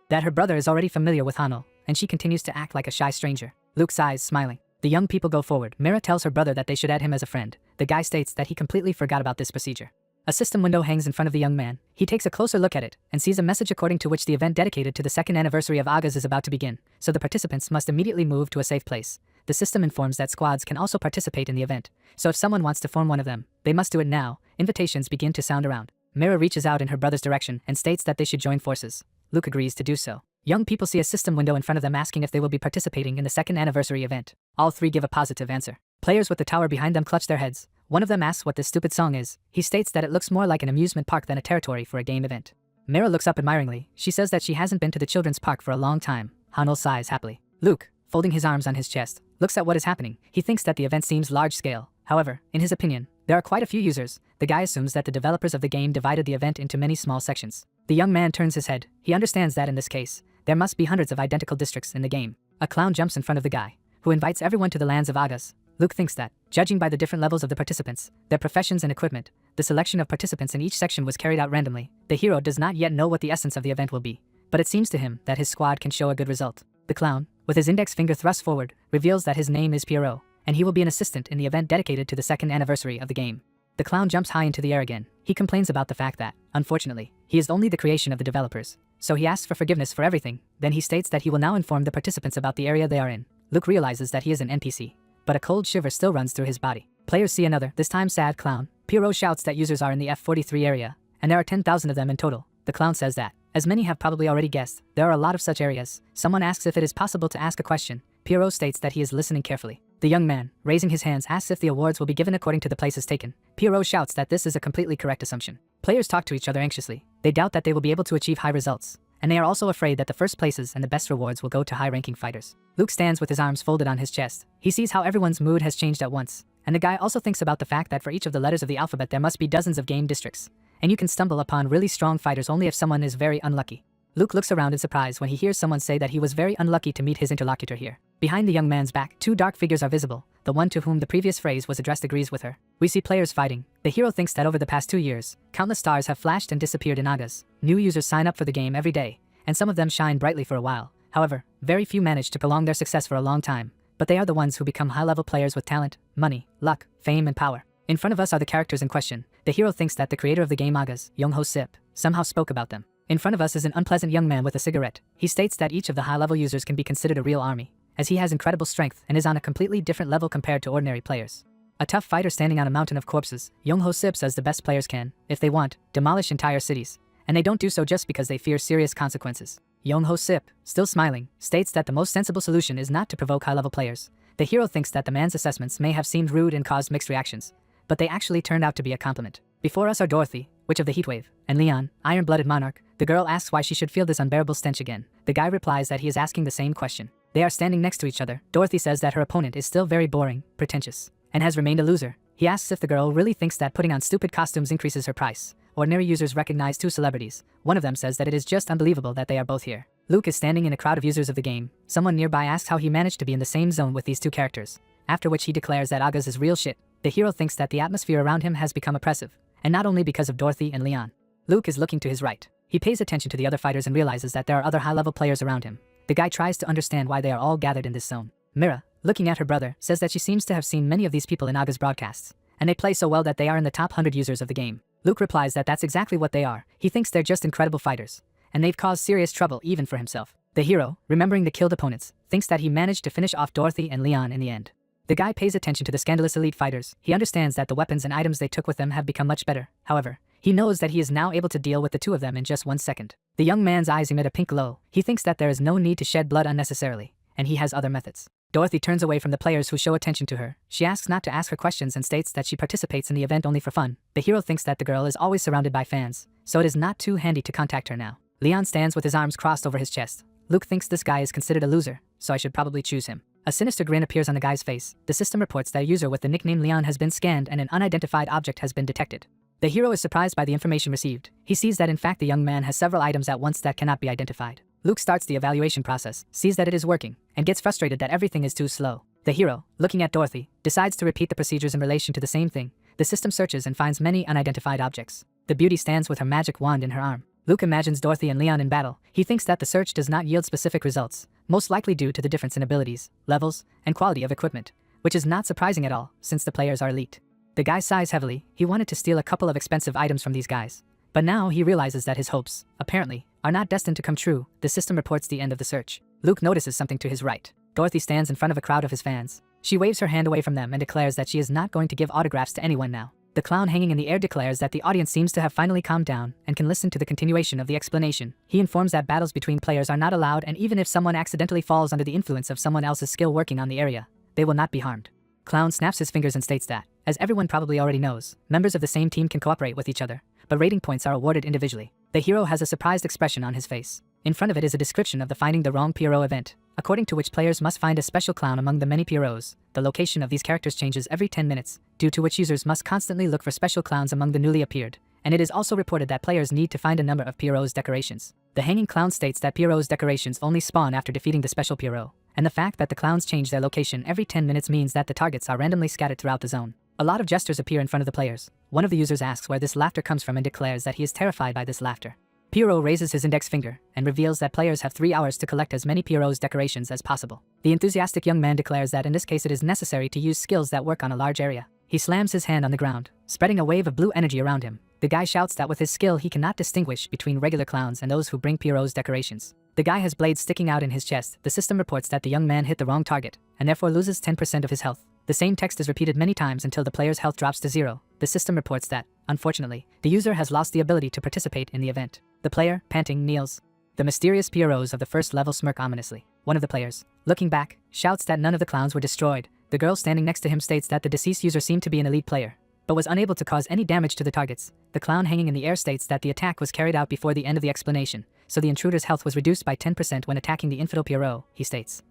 that her brother is already familiar with Hanul, and she continues to act like a shy stranger. Luke sighs, smiling. The young people go forward. Mira tells her brother that they should add him as a friend. The guy states that he completely forgot about this procedure. A system window hangs in front of the young man. He takes a closer look at it and sees a message according to which the event dedicated to the second anniversary of August is about to begin, so the participants must immediately move to a safe place. The system informs that squads can also participate in the event, so if someone wants to form one of them, they must do it now. Invitations begin to sound around. Mira reaches out in her brother's direction and states that they should join forces. Luke agrees to do so. Young people see a system window in front of them asking if they will be participating in the second anniversary event. All three give a positive answer. Players with the tower behind them clutch their heads. One of them asks what this stupid song is. He states that it looks more like an amusement park than a territory for a game event. Mira looks up admiringly. She says that she hasn't been to the children's park for a long time. Hanul sighs happily. Luke, folding his arms on his chest, looks at what is happening. He thinks that the event seems large scale. However, in his opinion, there are quite a few users. The guy assumes that the developers of the game divided the event into many small sections. The young man turns his head. He understands that in this case, there must be hundreds of identical districts in the game. A clown jumps in front of the guy, who invites everyone to the lands of Agas. Luke thinks that, judging by the different levels of the participants, their professions and equipment, the selection of participants in each section was carried out randomly. The hero does not yet know what the essence of the event will be, but it seems to him that his squad can show a good result. The clown, with his index finger thrust forward, reveals that his name is Pierrot, and he will be an assistant in the event dedicated to the second anniversary of the game. The clown jumps high into the air again. He complains about the fact that, unfortunately, he is only the creation of the developers, so he asks for forgiveness for everything. Then he states that he will now inform the participants about the area they are in. Luke realizes that he is an NPC, but a cold shiver still runs through his body. Players see another, this time sad clown. Pierrot shouts that users are in the F43 area, and there are 10,000 of them in total. The clown says that, as many have probably already guessed, there are a lot of such areas. Someone asks if it is possible to ask a question. Pierrot states that he is listening carefully. The young man, raising his hands, asks if the awards will be given according to the places taken. Pierrot shouts that this is a completely correct assumption. Players talk to each other anxiously. They doubt that they will be able to achieve high results, and they are also afraid that the first places and the best rewards will go to high-ranking fighters. Luke stands with his arms folded on his chest. He sees how everyone's mood has changed at once, and the guy also thinks about the fact that for each of the letters of the alphabet there must be dozens of game districts, and you can stumble upon really strong fighters only if someone is very unlucky. Luke looks around in surprise when he hears someone say that he was very unlucky to meet his interlocutor here. Behind the young man's back, two dark figures are visible. The one to whom the previous phrase was addressed agrees with her. We see players fighting. The hero thinks that over the past 2 years, countless stars have flashed and disappeared in Agas. New users sign up for the game every day, and some of them shine brightly for a while. However, very few manage to prolong their success for a long time, but they are the ones who become high-level players with talent, money, luck, fame, and power. In front of us are the characters in question. The hero thinks that the creator of the game Agas, Young-ho Sip, somehow spoke about them. In front of us is an unpleasant young man with a cigarette. He states that each of the high-level users can be considered a real army, as he has incredible strength and is on a completely different level compared to ordinary players. A tough fighter standing on a mountain of corpses, Young-ho Sip says the best players can, if they want, demolish entire cities, and they don't do so just because they fear serious consequences. Young-ho Sip, still smiling, states that the most sensible solution is not to provoke high-level players. The hero thinks that the man's assessments may have seemed rude and caused mixed reactions, but they actually turned out to be a compliment. Before us are Dorothy, Witch of the Heatwave, and Leon, Iron-Blooded Monarch. The girl asks why she should feel this unbearable stench again. The guy replies that he is asking the same question. They are standing next to each other. Dorothy says that her opponent is still very boring, pretentious, and has remained a loser. He asks if the girl really thinks that putting on stupid costumes increases her price. Ordinary users recognize two celebrities. One of them says that it is just unbelievable that they are both here. Luke is standing in a crowd of users of the game. Someone nearby asks how he managed to be in the same zone with these two characters, after which he declares that Agas is real shit. The hero thinks that the atmosphere around him has become oppressive, and not only because of Dorothy and Leon. Luke is looking to his right. He pays attention to the other fighters and realizes that there are other high-level players around him. The guy tries to understand why they are all gathered in this zone. Mira, looking at her brother, says that she seems to have seen many of these people in Aga's broadcasts, and they play so well that they are in the top 100 users of the game. Luke replies that that's exactly what they are. He thinks they're just incredible fighters, and they've caused serious trouble even for himself. The hero, remembering the killed opponents, thinks that he managed to finish off Dorothy and Leon in the end. The guy pays attention to the scandalous elite fighters. He understands that the weapons and items they took with them have become much better. However, he knows that he is now able to deal with the two of them in just 1 second. The young man's eyes emit a pink glow. He thinks that there is no need to shed blood unnecessarily, and he has other methods. Dorothy turns away from the players who show attention to her. She asks not to ask her questions and states that she participates in the event only for fun. The hero thinks that the girl is always surrounded by fans, so it is not too handy to contact her now. Leon stands with his arms crossed over his chest. Luke thinks this guy is considered a loser, so I should probably choose him. A sinister grin appears on the guy's face. The system reports that a user with the nickname Leon has been scanned and an unidentified object has been detected. The hero is surprised by the information received. He sees that in fact the young man has several items at once that cannot be identified. Luke starts the evaluation process, sees that it is working, and gets frustrated that everything is too slow. The hero, looking at Dorothy, decides to repeat the procedures in relation to the same thing. The system searches and finds many unidentified objects. The beauty stands with her magic wand in her arm. Luke imagines Dorothy and Leon in battle. He thinks that the search does not yield specific results, most likely due to the difference in abilities, levels, and quality of equipment, which is not surprising at all, since the players are elite. The guy sighs heavily. He wanted to steal a couple of expensive items from these guys. But now he realizes that his hopes, apparently, are not destined to come true. The system reports the end of the search. Luke notices something to his right. Dorothy stands in front of a crowd of his fans. She waves her hand away from them and declares that she is not going to give autographs to anyone now. The clown hanging in the air declares that the audience seems to have finally calmed down and can listen to the continuation of the explanation. He informs that battles between players are not allowed, and even if someone accidentally falls under the influence of someone else's skill working on the area, they will not be harmed. Clown snaps his fingers and states that, as everyone probably already knows, members of the same team can cooperate with each other, but rating points are awarded individually. The hero has a surprised expression on his face. In front of it is a description of the Finding the Wrong Pierrot event, according to which players must find a special clown among the many Pierrots. The location of these characters changes every 10 minutes, due to which users must constantly look for special clowns among the newly appeared, and it is also reported that players need to find a number of Pierrot's decorations. The hanging clown states that Pierrot's decorations only spawn after defeating the special Pierrot, and the fact that the clowns change their location every 10 minutes means that the targets are randomly scattered throughout the zone. A lot of gestures appear in front of the players. One of the users asks where this laughter comes from and declares that he is terrified by this laughter. Pierrot raises his index finger and reveals that players have 3 hours to collect as many Pierrot's decorations as possible. The enthusiastic young man declares that in this case it is necessary to use skills that work on a large area. He slams his hand on the ground, spreading a wave of blue energy around him. The guy shouts that with his skill he cannot distinguish between regular clowns and those who bring Pierrot's decorations. The guy has blades sticking out in his chest. The system reports that the young man hit the wrong target, and therefore loses 10% of his health. The same text is repeated many times until the player's health drops to 0. The system reports that, unfortunately, the user has lost the ability to participate in the event. The player, panting, kneels. The mysterious Pierrots of the first level smirk ominously. One of the players, looking back, shouts that none of the clowns were destroyed. The girl standing next to him states that the deceased user seemed to be an elite player, but was unable to cause any damage to the targets. The clown hanging in the air states that the attack was carried out before the end of the explanation, so the intruder's health was reduced by 10% when attacking the infidel Pierrot. He states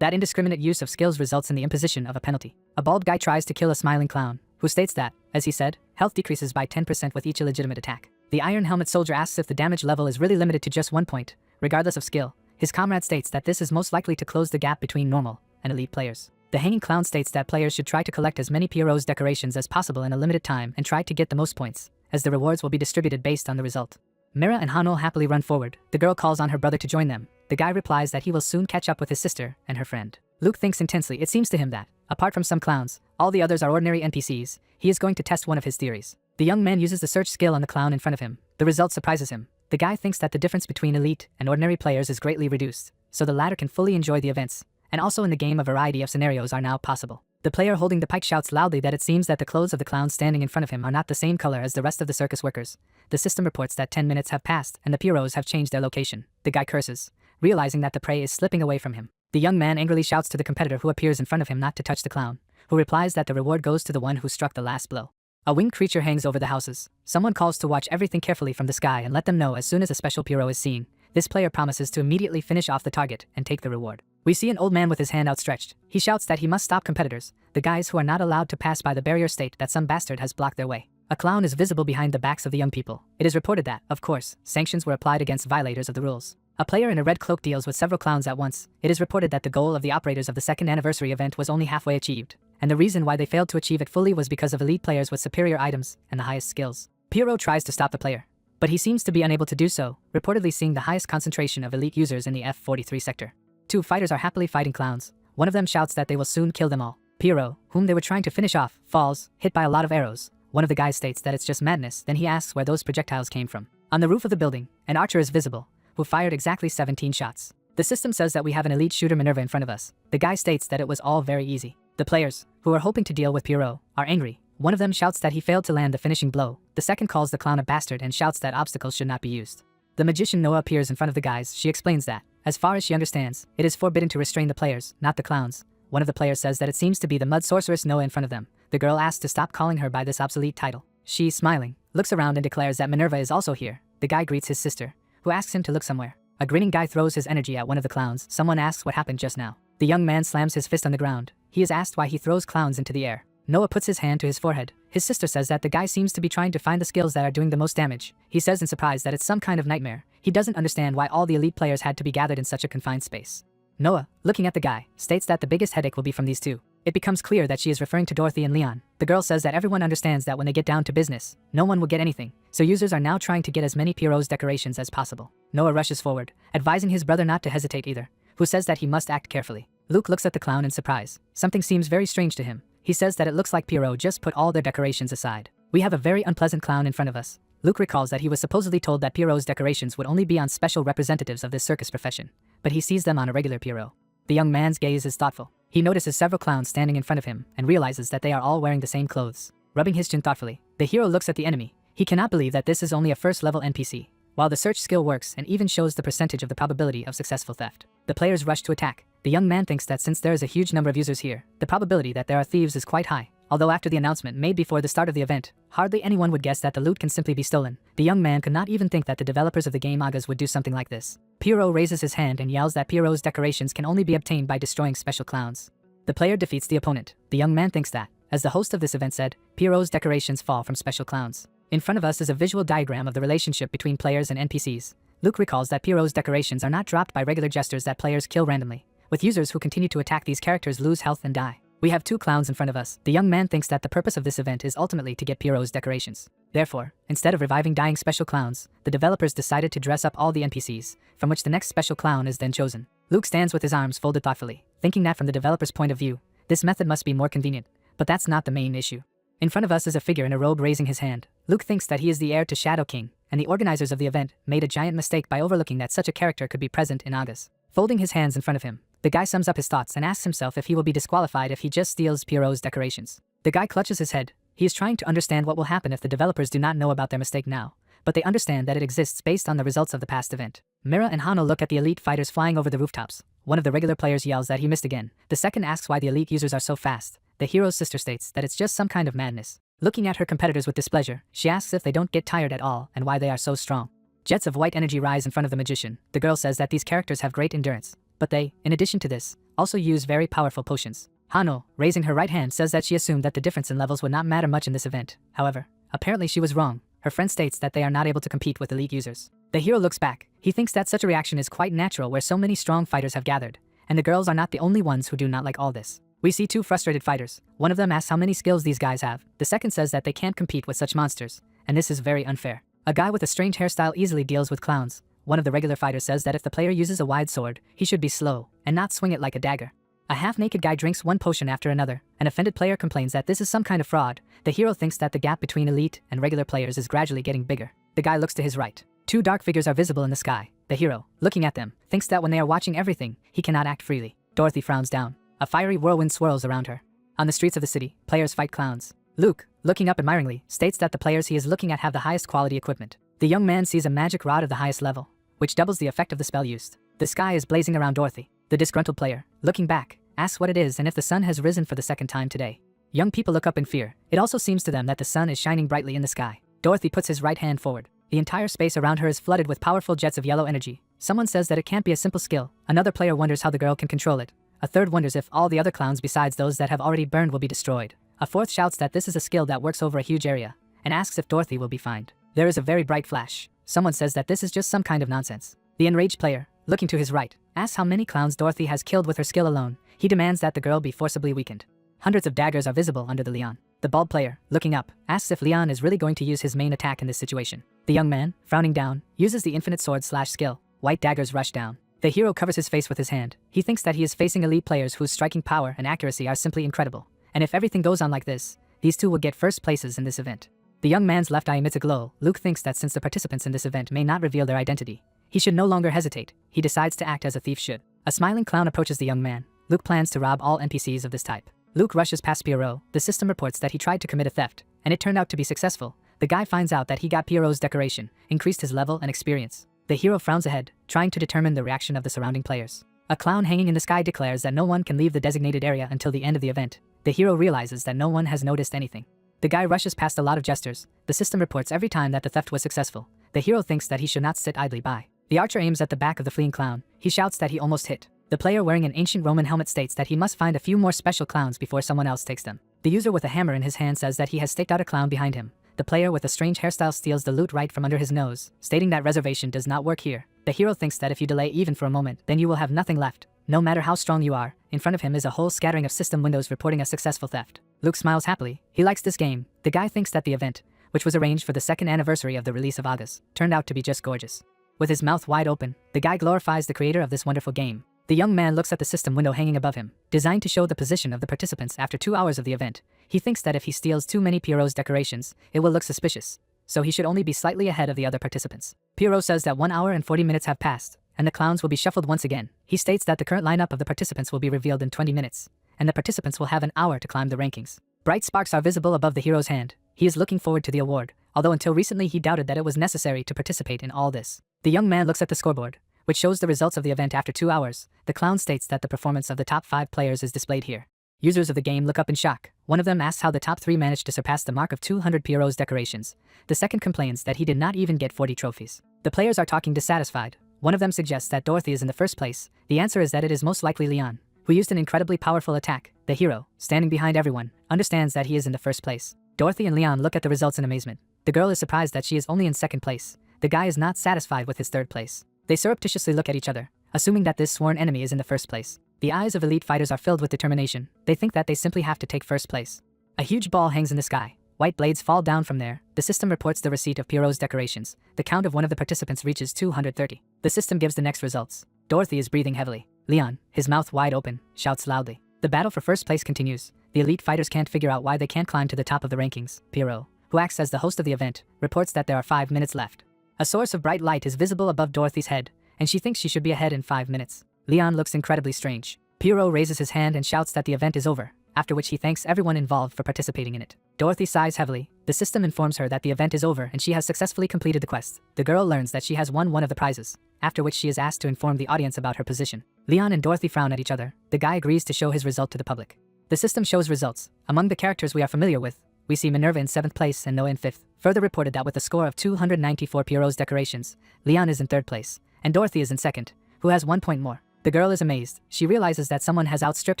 that indiscriminate use of skills results in the imposition of a penalty. A bald guy tries to kill a smiling clown, who states that, as he said, health decreases by 10% with each illegitimate attack. The Iron Helmet soldier asks if the damage level is really limited to just 1 point, regardless of skill. His comrade states that this is most likely to close the gap between normal and elite players. The hanging clown states that players should try to collect as many Pierrot's decorations as possible in a limited time and try to get the most points, as the rewards will be distributed based on the result. Mira and Hanul happily run forward. The girl calls on her brother to join them. The guy replies that he will soon catch up with his sister and her friend. Luke thinks intensely. It seems to him that, apart from some clowns, all the others are ordinary NPCs. He is going to test one of his theories. The young man uses the search skill on the clown in front of him. The result surprises him. The guy thinks that the difference between elite and ordinary players is greatly reduced, so the latter can fully enjoy the events, and also in the game a variety of scenarios are now possible. The player holding the pike shouts loudly that it seems that the clothes of the clown standing in front of him are not the same color as the rest of the circus workers. The system reports that 10 minutes have passed and the Pierrots have changed their location. The guy curses, realizing that the prey is slipping away from him. The young man angrily shouts to the competitor who appears in front of him not to touch the clown, who replies that the reward goes to the one who struck the last blow. A winged creature hangs over the houses. Someone calls to watch everything carefully from the sky and let them know as soon as a special Pierrot is seen. This player promises to immediately finish off the target and take the reward. We see an old man with his hand outstretched. He shouts that he must stop competitors, the guys who are not allowed to pass by the barrier state that some bastard has blocked their way. A clown is visible behind the backs of the young people. It is reported that, of course, sanctions were applied against violators of the rules. A player in a red cloak deals with several clowns at once. It is reported that the goal of the operators of the second anniversary event was only halfway achieved, and the reason why they failed to achieve it fully was because of elite players with superior items and the highest skills. Pierrot tries to stop the player, but he seems to be unable to do so, reportedly seeing the highest concentration of elite users in the F-43 sector. 2 fighters are happily fighting clowns. One of them shouts that they will soon kill them all. Pierrot, whom they were trying to finish off, falls, hit by a lot of arrows. One of the guys states that it's just madness, then he asks where those projectiles came from. On the roof of the building, an archer is visible, who fired exactly 17 shots. The system says that we have an elite shooter Minerva in front of us. The guy states that it was all very easy. The players, who are hoping to deal with Pierrot, are angry. One of them shouts that he failed to land the finishing blow. The second calls the clown a bastard and shouts that obstacles should not be used. The magician Noah appears in front of the guys. She explains that, as far as she understands, it is forbidden to restrain the players, not the clowns. One of the players says that it seems to be the mud sorceress Noah in front of them. The girl asks to stop calling her by this obsolete title. She, smiling, looks around and declares that Minerva is also here. The guy greets his sister, who asks him to look somewhere. A grinning guy throws his energy at one of the clowns. Someone asks what happened just now. The young man slams his fist on the ground. He is asked why he throws clowns into the air. Noah puts his hand to his forehead. His sister says that the guy seems to be trying to find the skills that are doing the most damage. He says in surprise that it's some kind of nightmare. He doesn't understand why all the elite players had to be gathered in such a confined space. Noah, looking at the guy, states that the biggest headache will be from these two. It becomes clear that she is referring to Dorothy and Leon. The girl says that everyone understands that when they get down to business, no one will get anything, so users are now trying to get as many Pierrot's decorations as possible. Noah rushes forward, advising his brother not to hesitate either, who says that he must act carefully. Luke looks at the clown in surprise. Something seems very strange to him. He says that it looks like Pierrot just put all their decorations aside. We have a very unpleasant clown in front of us. Luke recalls that he was supposedly told that Pierrot's decorations would only be on special representatives of this circus profession, but he sees them on a regular Pierrot. The young man's gaze is thoughtful. He notices several clowns standing in front of him and realizes that they are all wearing the same clothes. Rubbing his chin thoughtfully, the hero looks at the enemy. He cannot believe that this is only a first-level NPC, while the search skill works and even shows the percentage of the probability of successful theft. The players rush to attack. The young man thinks that since there is a huge number of users here, the probability that there are thieves is quite high. Although after the announcement made before the start of the event, hardly anyone would guess that the loot can simply be stolen. The young man could not even think that the developers of the game Agas would do something like this. Pierrot raises his hand and yells that Pierrot's decorations can only be obtained by destroying special clowns. The player defeats the opponent. The young man thinks that, as the host of this event said, Pierrot's decorations fall from special clowns. In front of us is a visual diagram of the relationship between players and NPCs. Luke recalls that Pierrot's decorations are not dropped by regular jesters that players kill randomly. With users who continue to attack, these characters lose health and die. We have two clowns in front of us. The young man thinks that the purpose of this event is ultimately to get Pierrot's decorations. Therefore, instead of reviving dying special clowns, the developers decided to dress up all the NPCs, from which the next special clown is then chosen. Luke stands with his arms folded thoughtfully, thinking that from the developer's point of view, this method must be more convenient, but that's not the main issue. In front of us is a figure in a robe raising his hand. Luke thinks that he is the heir to Shadow King, and the organizers of the event made a giant mistake by overlooking that such a character could be present in Agas. Folding his hands in front of him, the guy sums up his thoughts and asks himself if he will be disqualified if he just steals Pierrot's decorations. The guy clutches his head. He is trying to understand what will happen if the developers do not know about their mistake now, but they understand that it exists based on the results of the past event. Mira and Hano look at the elite fighters flying over the rooftops. One of the regular players yells that he missed again. The second asks why the elite users are so fast. The hero's sister states that it's just some kind of madness. Looking at her competitors with displeasure, she asks if they don't get tired at all and why they are so strong. Jets of white energy rise in front of the magician. The girl says that these characters have great endurance, but they, in addition to this, also use very powerful potions. Hano, raising her right hand, says that she assumed that the difference in levels would not matter much in this event. However, apparently she was wrong. Her friend states that they are not able to compete with elite users. The hero looks back. He thinks that such a reaction is quite natural where so many strong fighters have gathered, and the girls are not the only ones who do not like all this. We see two frustrated fighters. One of them asks how many skills these guys have. The second says that they can't compete with such monsters, and this is very unfair. A guy with a strange hairstyle easily deals with clowns. One of the regular fighters says that if the player uses a wide sword, he should be slow, and not swing it like a dagger. A half-naked guy drinks one potion after another. An offended player complains that this is some kind of fraud. The hero thinks that the gap between elite and regular players is gradually getting bigger. The guy looks to his right. Two dark figures are visible in the sky. The hero, looking at them, thinks that when they are watching everything, he cannot act freely. Dorothy frowns down. A fiery whirlwind swirls around her. On the streets of the city, players fight clowns. Luke, looking up admiringly, states that the players he is looking at have the highest quality equipment. The young man sees a magic rod of the highest level, which doubles the effect of the spell used. The sky is blazing around Dorothy. The disgruntled player, looking back, asks what it is and if the sun has risen for the second time today. Young people look up in fear. It also seems to them that the sun is shining brightly in the sky. Dorothy puts his right hand forward. The entire space around her is flooded with powerful jets of yellow energy. Someone says that it can't be a simple skill. Another player wonders how the girl can control it. A third wonders if all the other clowns besides those that have already burned will be destroyed. A fourth shouts that this is a skill that works over a huge area, and asks if Dorothy will be fined. There is a very bright flash. Someone says that this is just some kind of nonsense. The enraged player, looking to his right, asks how many clowns Dorothy has killed with her skill alone. He demands that the girl be forcibly weakened. Hundreds of daggers are visible under the Leon. The bald player, looking up, asks if Leon is really going to use his main attack in this situation. The young man, frowning down, uses the infinite sword / skill. White daggers rush down. The hero covers his face with his hand. He thinks that he is facing elite players whose striking power and accuracy are simply incredible. And if everything goes on like this, these two will get first places in this event. The young man's left eye emits a glow. Luke thinks that since the participants in this event may not reveal their identity, he should no longer hesitate. He decides to act as a thief should. A smiling clown approaches the young man. Luke plans to rob all NPCs of this type. Luke rushes past Pierrot. The system reports that he tried to commit a theft, and it turned out to be successful. The guy finds out that he got Pierrot's decoration, increased his level and experience. The hero frowns ahead, trying to determine the reaction of the surrounding players. A clown hanging in the sky declares that no one can leave the designated area until the end of the event. The hero realizes that no one has noticed anything. The guy rushes past a lot of jesters. The system reports every time that the theft was successful. The hero thinks that he should not sit idly by. The archer aims at the back of the fleeing clown. He shouts that he almost hit. The player wearing an ancient Roman helmet states that he must find a few more special clowns before someone else takes them. The user with a hammer in his hand says that he has staked out a clown behind him. The player with a strange hairstyle steals the loot right from under his nose, stating that reservation does not work here. The hero thinks that if you delay even for a moment, then you will have nothing left. No matter how strong you are, in front of him is a whole scattering of system windows reporting a successful theft. Luke smiles happily. He likes this game. The guy thinks that the event, which was arranged for the second anniversary of the release of August, turned out to be just gorgeous. With his mouth wide open, the guy glorifies the creator of this wonderful game. The young man looks at the system window hanging above him, designed to show the position of the participants after 2 hours of the event. He thinks that if he steals too many Pierrot's decorations, it will look suspicious, so he should only be slightly ahead of the other participants. Pierrot says that 1 hour and 40 minutes have passed, and the clowns will be shuffled once again. He states that the current lineup of the participants will be revealed in 20 minutes, and the participants will have an hour to climb the rankings. Bright sparks are visible above the hero's hand. He is looking forward to the award, although until recently he doubted that it was necessary to participate in all this. The young man looks at the scoreboard, which shows the results of the event after 2 hours. The clown states that the performance of the top 5 players is displayed here. Users of the game look up in shock. One of them asks how the top 3 managed to surpass the mark of 200 Pierrot's decorations. The second complains that he did not even get 40 trophies. The players are talking dissatisfied. One of them suggests that Dorothy is in the first place. The answer is that it is most likely Leon, who used an incredibly powerful attack. The hero, standing behind everyone, understands that he is in the first place. Dorothy and Leon look at the results in amazement. The girl is surprised that she is only in second place. The guy is not satisfied with his third place. They surreptitiously look at each other, assuming that this sworn enemy is in the first place. The eyes of elite fighters are filled with determination. They think that they simply have to take first place. A huge ball hangs in the sky. White blades fall down from there. The system reports the receipt of Pierrot's decorations. The count of one of the participants reaches 230. The system gives the next results. Dorothy is breathing heavily. Leon, his mouth wide open, shouts loudly. The battle for first place continues. The elite fighters can't figure out why they can't climb to the top of the rankings. Pierrot, who acts as the host of the event, reports that there are 5 minutes left. A source of bright light is visible above Dorothy's head, and she thinks she should be ahead in 5 minutes. Leon looks incredibly strange. Pierrot raises his hand and shouts that the event is over, after which he thanks everyone involved for participating in it. Dorothy sighs heavily. The system informs her that the event is over and she has successfully completed the quest. The girl learns that she has won one of the prizes, after which she is asked to inform the audience about her position. Leon and Dorothy frown at each other. The guy agrees to show his result to the public. The system shows results. Among the characters we are familiar with, we see Minerva in 7th place and Noah in 5th. Further reported that with a score of 294 Pierrot's decorations, Leon is in 3rd place, and Dorothy is in 2nd, who has 1 point more. The girl is amazed. She realizes that someone has outstripped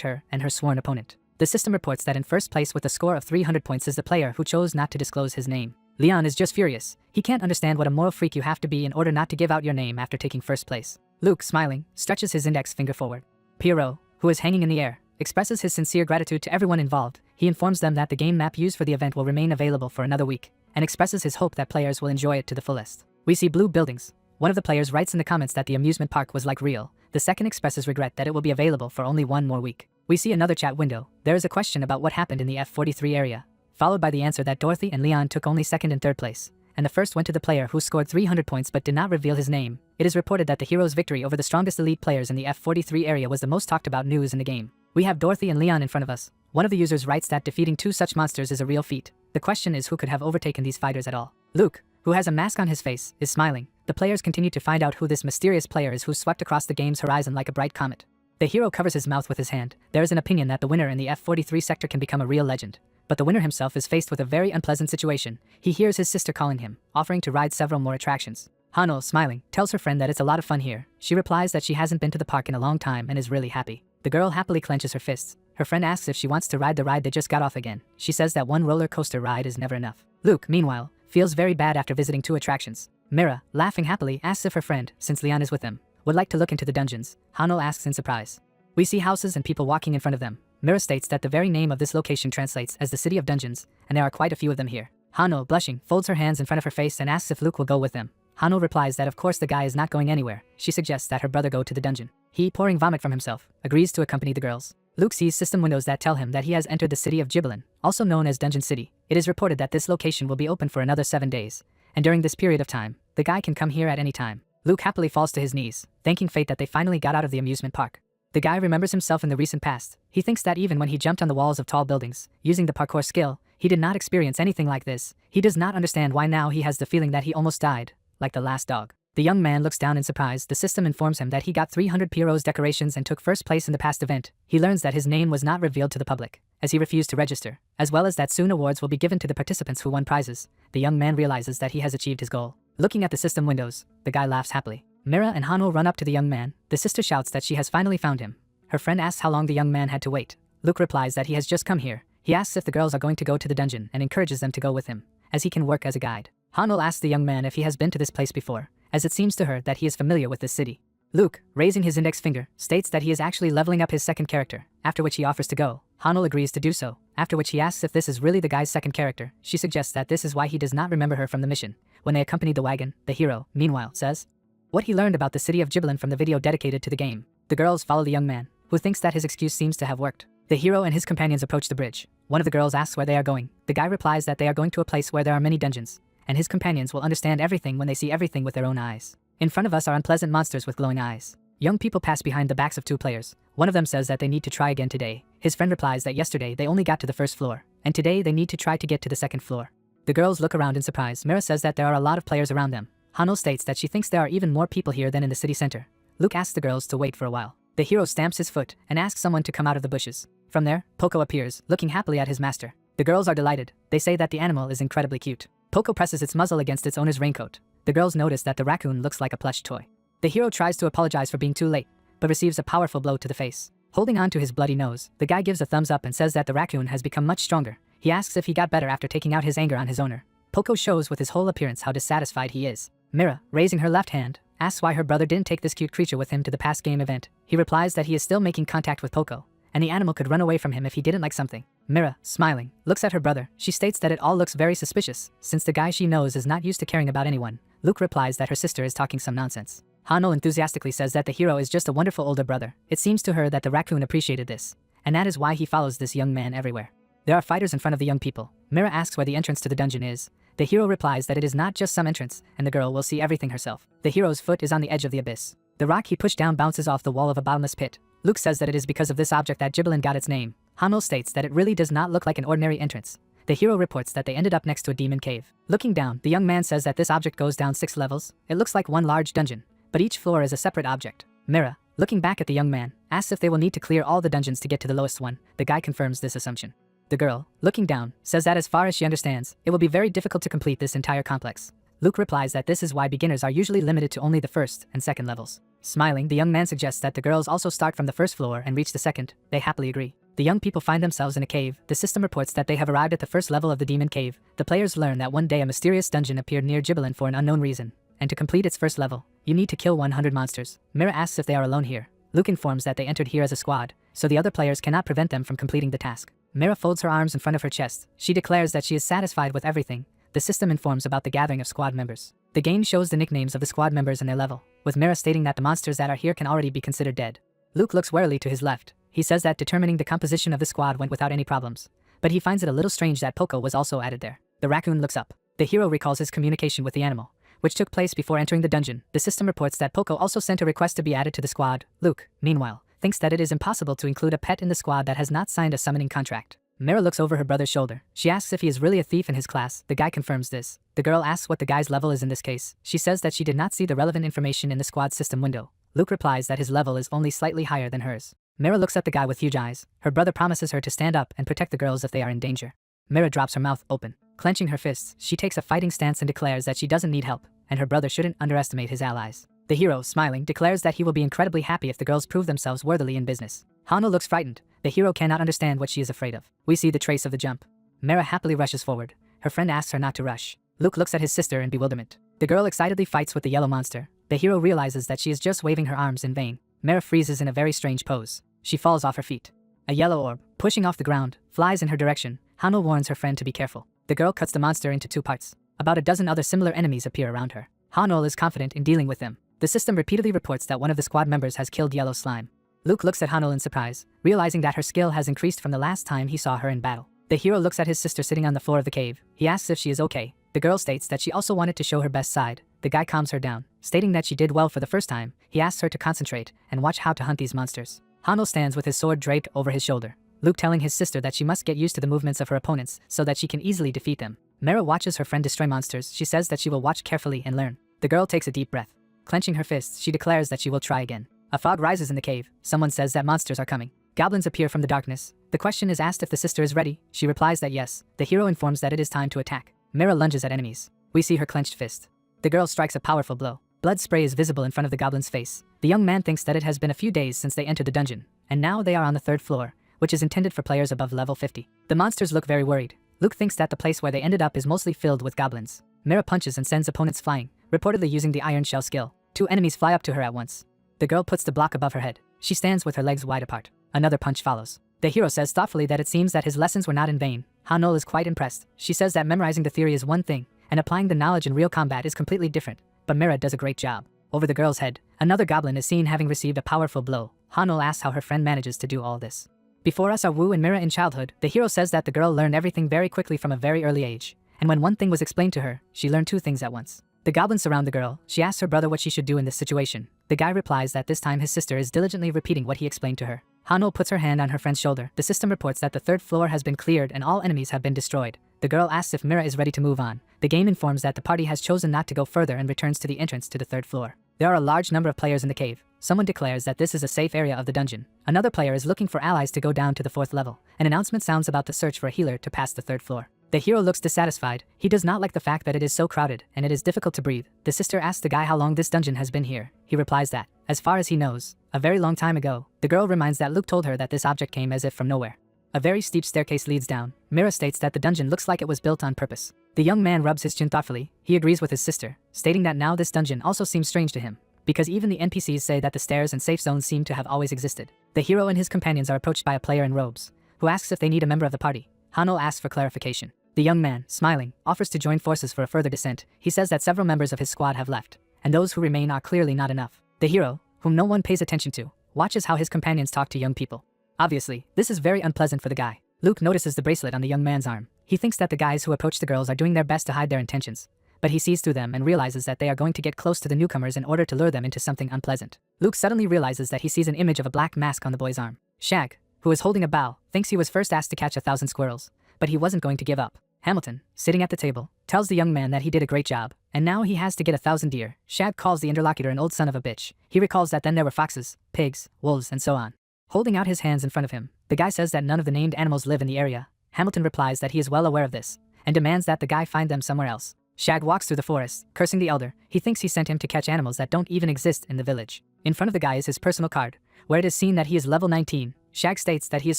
her and her sworn opponent. The system reports that in 1st place with a score of 300 points is the player who chose not to disclose his name. Leon is just furious. He can't understand what a moral freak you have to be in order not to give out your name after taking 1st place. Luke, smiling, stretches his index finger forward. Pierrot, who is hanging in the air, expresses his sincere gratitude to everyone involved. He informs them that the game map used for the event will remain available for another week, and expresses his hope that players will enjoy it to the fullest. We see blue buildings. One of the players writes in the comments that the amusement park was like real. The second expresses regret that it will be available for only 1 more week. We see another chat window. There is a question about what happened in the F43 area, followed by the answer that Dorothy and Leon took only 2nd and 3rd place, and the first went to the player who scored 300 points but did not reveal his name. It is reported that the hero's victory over the strongest elite players in the F43 area was the most talked about news in the game. We have Dorothy and Leon in front of us. One of the users writes that defeating 2 such monsters is a real feat. The question is who could have overtaken these fighters at all. Luke, who has a mask on his face, is smiling. The players continue to find out who this mysterious player is who swept across the game's horizon like a bright comet. The hero covers his mouth with his hand. There is an opinion that the winner in the F43 sector can become a real legend. But the winner himself is faced with a very unpleasant situation. He hears his sister calling him, offering to ride several more attractions. Hano, smiling, tells her friend that it's a lot of fun here. She replies that she hasn't been to the park in a long time and is really happy. The girl happily clenches her fists. Her friend asks if she wants to ride the ride they just got off again. She says that 1 roller coaster ride is never enough. Luke, meanwhile, feels very bad after visiting 2 attractions. Mira, laughing happily, asks if her friend, since Leon is with them, would like to look into the dungeons. Hano asks in surprise. We see houses and people walking in front of them. Mira states that the very name of this location translates as the City of Dungeons, and there are quite a few of them here. Hano, blushing, folds her hands in front of her face and asks if Luke will go with them. Hano replies that of course the guy is not going anywhere. She suggests that her brother go to the dungeon. He, pouring vomit from himself, agrees to accompany the girls. Luke sees system windows that tell him that he has entered the city of Gibbelin, also known as Dungeon City. It is reported that this location will be open for another 7 days, and during this period of time, the guy can come here at any time. Luke happily falls to his knees, thanking fate that they finally got out of the amusement park. The guy remembers himself in the recent past. He thinks that even when he jumped on the walls of tall buildings, using the parkour skill, he did not experience anything like this. He does not understand why now he has the feeling that he almost died, like the last dog. The young man looks down in surprise. The system informs him that he got 300 Pierrot's decorations and took 1st place in the past event. He learns that his name was not revealed to the public, as he refused to register, as well as that soon awards will be given to the participants who won prizes. The young man realizes that he has achieved his goal. Looking at the system windows, the guy laughs happily. Mira and Hanul run up to the young man. The sister shouts that she has finally found him. Her friend asks how long the young man had to wait. Luke replies that he has just come here. He asks if the girls are going to go to the dungeon and encourages them to go with him, as he can work as a guide. Hanul asks the young man if he has been to this place before, as it seems to her that he is familiar with this city. Luke, raising his index finger, states that he is actually leveling up his second character, after which he offers to go. Hanul agrees to do so, after which he asks if this is really the guy's second character. She suggests that this is why he does not remember her from the mission. When they accompanied the wagon, the hero, meanwhile, says what he learned about the city of Jibilin from the video dedicated to the game. The girls follow the young man, who thinks that his excuse seems to have worked. The hero and his companions approach the bridge. One of the girls asks where they are going. The guy replies that they are going to a place where there are many dungeons, and his companions will understand everything when they see everything with their own eyes. In front of us are unpleasant monsters with glowing eyes. Young people pass behind the backs of two players. One of them says that they need to try again today. His friend replies that yesterday they only got to the first floor, and today they need to try to get to the second floor. The girls look around in surprise. Mira says that there are a lot of players around them. Hanul states that she thinks there are even more people here than in the city center. Luke asks the girls to wait for a while. The hero stamps his foot and asks someone to come out of the bushes. From there, Poco appears, looking happily at his master. The girls are delighted. They say that the animal is incredibly cute. Poco presses its muzzle against its owner's raincoat. The girls notice that the raccoon looks like a plush toy. The hero tries to apologize for being too late, but receives a powerful blow to the face. Holding on to his bloody nose, the guy gives a thumbs up and says that the raccoon has become much stronger. He asks if he got better after taking out his anger on his owner. Poco shows with his whole appearance how dissatisfied he is. Mira, raising her left hand, asks why her brother didn't take this cute creature with him to the past game event. He replies that he is still making contact with Poco, and the animal could run away from him if he didn't like something. Mira, smiling, looks at her brother. She states that it all looks very suspicious, since the guy she knows is not used to caring about anyone. Luke replies that her sister is talking some nonsense. Hanul enthusiastically says that the hero is just a wonderful older brother. It seems to her that the raccoon appreciated this, and that is why he follows this young man everywhere. There are fighters in front of the young people. Mira asks where the entrance to the dungeon is. The hero replies that it is not just some entrance, and the girl will see everything herself. The hero's foot is on the edge of the abyss. The rock he pushed down bounces off the wall of a bottomless pit. Luke says that it is because of this object that Jibilin got its name. Hanul states that it really does not look like an ordinary entrance. The hero reports that they ended up next to a demon cave. Looking down, the young man says that this object goes down 6 levels. It looks like one large dungeon, but each floor is a separate object. Mira, looking back at the young man, asks if they will need to clear all the dungeons to get to the lowest one. The guy confirms this assumption. The girl, looking down, says that as far as she understands, it will be very difficult to complete this entire complex. Luke replies that this is why beginners are usually limited to only the first and second levels. Smiling, the young man suggests that the girls also start from the first floor and reach the second. They happily agree. The young people find themselves in a cave. The system reports that they have arrived at the first level of the demon cave. The players learn that one day a mysterious dungeon appeared near Jibilin for an unknown reason, and to complete its first level, you need to kill 100 monsters. Mira asks if they are alone here. Luke informs that they entered here as a squad, so the other players cannot prevent them from completing the task. Mira folds her arms in front of her chest. She declares that she is satisfied with everything. The system informs about the gathering of squad members. The game shows the nicknames of the squad members and their level, with Mira stating that the monsters that are here can already be considered dead. Luke looks warily to his left. He says that determining the composition of the squad went without any problems, but he finds it a little strange that Poco was also added there. The raccoon looks up. The hero recalls his communication with the animal, which took place before entering the dungeon. The system reports that Poco also sent a request to be added to the squad. Luke, meanwhile, thinks that it is impossible to include a pet in the squad that has not signed a summoning contract. Mira looks over her brother's shoulder. She asks if he is really a thief in his class. The guy confirms this. The girl asks what the guy's level is in this case. She says that she did not see the relevant information in the squad system window. Luke replies that his level is only slightly higher than hers. Mira looks at the guy with huge eyes. Her brother promises her to stand up and protect the girls if they are in danger. Mira drops her mouth open. Clenching her fists, she takes a fighting stance and declares that she doesn't need help, and her brother shouldn't underestimate his allies. The hero, smiling, declares that he will be incredibly happy if the girls prove themselves worthily in business. Hanul looks frightened. The hero cannot understand what she is afraid of. We see the trace of the jump. Mira happily rushes forward. Her friend asks her not to rush. Luke looks at his sister in bewilderment. The girl excitedly fights with the yellow monster. The hero realizes that she is just waving her arms in vain. Mira freezes in a very strange pose. She falls off her feet. A yellow orb, pushing off the ground, flies in her direction. Hanul warns her friend to be careful. The girl cuts the monster into 2 parts. About a dozen other similar enemies appear around her. Hanul is confident in dealing with them. The system repeatedly reports that one of the squad members has killed yellow slime. Luke looks at Hanul in surprise, realizing that her skill has increased from the last time he saw her in battle. The hero looks at his sister sitting on the floor of the cave. He asks if she is okay. The girl states that she also wanted to show her best side. The guy calms her down, stating that she did well for the first time. He asks her to concentrate and watch how to hunt these monsters. Hanul stands with his sword draped over his shoulder. Luke telling his sister that she must get used to the movements of her opponents so that she can easily defeat them. Mira watches her friend destroy monsters. She says that she will watch carefully and learn. The girl takes a deep breath. Clenching her fists, she declares that she will try again. A fog rises in the cave. Someone says that monsters are coming. Goblins appear from the darkness. The question is asked if the sister is ready. She replies that yes. The hero informs that it is time to attack. Mira lunges at enemies. We see her clenched fist. The girl strikes a powerful blow. Blood spray is visible in front of the goblin's face. The young man thinks that it has been a few days since they entered the dungeon, and now they are on the 3rd floor, which is intended for players above level 50. The monsters look very worried. Luke thinks that the place where they ended up is mostly filled with goblins. Mira punches and sends opponents flying, reportedly using the iron shell skill. 2 enemies fly up to her at once. The girl puts the block above her head. She stands with her legs wide apart. Another punch follows. The hero says thoughtfully that it seems that his lessons were not in vain. Hanol is quite impressed. She says that memorizing the theory is one thing, and applying the knowledge in real combat is completely different, but Mira does a great job. Over the girl's head, another goblin is seen having received a powerful blow. Hanol asks how her friend manages to do all this. Before us are Wu and Mira in childhood. The hero says that the girl learned everything very quickly from a very early age, and when one thing was explained to her, she learned 2 things at once. The goblins surround the girl. She asks her brother what she should do in this situation. The guy replies that this time his sister is diligently repeating what he explained to her. Hanol puts her hand on her friend's shoulder. The system reports that the 3rd floor has been cleared and all enemies have been destroyed. The girl asks if Mira is ready to move on. The game informs that the party has chosen not to go further and returns to the entrance to the 3rd floor. There are a large number of players in the cave. Someone declares that this is a safe area of the dungeon. Another player is looking for allies to go down to the 4th level. An announcement sounds about the search for a healer to pass the 3rd floor. The hero looks dissatisfied. He does not like the fact that it is so crowded and it is difficult to breathe. The sister asks the guy how long this dungeon has been here. He replies that, as far as he knows, a very long time ago. The girl reminds that Luke told her that this object came as if from nowhere. A very steep staircase leads down. Mira states that the dungeon looks like it was built on purpose. The young man rubs his chin thoughtfully. He agrees with his sister, stating that now this dungeon also seems strange to him, because even the NPCs say that the stairs and safe zones seem to have always existed. The hero and his companions are approached by a player in robes, who asks if they need a member of the party. Hanol asks for clarification. The young man, smiling, offers to join forces for a further descent. He says that several members of his squad have left, and those who remain are clearly not enough. The hero, whom no one pays attention to, watches how his companions talk to young people. Obviously, this is very unpleasant for the guy. Luke notices the bracelet on the young man's arm. He thinks that the guys who approach the girls are doing their best to hide their intentions, but he sees through them and realizes that they are going to get close to the newcomers in order to lure them into something unpleasant. Luke suddenly realizes that he sees an image of a black mask on the boy's arm. Shag, who is holding a bow, thinks he was first asked to catch 1,000 squirrels, but he wasn't going to give up. Hamilton, sitting at the table, tells the young man that he did a great job, and now he has to get 1,000 deer. Shag calls the interlocutor an old son of a bitch. He recalls that then there were foxes, pigs, wolves, and so on. Holding out his hands in front of him, the guy says that none of the named animals live in the area. Hamilton replies that he is well aware of this, and demands that the guy find them somewhere else. Shag walks through the forest, cursing the elder. He thinks he sent him to catch animals that don't even exist in the village. In front of the guy is his personal card, where it is seen that he is level 19. Shag states that he is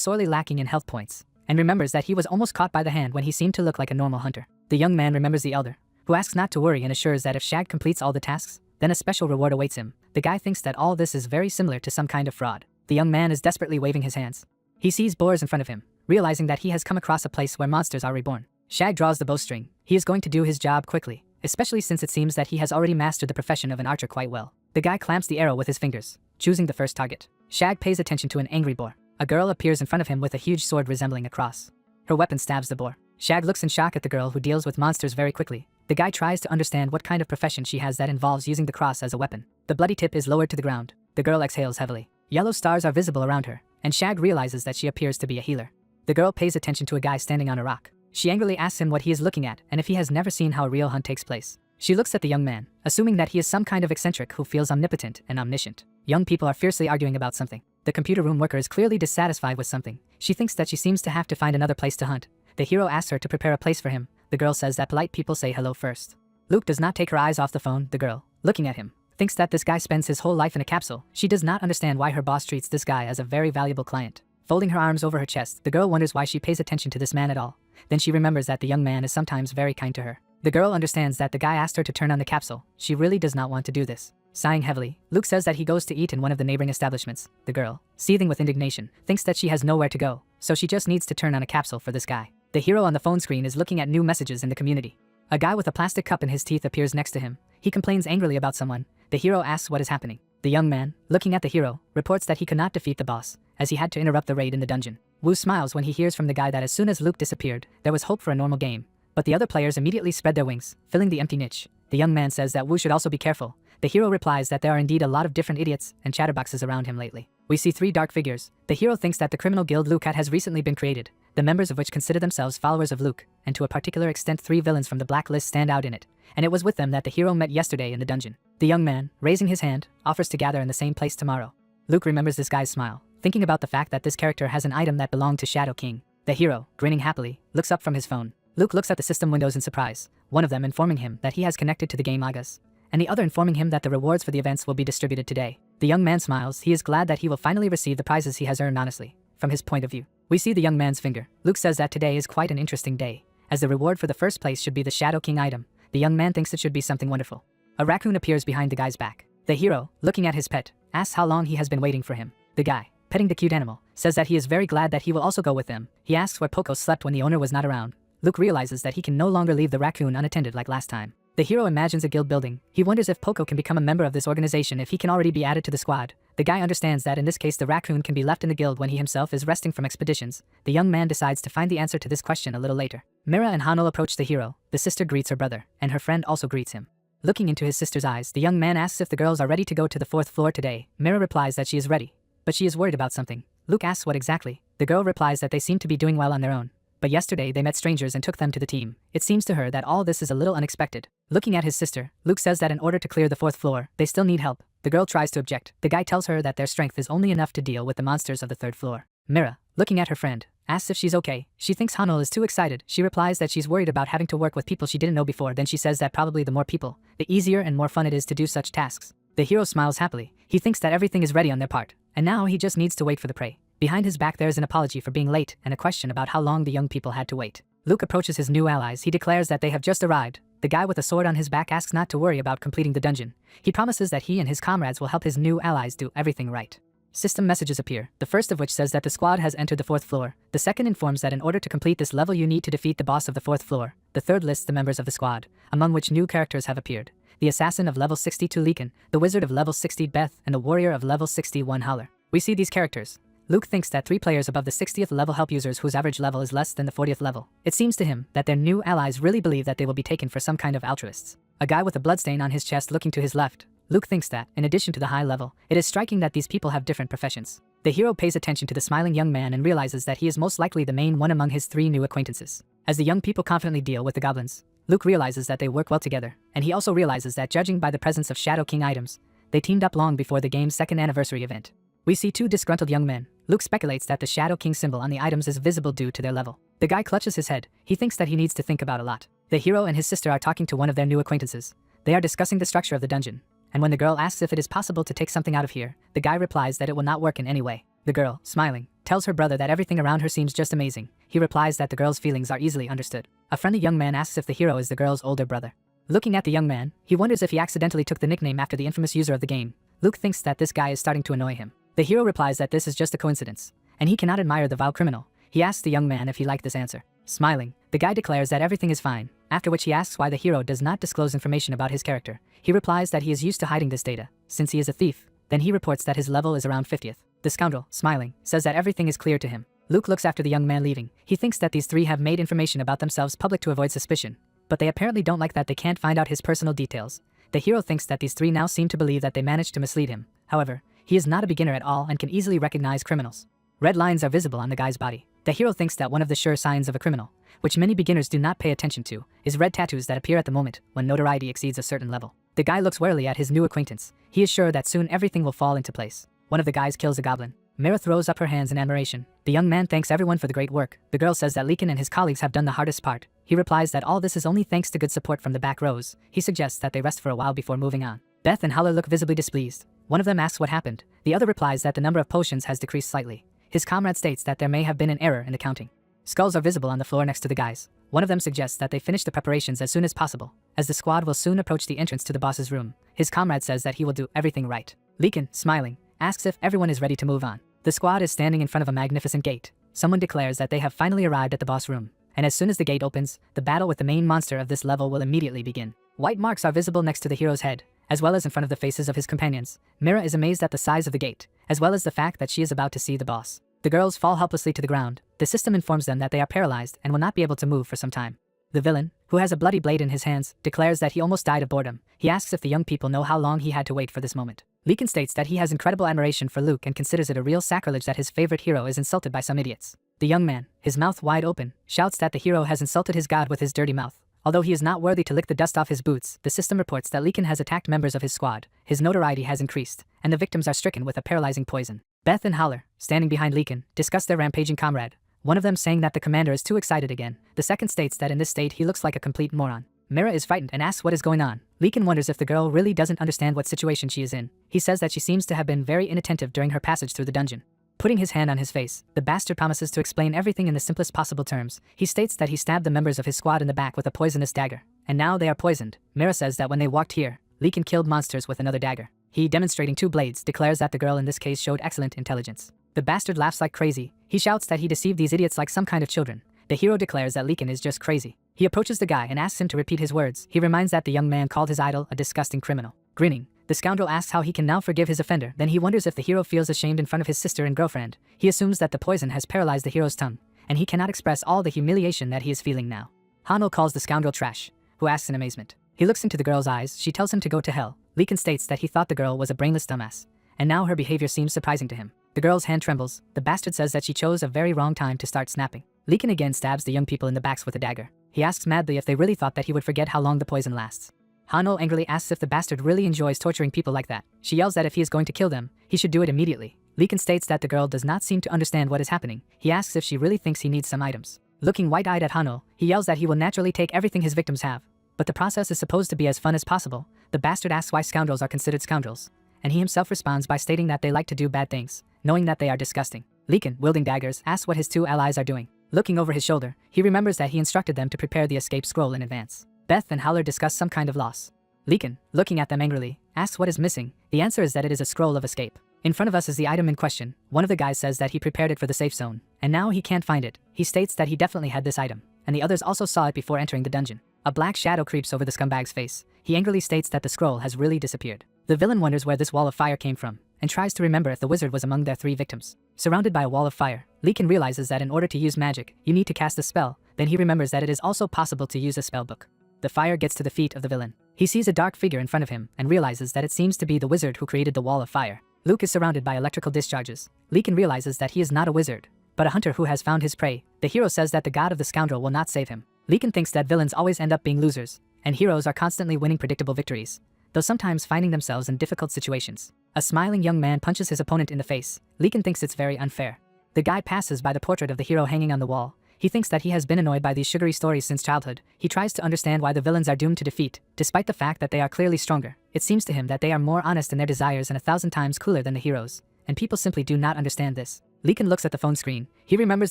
sorely lacking in health points, and remembers that he was almost caught by the hand when he seemed to look like a normal hunter. The young man remembers the elder, who asks not to worry and assures that if Shag completes all the tasks, then a special reward awaits him. The guy thinks that all this is very similar to some kind of fraud. The young man is desperately waving his hands. He sees boars in front of him, realizing that he has come across a place where monsters are reborn. Shag draws the bowstring. He is going to do his job quickly, especially since it seems that he has already mastered the profession of an archer quite well. The guy clamps the arrow with his fingers, choosing the first target. Shag pays attention to an angry boar. A girl appears in front of him with a huge sword resembling a cross. Her weapon stabs the boar. Shag looks in shock at the girl who deals with monsters very quickly. The guy tries to understand what kind of profession she has that involves using the cross as a weapon. The bloody tip is lowered to the ground. The girl exhales heavily. Yellow stars are visible around her, and Shag realizes that she appears to be a healer. The girl pays attention to a guy standing on a rock. She angrily asks him what he is looking at and if he has never seen how a real hunt takes place. She looks at the young man, assuming that he is some kind of eccentric who feels omnipotent and omniscient. Young people are fiercely arguing about something. The computer room worker is clearly dissatisfied with something. She thinks that she seems to have to find another place to hunt. The hero asks her to prepare a place for him. The girl says that polite people say hello first. Luke does not take her eyes off the phone. The girl, looking at him, thinks that this guy spends his whole life in a capsule. She does not understand why her boss treats this guy as a very valuable client. Folding her arms over her chest, the girl wonders why she pays attention to this man at all. Then she remembers that the young man is sometimes very kind to her. The girl understands that the guy asked her to turn on the capsule. She really does not want to do this. Sighing heavily, Luke says that he goes to eat in one of the neighboring establishments. The girl, seething with indignation, thinks that she has nowhere to go, so she just needs to turn on a capsule for this guy. The hero on the phone screen is looking at new messages in the community. A guy with a plastic cup in his teeth appears next to him. He complains angrily about someone. The hero asks what is happening. The young man, looking at the hero, reports that he could not defeat the boss, as he had to interrupt the raid in the dungeon. Wu smiles when he hears from the guy that as soon as Luke disappeared, there was hope for a normal game. But the other players immediately spread their wings, filling the empty niche. The young man says that Wu should also be careful. The hero replies that there are indeed a lot of different idiots and chatterboxes around him lately. We see 3 dark figures. The hero thinks that the criminal guild Luke has recently been created, the members of which consider themselves followers of Luke, and to a particular extent 3 villains from the blacklist stand out in it, and it was with them that the hero met yesterday in the dungeon. The young man, raising his hand, offers to gather in the same place tomorrow. Luke remembers this guy's smile, thinking about the fact that this character has an item that belonged to Shadow King. The hero, grinning happily, looks up from his phone. Luke looks at the system windows in surprise, one of them informing him that he has connected to the game Agas, and the other informing him that the rewards for the events will be distributed today. The young man smiles. He is glad that he will finally receive the prizes he has earned honestly. From his point of view, we see the young man's finger. Luke says that today is quite an interesting day, as the reward for the first place should be the Shadow King item. The young man thinks it should be something wonderful. A raccoon appears behind the guy's back. The hero, looking at his pet, asks how long he has been waiting for him. The guy, petting the cute animal, says that he is very glad that he will also go with them. He asks where Poco slept when the owner was not around. Luke realizes that he can no longer leave the raccoon unattended like last time. The hero imagines a guild building. He wonders if Poco can become a member of this organization if he can already be added to the squad. The guy understands that in this case the raccoon can be left in the guild when he himself is resting from expeditions. The young man decides to find the answer to this question a little later. Mira and Hanul approach the hero. The sister greets her brother, and her friend also greets him. Looking into his sister's eyes, the young man asks if the girls are ready to go to the 4th floor today. Mira replies that she is ready, but she is worried about something. Luke asks what exactly. The girl replies that they seem to be doing well on their own, but yesterday they met strangers and took them to the team. It seems to her that all this is a little unexpected. Looking at his sister, Luke says that in order to clear the 4th floor, they still need help. The girl tries to object. The guy tells her that their strength is only enough to deal with the monsters of the 3rd floor. Mira, looking at her friend, asks if she's okay. She thinks Hanul is too excited. She replies that she's worried about having to work with people she didn't know before. Then she says that probably the more people, the easier and more fun it is to do such tasks. The hero smiles happily. He thinks that everything is ready on their part, and now he just needs to wait for the prey. Behind his back there is an apology for being late and a question about how long the young people had to wait. Luke approaches his new allies. He declares that they have just arrived. The guy with a sword on his back asks not to worry about completing the dungeon. He promises that he and his comrades will help his new allies do everything right. System messages appear, the first of which says that the squad has entered the 4th floor. The second informs that in order to complete this level you need to defeat the boss of the 4th floor. The third lists the members of the squad, among which new characters have appeared. The assassin of level 62 Leekin, the wizard of level 60 Beth, and the warrior of level 61 Howler. We see these characters. Luke thinks that 3 players above the 60th level help users whose average level is less than the 40th level. It seems to him that their new allies really believe that they will be taken for some kind of altruists. A guy with a bloodstain on his chest looking to his left. Luke thinks that, in addition to the high level, it is striking that these people have different professions. The hero pays attention to the smiling young man and realizes that he is most likely the main one among his 3 new acquaintances. As the young people confidently deal with the goblins, Luke realizes that they work well together, and he also realizes that judging by the presence of Shadow King items, they teamed up long before the game's 2nd anniversary event. We see 2 disgruntled young men. Luke speculates that the Shadow King symbol on the items is visible due to their level. The guy clutches his head. He thinks that he needs to think about a lot. The hero and his sister are talking to one of their new acquaintances. They are discussing the structure of the dungeon, and when the girl asks if it is possible to take something out of here, the guy replies that it will not work in any way. The girl, smiling, tells her brother that everything around her seems just amazing. He replies that the girl's feelings are easily understood. A friendly young man asks if the hero is the girl's older brother. Looking at the young man, he wonders if he accidentally took the nickname after the infamous user of the game. Luke thinks that this guy is starting to annoy him. The hero replies that this is just a coincidence, and he cannot admire the vile criminal. He asks the young man if he liked this answer. Smiling, the guy declares that everything is fine, after which he asks why the hero does not disclose information about his character. He replies that he is used to hiding this data, since he is a thief. Then he reports that his level is around 50th. The scoundrel, smiling, says that everything is clear to him. Luke looks after the young man leaving. He thinks that these 3 have made information about themselves public to avoid suspicion, but they apparently don't like that they can't find out his personal details. The hero thinks that these 3 now seem to believe that they managed to mislead him. However, he is not a beginner at all and can easily recognize criminals. Red lines are visible on the guy's body. The hero thinks that one of the sure signs of a criminal, which many beginners do not pay attention to, is red tattoos that appear at the moment when notoriety exceeds a certain level. The guy looks warily at his new acquaintance. He is sure that soon everything will fall into place. One of the guys kills a goblin. Mira throws up her hands in admiration. The young man thanks everyone for the great work. The girl says that Leekin and his colleagues have done the hardest part. He replies that all this is only thanks to good support from the back rows. He suggests that they rest for a while before moving on. Beth and Howler look visibly displeased. One of them asks what happened. The other replies that the number of potions has decreased slightly. His comrade states that there may have been an error in the counting. Skulls are visible on the floor next to the guys. One of them suggests that they finish the preparations as soon as possible, as the squad will soon approach the entrance to the boss's room. His comrade says that he will do everything right. Leekin, smiling, asks if everyone is ready to move on. The squad is standing in front of a magnificent gate. Someone declares that they have finally arrived at the boss room, and as soon as the gate opens, the battle with the main monster of this level will immediately begin. White marks are visible next to the hero's head, as well as in front of the faces of his companions. Mira is amazed at the size of the gate, as well as the fact that she is about to see the boss. The girls fall helplessly to the ground. The system informs them that they are paralyzed and will not be able to move for some time. The villain, who has a bloody blade in his hands, declares that he almost died of boredom. He asks if the young people know how long he had to wait for this moment. Leekin states that he has incredible admiration for Luke and considers it a real sacrilege that his favorite hero is insulted by some idiots. The young man, his mouth wide open, shouts that the hero has insulted his god with his dirty mouth. Although he is not worthy to lick the dust off his boots, the system reports that Leekin has attacked members of his squad. His notoriety has increased, and the victims are stricken with a paralyzing poison. Beth and Howler, standing behind Leekin, discuss their rampaging comrade. One of them saying that the commander is too excited again. The second states that in this state he looks like a complete moron. Mira is frightened and asks what is going on. Leekin wonders if the girl really doesn't understand what situation she is in. He says that she seems to have been very inattentive during her passage through the dungeon. Putting his hand on his face, the bastard promises to explain everything in the simplest possible terms. He states that he stabbed the members of his squad in the back with a poisonous dagger, and now they are poisoned. Mira says that when they walked here, Leekin killed monsters with another dagger. He, demonstrating 2 blades, declares that the girl in this case showed excellent intelligence. The bastard laughs like crazy. He shouts that he deceived these idiots like some kind of children. The hero declares that Leekin is just crazy. He approaches the guy and asks him to repeat his words. He reminds that the young man called his idol a disgusting criminal. Grinning, the scoundrel asks how he can now forgive his offender. Then he wonders if the hero feels ashamed in front of his sister and girlfriend. He assumes that the poison has paralyzed the hero's tongue, and he cannot express all the humiliation that he is feeling now. Hanno calls the scoundrel trash, who asks in amazement. He looks into the girl's eyes. She tells him to go to hell. Leekin states that he thought the girl was a brainless dumbass, and now her behavior seems surprising to him. The girl's hand trembles. The bastard says that she chose a very wrong time to start snapping. Leekin again stabs the young people in the backs with a dagger. He asks madly if they really thought that he would forget how long the poison lasts. Hanno angrily asks if the bastard really enjoys torturing people like that. She yells that if he is going to kill them, he should do it immediately. Leekin states that the girl does not seem to understand what is happening. He asks if she really thinks he needs some items. Looking wide-eyed at Hanno, he yells that he will naturally take everything his victims have. But the process is supposed to be as fun as possible. The bastard asks why scoundrels are considered scoundrels, and he himself responds by stating that they like to do bad things, knowing that they are disgusting. Leekin, wielding daggers, asks what his 2 allies are doing. Looking over his shoulder, he remembers that he instructed them to prepare the escape scroll in advance. Beth and Howler discuss some kind of loss. Leekin, looking at them angrily, asks what is missing. The answer is that it is a scroll of escape. In front of us is the item in question. One of the guys says that he prepared it for the safe zone, and now he can't find it. He states that he definitely had this item, and the others also saw it before entering the dungeon. A black shadow creeps over the scumbag's face. He angrily states that the scroll has really disappeared. The villain wonders where this wall of fire came from, and tries to remember if the wizard was among their 3 victims. Surrounded by a wall of fire, Leekin realizes that in order to use magic, you need to cast a spell. Then he remembers that it is also possible to use a spellbook. The fire gets to the feet of the villain. He sees a dark figure in front of him and realizes that it seems to be the wizard who created the wall of fire. Luke is surrounded by electrical discharges. Leekin realizes that he is not a wizard, but a hunter who has found his prey. The hero says that the god of the scoundrel will not save him. Leekin thinks that villains always end up being losers, and heroes are constantly winning predictable victories, though sometimes finding themselves in difficult situations. A smiling young man punches his opponent in the face. Leekin thinks it's very unfair. The guy passes by the portrait of the hero hanging on the wall. He thinks that he has been annoyed by these sugary stories since childhood. He tries to understand why the villains are doomed to defeat, despite the fact that they are clearly stronger. It seems to him that they are more honest in their desires and 1,000 times cooler than the heroes, and people simply do not understand this. Leekin looks at the phone screen. He remembers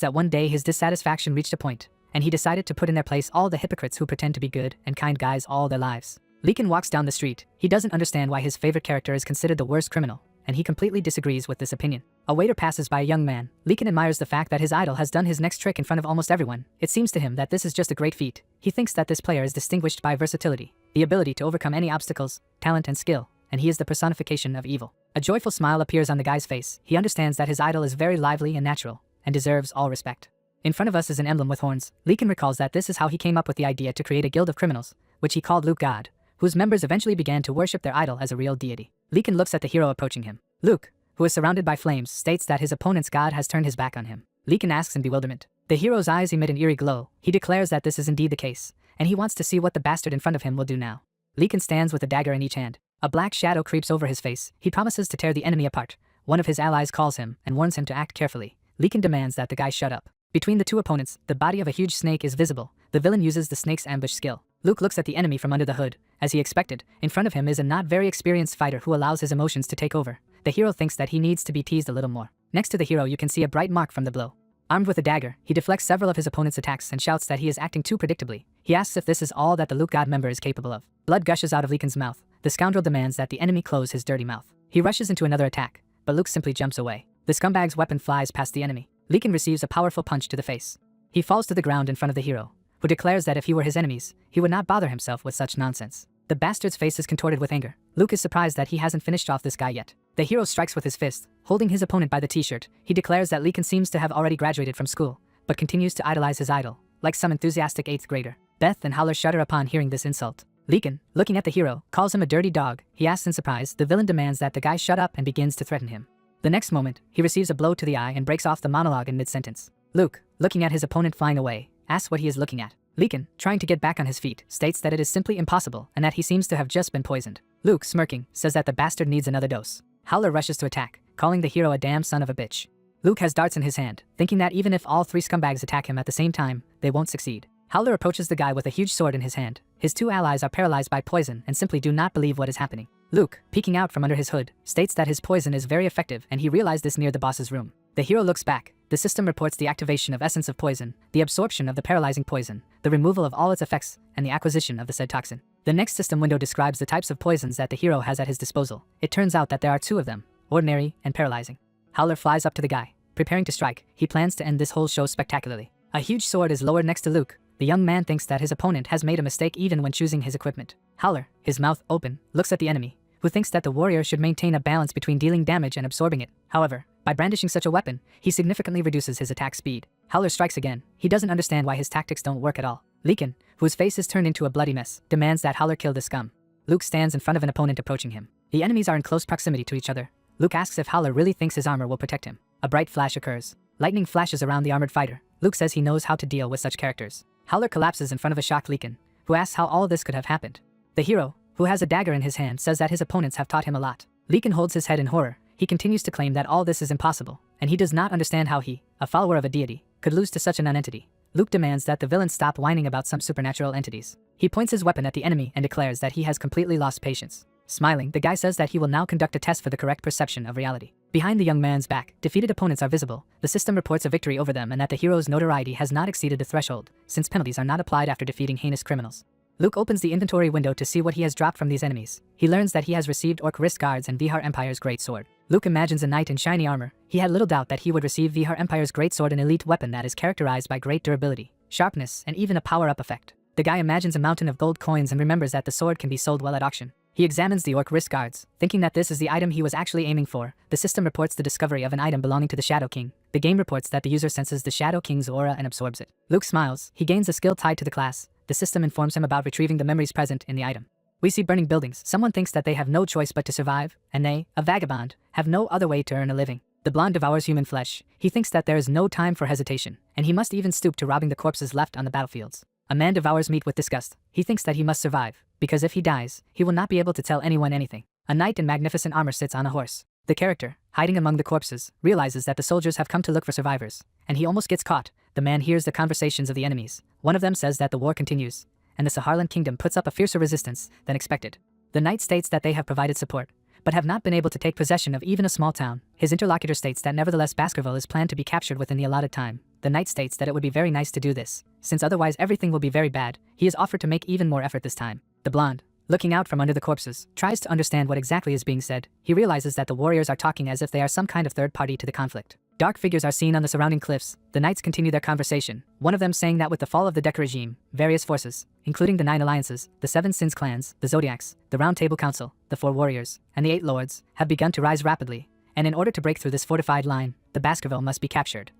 that one day his dissatisfaction reached a point, and he decided to put in their place all the hypocrites who pretend to be good and kind guys all their lives. Leekin walks down the street. He doesn't understand why his favorite character is considered the worst criminal, and he completely disagrees with this opinion. A waiter passes by a young man. Leekin admires the fact that his idol has done his next trick in front of almost everyone. It seems to him that this is just a great feat. He thinks that this player is distinguished by versatility, the ability to overcome any obstacles, talent and skill, and he is the personification of evil. A joyful smile appears on the guy's face. He understands that his idol is very lively and natural, and deserves all respect. In front of us is an emblem with horns. Leekin recalls that this is how he came up with the idea to create a guild of criminals, which he called Luke God, whose members eventually began to worship their idol as a real deity. Leekin looks at the hero approaching him. Luke, who is surrounded by flames, states that his opponent's god has turned his back on him. Leekin asks in bewilderment. The hero's eyes emit an eerie glow. He declares that this is indeed the case, and he wants to see what the bastard in front of him will do now. Leekin stands with a dagger in each hand. A black shadow creeps over his face. He promises to tear the enemy apart. One of his allies calls him and warns him to act carefully. Leekin demands that the guy shut up. Between the 2 opponents, the body of a huge snake is visible. The villain uses the snake's ambush skill. Luke looks at the enemy from under the hood. As he expected, in front of him is a not very experienced fighter who allows his emotions to take over. The hero thinks that he needs to be teased a little more. Next to the hero you can see a bright mark from the blow. Armed with a dagger, he deflects several of his opponent's attacks and shouts that he is acting too predictably. He asks if this is all that the Luke God member is capable of. Blood gushes out of Leekin's mouth. The scoundrel demands that the enemy close his dirty mouth. He rushes into another attack, but Luke simply jumps away. The scumbag's weapon flies past the enemy. Leekin receives a powerful punch to the face. He falls to the ground in front of the hero, who declares that if he were his enemies, he would not bother himself with such nonsense. The bastard's face is contorted with anger. Luke is surprised that he hasn't finished off this guy yet. The hero strikes with his fist, holding his opponent by the t-shirt. He declares that Leekin seems to have already graduated from school, but continues to idolize his idol, like some enthusiastic 8th grader. Beth and Howler shudder upon hearing this insult. Leekin, looking at the hero, calls him a dirty dog. He asks in surprise. The villain demands that the guy shut up and begins to threaten him. The next moment, he receives a blow to the eye and breaks off the monologue in mid-sentence. Luke, looking at his opponent flying away, asks what he is looking at. Leekin, trying to get back on his feet, states that it is simply impossible and that he seems to have just been poisoned. Luke, smirking, says that the bastard needs another dose. Howler rushes to attack, calling the hero a damn son of a bitch. Luke has darts in his hand, thinking that even if all 3 scumbags attack him at the same time, they won't succeed. Howler approaches the guy with a huge sword in his hand. His two allies are paralyzed by poison and simply do not believe what is happening. Luke, peeking out from under his hood, states that his poison is very effective and he realized this near the boss's room. The hero looks back. The system reports the activation of essence of poison, the absorption of the paralyzing poison, the removal of all its effects, and the acquisition of the said toxin. The next system window describes the types of poisons that the hero has at his disposal. It turns out that there are two of them, ordinary and paralyzing. Howler flies up to the guy. Preparing to strike, he plans to end this whole show spectacularly. A huge sword is lowered next to Luke. The young man thinks that his opponent has made a mistake even when choosing his equipment. Howler, his mouth open, looks at the enemy, who thinks that the warrior should maintain a balance between dealing damage and absorbing it. However, by brandishing such a weapon, he significantly reduces his attack speed. Howler strikes again. He doesn't understand why his tactics don't work at all. Leekin, whose face is turned into a bloody mess, demands that Howler kill the scum. Luke stands in front of an opponent approaching him. The enemies are in close proximity to each other. Luke asks if Howler really thinks his armor will protect him. A bright flash occurs. Lightning flashes around the armored fighter. Luke says he knows how to deal with such characters. Howler collapses in front of a shocked Leekin, who asks how all this could have happened. The hero, who has a dagger in his hand, says that his opponents have taught him a lot. Leekin holds his head in horror. He continues to claim that all this is impossible, and he does not understand how he, a follower of a deity, could lose to such a non-entity. Luke demands that the villain stop whining about some supernatural entities. He points his weapon at the enemy and declares that he has completely lost patience. Smiling, the guy says that he will now conduct a test for the correct perception of reality. Behind the young man's back, defeated opponents are visible. The system reports a victory over them and that the hero's notoriety has not exceeded the threshold, since penalties are not applied after defeating heinous criminals. Luke opens the inventory window to see what he has dropped from these enemies. He learns that he has received Orc wrist guards and Vihar Empire's great sword. Luke imagines a knight in shiny armor. He had little doubt that he would receive Vihar Empire's great sword, an elite weapon that is characterized by great durability, sharpness, and even a power-up effect. The guy imagines a mountain of gold coins and remembers that the sword can be sold well at auction. He examines the Orc wrist guards, thinking that this is the item he was actually aiming for. The system reports the discovery of an item belonging to the Shadow King. The game reports that the user senses the Shadow King's aura and absorbs it. Luke smiles. He gains a skill tied to the class. The system informs him about retrieving the memories present in the item. We see burning buildings. Someone thinks that they have no choice but to survive, and they, a vagabond, have no other way to earn a living. The blonde devours human flesh. He thinks that there is no time for hesitation, and he must even stoop to robbing the corpses left on the battlefields. A man devours meat with disgust. He thinks that he must survive, because if he dies, he will not be able to tell anyone anything. A knight in magnificent armor sits on a horse. The character, hiding among the corpses, realizes that the soldiers have come to look for survivors, and he almost gets caught. The man hears the conversations of the enemies. One of them says that the war continues, and the Saharlan kingdom puts up a fiercer resistance than expected. The knight states that they have provided support, but have not been able to take possession of even a small town. His interlocutor states that nevertheless Baskerville is planned to be captured within the allotted time. The knight states that it would be very nice to do this, since otherwise everything will be very bad. He is offered to make even more effort this time. The blonde, looking out from under the corpses, tries to understand what exactly is being said. He realizes that the warriors are talking as if they are some kind of third party to the conflict. Dark figures are seen on the surrounding cliffs. The knights continue their conversation, one of them saying that with the fall of the Deca regime, various forces, including the 9 alliances, the 7 Sins clans, the Zodiacs, the Round Table Council, the 4 warriors, and the 8 lords, have begun to rise rapidly, and in order to break through this fortified line, the Baskerville must be captured.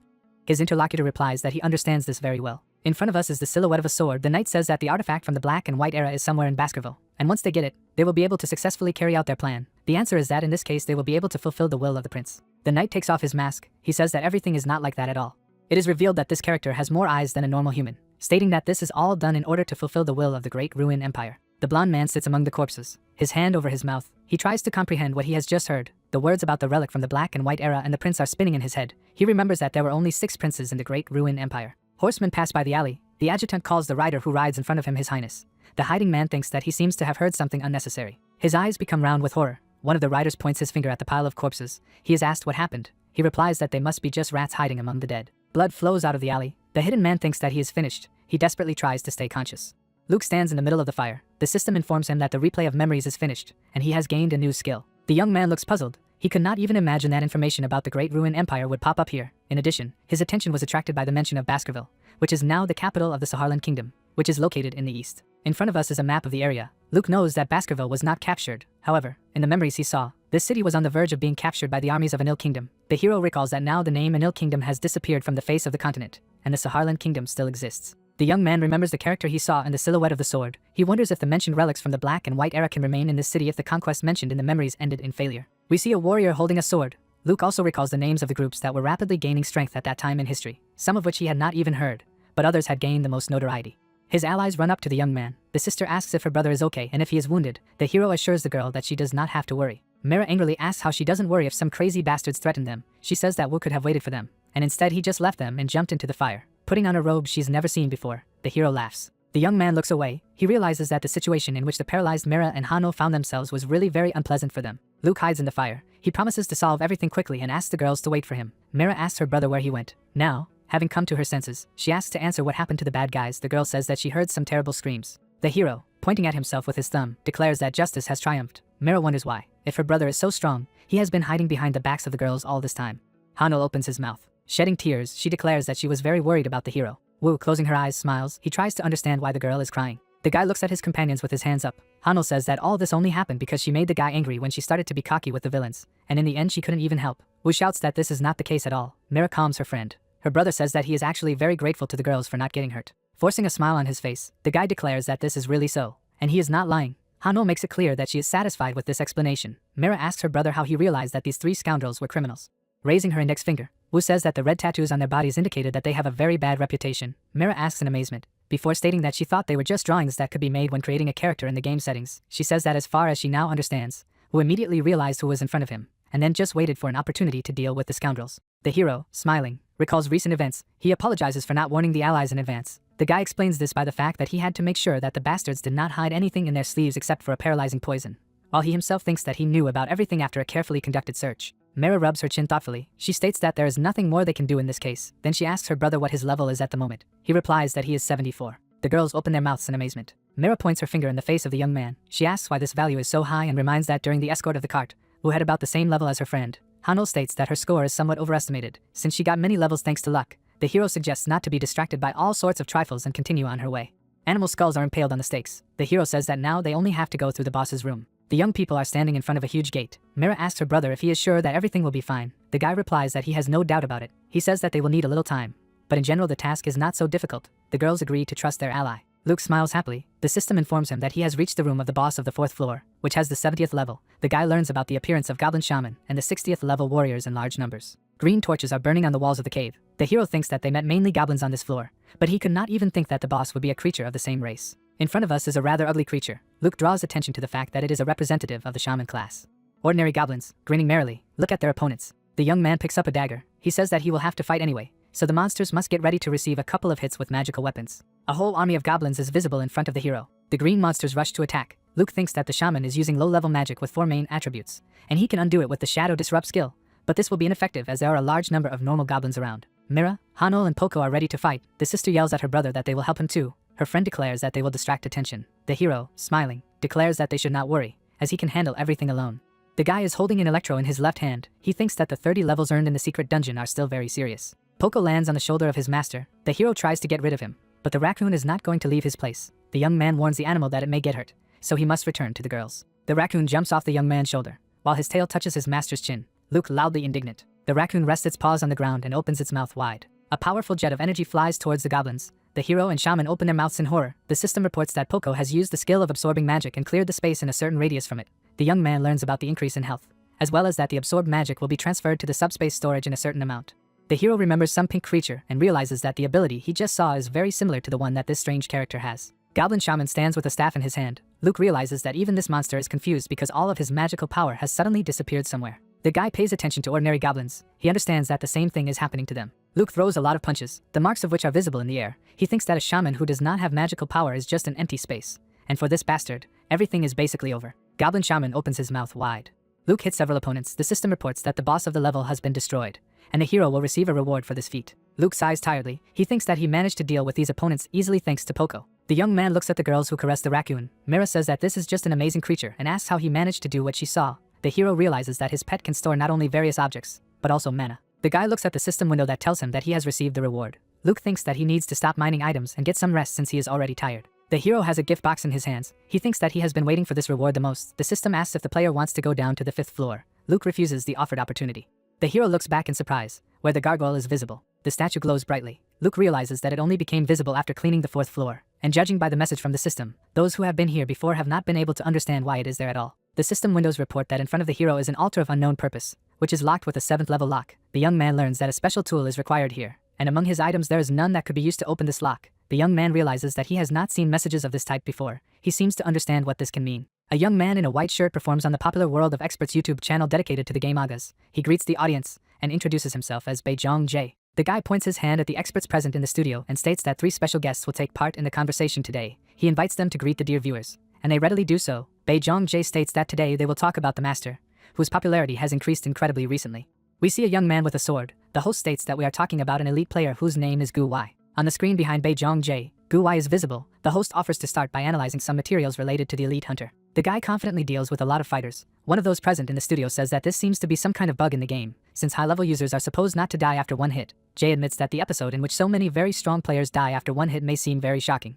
His interlocutor replies that he understands this very well. In front of us is the silhouette of a sword. The knight says that the artifact from the Black and White era is somewhere in Baskerville, and once they get it, they will be able to successfully carry out their plan. The answer is that in this case they will be able to fulfill the will of the prince. The knight takes off his mask. He says that everything is not like that at all. It is revealed that this character has more eyes than a normal human, stating that this is all done in order to fulfill the will of the great Ruin Empire. The blonde man sits among the corpses, his hand over his mouth. He tries to comprehend what he has just heard. The words about the relic from the Black and White era and the prince are spinning in his head. He remembers that there were only 6 princes in the great Ruin Empire. Horsemen pass by the alley. The adjutant calls the rider who rides in front of him His Highness. The hiding man thinks that he seems to have heard something unnecessary. His eyes become round with horror. One of the riders points his finger at the pile of corpses. He is asked what happened. He replies that they must be just rats hiding among the dead. Blood flows out of the alley. The hidden man thinks that he is finished. He desperately tries to stay conscious. Luke stands in the middle of the fire. The system informs him that the replay of memories is finished, and he has gained a new skill. The young man looks puzzled. He could not even imagine that information about the Great Ruin Empire would pop up here. In addition, his attention was attracted by the mention of Baskerville, which is now the capital of the Saharlan kingdom, which is located in the east. In front of us is a map of the area. Luke knows that Baskerville was not captured. However, in the memories he saw, this city was on the verge of being captured by the armies of Anil Kingdom. The hero recalls that now the name Anil Kingdom has disappeared from the face of the continent, and the Saharlan kingdom still exists. The young man remembers the character he saw in the silhouette of the sword. He wonders if the mentioned relics from the Black and White era can remain in this city if the conquest mentioned in the memories ended in failure. We see a warrior holding a sword. Luke also recalls the names of the groups that were rapidly gaining strength at that time in history, some of which he had not even heard, but others had gained the most notoriety. His allies run up to the young man. The sister asks if her brother is okay and if he is wounded. The hero assures the girl that she does not have to worry. Mira angrily asks how she doesn't worry if some crazy bastards threaten them. She says that Wu could have waited for them, and instead he just left them and jumped into the fire, putting on a robe she's never seen before. The hero laughs. The young man looks away. He realizes that the situation in which the paralyzed Mira and Hano found themselves was really very unpleasant for them. Luke hides in the fire. He promises to solve everything quickly and asks the girls to wait for him. Mira asks her brother where he went. Now, having come to her senses, she asks to answer what happened to the bad guys. The girl says that she heard some terrible screams. The hero, pointing at himself with his thumb, declares that justice has triumphed. Mira wonders why. If her brother is so strong, he has been hiding behind the backs of the girls all this time. Hano opens his mouth. Shedding tears, she declares that she was very worried about the hero. Wu, closing her eyes, smiles. He tries to understand why the girl is crying. The guy looks at his companions with his hands up. Hano says that all this only happened because she made the guy angry when she started to be cocky with the villains, and in the end she couldn't even help. Wu shouts that this is not the case at all. Mira calms her friend. Her brother says that he is actually very grateful to the girls for not getting hurt. Forcing a smile on his face, the guy declares that this is really so, and he is not lying. Hano makes it clear that she is satisfied with this explanation. Mira asks her brother how he realized that these three scoundrels were criminals. Raising her index finger, Wu says that the red tattoos on their bodies indicated that they have a very bad reputation. Mira asks in amazement, before stating that she thought they were just drawings that could be made when creating a character in the game settings. She says that as far as she now understands, Wu immediately realized who was in front of him, and then just waited for an opportunity to deal with the scoundrels. The hero, smiling, recalls recent events. He apologizes for not warning the allies in advance. The guy explains this by the fact that he had to make sure that the bastards did not hide anything in their sleeves except for a paralyzing poison, while he himself thinks that he knew about everything after a carefully conducted search. Mira rubs her chin thoughtfully. She states that there is nothing more they can do in this case. Then she asks her brother what his level is at the moment. He replies that he is 74. The girls open their mouths in amazement. Mira points her finger in the face of the young man. She asks why this value is so high and reminds that during the escort of the cart, who had about the same level as her friend, Hano states that her score is somewhat overestimated. Since she got many levels thanks to luck, the hero suggests not to be distracted by all sorts of trifles and continue on her way. Animal skulls are impaled on the stakes. The hero says that now they only have to go through the boss's room. The young people are standing in front of a huge gate. Mira asks her brother if he is sure that everything will be fine. The guy replies that he has no doubt about it. He says that they will need a little time, but in general the task is not so difficult. The girls agree to trust their ally. Luke smiles happily. The system informs him that he has reached the room of the boss of the 4th floor, which has the 70th level. The guy learns about the appearance of Goblin Shaman and the 60th level warriors in large numbers. Green torches are burning on the walls of the cave. The hero thinks that they met mainly goblins on this floor, but he could not even think that the boss would be a creature of the same race. In front of us is a rather ugly creature. Luke draws attention to the fact that it is a representative of the shaman class. Ordinary goblins, grinning merrily, look at their opponents. The young man picks up a dagger. He says that he will have to fight anyway, so the monsters must get ready to receive a couple of hits with magical weapons. A whole army of goblins is visible in front of the hero. The green monsters rush to attack. Luke thinks that the shaman is using low-level magic with 4 main attributes, and he can undo it with the Shadow Disrupt skill, but this will be ineffective as there are a large number of normal goblins around. Mira, Hano and Poco are ready to fight. The sister yells at her brother that they will help him too. Her friend declares that they will distract attention. The hero, smiling, declares that they should not worry, as he can handle everything alone. The guy is holding an electro in his left hand. He thinks that the 30 levels earned in the secret dungeon are still very serious. Poco lands on the shoulder of his master. The hero tries to get rid of him, but the raccoon is not going to leave his place. The young man warns the animal that it may get hurt, so he must return to the girls. The raccoon jumps off the young man's shoulder, while his tail touches his master's chin. Luke loudly indignant. The raccoon rests its paws on the ground and opens its mouth wide. A powerful jet of energy flies towards the goblins. The hero and shaman open their mouths in horror. The system reports that Poco has used the skill of absorbing magic and cleared the space in a certain radius from it. The young man learns about the increase in health, as well as that the absorbed magic will be transferred to the subspace storage in a certain amount. The hero remembers some pink creature and realizes that the ability he just saw is very similar to the one that this strange character has. Goblin Shaman stands with a staff in his hand. Luke realizes that even this monster is confused because all of his magical power has suddenly disappeared somewhere. The guy pays attention to ordinary goblins. He understands that the same thing is happening to them. Luke throws a lot of punches, the marks of which are visible in the air. He thinks that a shaman who does not have magical power is just an empty space. And for this bastard, everything is basically over. Goblin Shaman opens his mouth wide. Luke hits several opponents. The system reports that the boss of the level has been destroyed, and the hero will receive a reward for this feat. Luke sighs tiredly. He thinks that he managed to deal with these opponents easily thanks to Poco. The young man looks at the girls who caress the raccoon. Mira says that this is just an amazing creature and asks how he managed to do what she saw. The hero realizes that his pet can store not only various objects, but also mana. The guy looks at the system window that tells him that he has received the reward. Luke thinks that he needs to stop mining items and get some rest since he is already tired. The hero has a gift box in his hands. He thinks that he has been waiting for this reward the most. The system asks if the player wants to go down to the 5th floor. Luke refuses the offered opportunity. The hero looks back in surprise, where the gargoyle is visible. The statue glows brightly. Luke realizes that it only became visible after cleaning the 4th floor, and judging by the message from the system, those who have been here before have not been able to understand why it is there at all. The system windows report that in front of the hero is an altar of unknown purpose, which is locked with a 7th level lock. The young man learns that a special tool is required here, and among his items there is none that could be used to open this lock. The young man realizes that he has not seen messages of this type before. He seems to understand what this can mean. A young man in a white shirt performs on the popular World of Experts YouTube channel dedicated to the game Agas. He greets the audience and introduces himself as Beijong J. The guy points his hand at the experts present in the studio and states that 3 special guests will take part in the conversation today. He invites them to greet the dear viewers, and they readily do so. Bae-jong-jae states that today they will talk about the master, whose popularity has increased incredibly recently. We see a young man with a sword. The host states that we are talking about an elite player whose name is Gu-wai. On the screen behind Bae-jong-jae, Gu-wai is visible. The host offers to start by analyzing some materials related to the elite hunter. The guy confidently deals with a lot of fighters. One of those present in the studio says that this seems to be some kind of bug in the game, since high-level users are supposed not to die after 1 hit. Jay admits that the episode in which so many very strong players die after 1 hit may seem very shocking.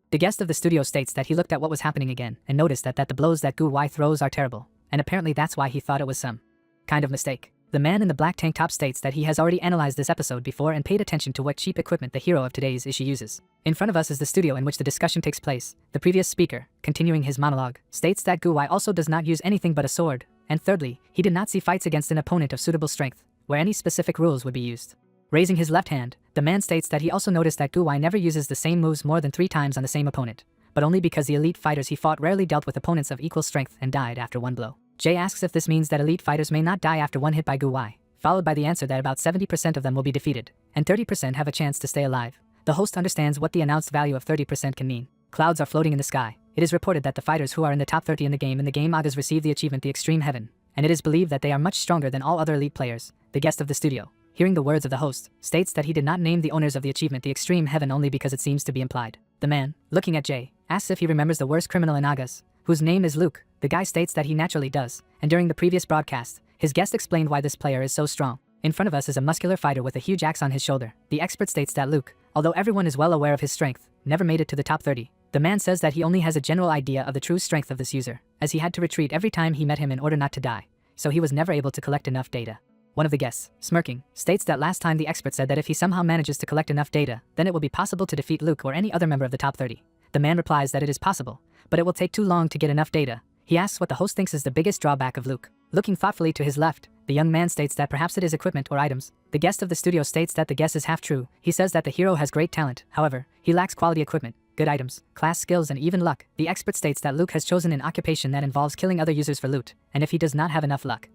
The guest of the studio states that he looked at what was happening again and noticed that the blows that Gu-wai throws are terrible, and apparently that's why he thought it was some kind of mistake. The man in the black tank top states that he has already analyzed this episode before and paid attention to what cheap equipment the hero of today's issue uses. In front of us is the studio in which the discussion takes place. The previous speaker, continuing his monologue, states that Gu-wai also does not use anything but a sword, and thirdly, he did not see fights against an opponent of suitable strength, where any specific rules would be used. Raising his left hand, the man states that he also noticed that Gu-wai never uses the same moves more than 3 times on the same opponent, but only because the elite fighters he fought rarely dealt with opponents of equal strength and died after 1 blow. Jay asks if this means that elite fighters may not die after 1 hit by Gu-wai, followed by the answer that about 70% of them will be defeated, and 30% have a chance to stay alive. The host understands what the announced value of 30% can mean. Clouds are floating in the sky. It is reported that the fighters who are in the top 30 in the game Agas receive the achievement the Extreme Heaven, and it is believed that they are much stronger than all other elite players. The guest of the studio, hearing the words of the host, states that he did not name the owners of the achievement the Extreme Heaven only because it seems to be implied. The man, looking at Jay, asks if he remembers the worst criminal in Agas, whose name is Luke. The guy states that he naturally does, and during the previous broadcast, his guest explained why this player is so strong. In front of us is a muscular fighter with a huge axe on his shoulder. The expert states that Luke, although everyone is well aware of his strength, never made it to the top 30. The man says that he only has a general idea of the true strength of this user, as he had to retreat every time he met him in order not to die, so he was never able to collect enough data. One of the guests, smirking, states that last time the expert said that if he somehow manages to collect enough data, then it will be possible to defeat Luke or any other member of the top 30. The man replies that it is possible, but it will take too long to get enough data. He asks what the host thinks is the biggest drawback of Luke. Looking thoughtfully to his left, the young man states that perhaps it is equipment or items. The guest of the studio states that the guess is half true. He says that the hero has great talent, however, he lacks quality equipment, good items, class skills and even luck. The expert states that Luke has chosen an occupation that involves killing other users for loot, and if he does not have enough luck,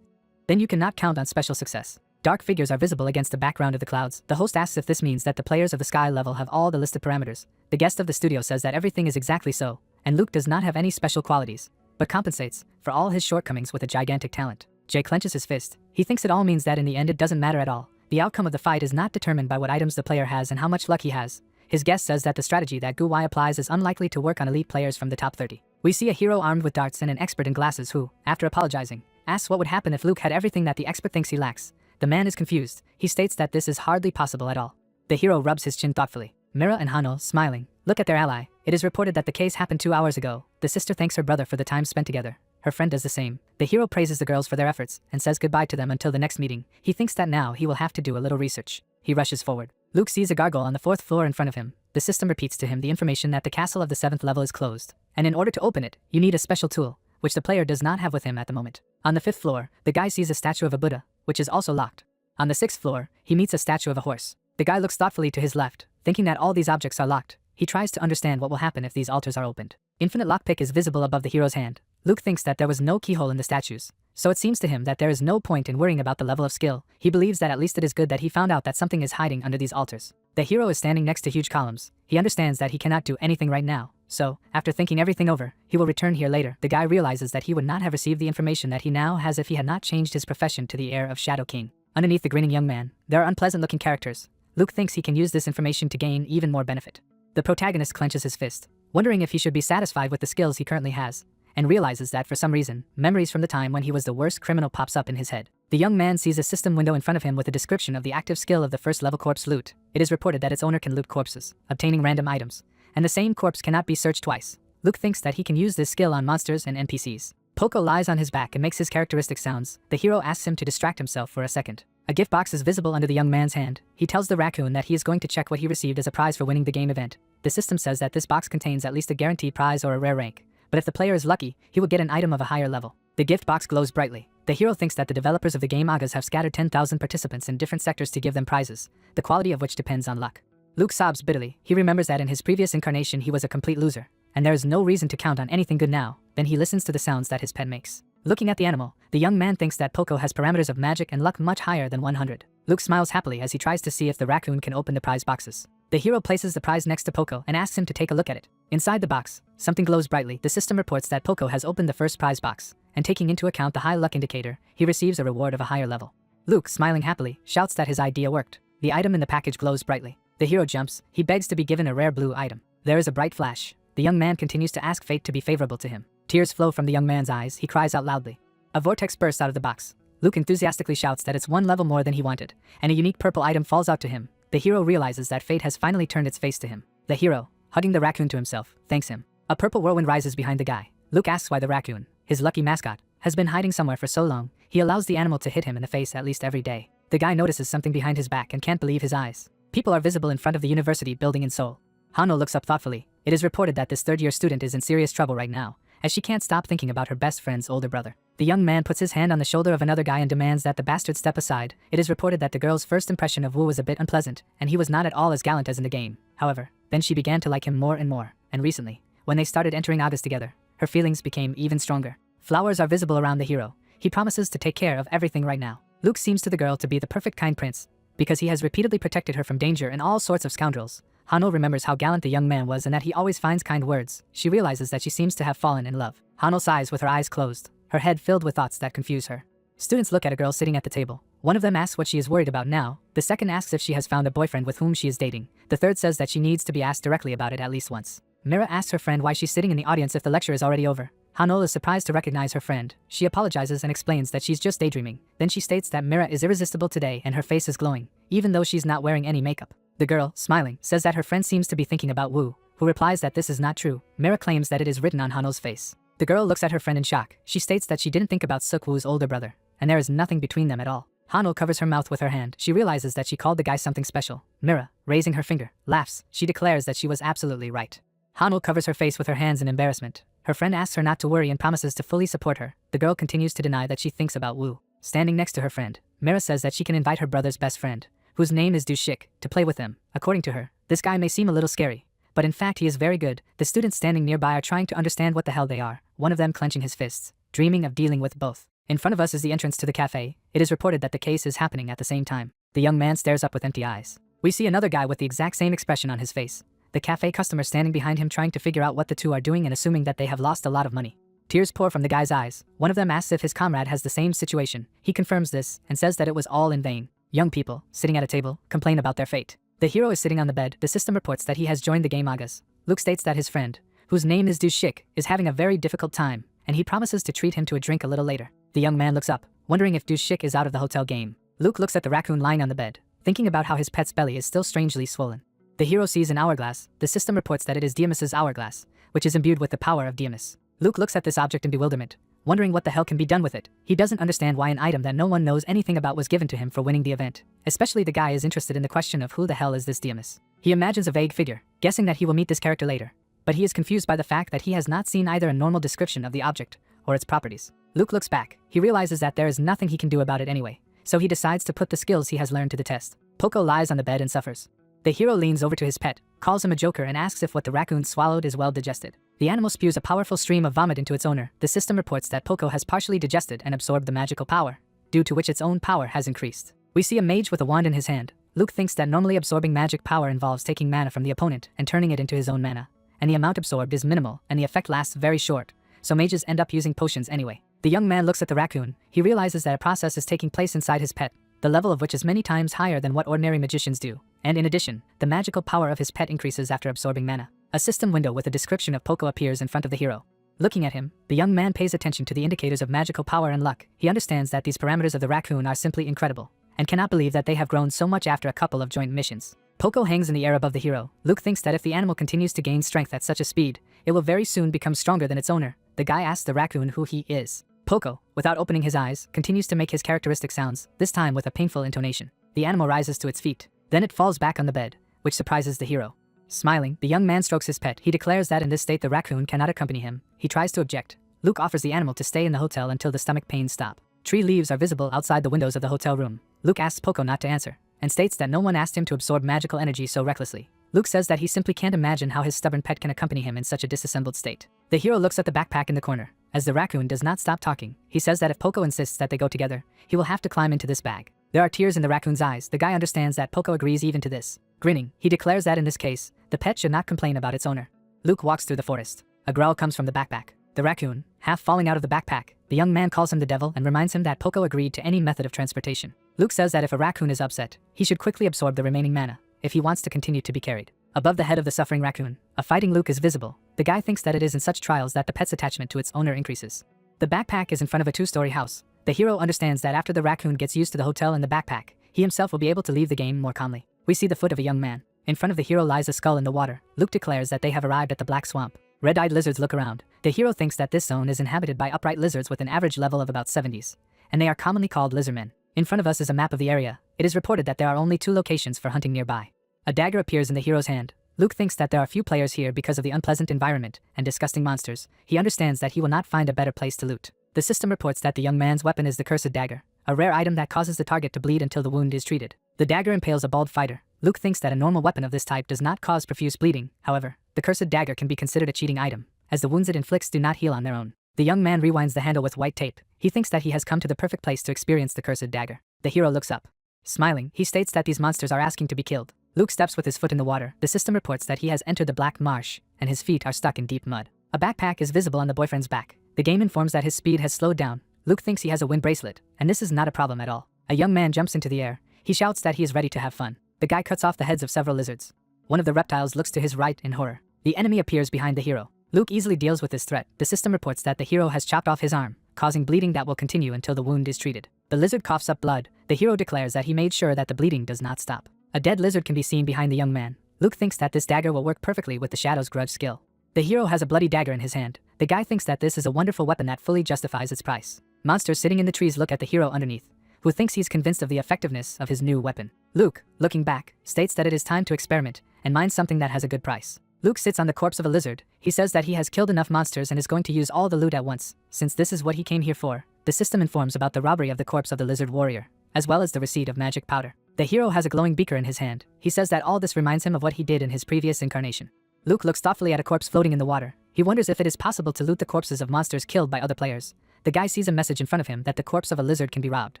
then you cannot count on special success. Dark figures are visible against the background of the clouds. The host asks if this means that the players of the sky level have all the listed parameters. The guest of the studio says that everything is exactly so, and Luke does not have any special qualities, but compensates for all his shortcomings with a gigantic talent. Jay clenches his fist. He thinks it all means that in the end it doesn't matter at all. The outcome of the fight is not determined by what items the player has and how much luck he has. His guest says that the strategy that Gu-wai applies is unlikely to work on elite players from the top 30. We see a hero armed with darts and an expert in glasses who, after apologizing, asks what would happen if Luke had everything that the expert thinks he lacks. The man is confused. He states that this is hardly possible at all. The hero rubs his chin thoughtfully. Mira and Hano, smiling, look at their ally. It is reported that the case happened 2 hours ago. The sister thanks her brother for the time spent together. Her friend does the same. The hero praises the girls for their efforts and says goodbye to them until the next meeting. He thinks that now he will have to do a little research. He rushes forward. Luke sees a gargoyle on the 4th floor in front of him. The system repeats to him the information that the castle of the 7th level is closed, and in order to open it, you need a special tool, which the player does not have with him at the moment. On the 5th floor, the guy sees a statue of a Buddha, which is also locked. On the 6th floor, he meets a statue of a horse. The guy looks thoughtfully to his left, thinking that all these objects are locked. He tries to understand what will happen if these altars are opened. Infinite lockpick is visible above the hero's hand. Luke thinks that there was no keyhole in the statues, so it seems to him that there is no point in worrying about the level of skill. He believes that at least it is good that he found out that something is hiding under these altars. The hero is standing next to huge columns. He understands that he cannot do anything right now, so, after thinking everything over, he will return here later. The guy realizes that he would not have received the information that he now has if he had not changed his profession to the heir of Shadow King. Underneath the grinning young man, there are unpleasant-looking characters. Luke thinks he can use this information to gain even more benefit. The protagonist clenches his fist, wondering if he should be satisfied with the skills he currently has, and realizes that for some reason, memories from the time when he was the worst criminal pops up in his head. The young man sees a system window in front of him with a description of the active skill of the 1st level corpse loot. It is reported that its owner can loot corpses, obtaining random items, and the same corpse cannot be searched twice. Luke thinks that he can use this skill on monsters and NPCs. Poco lies on his back and makes his characteristic sounds. The hero asks him to distract himself for a second. A gift box is visible under the young man's hand. He tells the raccoon that he is going to check what he received as a prize for winning the game event. The system says that this box contains at least a guaranteed prize or a rare rank, but if the player is lucky, he will get an item of a higher level. The gift box glows brightly. The hero thinks that the developers of the game Agas have scattered 10,000 participants in different sectors to give them prizes, the quality of which depends on luck. Luke sobs bitterly. He remembers that in his previous incarnation he was a complete loser, and there is no reason to count on anything good now. Then he listens to the sounds that his pet makes. Looking at the animal, the young man thinks that Poco has parameters of magic and luck much higher than 100. Luke smiles happily as he tries to see if the raccoon can open the prize boxes. The hero places the prize next to Poco and asks him to take a look at it. Inside the box, something glows brightly. The system reports that Poco has opened the first prize box, and taking into account the high luck indicator, he receives a reward of a higher level. Luke, smiling happily, shouts that his idea worked. The item in the package glows brightly. The hero jumps. He begs to be given a rare blue item. There is a bright flash. The young man continues to ask fate to be favorable to him. Tears flow from the young man's eyes. He cries out loudly. A vortex bursts out of the box. Luke enthusiastically shouts that it's one level more than he wanted, and a unique purple item falls out to him. The hero realizes that fate has finally turned its face to him. The hero, hugging the raccoon to himself, thanks him. A purple whirlwind rises behind the guy. Luke asks why the raccoon, his lucky mascot, has been hiding somewhere for so long. He allows the animal to hit him in the face at least every day. The guy notices something behind his back and can't believe his eyes. People are visible in front of the university building in Seoul. Hano looks up thoughtfully. It is reported that this third-year student is in serious trouble right now, as she can't stop thinking about her best friend's older brother. The young man puts his hand on the shoulder of another guy and demands that the bastard step aside. It is reported that the girl's first impression of Wu was a bit unpleasant, and he was not at all as gallant as in the game. However, then she began to like him more and more, and recently, when they started entering August together, her feelings became even stronger. Flowers are visible around the hero. He promises to take care of everything right now. Luke seems to the girl to be the perfect kind prince, because he has repeatedly protected her from danger and all sorts of scoundrels. Hano remembers how gallant the young man was and that he always finds kind words. She realizes that she seems to have fallen in love. Hano sighs with her eyes closed, her head filled with thoughts that confuse her. Students look at a girl sitting at the table. One of them asks what she is worried about now. The second asks if she has found a boyfriend with whom she is dating. The third says that she needs to be asked directly about it at least once. Mira asks her friend why she's sitting in the audience if the lecture is already over. Hano is surprised to recognize her friend. She apologizes and explains that she's just daydreaming. Then she states that Mira is irresistible today and her face is glowing, even though she's not wearing any makeup. The girl, smiling, says that her friend seems to be thinking about Wu, who replies that this is not true. Mira claims that it is written on Hano's face. The girl looks at her friend in shock. She states that she didn't think about Suk-woo's older brother, and there is nothing between them at all. Hano covers her mouth with her hand. She realizes that she called the guy something special. Mira, raising her finger, laughs. She declares that she was absolutely right. Hano covers her face with her hands in embarrassment. Her friend asks her not to worry and promises to fully support her. The girl continues to deny that she thinks about Wu. Standing next to her friend, Mira says that she can invite her brother's best friend, whose name is Du-shik, to play with them. According to her, this guy may seem a little scary, but in fact he is very good. The students standing nearby are trying to understand what the hell they are, one of them clenching his fists, dreaming of dealing with both. In front of us is the entrance to the cafe. It is reported that the case is happening at the same time. The young man stares up with empty eyes. We see another guy with the exact same expression on his face. The cafe customer standing behind him trying to figure out what the two are doing and assuming that they have lost a lot of money. Tears pour from the guy's eyes. One of them asks if his comrade has the same situation. He confirms this and says that it was all in vain. Young people, sitting at a table, complain about their fate. The hero is sitting on the bed. The system reports that he has joined the game Agas. Luke states that his friend, whose name is Du-shik, is having a very difficult time, and he promises to treat him to a drink a little later. The young man looks up, wondering if Du-shik is out of the hotel game. Luke looks at the raccoon lying on the bed, thinking about how his pet's belly is still strangely swollen. The hero sees an hourglass. The system reports that it is Diomus's hourglass, which is imbued with the power of Diomus. Luke looks at this object in bewilderment, wondering what the hell can be done with it. He doesn't understand why an item that no one knows anything about was given to him for winning the event. Especially the guy is interested in the question of who the hell is this Diomus. He imagines a vague figure, guessing that he will meet this character later. But he is confused by the fact that he has not seen either a normal description of the object or its properties. Luke looks back. He realizes that there is nothing he can do about it anyway, so he decides to put the skills he has learned to the test. Poco lies on the bed and suffers. The hero leans over to his pet, calls him a joker and asks if what the raccoon swallowed is well digested. The animal spews a powerful stream of vomit into its owner. The system reports that Poco has partially digested and absorbed the magical power, due to which its own power has increased. We see a mage with a wand in his hand. Luke thinks that normally absorbing magic power involves taking mana from the opponent and turning it into his own mana, and the amount absorbed is minimal and the effect lasts very short, so mages end up using potions anyway. The young man looks at the raccoon. He realizes that a process is taking place inside his pet, the level of which is many times higher than what ordinary magicians do, and in addition, the magical power of his pet increases after absorbing mana. A system window with a description of Poco appears in front of the hero. Looking at him, the young man pays attention to the indicators of magical power and luck. He understands that these parameters of the raccoon are simply incredible, and cannot believe that they have grown so much after a couple of joint missions. Poco hangs in the air above the hero. Luke thinks that if the animal continues to gain strength at such a speed, it will very soon become stronger than its owner. The guy asks the raccoon who he is. Poco, without opening his eyes, continues to make his characteristic sounds, this time with a painful intonation. The animal rises to its feet. Then it falls back on the bed, which surprises the hero. Smiling, the young man strokes his pet. He declares that in this state the raccoon cannot accompany him. He tries to object. Luke offers the animal to stay in the hotel until the stomach pains stop. Tree leaves are visible outside the windows of the hotel room. Luke asks Poco not to answer, and states that no one asked him to absorb magical energy so recklessly. Luke says that he simply can't imagine how his stubborn pet can accompany him in such a disassembled state. The hero looks at the backpack in the corner. As the raccoon does not stop talking, he says that if Poco insists that they go together, he will have to climb into this bag. There are tears in the raccoon's eyes. The guy understands that Poco agrees even to this. Grinning, he declares that in this case, the pet should not complain about its owner. Luke walks through the forest. A growl comes from the backpack. The raccoon, half falling out of the backpack, the young man calls him the devil and reminds him that Poco agreed to any method of transportation. Luke says that if a raccoon is upset, he should quickly absorb the remaining mana, if he wants to continue to be carried. Above the head of the suffering raccoon, a fighting Luke is visible. The guy thinks that it is in such trials that the pet's attachment to its owner increases. The backpack is in front of a 2-story house. The hero understands that after the raccoon gets used to the hotel and the backpack, he himself will be able to leave the game more calmly. We see the foot of a young man. In front of the hero lies a skull in the water. Luke declares that they have arrived at the black swamp. Red-eyed lizards look around. The hero thinks that this zone is inhabited by upright lizards with an average level of about 70s, and they are commonly called lizardmen. In front of us is a map of the area. It is reported that there are only 2 locations for hunting nearby. A dagger appears in the hero's hand. Luke thinks that there are few players here because of the unpleasant environment and disgusting monsters. He understands that he will not find a better place to loot. The system reports that the young man's weapon is the cursed dagger, a rare item that causes the target to bleed until the wound is treated. The dagger impales a bald fighter. Luke thinks that a normal weapon of this type does not cause profuse bleeding. However, the cursed dagger can be considered a cheating item, as the wounds it inflicts do not heal on their own. The young man rewinds the handle with white tape. He thinks that he has come to the perfect place to experience the cursed dagger. The hero looks up. Smiling, he states that these monsters are asking to be killed. Luke steps with his foot in the water. The system reports that he has entered the black marsh, and his feet are stuck in deep mud. A backpack is visible on the boyfriend's back. The game informs that his speed has slowed down. Luke thinks he has a wind bracelet, and this is not a problem at all. A young man jumps into the air. He shouts that he is ready to have fun. The guy cuts off the heads of several lizards. One of the reptiles looks to his right in horror. The enemy appears behind the hero. Luke easily deals with this threat. The system reports that the hero has chopped off his arm, causing bleeding that will continue until the wound is treated. The lizard coughs up blood. The hero declares that he made sure that the bleeding does not stop. A dead lizard can be seen behind the young man. Luke thinks that this dagger will work perfectly with the Shadow's grudge skill. The hero has a bloody dagger in his hand. The guy thinks that this is a wonderful weapon that fully justifies its price. Monsters sitting in the trees look at the hero underneath, who thinks he's convinced of the effectiveness of his new weapon. Luke, looking back, states that it is time to experiment and mine something that has a good price. Luke sits on the corpse of a lizard. He says that he has killed enough monsters and is going to use all the loot at once, since this is what he came here for. The system informs about the robbery of the corpse of the lizard warrior, as well as the receipt of magic powder. The hero has a glowing beaker in his hand. He says that all this reminds him of what he did in his previous incarnation. Luke looks thoughtfully at a corpse floating in the water. He wonders if it is possible to loot the corpses of monsters killed by other players. The guy sees a message in front of him that the corpse of a lizard can be robbed.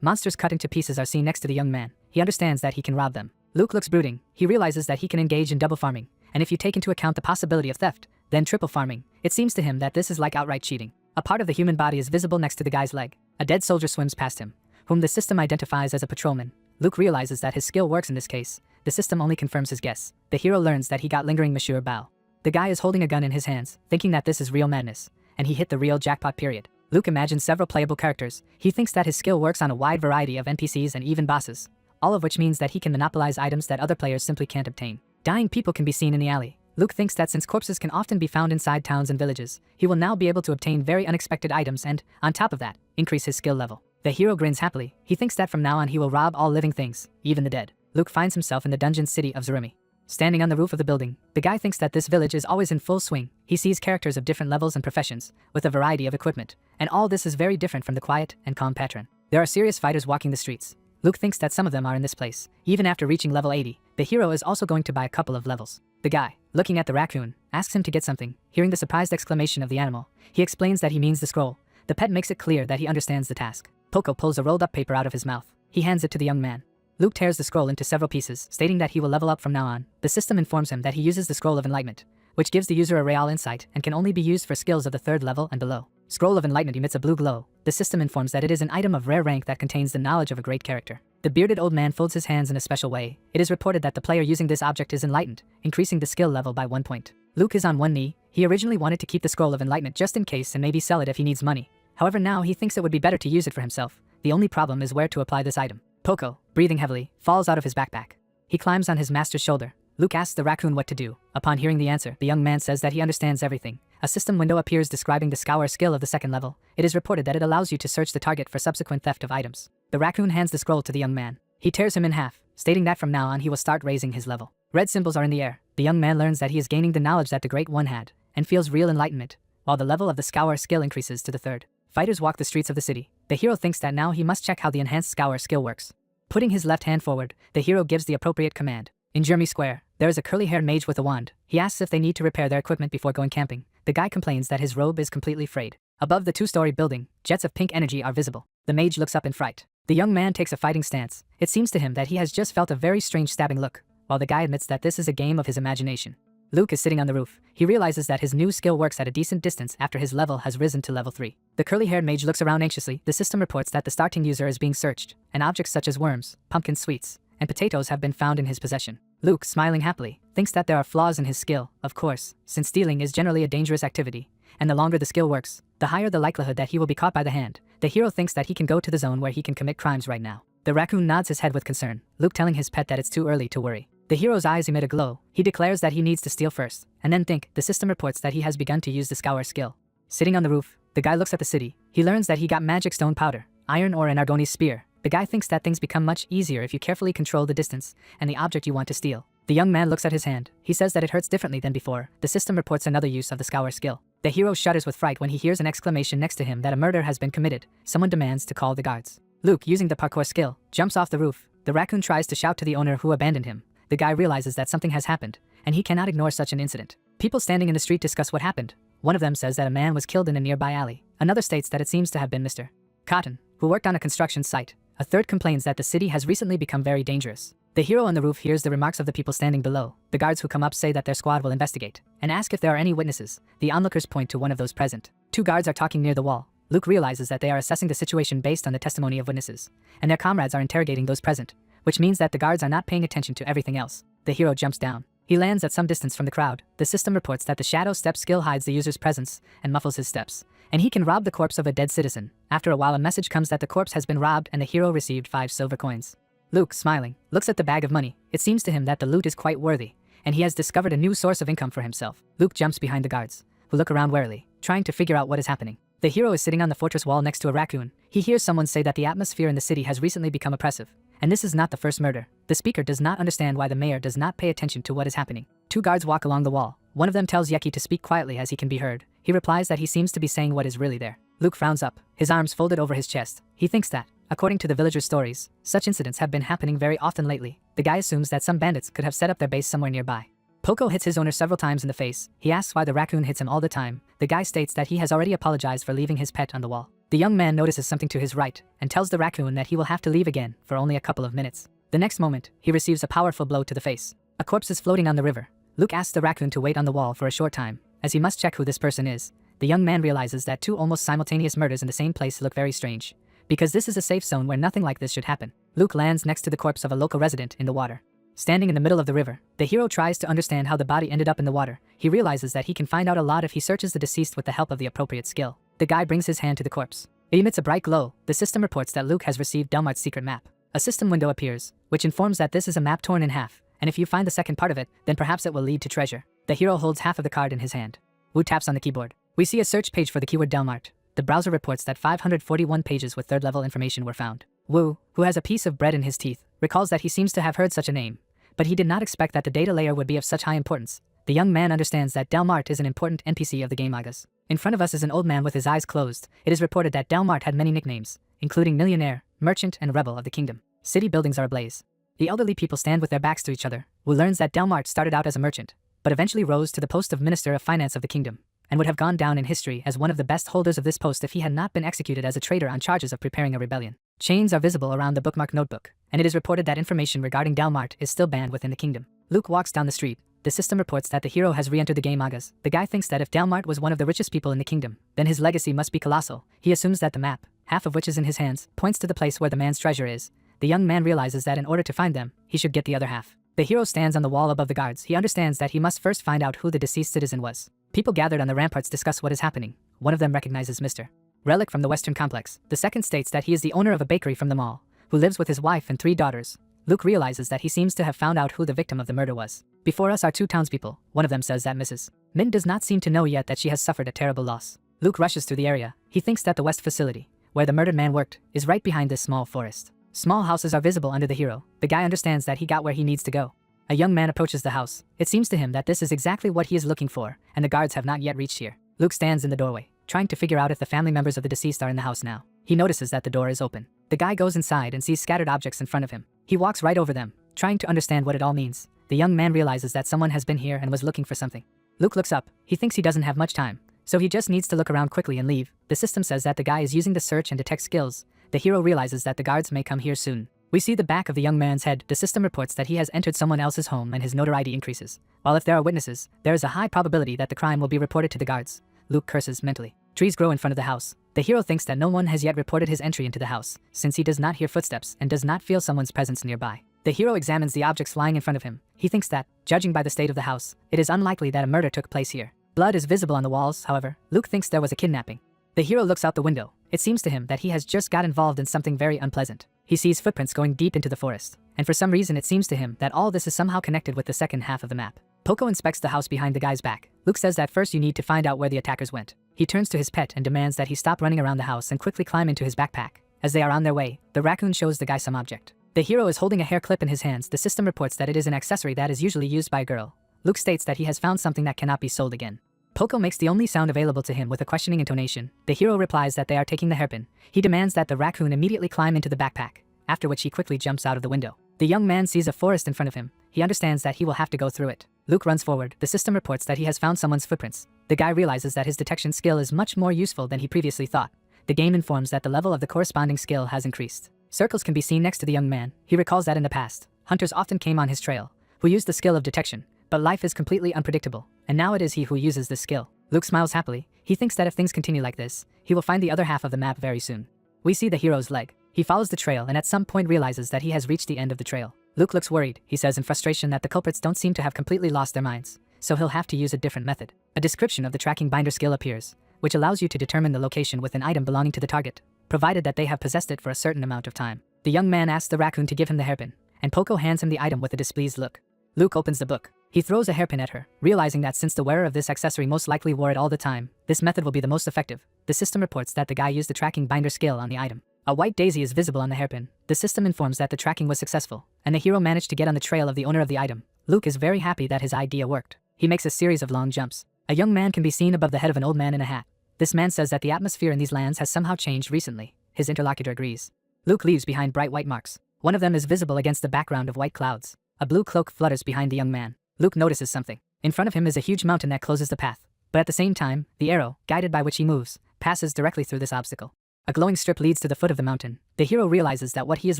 Monsters cut into pieces are seen next to the young man. He understands that he can rob them. Luke looks brooding. He realizes that he can engage in double farming, and if you take into account the possibility of theft, then triple farming, it seems to him that this is like outright cheating. A part of the human body is visible next to the guy's leg. A dead soldier swims past him, whom the system identifies as a patrolman. Luke realizes that his skill works in this case. The system only confirms his guess. The hero learns that he got lingering Monsieur Bao. The guy is holding a gun in his hands, thinking that this is real madness, and he hit the real jackpot period. Luke imagines several playable characters. He thinks that his skill works on a wide variety of NPCs and even bosses, all of which means that he can monopolize items that other players simply can't obtain. Dying people can be seen in the alley. Luke thinks that since corpses can often be found inside towns and villages, he will now be able to obtain very unexpected items and, on top of that, increase his skill level. The hero grins happily. He thinks that from now on he will rob all living things, even the dead. Luke finds himself in the dungeon city of Zurumi. Standing on the roof of the building, the guy thinks that this village is always in full swing. He sees characters of different levels and professions, with a variety of equipment, and all this is very different from the quiet and calm patron. There are serious fighters walking the streets. Luke thinks that some of them are in this place. Even after reaching level 80, the hero is also going to buy a couple of levels. The guy, looking at the raccoon, asks him to get something. Hearing the surprised exclamation of the animal, he explains that he means the scroll. The pet makes it clear that he understands the task. Poco pulls a rolled up paper out of his mouth. He hands it to the young man. Luke tears the scroll into several pieces, stating that he will level up from now on. The system informs him that he uses the Scroll of Enlightenment, which gives the user a real insight and can only be used for skills of the 3rd level and below. Scroll of Enlightenment emits a blue glow. The system informs that it is an item of rare rank that contains the knowledge of a great character. The bearded old man folds his hands in a special way. It is reported that the player using this object is enlightened, increasing the skill level by 1 point. Luke is on one knee. He originally wanted to keep the Scroll of Enlightenment just in case and maybe sell it if he needs money. However, now he thinks it would be better to use it for himself. The only problem is where to apply this item. Poco, breathing heavily, falls out of his backpack. He climbs on his master's shoulder. Luke asks the raccoon what to do. Upon hearing the answer, the young man says that he understands everything. A system window appears describing the Scour skill of the 2nd level. It is reported that it allows you to search the target for subsequent theft of items. The raccoon hands the scroll to the young man. He tears him in half, stating that from now on he will start raising his level. Red symbols are in the air. The young man learns that he is gaining the knowledge that the Great One had, and feels real enlightenment, while the level of the Scour skill increases to the 3rd. Fighters walk the streets of the city. The hero thinks that now he must check how the enhanced Scour skill works. Putting his left hand forward, the hero gives the appropriate command. In Jeremy Square, there is a curly-haired mage with a wand. He asks if they need to repair their equipment before going camping. The guy complains that his robe is completely frayed. Above the 2-story building, jets of pink energy are visible. The mage looks up in fright. The young man takes a fighting stance. It seems to him that he has just felt a very strange stabbing look, while the guy admits that this is a game of his imagination. Luke is sitting on the roof. He realizes that his new skill works at a decent distance after his level has risen to level 3. The curly-haired mage looks around anxiously. The system reports that the starting user is being searched, and objects such as worms, pumpkin sweets, and potatoes have been found in his possession. Luke, smiling happily, thinks that there are flaws in his skill, of course, since stealing is generally a dangerous activity, and the longer the skill works, the higher the likelihood that he will be caught by the hand. The hero thinks that he can go to the zone where he can commit crimes right now. The raccoon nods his head with concern, Luke telling his pet that it's too early to worry. The hero's eyes emit a glow. He declares that he needs to steal first, and then think. The system reports that he has begun to use the scour skill. Sitting on the roof, the guy looks at the city. He learns that he got magic stone powder, iron ore and Argoni's spear. The guy thinks that things become much easier if you carefully control the distance and the object you want to steal. The young man looks at his hand. He says that it hurts differently than before. The system reports another use of the scour skill. The hero shudders with fright when he hears an exclamation next to him that a murder has been committed. Someone demands to call the guards. Luke, using the parkour skill, jumps off the roof. The raccoon tries to shout to the owner who abandoned him. The guy realizes that something has happened, and he cannot ignore such an incident. People standing in the street discuss what happened. One of them says that a man was killed in a nearby alley. Another states that it seems to have been Mr. Cotton, who worked on a construction site. A third complains that the city has recently become very dangerous. The hero on the roof hears the remarks of the people standing below. The guards who come up say that their squad will investigate, and ask if there are any witnesses. The onlookers point to one of those present. 2 guards are talking near the wall. Luke realizes that they are assessing the situation based on the testimony of witnesses, and their comrades are interrogating those present, which means that the guards are not paying attention to everything else. The hero jumps down. He lands at some distance from the crowd. The system reports that the shadow step skill hides the user's presence and muffles his steps, and he can rob the corpse of a dead citizen. After a while, a message comes that the corpse has been robbed and the hero received 5 silver coins. Luke, smiling, looks at the bag of money. It seems to him that the loot is quite worthy, and he has discovered a new source of income for himself. Luke jumps behind the guards, who look around warily, trying to figure out what is happening. The hero is sitting on the fortress wall next to a raccoon. He hears someone say that the atmosphere in the city has recently become oppressive, and this is not the first murder. The speaker does not understand why the mayor does not pay attention to what is happening. 2 guards walk along the wall. One of them tells Yeki to speak quietly as he can be heard. He replies that he seems to be saying what is really there. Luke frowns up, his arms folded over his chest. He thinks that, according to the villagers' stories, such incidents have been happening very often lately. The guy assumes that some bandits could have set up their base somewhere nearby. Poco hits his owner several times in the face. He asks why the raccoon hits him all the time. The guy states that he has already apologized for leaving his pet on the wall. The young man notices something to his right and tells the raccoon that he will have to leave again for only a couple of minutes. The next moment, he receives a powerful blow to the face. A corpse is floating on the river. Luke asks the raccoon to wait on the wall for a short time, as he must check who this person is. The young man realizes that 2 almost simultaneous murders in the same place look very strange, because this is a safe zone where nothing like this should happen. Luke lands next to the corpse of a local resident in the water. Standing in the middle of the river, the hero tries to understand how the body ended up in the water. He realizes that he can find out a lot if he searches the deceased with the help of the appropriate skill. The guy brings his hand to the corpse. It emits a bright glow. The system reports that Luke has received Delmart's secret map. A system window appears, which informs that this is a map torn in half, and if you find the second part of it, then perhaps it will lead to treasure. The hero holds half of the card in his hand. Wu taps on the keyboard. We see a search page for the keyword Delmart. The browser reports that 541 pages with 3rd level information were found. Wu, who has a piece of bread in his teeth, recalls that he seems to have heard such a name, but he did not expect that the data layer would be of such high importance. The young man understands that Delmart is an important NPC of the game Agas. In front of us is an old man with his eyes closed. It is reported that Delmart had many nicknames, including Millionaire, Merchant, and Rebel of the Kingdom. City buildings are ablaze. The elderly people stand with their backs to each other. Wu learns that Delmart started out as a merchant, but eventually rose to the post of Minister of Finance of the Kingdom, and would have gone down in history as one of the best holders of this post if he had not been executed as a traitor on charges of preparing a rebellion. Chains are visible around the bookmark notebook, and it is reported that information regarding Delmart is still banned within the kingdom. Luke walks down the street. The system reports that the hero has re-entered the game Agas. The guy thinks that if Delmart was one of the richest people in the kingdom, then his legacy must be colossal. He assumes that the map, half of which is in his hands, points to the place where the man's treasure is. The young man realizes that in order to find them, he should get the other half. The hero stands on the wall above the guards. He understands that he must first find out who the deceased citizen was. People gathered on the ramparts discuss what is happening. One of them recognizes Mr. Relic from the Western Complex. The second states that he is the owner of a bakery from the mall, who lives with his wife and 3 daughters. Luke realizes that he seems to have found out who the victim of the murder was. Before us are 2 townspeople. One of them says that Mrs. Min does not seem to know yet that she has suffered a terrible loss. Luke rushes through the area. He thinks that the West facility, where the murdered man worked, is right behind this small forest. Small houses are visible under the hero. The guy understands that he got where he needs to go. A young man approaches the house. It seems to him that this is exactly what he is looking for, and the guards have not yet reached here. Luke stands in the doorway, trying to figure out if the family members of the deceased are in the house now. He notices that the door is open. The guy goes inside and sees scattered objects in front of him. He walks right over them, trying to understand what it all means. The young man realizes that someone has been here and was looking for something. Luke looks up. He thinks he doesn't have much time, so he just needs to look around quickly and leave. The system says that the guy is using the search and detect skills. the hero realizes that the guards may come here soon. We see the back of the young man's head. The system reports that he has entered someone else's home and his notoriety increases. While if there are witnesses, there is a high probability that the crime will be reported to the guards. Luke curses mentally. Trees grow in front of the house. The hero thinks that no one has yet reported his entry into the house, since he does not hear footsteps and does not feel someone's presence nearby. The hero examines the objects lying in front of him. He thinks that, judging by the state of the house, it is unlikely that a murder took place here. Blood is visible on the walls, however. Luke thinks there was a kidnapping. The hero looks out the window. It seems to him that he has just got involved in something very unpleasant. He sees footprints going deep into the forest, and for some reason it seems to him that all this is somehow connected with the second half of the map. Poco inspects the house behind the guy's back. Luke says that first you need to find out where the attackers went. He turns to his pet and demands that he stop running around the house and quickly climb into his backpack. As they are on their way, the raccoon shows the guy some object. The hero is holding a hair clip in his hands. The system reports that it is an accessory that is usually used by a girl. Luke states that he has found something that cannot be sold again. Poco makes the only sound available to him with a questioning intonation. The hero replies that they are taking the hairpin. He demands that the raccoon immediately climb into the backpack, after which he quickly jumps out of the window. The young man sees a forest in front of him. He understands that he will have to go through it. Luke runs forward. The system reports that he has found someone's footprints. The guy realizes that his detection skill is much more useful than he previously thought. The game informs that the level of the corresponding skill has increased. Circles can be seen next to the young man. He recalls that in the past, hunters often came on his trail, who used the skill of detection, but life is completely unpredictable, and now it is he who uses this skill. Luke smiles happily. He thinks that if things continue like this, he will find the other half of the map very soon. We see the hero's leg. He follows the trail and at some point realizes that he has reached the end of the trail. Luke looks worried. He says in frustration that the culprits don't seem to have completely lost their minds, so he'll have to use a different method. A description of the tracking binder skill appears, which allows you to determine the location with an item belonging to the target, provided that they have possessed it for a certain amount of time. The young man asks the raccoon to give him the hairpin, and Poco hands him the item with a displeased look. Luke opens the book. He throws a hairpin at her, realizing that since the wearer of this accessory most likely wore it all the time, this method will be the most effective. The system reports that the guy used the tracking binder skill on the item. A white daisy is visible on the hairpin. The system informs that the tracking was successful, and the hero managed to get on the trail of the owner of the item. Luke is very happy that his idea worked. He makes a series of long jumps. A young man can be seen above the head of an old man in a hat. This man says that the atmosphere in these lands has somehow changed recently. His interlocutor agrees. Luke leaves behind bright white marks. One of them is visible against the background of white clouds. A blue cloak flutters behind the young man. Luke notices something. In front of him is a huge mountain that closes the path. But at the same time, the arrow, guided by which he moves, passes directly through this obstacle. A glowing strip leads to the foot of the mountain. The hero realizes that what he is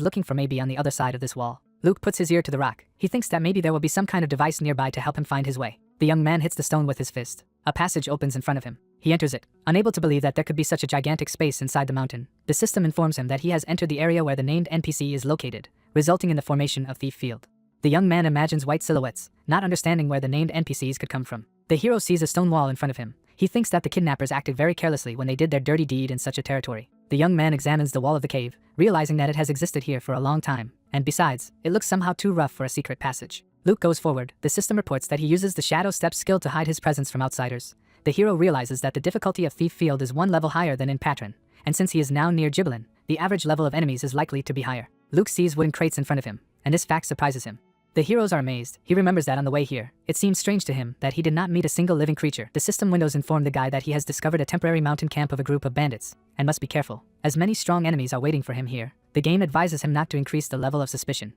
looking for may be on the other side of this wall. Luke puts his ear to the rock. He thinks that maybe there will be some kind of device nearby to help him find his way. The young man hits the stone with his fist. A passage opens in front of him. He enters it, unable to believe that there could be such a gigantic space inside the mountain. The system informs him that he has entered the area where the named NPC is located, resulting in the formation of Thief Field. The young man imagines white silhouettes, not understanding where the named NPCs could come from. The hero sees a stone wall in front of him. He thinks that the kidnappers acted very carelessly when they did their dirty deed in such a territory. The young man examines the wall of the cave, realizing that it has existed here for a long time, and besides, it looks somehow too rough for a secret passage. Luke goes forward. The system reports that he uses the Shadow Step skill to hide his presence from outsiders. The hero realizes that the difficulty of Thief Field is one level higher than in Patron, and since he is now near Gibbelin, the average level of enemies is likely to be higher. Luke sees wooden crates in front of him, and this fact surprises him. The heroes are amazed. He remembers that on the way here, it seems strange to him that he did not meet a single living creature. The system windows inform the guy that he has discovered a temporary mountain camp of a group of bandits, and must be careful, as many strong enemies are waiting for him here. The game advises him not to increase the level of suspicion.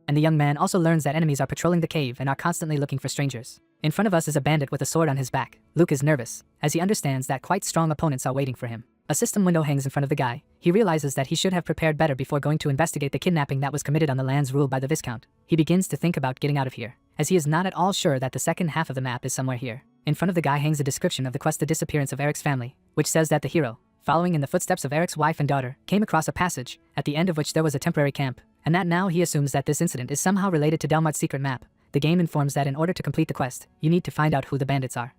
And the young man also learns that enemies are patrolling the cave and are constantly looking for strangers. In front of us is a bandit with a sword on his back. Luke is nervous, as he understands that quite strong opponents are waiting for him. A system window hangs in front of the guy. He realizes that he should have prepared better before going to investigate the kidnapping that was committed on the lands ruled by the Viscount. He begins to think about getting out of here, as he is not at all sure that the second half of the map is somewhere here. In front of the guy hangs a description of the quest The Disappearance of Eric's Family, which says that the hero, following in the footsteps of Eric's wife and daughter, came across a passage, at the end of which there was a temporary camp, and that now he assumes that this incident is somehow related to Delmart's secret map. The game informs that in order to complete the quest, you need to find out who the bandits are,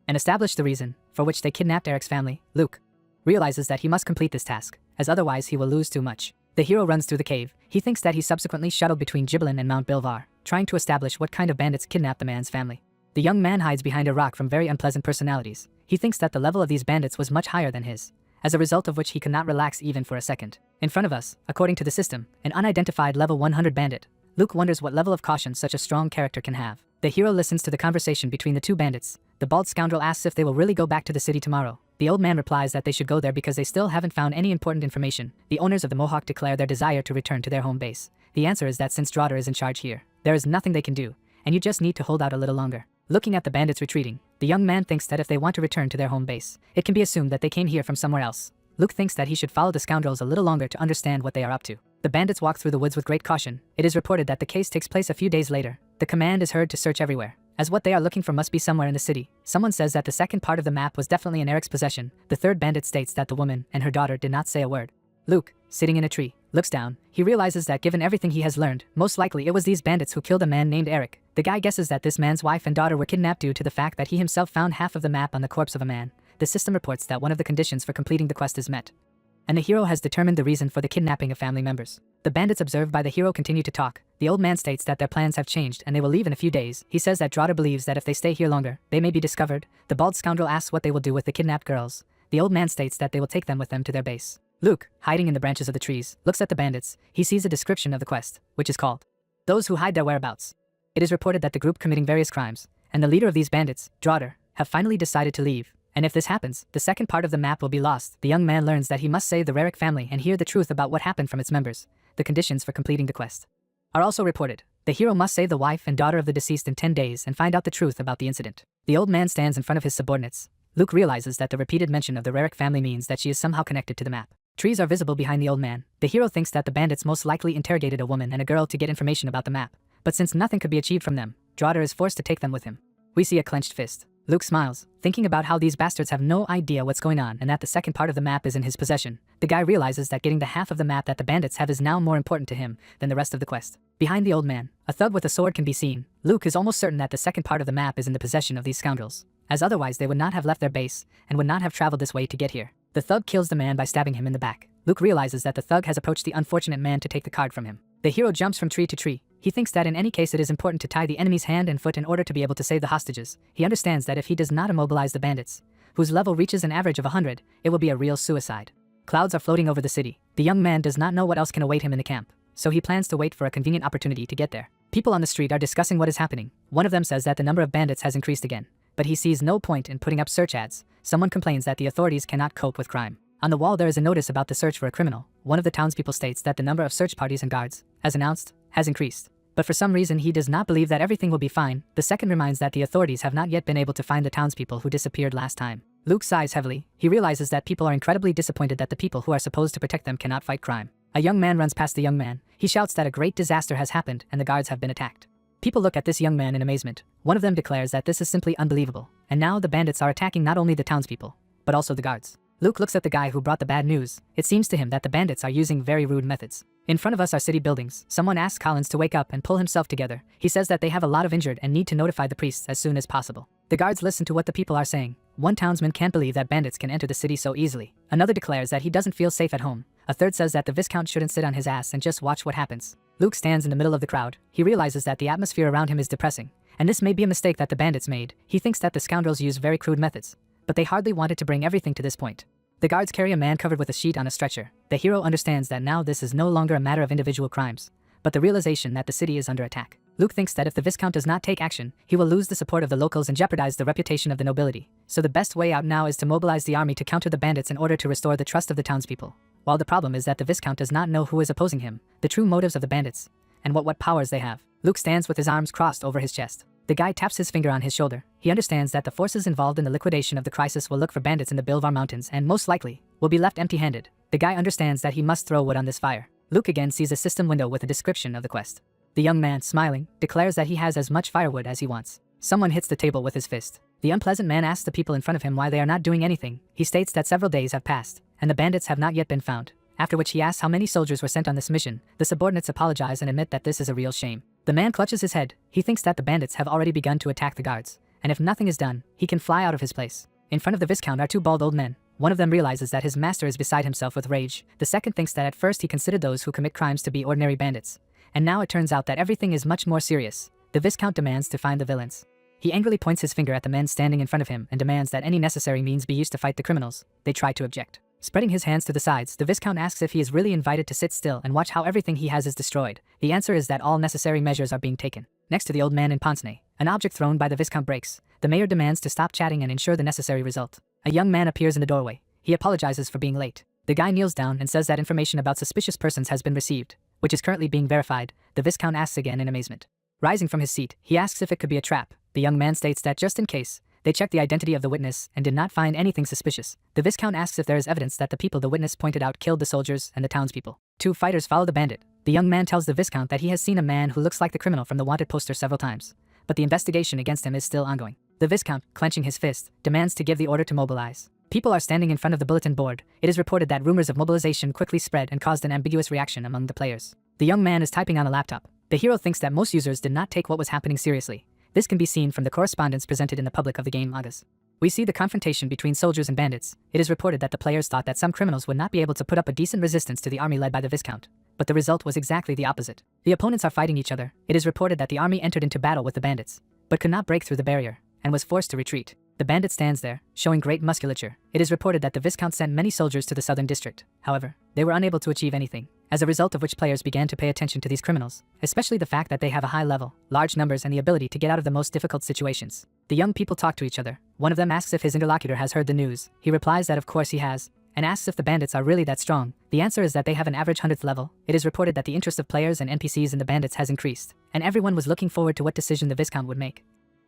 and establish the reason for which they kidnapped Eric's family. Luke realizes that he must complete this task, as otherwise he will lose too much. The hero runs through the cave. He thinks that he subsequently shuttled between Gibbelin and Mount Bilvar, trying to establish what kind of bandits kidnapped the man's family. The young man hides behind a rock from very unpleasant personalities. He thinks that the level of these bandits was much higher than his, as a result of which he could not relax even for a second. In front of us, according to the system, an unidentified level 100 bandit. Luke wonders what level of caution such a strong character can have. The hero listens to the conversation between the two bandits. The bald scoundrel asks if they will really go back to the city tomorrow. The old man replies that they should go there because they still haven't found any important information. The owners of the Mohawk declare their desire to return to their home base. The answer is that since Draughter is in charge here, there is nothing they can do, and you just need to hold out a little longer. Looking at the bandits retreating, the young man thinks that if they want to return to their home base, it can be assumed that they came here from somewhere else. Luke thinks that he should follow the scoundrels a little longer to understand what they are up to. The bandits walk through the woods with great caution. It is reported that the case takes place a few days later. The command is heard to search everywhere, as what they are looking for must be somewhere in the city. Someone says that the second part of the map was definitely in Eric's possession. The third bandit states that the woman and her daughter did not say a word. Luke, sitting in a tree, looks down. He realizes that given everything he has learned, most likely it was these bandits who killed a man named Eric. The guy guesses that this man's wife and daughter were kidnapped due to the fact that he himself found half of the map on the corpse of a man. The system reports that one of the conditions for completing the quest is met, and the hero has determined the reason for the kidnapping of family members. The bandits observed by the hero continue to talk. The old man states that their plans have changed and they will leave in a few days. He says that Draughter believes that if they stay here longer, they may be discovered. The bald scoundrel asks what they will do with the kidnapped girls. The old man states that they will take them with them to their base. Luke, hiding in the branches of the trees, looks at the bandits. He sees a description of the quest, which is called Those Who Hide Their Whereabouts. It is reported that the group committing various crimes, and the leader of these bandits, Draughter, have finally decided to leave. And if this happens, the second part of the map will be lost. The young man learns that he must save the Rarick family and hear the truth about what happened from its members. The conditions for completing the quest are also reported. The hero must save the wife and daughter of the deceased in 10 days and find out the truth about the incident. The old man stands in front of his subordinates. Luke realizes that the repeated mention of the Rarick family means that she is somehow connected to the map. Trees are visible behind the old man. The hero thinks that the bandits most likely interrogated a woman and a girl to get information about the map. But since nothing could be achieved from them, Draughter is forced to take them with him. We see a clenched fist. Luke smiles, thinking about how these bastards have no idea what's going on and that the second part of the map is in his possession. The guy realizes that getting the half of the map that the bandits have is now more important to him than the rest of the quest. Behind the old man, a thug with a sword can be seen. Luke is almost certain that the second part of the map is in the possession of these scoundrels, as otherwise they would not have left their base and would not have traveled this way to get here. The thug kills the man by stabbing him in the back. Luke realizes that the thug has approached the unfortunate man to take the card from him. The hero jumps from tree to tree. He thinks that in any case it is important to tie the enemy's hand and foot in order to be able to save the hostages. He understands that if he does not immobilize the bandits, whose level reaches an average of 100, it will be a real suicide. Clouds are floating over the city. The young man does not know what else can await him in the camp, so he plans to wait for a convenient opportunity to get there. People on the street are discussing what is happening. One of them says that the number of bandits has increased again, but he sees no point in putting up search ads. Someone complains that the authorities cannot cope with crime. On the wall there is a notice about the search for a criminal. One of the townspeople states that the number of search parties and guards, as announced, has increased. But for some reason he does not believe that everything will be fine. The second reminds that the authorities have not yet been able to find the townspeople who disappeared last time. Luke sighs heavily. He realizes that people are incredibly disappointed that the people who are supposed to protect them cannot fight crime. A young man runs past the young man. He shouts that a great disaster has happened and the guards have been attacked. People look at this young man in amazement. One of them declares that this is simply unbelievable, and now the bandits are attacking not only the townspeople, but also the guards. Luke looks at the guy who brought the bad news. It seems to him that the bandits are using very rude methods. In front of us are city buildings. Someone asks Collins to wake up and pull himself together. He says that they have a lot of injured and need to notify the priests as soon as possible. The guards listen to what the people are saying. One townsman can't believe that bandits can enter the city so easily. Another declares that he doesn't feel safe at home. A third says that the Viscount shouldn't sit on his ass and just watch what happens. Luke stands in the middle of the crowd. He realizes that the atmosphere around him is depressing, and this may be a mistake that the bandits made. He thinks that the scoundrels use very crude methods, but they hardly wanted to bring everything to this point. The guards carry a man covered with a sheet on a stretcher. The hero understands that now this is no longer a matter of individual crimes, but the realization that the city is under attack. Luke thinks that if the Viscount does not take action, he will lose the support of the locals and jeopardize the reputation of the nobility. So the best way out now is to mobilize the army to counter the bandits in order to restore the trust of the townspeople. While the problem is that the Viscount does not know who is opposing him, the true motives of the bandits, and what powers they have. Luke stands with his arms crossed over his chest. The guy taps his finger on his shoulder. He understands that the forces involved in the liquidation of the crisis will look for bandits in the Bilvar Mountains and most likely will be left empty-handed. The guy understands that he must throw wood on this fire. Luke again sees a system window with a description of the quest. The young man, smiling, declares that he has as much firewood as he wants. Someone hits the table with his fist. The unpleasant man asks the people in front of him why they are not doing anything. He states that several days have passed, and the bandits have not yet been found. After which he asks how many soldiers were sent on this mission. The subordinates apologize and admit that this is a real shame. The man clutches his head. He thinks that the bandits have already begun to attack the guards, and if nothing is done, he can fly out of his place. In front of the Viscount are two bald old men. One of them realizes that his master is beside himself with rage. The second thinks that at first he considered those who commit crimes to be ordinary bandits, and now it turns out that everything is much more serious. The Viscount demands to find the villains. He angrily points his finger at the men standing in front of him and demands that any necessary means be used to fight the criminals. They try to object. Spreading his hands to the sides, the Viscount asks if he is really invited to sit still and watch how everything he has is destroyed. The answer is that all necessary measures are being taken. Next to the old man in pince-nez, an object thrown by the Viscount breaks. The mayor demands to stop chatting and ensure the necessary result. A young man appears in the doorway. He apologizes for being late. The guy kneels down and says that information about suspicious persons has been received, which is currently being verified. The Viscount asks again in amazement. Rising from his seat, he asks if it could be a trap. The young man states that just in case, They checked the identity of the witness and did not find anything suspicious. The Viscount asks if there is evidence that the people the witness pointed out killed the soldiers and the townspeople. Two fighters follow the bandit. The young man tells the Viscount that he has seen a man who looks like the criminal from the wanted poster several times, but the investigation against him is still ongoing. The Viscount, clenching his fist, demands to give the order to mobilize. People are standing in front of the bulletin board. It is reported that rumors of mobilization quickly spread and caused an ambiguous reaction among the players. The young man is typing on a laptop. The hero thinks that most users did not take what was happening seriously. This can be seen from the correspondence presented in the public of the game mangas. We see the confrontation between soldiers and bandits. It is reported that the players thought that some criminals would not be able to put up a decent resistance to the army led by the Viscount, but the result was exactly the opposite. The opponents are fighting each other. It is reported that the army entered into battle with the bandits, but could not break through the barrier, and was forced to retreat. The bandit stands there, showing great musculature. It is reported that the Viscount sent many soldiers to the southern district. However, they were unable to achieve anything, as a result of which players began to pay attention to these criminals, especially the fact that they have a high level, large numbers, and the ability to get out of the most difficult situations. The young people talk to each other. One of them asks if his interlocutor has heard the news. He replies that of course he has, and asks if the bandits are really that strong. The answer is that they have an average 100th level. It is reported that the interest of players and NPCs in the bandits has increased, and everyone was looking forward to what decision the Viscount would make.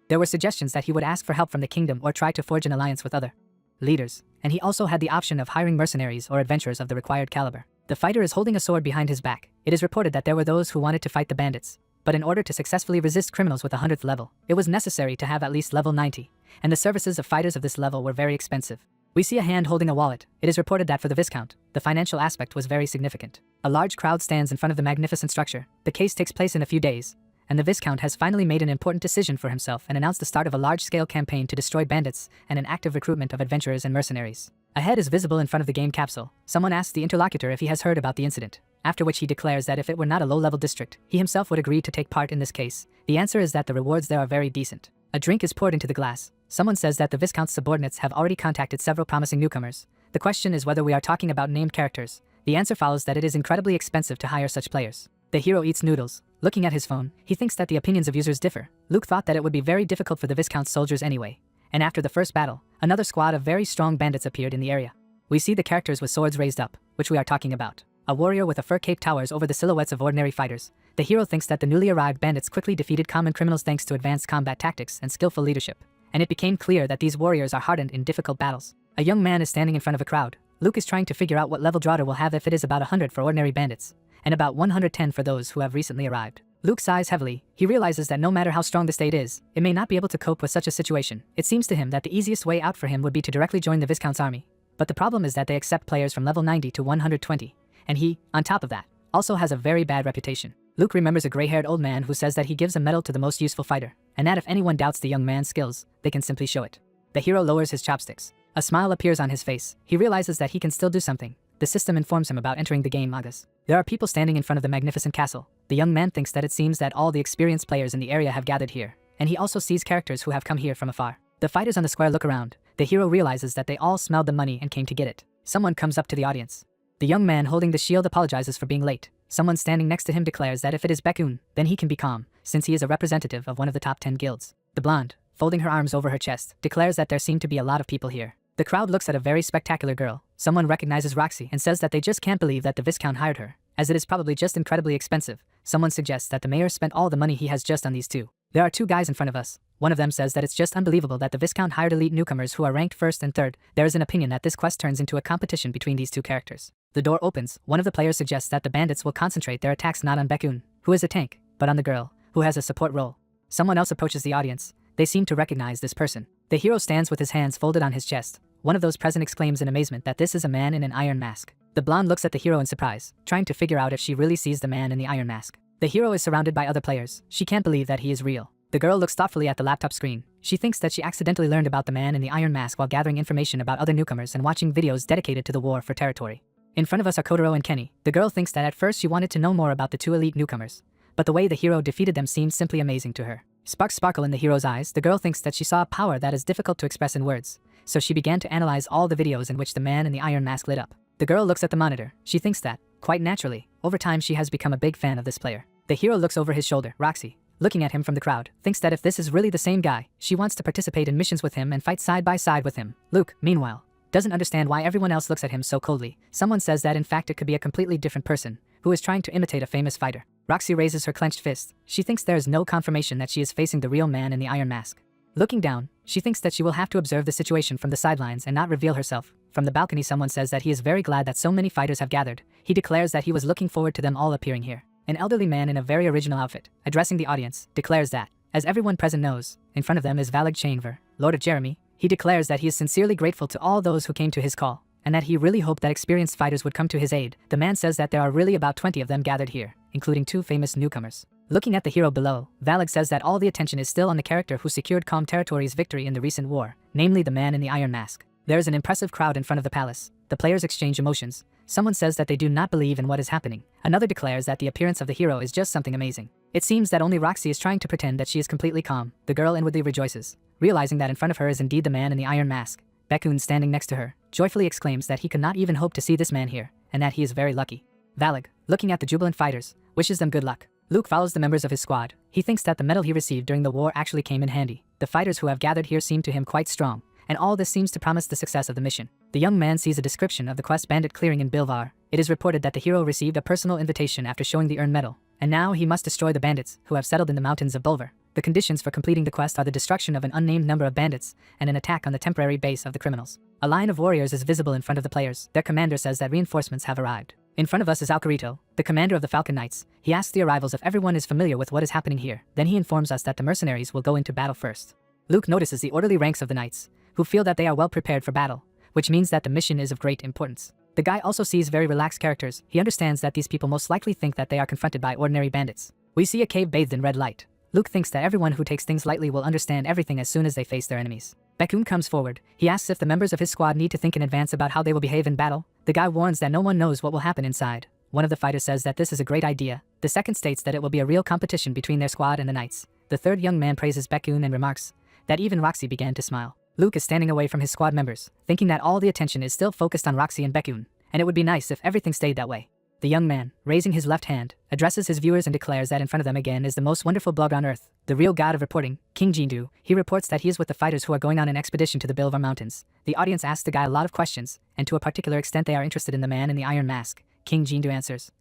There were suggestions that he would ask for help from the kingdom or try to forge an alliance with other leaders, and he also had the option of hiring mercenaries or adventurers of the required caliber. The fighter is holding a sword behind his back. It is reported that there were those who wanted to fight the bandits, but in order to successfully resist criminals with a 100th level, it was necessary to have at least level 90, and the services of fighters of this level were very expensive. We see a hand holding a wallet. It is reported that for the Viscount, the financial aspect was very significant. A large crowd stands in front of the magnificent structure. The case takes place in a few days, and the Viscount has finally made an important decision for himself and announced the start of a large-scale campaign to destroy bandits and an active recruitment of adventurers and mercenaries. A head is visible in front of the game capsule. Someone asks the interlocutor if he has heard about the incident, after which he declares that if it were not a low-level district, he himself would agree to take part in this case. The answer is that the rewards there are very decent. A drink is poured into the glass. Someone says that the Viscount's subordinates have already contacted several promising newcomers. The question is whether we are talking about named characters. The answer follows that it is incredibly expensive to hire such players. The hero eats noodles. Looking at his phone, he thinks that the opinions of users differ. Luke thought that it would be very difficult for the Viscount's soldiers anyway, and after the first battle, another squad of very strong bandits appeared in the area. We see the characters with swords raised up, which we are talking about. A warrior with a fur cape towers over the silhouettes of ordinary fighters. The hero thinks that the newly arrived bandits quickly defeated common criminals thanks to advanced combat tactics and skillful leadership, and it became clear that these warriors are hardened in difficult battles. A young man is standing in front of a crowd. Luke is trying to figure out what level Draughter will have if it is about 100 for ordinary bandits, and about 110 for those who have recently arrived. Luke sighs heavily. He realizes that no matter how strong the state is, it may not be able to cope with such a situation. It seems to him that the easiest way out for him would be to directly join the Viscount's army. But the problem is that they accept players from level 90 to 120, and he, on top of that, also has a very bad reputation. Luke remembers a gray-haired old man who says that he gives a medal to the most useful fighter, and that if anyone doubts the young man's skills, they can simply show it. The hero lowers his chopsticks. A smile appears on his face. He realizes that he can still do something. The system informs him about entering the game mangas. There are people standing in front of the magnificent castle. The young man thinks that it seems that all the experienced players in the area have gathered here, and he also sees characters who have come here from afar. The fighters on the square look around. The hero realizes that they all smelled the money and came to get it. Someone comes up to the audience. The young man holding the shield apologizes for being late. Someone standing next to him declares that if it is Baekun, then he can be calm, since he is a representative of one of the top 10 guilds. The blonde, folding her arms over her chest, declares that there seem to be a lot of people here. The crowd looks at a very spectacular girl. Someone recognizes Roxy and says that they just can't believe that the Viscount hired her, as it is probably just incredibly expensive. Someone suggests that the mayor spent all the money he has just on these two. There are two guys in front of us. One of them says that it's just unbelievable that the Viscount hired elite newcomers who are ranked first and third. There is an opinion that this quest turns into a competition between these two characters. The door opens. One of the players suggests that the bandits will concentrate their attacks not on Baekun, who is a tank, but on the girl, who has a support role. Someone else approaches the audience. They seem to recognize this person. The hero stands with his hands folded on his chest. One of those present exclaims in amazement that this is a man in an iron mask. The blonde looks at the hero in surprise, trying to figure out if she really sees the man in the iron mask. The hero is surrounded by other players. She can't believe that he is real. The girl looks thoughtfully at the laptop screen. She thinks that she accidentally learned about the man in the iron mask while gathering information about other newcomers and watching videos dedicated to the war for territory. In front of us are Kotaro and Kenny. The girl thinks that at first she wanted to know more about the two elite newcomers, but the way the hero defeated them seemed simply amazing to her. Sparks sparkle in the hero's eyes. The girl thinks that she saw a power that is difficult to express in words, so she began to analyze all the videos in which the man in the iron mask lit up. The girl looks at the monitor. She thinks that, quite naturally, over time she has become a big fan of this player. The hero looks over his shoulder. Roxy, looking at him from the crowd, thinks that if this is really the same guy, she wants to participate in missions with him and fight side by side with him. Luke, meanwhile, doesn't understand why everyone else looks at him so coldly. Someone says that in fact it could be a completely different person, who is trying to imitate a famous fighter. Roxy raises her clenched fist. She thinks there is no confirmation that she is facing the real man in the iron mask. Looking down, She thinks that she will have to observe the situation from the sidelines and not reveal herself. From the balcony, someone says that he is very glad that so many fighters have gathered. He declares that he was looking forward to them all appearing here. An elderly man in a very original outfit, addressing the audience, declares that, as everyone present knows, in front of them is Valig Chainver, Lord of Jeremy. He declares that he is sincerely grateful to all those who came to his call, and that he really hoped that experienced fighters would come to his aid. The man says that there are really about 20 of them gathered here, including 2 famous newcomers. Looking at the hero below, Valig says that all the attention is still on the character who secured Calm Territory's victory in the recent war, namely the man in the iron mask. There is an impressive crowd in front of the palace. The players exchange emotions. Someone says that they do not believe in what is happening. Another declares that the appearance of the hero is just something amazing. It seems that only Roxy is trying to pretend that she is completely calm. The girl inwardly rejoices, realizing that in front of her is indeed the man in the iron mask. Bekun, standing next to her, joyfully exclaims that he could not even hope to see this man here, and that he is very lucky. Valig, looking at the jubilant fighters, wishes them good luck. Luke follows the members of his squad. He thinks that the medal he received during the war actually came in handy. The fighters who have gathered here seem to him quite strong, and all this seems to promise the success of the mission. The young man sees a description of the quest bandit clearing in Bilvar. It is reported that the hero received a personal invitation after showing the earned medal, and now he must destroy the bandits who have settled in the mountains of Bulvar. The conditions for completing the quest are the destruction of an unnamed number of bandits and an attack on the temporary base of the criminals. A line of warriors is visible in front of the players. Their commander says that reinforcements have arrived. In front of us is Alcarito, the commander of the Falcon Knights. He asks the arrivals if everyone is familiar with what is happening here. Then he informs us that the mercenaries will go into battle first. Luke notices the orderly ranks of the knights, who feel that they are well prepared for battle, which means that the mission is of great importance. The guy also sees very relaxed characters. He understands that these people most likely think that they are confronted by ordinary bandits. We see a cave bathed in red light. Luke thinks that everyone who takes things lightly will understand everything as soon as they face their enemies. Bekun comes forward. He asks if the members of his squad need to think in advance about how they will behave in battle. The guy warns that no one knows what will happen inside. One of the fighters says that this is a great idea. The second states that it will be a real competition between their squad and the knights. The third young man praises Bekun and remarks that even Roxy began to smile. Luke is standing away from his squad members, thinking that all the attention is still focused on Roxy and Bekun, and it would be nice if everything stayed that way. The young man, raising his left hand, addresses his viewers and declares that in front of them again is the most wonderful blog on earth, the real god of reporting, King Jindu. He reports that he is with the fighters who are going on an expedition to the Bilvar Mountains. The audience asks the guy a lot of questions, and to a particular extent they are interested in the man in the iron mask. King Jindu answers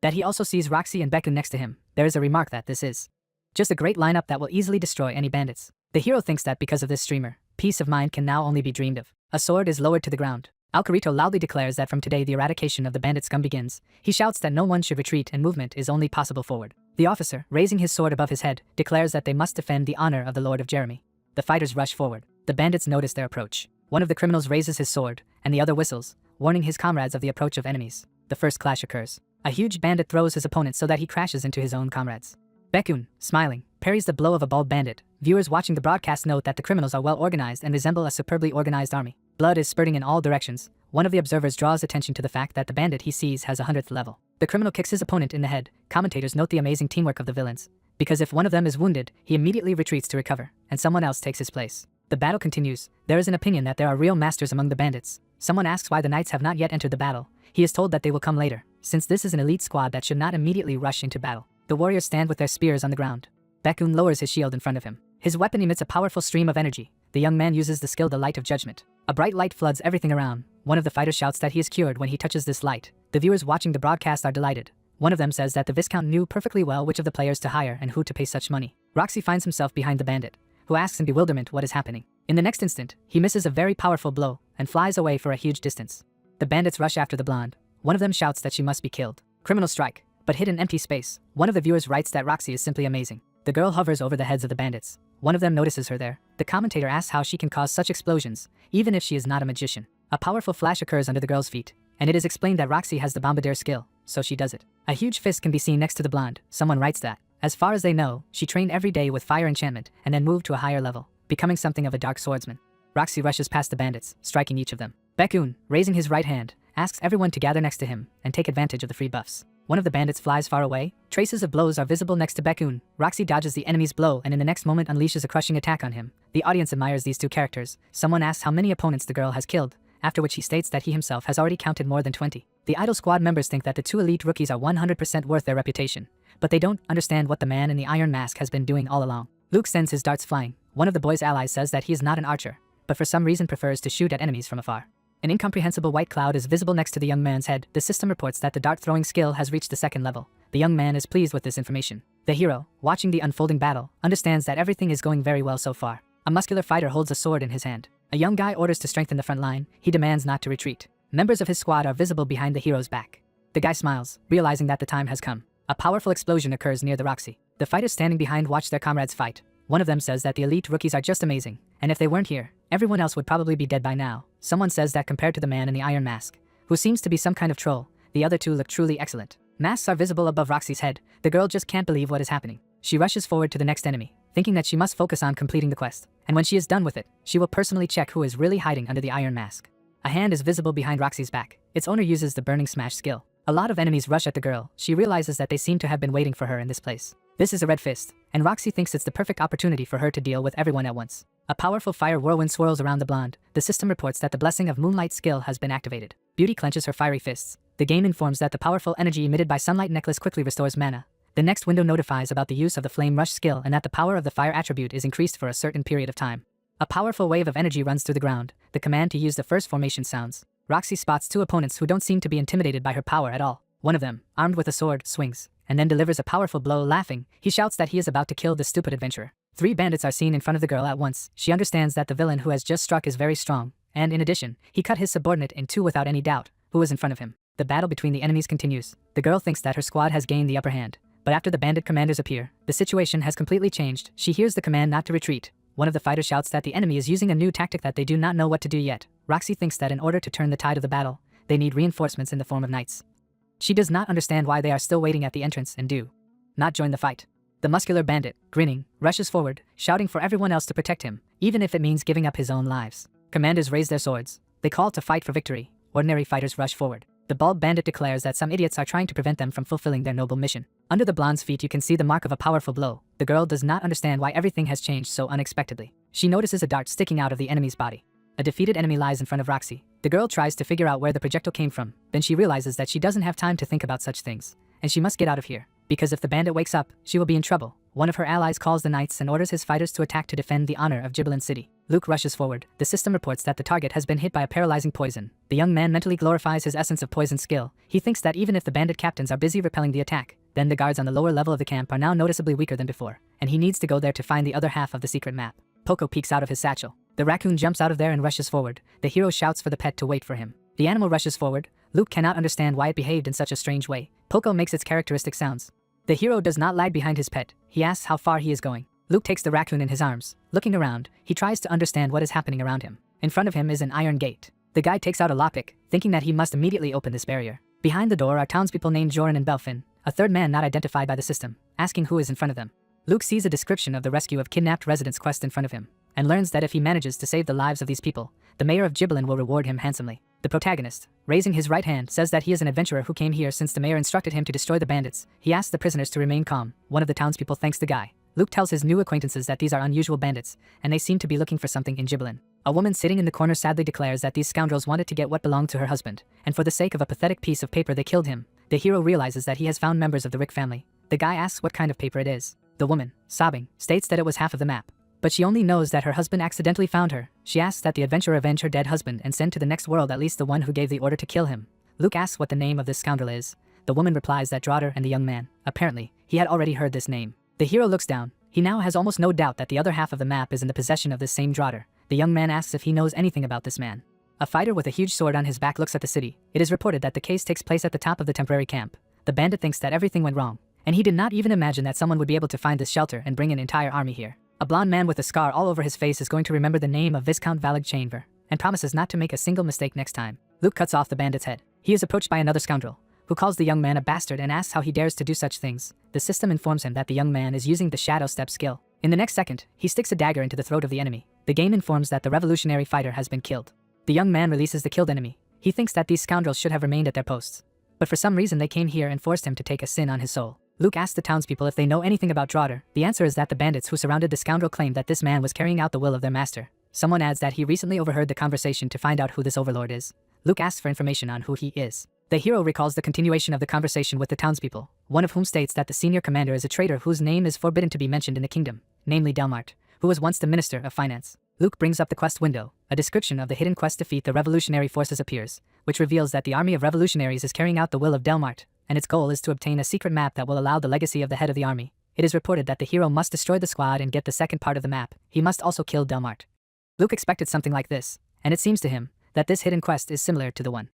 that he also sees Roxy and Bekun next to him. There is a remark that this is just a great lineup that will easily destroy any bandits. The hero thinks that because of this streamer, peace of mind can now only be dreamed of. A sword is lowered to the ground. Alcarito loudly declares that from today the eradication of the bandit scum begins. He shouts that no one should retreat and movement is only possible forward. The officer, raising his sword above his head, declares that they must defend the honor of the Lord of Jeremy. The fighters rush forward. The bandits notice their approach. One of the criminals raises his sword, and the other whistles, warning his comrades of the approach of enemies. The first clash occurs. A huge bandit throws his opponent so that he crashes into his own comrades. Bekun, smiling, parries the blow of a bald bandit. Viewers watching the broadcast note that the criminals are well organized and resemble a superbly organized army. Blood is spurting in all directions. One of the observers draws attention to the fact that the bandit he sees has a 100th level. The criminal kicks his opponent in the head. Commentators note the amazing teamwork of the villains, because if one of them is wounded, he immediately retreats to recover, and someone else takes his place. The battle continues. There is an opinion that there are real masters among the bandits. Someone asks why the knights have not yet entered the battle. He is told that they will come later, since this is an elite squad that should not immediately rush into battle. The warriors stand with their spears on the ground. Bekun lowers his shield in front of him. His weapon emits a powerful stream of energy. The young man uses the skill the light of judgment. A bright light floods everything around. One of the fighters shouts that he is cured when he touches this light. The viewers watching the broadcast are delighted. One of them says that the Viscount knew perfectly well which of the players to hire and who to pay such money. Roxy finds himself behind the bandit, who asks in bewilderment what is happening. In the next instant, he misses a very powerful blow and flies away for a huge distance. The bandits rush after the blonde. One of them shouts that she must be killed. Criminals strike, but hit an empty space. One of the viewers writes that Roxy is simply amazing. The girl hovers over the heads of the bandits. One of them notices her there. The commentator asks how she can cause such explosions, even if she is not a magician. A powerful flash occurs under the girl's feet, and it is explained that Roxy has the bombardier skill, so she does it. A huge fist can be seen next to the blonde. Someone writes that, as far as they know, she trained every day with fire enchantment and then moved to a higher level, becoming something of a dark swordsman. Roxy rushes past the bandits, striking each of them. Bekun, raising his right hand, asks everyone to gather next to him and take advantage of the free buffs. One of the bandits flies far away. Traces of blows are visible next to Bekun. Roxy dodges the enemy's blow and in the next moment unleashes a crushing attack on him. The audience admires these two characters. Someone asks how many opponents the girl has killed, after which he states that he himself has already counted more than 20. The idol squad members think that the two elite rookies are 100% worth their reputation, but they don't understand what the man in the iron mask has been doing all along. Luke sends his darts flying. One of the boy's allies says that he is not an archer, but for some reason prefers to shoot at enemies from afar. An incomprehensible white cloud is visible next to the young man's head. The system reports that the dart throwing skill has reached the 2nd level. The young man is pleased with this information. The hero, watching the unfolding battle, understands that everything is going very well so far. A muscular fighter holds a sword in his hand. A young guy orders to strengthen the front line. He demands not to retreat. Members of his squad are visible behind the hero's back. The guy smiles, realizing that the time has come. A powerful explosion occurs near the Roxy. The fighters standing behind watch their comrades fight. One of them says that the elite rookies are just amazing, and if they weren't here, everyone else would probably be dead by now. Someone says that compared to the man in the iron mask, who seems to be some kind of troll, the other two look truly excellent. Masks are visible above Roxy's head. The girl just can't believe what is happening. She rushes forward to the next enemy, thinking that she must focus on completing the quest, and when she is done with it, she will personally check who is really hiding under the iron mask. A hand is visible behind Roxy's back. Its owner uses the burning smash skill. A lot of enemies rush at the girl. She realizes that they seem to have been waiting for her in this place. This is a red fist, and Roxy thinks it's the perfect opportunity for her to deal with everyone at once. A powerful fire whirlwind swirls around the blonde. The system reports that the blessing of moonlight skill has been activated. Beauty clenches her fiery fists. The game informs that the powerful energy emitted by sunlight necklace quickly restores mana. The next window notifies about the use of the flame rush skill and that the power of the fire attribute is increased for a certain period of time. A powerful wave of energy runs through the ground. The command to use the first formation sounds. Roxy spots two opponents who don't seem to be intimidated by her power at all. One of them, armed with a sword, swings, and then delivers a powerful blow. Laughing, he shouts that he is about to kill the stupid adventurer. 3 bandits are seen in front of the girl at once. She understands that the villain who has just struck is very strong, and in addition, he cut his subordinate in two without any doubt, who was in front of him. The battle between the enemies continues. The girl thinks that her squad has gained the upper hand, but after the bandit commanders appear, the situation has completely changed. She hears the command not to retreat. One of the fighters shouts that the enemy is using a new tactic that they do not know what to do yet. Roxy thinks that in order to turn the tide of the battle, they need reinforcements in the form of knights. She does not understand why they are still waiting at the entrance and do not join the fight. The muscular bandit, grinning, rushes forward, shouting for everyone else to protect him, even if it means giving up his own lives. Commanders raise their swords. They call to fight for victory. Ordinary fighters rush forward. The bald bandit declares that some idiots are trying to prevent them from fulfilling their noble mission. Under the blonde's feet you can see the mark of a powerful blow. The girl does not understand why everything has changed so unexpectedly. She notices a dart sticking out of the enemy's body. A defeated enemy lies in front of Roxy. The girl tries to figure out where the projectile came from, then she realizes that she doesn't have time to think about such things, and she must get out of here, because if the bandit wakes up, she will be in trouble. One of her allies calls the knights and orders his fighters to attack to defend the honor of Gibelin City. Luke rushes forward. The system reports that the target has been hit by a paralyzing poison. The young man mentally glorifies his essence of poison skill. He thinks that even if the bandit captains are busy repelling the attack, then the guards on the lower level of the camp are now noticeably weaker than before, and he needs to go there to find the other half of the secret map. Poco peeks out of his satchel. The raccoon jumps out of there and rushes forward. The hero shouts for the pet to wait for him. The animal rushes forward. Luke cannot understand why it behaved in such a strange way. Poco makes its characteristic sounds. The hero does not lag behind his pet. He asks how far he is going. Luke takes the raccoon in his arms. Looking around, he tries to understand what is happening around him. In front of him is an iron gate. The guy takes out a lockpick, thinking that he must immediately open this barrier. Behind the door are townspeople named Joran and Belfin, a third man not identified by the system, asking who is in front of them. Luke sees a description of the rescue of kidnapped residents quest in front of him, and learns that if he manages to save the lives of these people, the mayor of Gibelin will reward him handsomely. The protagonist, raising his right hand, says that he is an adventurer who came here since the mayor instructed him to destroy the bandits. He asks the prisoners to remain calm. One of the townspeople thanks the guy. Luke tells his new acquaintances that these are unusual bandits, and they seem to be looking for something in Gibelin. A woman sitting in the corner sadly declares that these scoundrels wanted to get what belonged to her husband, and for the sake of a pathetic piece of paper they killed him. The hero realizes that he has found members of the Rick family. The guy asks what kind of paper it is. The woman, sobbing, states that it was half of the map. But she only knows that her husband accidentally found her. She asks that the adventurer avenge her dead husband and send to the next world at least the one who gave the order to kill him. Luke asks what the name of this scoundrel is. The woman replies that Draughter and the young man. Apparently, he had already heard this name. The hero looks down. He now has almost no doubt that the other half of the map is in the possession of this same Draughter. The young man asks if he knows anything about this man. A fighter with a huge sword on his back looks at the city. It is reported that the case takes place at the top of the temporary camp. The bandit thinks that everything went wrong, and he did not even imagine that someone would be able to find this shelter and bring an entire army here. A blonde man with a scar all over his face is going to remember the name of Viscount Valig and promises not to make a single mistake next time. Luke cuts off the bandit's head. He is approached by another scoundrel, who calls the young man a bastard and asks how he dares to do such things. The system informs him that the young man is using the shadow step skill. In the next second, he sticks a dagger into the throat of the enemy. The game informs that the revolutionary fighter has been killed. The young man releases the killed enemy. He thinks that these scoundrels should have remained at their posts, but for some reason they came here and forced him to take a sin on his soul. Luke asks the townspeople if they know anything about Draughter. The answer is that the bandits who surrounded the scoundrel claimed that this man was carrying out the will of their master. Someone adds that he recently overheard the conversation to find out who this overlord is. Luke asks for information on who he is. The hero recalls the continuation of the conversation with the townspeople, one of whom states that the senior commander is a traitor whose name is forbidden to be mentioned in the kingdom, namely Delmart, who was once the Minister of Finance. Luke brings up the quest window. A description of the hidden quest defeat the revolutionary forces appears, which reveals that the army of revolutionaries is carrying out the will of Delmart, and its goal is to obtain a secret map that will allow the legacy of the head of the army. It is reported that the hero must destroy the squad and get the second part of the map. He must also kill Delmart. Luke expected something like this, and it seems to him that this hidden quest is similar to the one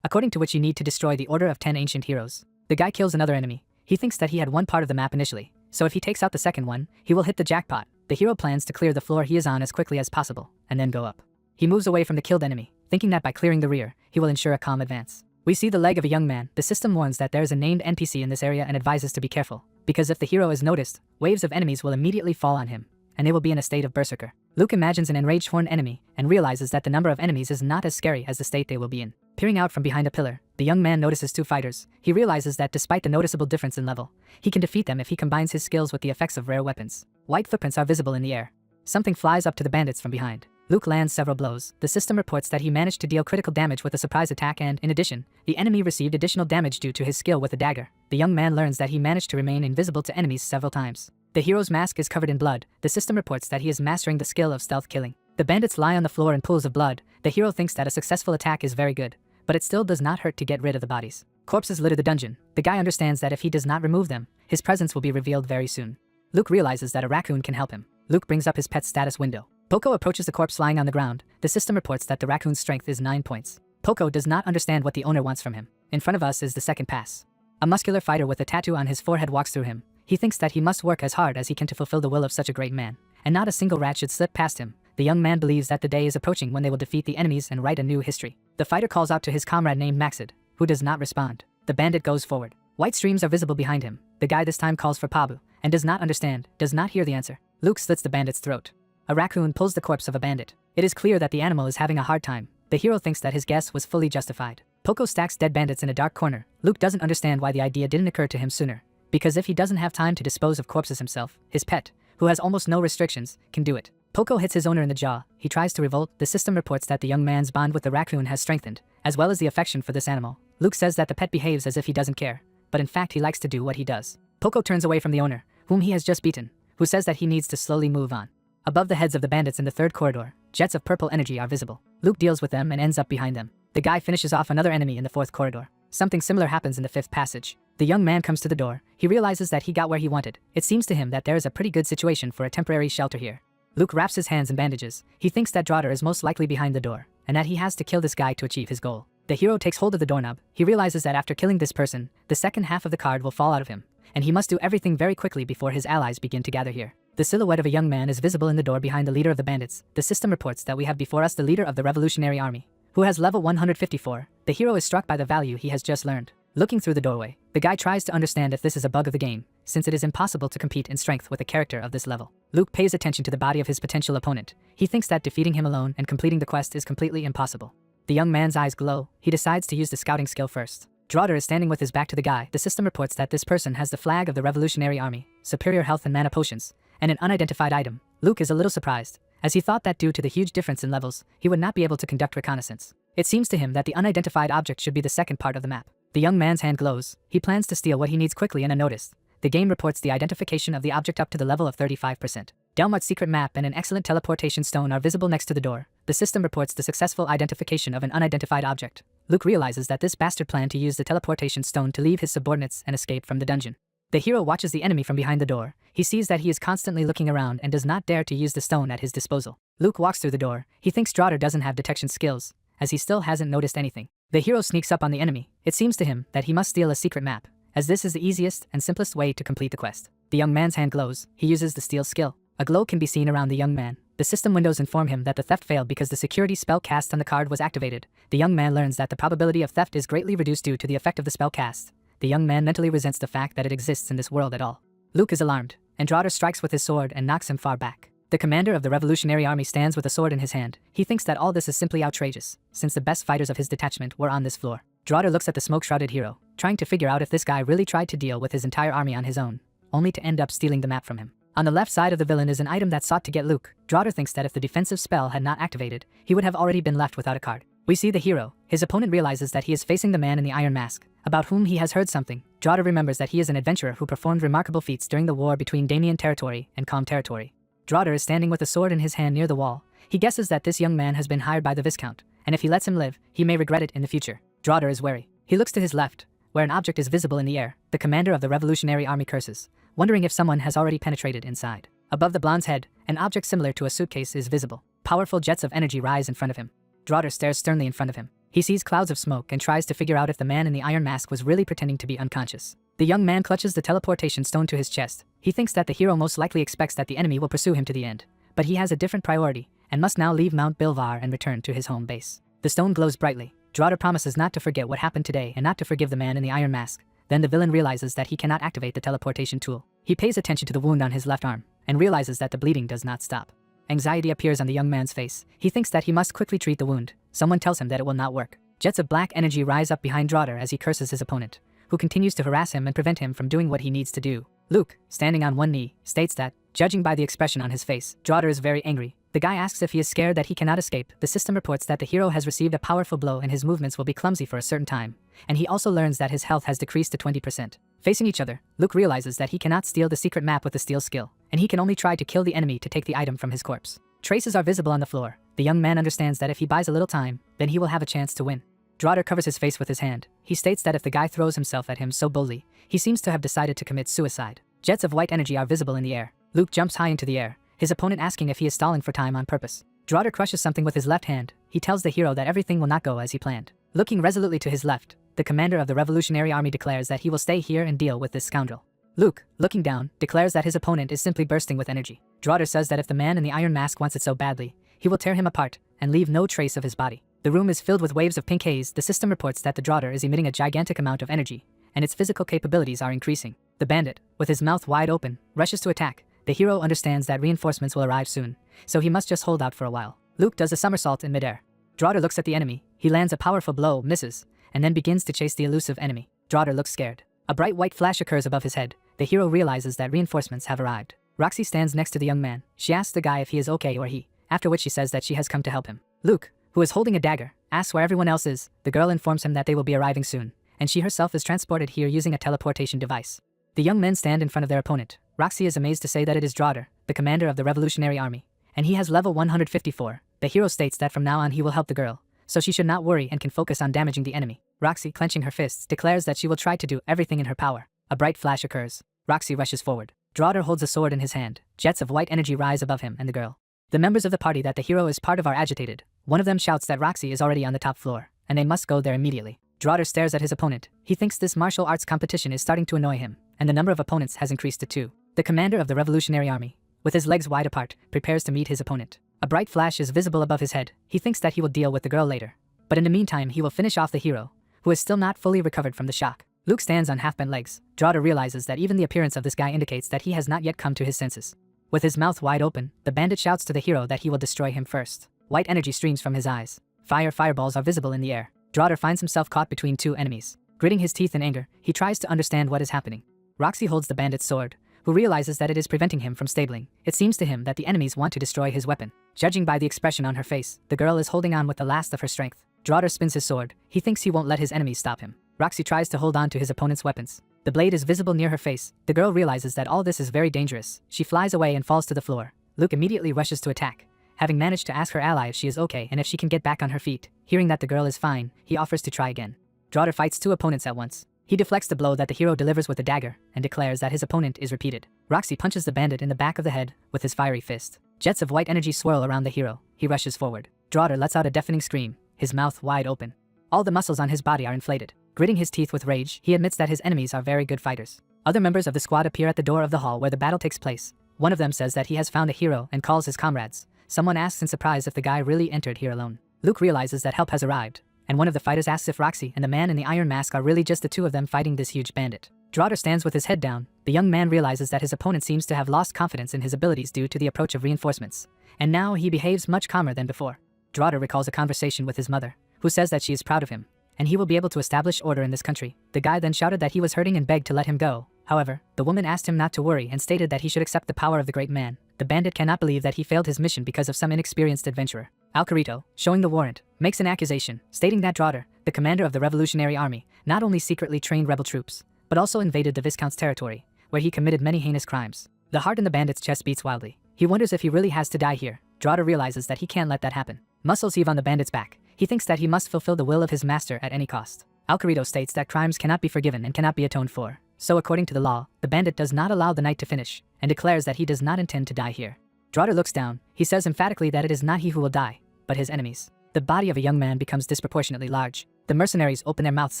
according to which you need to destroy the Order of 10 Ancient Heroes. The guy kills another enemy. He thinks that he had one part of the map initially, so if he takes out the second one, he will hit the jackpot. The hero plans to clear the floor he is on as quickly as possible, and then go up. He moves away from the killed enemy, thinking that by clearing the rear, he will ensure a calm advance. We see the leg of a young man. The system warns that there is a named NPC in this area and advises to be careful, because if the hero is noticed, waves of enemies will immediately fall on him, and they will be in a state of berserker. Luke imagines an enraged horned enemy and realizes that the number of enemies is not as scary as the state they will be in. Peering out from behind a pillar, the young man notices two fighters. He realizes that despite the noticeable difference in level, he can defeat them if he combines his skills with the effects of rare weapons. White footprints are visible in the air. Something flies up to the bandits from behind. Luke lands several blows. The system reports that he managed to deal critical damage with a surprise attack and, in addition, the enemy received additional damage due to his skill with a dagger. The young man learns that he managed to remain invisible to enemies several times. The hero's mask is covered in blood. The system reports that he is mastering the skill of stealth killing. The bandits lie on the floor in pools of blood. The hero thinks that a successful attack is very good, but it still does not hurt to get rid of the bodies. Corpses litter the dungeon. The guy understands that if he does not remove them, his presence will be revealed very soon. Luke realizes that a raccoon can help him. Luke brings up his pet's status window. Poco approaches the corpse lying on the ground. The system reports that the raccoon's strength is 9 points. Poco does not understand what the owner wants from him. In front of us is the second pass. A muscular fighter with a tattoo on his forehead walks through him. He thinks that he must work as hard as he can to fulfill the will of such a great man, and not a single rat should slip past him. The young man believes that the day is approaching when they will defeat the enemies and write a new history. The fighter calls out to his comrade named Maxid, who does not respond. The bandit goes forward. White streams are visible behind him. The guy this time calls for Pabu, and does not understand, does not hear the answer. Luke slits the bandit's throat. A raccoon pulls the corpse of a bandit. It is clear that the animal is having a hard time. The hero thinks that his guess was fully justified. Poco stacks dead bandits in a dark corner. Luke doesn't understand why the idea didn't occur to him sooner. Because if he doesn't have time to dispose of corpses himself, his pet, who has almost no restrictions, can do it. Poco hits his owner in the jaw. He tries to revolt. The system reports that the young man's bond with the raccoon has strengthened, as well as the affection for this animal. Luke says that the pet behaves as if he doesn't care, but in fact he likes to do what he does. Poco turns away from the owner, whom he has just beaten, who says that he needs to slowly move on. Above the heads of the bandits in the third corridor, jets of purple energy are visible. Luke deals with them and ends up behind them. The guy finishes off another enemy in the fourth corridor. Something similar happens in the fifth passage. The young man comes to the door. He realizes that he got where he wanted. It seems to him that there is a pretty good situation for a temporary shelter here. Luke wraps his hands in bandages. He thinks that Draughter is most likely behind the door, and that he has to kill this guy to achieve his goal. The hero takes hold of the doorknob. He realizes that after killing this person, the second half of the card will fall out of him, and he must do everything very quickly before his allies begin to gather here. The silhouette of a young man is visible in the door behind the leader of the bandits. The system reports that we have before us the leader of the Revolutionary Army, who has level 154. The hero is struck by the value he has just learned. Looking through the doorway, the guy tries to understand if this is a bug of the game, since it is impossible to compete in strength with a character of this level. Luke pays attention to the body of his potential opponent. He thinks that defeating him alone and completing the quest is completely impossible. The young man's eyes glow. He decides to use the scouting skill first. Draughter is standing with his back to the guy. The system reports that this person has the flag of the Revolutionary Army, superior health and mana potions, and an unidentified item. Luke is a little surprised, as he thought that due to the huge difference in levels, he would not be able to conduct reconnaissance. It seems to him that the unidentified object should be the second part of the map. The young man's hand glows. He plans to steal what he needs quickly and unnoticed. The game reports the identification of the object up to the level of 35%. Delmart's secret map and an excellent teleportation stone are visible next to the door. The system reports the successful identification of an unidentified object. Luke realizes that this bastard planned to use the teleportation stone to leave his subordinates and escape from the dungeon. The hero watches the enemy from behind the door. He sees that he is constantly looking around and does not dare to use the stone at his disposal. Luke walks through the door. He thinks Draughter doesn't have detection skills, as he still hasn't noticed anything. The hero sneaks up on the enemy. It seems to him that he must steal a secret map, as this is the easiest and simplest way to complete the quest. The young man's hand glows. He uses the steal skill. A glow can be seen around the young man. The system windows inform him that the theft failed because the security spell cast on the card was activated. The young man learns that the probability of theft is greatly reduced due to the effect of the spell cast. The young man mentally resents the fact that it exists in this world at all. Luke is alarmed, and Draughter strikes with his sword and knocks him far back. The commander of the Revolutionary Army stands with a sword in his hand. He thinks that all this is simply outrageous, since the best fighters of his detachment were on this floor. Draughter looks at the smoke-shrouded hero, trying to figure out if this guy really tried to deal with his entire army on his own, only to end up stealing the map from him. On the left side of the villain is an item that sought to get Luke. Draughter thinks that if the defensive spell had not activated, he would have already been left without a card. We see the hero. His opponent realizes that he is facing the man in the iron mask, about whom he has heard something. Draughter remembers that he is an adventurer who performed remarkable feats during the war between Damian territory and Calm territory. Draughter is standing with a sword in his hand near the wall. He guesses that this young man has been hired by the Viscount, and if he lets him live, he may regret it in the future. Draughter is wary. He looks to his left, where an object is visible in the air. The commander of the Revolutionary Army curses. wondering if someone has already penetrated inside. Above the blonde's head, an object similar to a suitcase is visible. Powerful jets of energy rise in front of him. Draugr stares sternly in front of him. He sees clouds of smoke and tries to figure out if the man in the iron mask was really pretending to be unconscious. The young man clutches the teleportation stone to his chest. He thinks that the hero most likely expects that the enemy will pursue him to the end. But he has a different priority, and must now leave Mount Bilvar and return to his home base. The stone glows brightly. Draugr promises not to forget what happened today and not to forgive the man in the iron mask. Then the villain realizes that he cannot activate the teleportation tool. He pays attention to the wound on his left arm, and realizes that the bleeding does not stop. Anxiety appears on the young man's face. He thinks that he must quickly treat the wound. Someone tells him that it will not work. Jets of black energy rise up behind Draugr as he curses his opponent, who continues to harass him and prevent him from doing what he needs to do. Luke, standing on one knee, states that, judging by the expression on his face, Draugr is very angry. The guy asks if he is scared that he cannot escape. The system reports that the hero has received a powerful blow and his movements will be clumsy for a certain time. And he also learns that his health has decreased to 20%. Facing each other, Luke realizes that he cannot steal the secret map with the steel skill, and he can only try to kill the enemy to take the item from his corpse. Traces are visible on the floor. The young man understands that if he buys a little time, then he will have a chance to win. Draugr covers his face with his hand. He states that if the guy throws himself at him so boldly, he seems to have decided to commit suicide. Jets of white energy are visible in the air. Luke jumps high into the air, his opponent asking if he is stalling for time on purpose. Draugr crushes something with his left hand. He tells the hero that everything will not go as he planned. Looking resolutely to his left, the commander of the Revolutionary Army declares that he will stay here and deal with this scoundrel. Luke, looking down, declares that his opponent is simply bursting with energy. Draugr says that if the man in the iron mask wants it so badly, he will tear him apart and leave no trace of his body. The room is filled with waves of pink haze. The system reports that the Draugr is emitting a gigantic amount of energy, and its physical capabilities are increasing. The bandit, with his mouth wide open, rushes to attack. The hero understands that reinforcements will arrive soon, so he must just hold out for a while. Luke does a somersault in midair. Draugr looks at the enemy. He lands a powerful blow, misses, and then begins to chase the elusive enemy. Draugr looks scared. A bright white flash occurs above his head. The hero realizes that reinforcements have arrived. Roxy stands next to the young man. She asks the guy if he is okay or he, after which she says that she has come to help him. Luke, who is holding a dagger, asks where everyone else is. The girl informs him that they will be arriving soon, and she herself is transported here using a teleportation device. The young men stand in front of their opponent. Roxy is amazed to say that it is Draugr, the commander of the Revolutionary Army, and he has level 154. The hero states that from now on he will help the girl, so she should not worry and can focus on damaging the enemy. Roxy, clenching her fists, declares that she will try to do everything in her power. A bright flash occurs. Roxy rushes forward. Draugr holds a sword in his hand. Jets of white energy rise above him and the girl. The members of the party that the hero is part of are agitated. One of them shouts that Roxy is already on the top floor, and they must go there immediately. Draugr stares at his opponent. He thinks this martial arts competition is starting to annoy him, and the number of opponents has increased to 2. The commander of the Revolutionary Army, with his legs wide apart, prepares to meet his opponent. A bright flash is visible above his head. He thinks that he will deal with the girl later, but in the meantime he will finish off the hero, who is still not fully recovered from the shock. Luke stands on half-bent legs. Draugr realizes that even the appearance of this guy indicates that he has not yet come to his senses. With his mouth wide open, the bandit shouts to the hero that he will destroy him first. White energy streams from his eyes. Fireballs are visible in the air. Draugr finds himself caught between 2 enemies. Gritting his teeth in anger, he tries to understand what is happening. Roxy holds the bandit's sword, who realizes that it is preventing him from stabling. It seems to him that the enemies want to destroy his weapon. Judging by the expression on her face, the girl is holding on with the last of her strength. Draugr spins his sword. He thinks he won't let his enemies stop him. Roxy tries to hold on to his opponent's weapons. The blade is visible near her face. The girl realizes that all this is very dangerous. She flies away and falls to the floor. Luke immediately rushes to attack, having managed to ask her ally if she is okay and if she can get back on her feet. Hearing that the girl is fine, he offers to try again. Draugr fights 2 opponents at once. He deflects the blow that the hero delivers with a dagger and declares that his opponent is repeated. Roxy punches the bandit in the back of the head with his fiery fist. Jets of white energy swirl around the hero. He rushes forward. Draugr lets out a deafening scream, his mouth wide open. All the muscles on his body are inflated. Gritting his teeth with rage, he admits that his enemies are very good fighters. Other members of the squad appear at the door of the hall where the battle takes place. One of them says that he has found a hero and calls his comrades. Someone asks in surprise if the guy really entered here alone. Luke realizes that help has arrived, and one of the fighters asks if Roxy and the man in the iron mask are really just the 2 of them fighting this huge bandit. Draugr stands with his head down. The young man realizes that his opponent seems to have lost confidence in his abilities due to the approach of reinforcements, and now he behaves much calmer than before. Draugr recalls a conversation with his mother, who says that she is proud of him, and he will be able to establish order in this country. The guy then shouted that he was hurting and begged to let him go. However, the woman asked him not to worry and stated that he should accept the power of the great man. The bandit cannot believe that he failed his mission because of some inexperienced adventurer. Alcarito, showing the warrant, makes an accusation, stating that Draugr, the commander of the Revolutionary Army, not only secretly trained rebel troops, but also invaded the Viscount's territory, where he committed many heinous crimes. The heart in the bandit's chest beats wildly. He wonders if he really has to die here. Draugr realizes that he can't let that happen. Muscles heave on the bandit's back. He thinks that he must fulfill the will of his master at any cost. Alcarito states that crimes cannot be forgiven and cannot be atoned for, So according to the law, the bandit does not allow the night to finish, and declares that he does not intend to die here. Draugr looks down. He says emphatically that it is not he who will die, but his enemies. The body of a young man becomes disproportionately large. The mercenaries open their mouths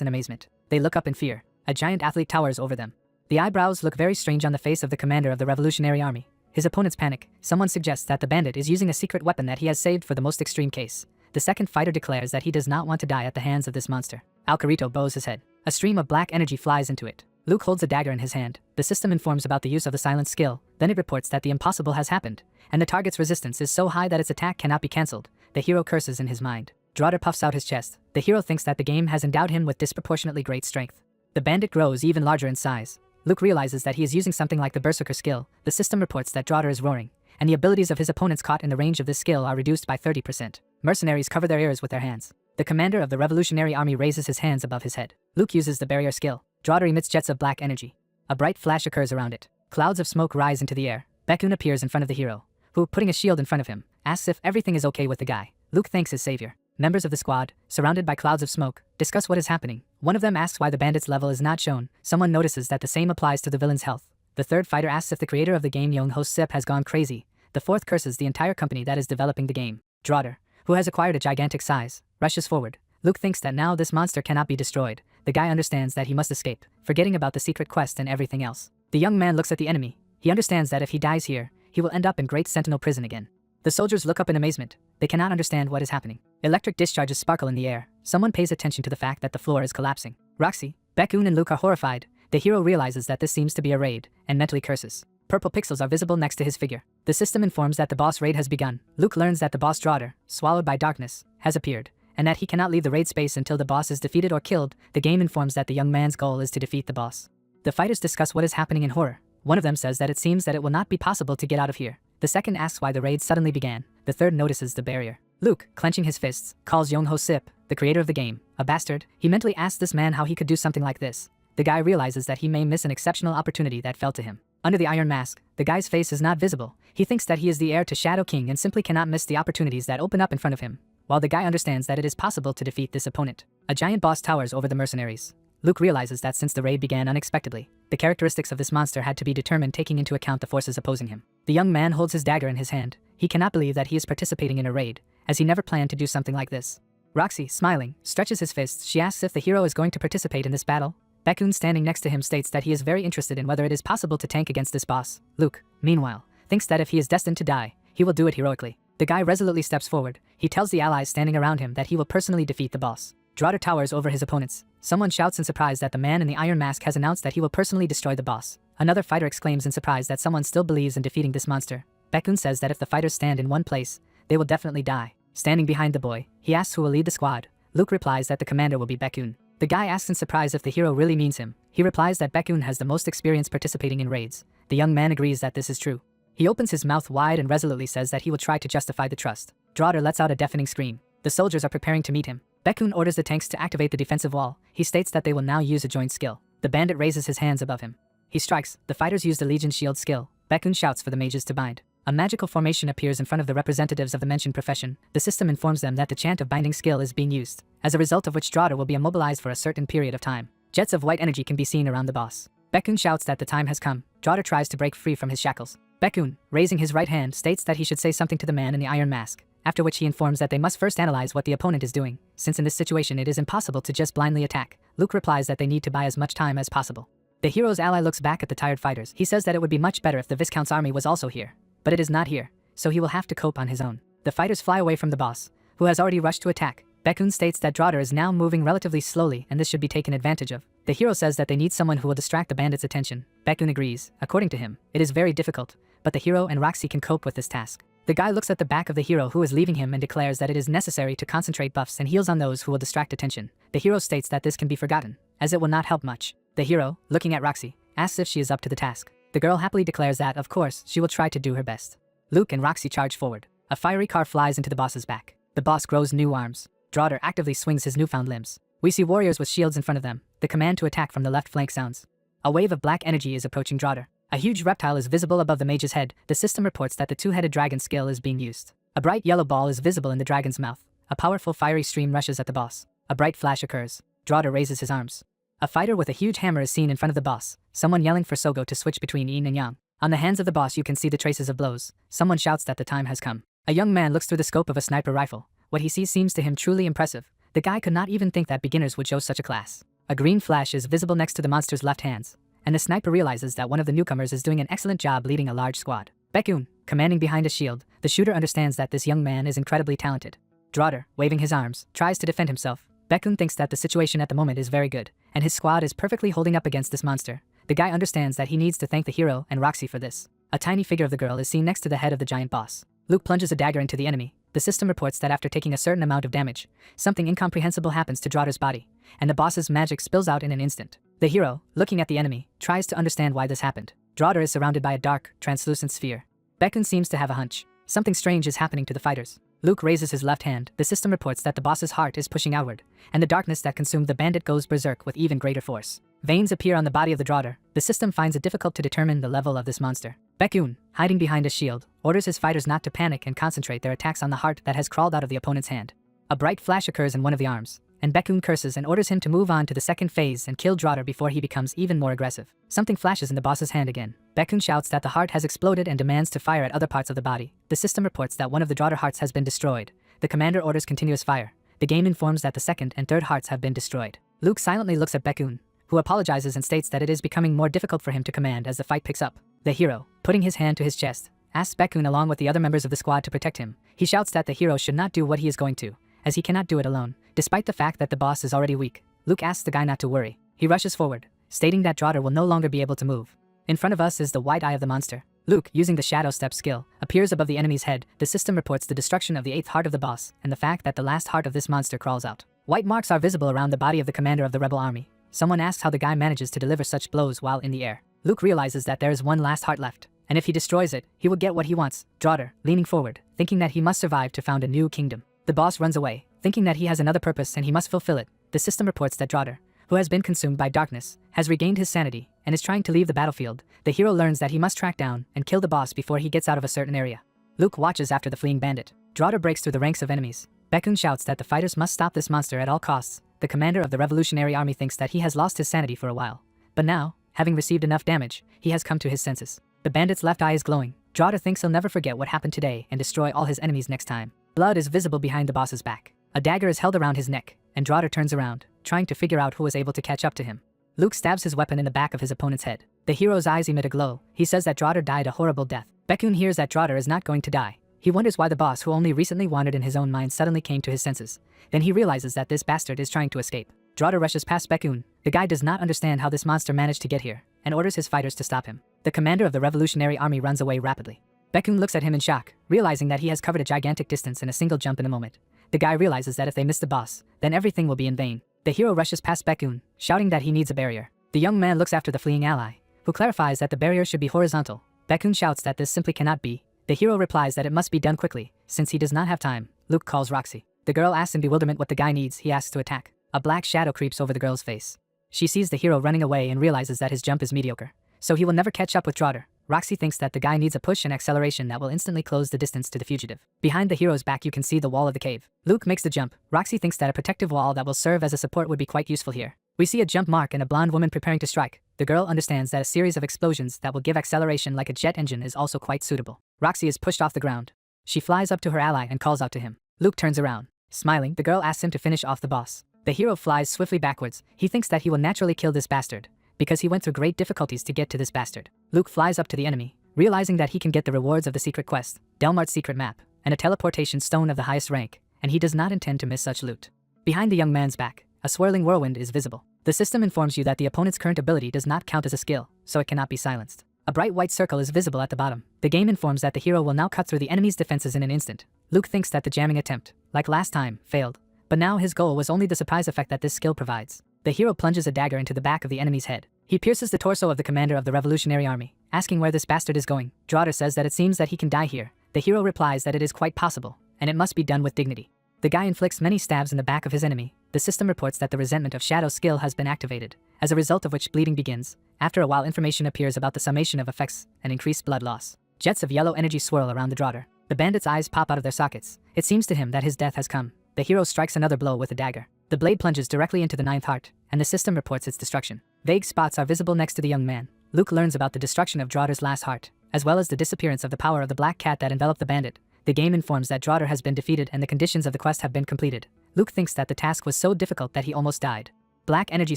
in amazement. They look up in fear. A giant athlete towers over them. The eyebrows look very strange on the face of the commander of the Revolutionary Army. His opponents panic. Someone suggests that the bandit is using a secret weapon that he has saved for the most extreme case. The second fighter declares that he does not want to die at the hands of this monster. Alcarito bows his head. A stream of black energy flies into it. Luke holds a dagger in his hand. The system informs about the use of the silent skill. Then it reports that the impossible has happened, and the target's resistance is so high that its attack cannot be cancelled. The hero curses in his mind. Draugr puffs out his chest. The hero thinks that the game has endowed him with disproportionately great strength. The bandit grows even larger in size. Luke realizes that he is using something like the Berserker skill. The system reports that Draugr is roaring, and the abilities of his opponents caught in the range of this skill are reduced by 30%. Mercenaries cover their ears with their hands. The commander of the Revolutionary Army raises his hands above his head. Luke uses the barrier skill. Draugr emits jets of black energy. A bright flash occurs around it. Clouds of smoke rise into the air. Baekun appears in front of the hero, who, putting a shield in front of him, asks if everything is okay with the guy. Luke thanks his savior. Members of the squad, surrounded by clouds of smoke, discuss what is happening. One of them asks why the bandit's level is not shown. Someone notices that the same applies to the villain's health. The third fighter asks if the creator of the game Young-ho Sip has gone crazy. The fourth curses the entire company that is developing the game. Draugr, who has acquired a gigantic size, rushes forward. Luke thinks that now this monster cannot be destroyed. The guy understands that he must escape, forgetting about the secret quest and everything else. The young man looks at the enemy. He understands that if he dies here, he will end up in Great Sentinel Prison again. The soldiers look up in amazement. They cannot understand what is happening. Electric discharges sparkle in the air. Someone pays attention to the fact that the floor is collapsing. Roxy, Baekun and Luke are horrified. The hero realizes that this seems to be a raid, and mentally curses. Purple pixels are visible next to his figure. The system informs that the boss raid has begun. Luke learns that the boss Draugr, swallowed by darkness, has appeared, and that he cannot leave the raid space until the boss is defeated or killed. The game informs that the young man's goal is to defeat the boss. The fighters discuss what is happening in horror. One of them says that it seems that it will not be possible to get out of here. The second asks why the raid suddenly began. The third notices the barrier. Luke, clenching his fists, calls Young-ho Sip, the creator of the game, a bastard. He mentally asks this man how he could do something like this. The guy realizes that he may miss an exceptional opportunity that fell to him. Under the iron mask, the guy's face is not visible. He thinks that he is the heir to Shadow King and simply cannot miss the opportunities that open up in front of him. While the guy understands that it is possible to defeat this opponent. A giant boss towers over the mercenaries. Luke realizes that since the raid began unexpectedly, the characteristics of this monster had to be determined taking into account the forces opposing him. The young man holds his dagger in his hand. He cannot believe that he is participating in a raid, as he never planned to do something like this. Roxy, smiling, stretches his fists. She asks if the hero is going to participate in this battle. Baekun, standing next to him, states that he is very interested in whether it is possible to tank against this boss. Luke, meanwhile, thinks that if he is destined to die, he will do it heroically. The guy resolutely steps forward. He tells the allies standing around him that he will personally defeat the boss. Draugr towers over his opponents. Someone shouts in surprise that the man in the iron mask has announced that he will personally destroy the boss. Another fighter exclaims in surprise that someone still believes in defeating this monster. Baekun says that if the fighters stand in one place, they will definitely die. Standing behind the boy, he asks who will lead the squad. Luke replies that the commander will be Baekun. The guy asks in surprise if the hero really means him. He replies that Baekun has the most experience participating in raids. The young man agrees that this is true. He opens his mouth wide and resolutely says that he will try to justify the trust. Draugr lets out a deafening scream. The soldiers are preparing to meet him. Baekun orders the tanks to activate the defensive wall. He states that they will now use a joint skill. The bandit raises his hands above him. He strikes. The fighters use the Legion Shield skill. Baekun shouts for the mages to bind. A magical formation appears in front of the representatives of the mentioned profession. The system informs them that the chant of binding skill is being used, as a result of which Draugr will be immobilized for a certain period of time. Jets of white energy can be seen around the boss. Baekun shouts that the time has come. Draugr tries to break free from his shackles. Baekun, raising his right hand, states that he should say something to the man in the iron mask, after which he informs that they must first analyze what the opponent is doing, since in this situation it is impossible to just blindly attack. Luke replies that they need to buy as much time as possible. The hero's ally looks back at the tired fighters. He says that it would be much better if the Viscount's army was also here, but it is not here, so he will have to cope on his own. The fighters fly away from the boss, who has already rushed to attack. Baekun states that Draugr is now moving relatively slowly and this should be taken advantage of. The hero says that they need someone who will distract the bandit's attention. Baekun agrees. According to him, it is very difficult, but the hero and Roxy can cope with this task. The guy looks at the back of the hero who is leaving him and declares that it is necessary to concentrate buffs and heals on those who will distract attention. The hero states that this can be forgotten, as it will not help much. The hero, looking at Roxy, asks if she is up to the task. The girl happily declares that, of course, she will try to do her best. Luke and Roxy charge forward. A fiery car flies into the boss's back. The boss grows new arms. Draugr actively swings his newfound limbs. We see warriors with shields in front of them. The command to attack from the left flank sounds. A wave of black energy is approaching Draugr. A huge reptile is visible above the mage's head. The system reports that the two-headed dragon skill is being used. A bright yellow ball is visible in the dragon's mouth. A powerful fiery stream rushes at the boss. A bright flash occurs. Draugr raises his arms. A fighter with a huge hammer is seen in front of the boss, someone yelling for Sogo to switch between yin and yang. On the hands of the boss you can see the traces of blows. Someone shouts that the time has come. A young man looks through the scope of a sniper rifle. What he sees seems to him truly impressive. The guy could not even think that beginners would show such a class. A green flash is visible next to the monster's left hands, and the sniper realizes that one of the newcomers is doing an excellent job leading a large squad. Baekun, commanding behind a shield, the shooter understands that this young man is incredibly talented. Draugr, waving his arms, tries to defend himself. Baekun thinks that the situation at the moment is very good, and his squad is perfectly holding up against this monster. The guy understands that he needs to thank the hero and Roxy for this. A tiny figure of the girl is seen next to the head of the giant boss. Luke plunges a dagger into the enemy. The system reports that after taking a certain amount of damage, something incomprehensible happens to Draugr's body, and the boss's magic spills out in an instant. The hero, looking at the enemy, tries to understand why this happened. Draugr is surrounded by a dark, translucent sphere. Baekun seems to have a hunch. Something strange is happening to the fighters. Luke raises his left hand. The system reports that the boss's heart is pushing outward, and the darkness that consumed the bandit goes berserk with even greater force. Veins appear on the body of the Draugr. The system finds it difficult to determine the level of this monster. Baekun, hiding behind a shield, orders his fighters not to panic and concentrate their attacks on the heart that has crawled out of the opponent's hand. A bright flash occurs in one of the arms, and Baekun curses and orders him to move on to the second phase and kill Draugr before he becomes even more aggressive. Something flashes in the boss's hand again. Baekun shouts that the heart has exploded and demands to fire at other parts of the body. The system reports that one of the Draugr hearts has been destroyed. The commander orders continuous fire. The game informs that the second and third hearts have been destroyed. Luke silently looks at Baekun, who apologizes and states that it is becoming more difficult for him to command as the fight picks up. The hero, putting his hand to his chest, asks Baekun along with the other members of the squad to protect him. He shouts that the hero should not do what he is going to, as he cannot do it alone. Despite the fact that the boss is already weak, Luke asks the guy not to worry. He rushes forward, stating that Draugr will no longer be able to move. In front of us is the white eye of the monster. Luke, using the shadow step skill, appears above the enemy's head. The system reports the destruction of the 8th heart of the boss, and the fact that the last heart of this monster crawls out. White marks are visible around the body of the commander of the rebel army. Someone asks how the guy manages to deliver such blows while in the air. Luke realizes that there is one last heart left, and if he destroys it, he will get what he wants. Draugr, leaning forward, thinking that he must survive to found a new kingdom. The boss runs away, thinking that he has another purpose and he must fulfill it. The system reports that Draugr, who has been consumed by darkness, has regained his sanity and is trying to leave the battlefield. The hero learns that he must track down and kill the boss before he gets out of a certain area. Luke watches after the fleeing bandit. Draugr breaks through the ranks of enemies. Baekun shouts that the fighters must stop this monster at all costs. The commander of the revolutionary army thinks that he has lost his sanity for a while, but now, having received enough damage, he has come to his senses. The bandit's left eye is glowing. Draugr thinks he'll never forget what happened today and destroy all his enemies next time. Blood is visible behind the boss's back. A dagger is held around his neck, and Draugr turns around, trying to figure out who was able to catch up to him. Luke stabs his weapon in the back of his opponent's head. The hero's eyes emit a glow. He says that Draugr died a horrible death. Baekun hears that Draugr is not going to die. He wonders why the boss, who only recently wandered in his own mind, suddenly came to his senses. Then he realizes that this bastard is trying to escape. Draugr rushes past Baekun. The guy does not understand how this monster managed to get here, and orders his fighters to stop him. The commander of the revolutionary army runs away rapidly. Baekun looks at him in shock, realizing that he has covered a gigantic distance in a single jump in a moment. The guy realizes that if they miss the boss, then everything will be in vain. The hero rushes past Baekun, shouting that he needs a barrier. The young man looks after the fleeing ally, who clarifies that the barrier should be horizontal. Baekun shouts that this simply cannot be. The hero replies that it must be done quickly, since he does not have time. Luke calls Roxy. The girl asks in bewilderment what the guy needs. He asks to attack. A black shadow creeps over the girl's face. She sees the hero running away and realizes that his jump is mediocre, so he will never catch up with Draugr. Roxy thinks that the guy needs a push and acceleration that will instantly close the distance to the fugitive. Behind the hero's back you can see the wall of the cave. Luke makes the jump. Roxy thinks that a protective wall that will serve as a support would be quite useful here. We see a jump mark and a blonde woman preparing to strike. The girl understands that a series of explosions that will give acceleration like a jet engine is also quite suitable. Roxy is pushed off the ground. She flies up to her ally and calls out to him. Luke turns around. Smiling, the girl asks him to finish off the boss. The hero flies swiftly backwards. He thinks that he will naturally kill this bastard, because he went through great difficulties to get to this bastard. Luke flies up to the enemy, realizing that he can get the rewards of the secret quest, Delmart's secret map, and a teleportation stone of the highest rank, and he does not intend to miss such loot. Behind the young man's back, a swirling whirlwind is visible. The system informs you that the opponent's current ability does not count as a skill, so it cannot be silenced. A bright white circle is visible at the bottom. The game informs that the hero will now cut through the enemy's defenses in an instant. Luke thinks that the jamming attempt, like last time, failed, but now his goal was only the surprise effect that this skill provides. The hero plunges a dagger into the back of the enemy's head. He pierces the torso of the commander of the revolutionary army, asking where this bastard is going. Draugr says that it seems that he can die here. The hero replies that it is quite possible, and it must be done with dignity. The guy inflicts many stabs in the back of his enemy. The system reports that the resentment of Shadow's skill has been activated, as a result of which bleeding begins. After a while information appears about the summation of effects and increased blood loss. Jets of yellow energy swirl around the Draugr. The bandit's eyes pop out of their sockets. It seems to him that his death has come. The hero strikes another blow with a dagger. The blade plunges directly into the ninth heart, and the system reports its destruction. Vague spots are visible next to the young man. Luke learns about the destruction of Draughter's last heart, as well as the disappearance of the power of the black cat that enveloped the bandit. The game informs that Draughter has been defeated and the conditions of the quest have been completed. Luke thinks that the task was so difficult that he almost died. Black energy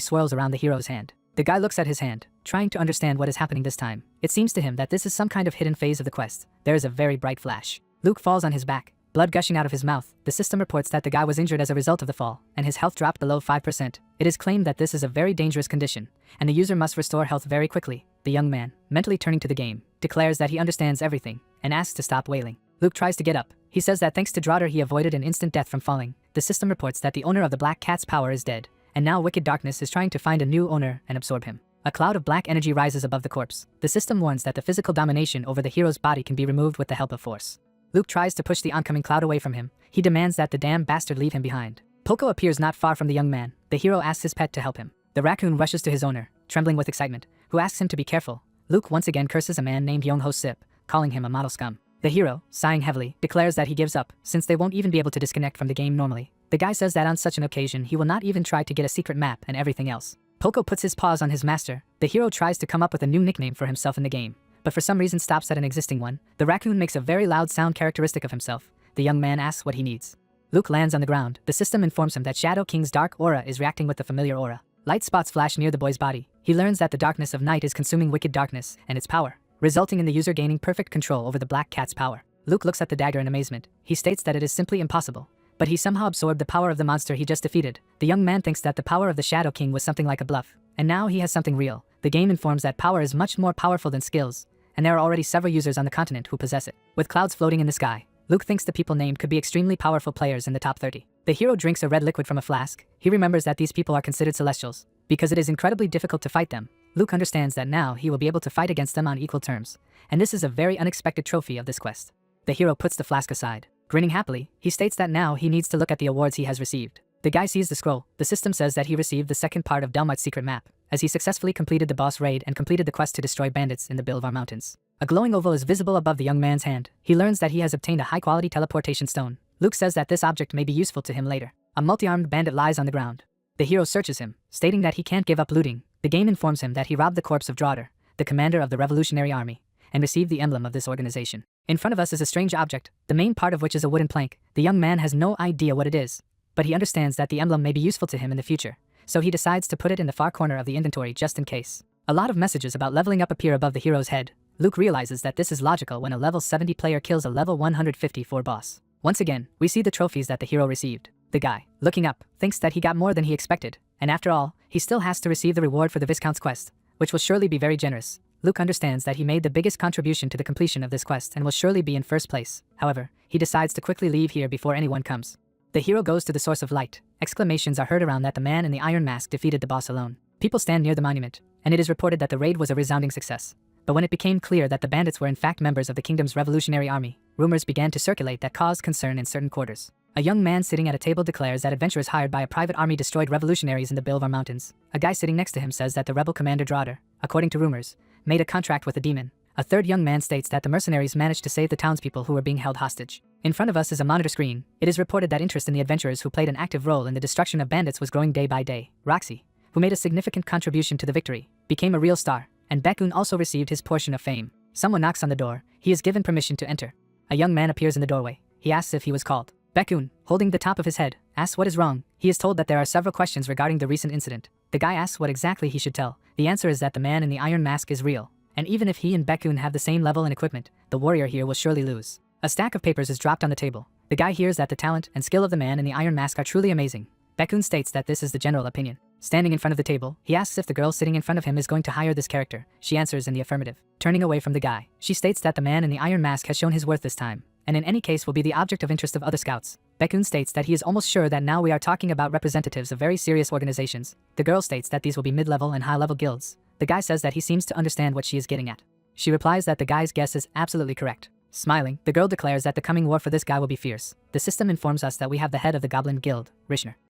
swirls around the hero's hand. The guy looks at his hand, trying to understand what is happening this time. It seems to him that this is some kind of hidden phase of the quest. There is a very bright flash. Luke falls on his back, blood gushing out of his mouth. The system reports that the guy was injured as a result of the fall, and his health dropped below 5%. It is claimed that this is a very dangerous condition, and the user must restore health very quickly. The young man, mentally turning to the game, declares that he understands everything, and asks to stop wailing. Luke tries to get up. He says that thanks to Draughter he avoided an instant death from falling. The system reports that the owner of the black cat's power is dead, and now Wicked Darkness is trying to find a new owner and absorb him. A cloud of black energy rises above the corpse. The system warns that the physical domination over the hero's body can be removed with the help of force. Luke tries to push the oncoming cloud away from him. He demands that the damn bastard leave him behind. Poco appears not far from the young man. The hero asks his pet to help him. The raccoon rushes to his owner, trembling with excitement, who asks him to be careful. Luke once again curses a man named Yongho Sip, calling him a model scum. The hero, sighing heavily, declares that he gives up, since they won't even be able to disconnect from the game normally. The guy says that on such an occasion he will not even try to get a secret map and everything else. Poco puts his paws on his master. The hero tries to come up with a new nickname for himself in the game, but for some reason stops at an existing one. The raccoon makes a very loud sound characteristic of himself. The young man asks what he needs. Luke lands on the ground. The system informs him that Shadow King's dark aura is reacting with the familiar aura. Light spots flash near the boy's body. He learns that the darkness of night is consuming Wicked Darkness and its power, resulting in the user gaining perfect control over the black cat's power. Luke looks at the dagger in amazement. He states that it is simply impossible, but he somehow absorbed the power of the monster he just defeated. The young man thinks that the power of the Shadow King was something like a bluff, and now he has something real. The game informs that power is much more powerful than skills, and there are already several users on the continent who possess it. With clouds floating in the sky, Luke thinks the people named could be extremely powerful players in the top 30. The hero drinks a red liquid from a flask. He remembers that these people are considered celestials, because it is incredibly difficult to fight them. Luke understands that now he will be able to fight against them on equal terms, and this is a very unexpected trophy of this quest. The hero puts the flask aside. Grinning happily, he states that now he needs to look at the awards he has received. The guy sees the scroll. The system says that he received the second part of Delmart's secret map, as he successfully completed the boss raid and completed the quest to destroy bandits in the Bilvar Mountains. A glowing oval is visible above the young man's hand. He learns that he has obtained a high-quality teleportation stone. Luke says that this object may be useful to him later. A multi-armed bandit lies on the ground. The hero searches him, stating that he can't give up looting. The game informs him that he robbed the corpse of Draughter, the commander of the Revolutionary Army, and received the emblem of this organization. In front of us is a strange object, the main part of which is a wooden plank. The young man has no idea what it is, but he understands that the emblem may be useful to him in the future, so he decides to put it in the far corner of the inventory just in case. A lot of messages about leveling up appear above the hero's head. Luke realizes that this is logical when a level 70 player kills a level 154 boss. Once again, we see the trophies that the hero received. The guy, looking up, thinks that he got more than he expected, and after all, he still has to receive the reward for the Viscount's quest, which will surely be very generous. Luke understands that he made the biggest contribution to the completion of this quest and will surely be in first place. However, he decides to quickly leave here before anyone comes. The hero goes to the source of light. Exclamations are heard around that the man in the iron mask defeated the boss alone. People stand near the monument, and it is reported that the raid was a resounding success. But when it became clear that the bandits were in fact members of the kingdom's revolutionary army, rumors began to circulate that caused concern in certain quarters. A young man sitting at a table declares that adventurers hired by a private army destroyed revolutionaries in the Bilvar Mountains. A guy sitting next to him says that the rebel commander Draughter, according to rumors, made a contract with a demon. A third young man states that the mercenaries managed to save the townspeople who were being held hostage. In front of us is a monitor screen. It is reported that interest in the adventurers who played an active role in the destruction of bandits was growing day by day. Roxy, who made a significant contribution to the victory, became a real star, and Bekun also received his portion of fame. Someone knocks on the door. He is given permission to enter. A young man appears in the doorway. He asks if he was called. Bekun, holding the top of his head, asks what is wrong. He is told that there are several questions regarding the recent incident. The guy asks what exactly he should tell. The answer is that the man in the iron mask is real, and even if he and Bekun have the same level and equipment, the warrior here will surely lose. A stack of papers is dropped on the table. The guy hears that the talent and skill of the man in the iron mask are truly amazing. Bekun states that this is the general opinion. Standing in front of the table, he asks if the girl sitting in front of him is going to hire this character. She answers in the affirmative. Turning away from the guy, she states that the man in the iron mask has shown his worth this time, and in any case will be the object of interest of other scouts. Bekun states that he is almost sure that now we are talking about representatives of very serious organizations. The girl states that these will be mid-level and high-level guilds. The guy says that he seems to understand what she is getting at. She replies that the guy's guess is absolutely correct. Smiling, the girl declares that the coming war for this guy will be fierce. The system informs us that we have the head of the Goblin Guild, Rishner.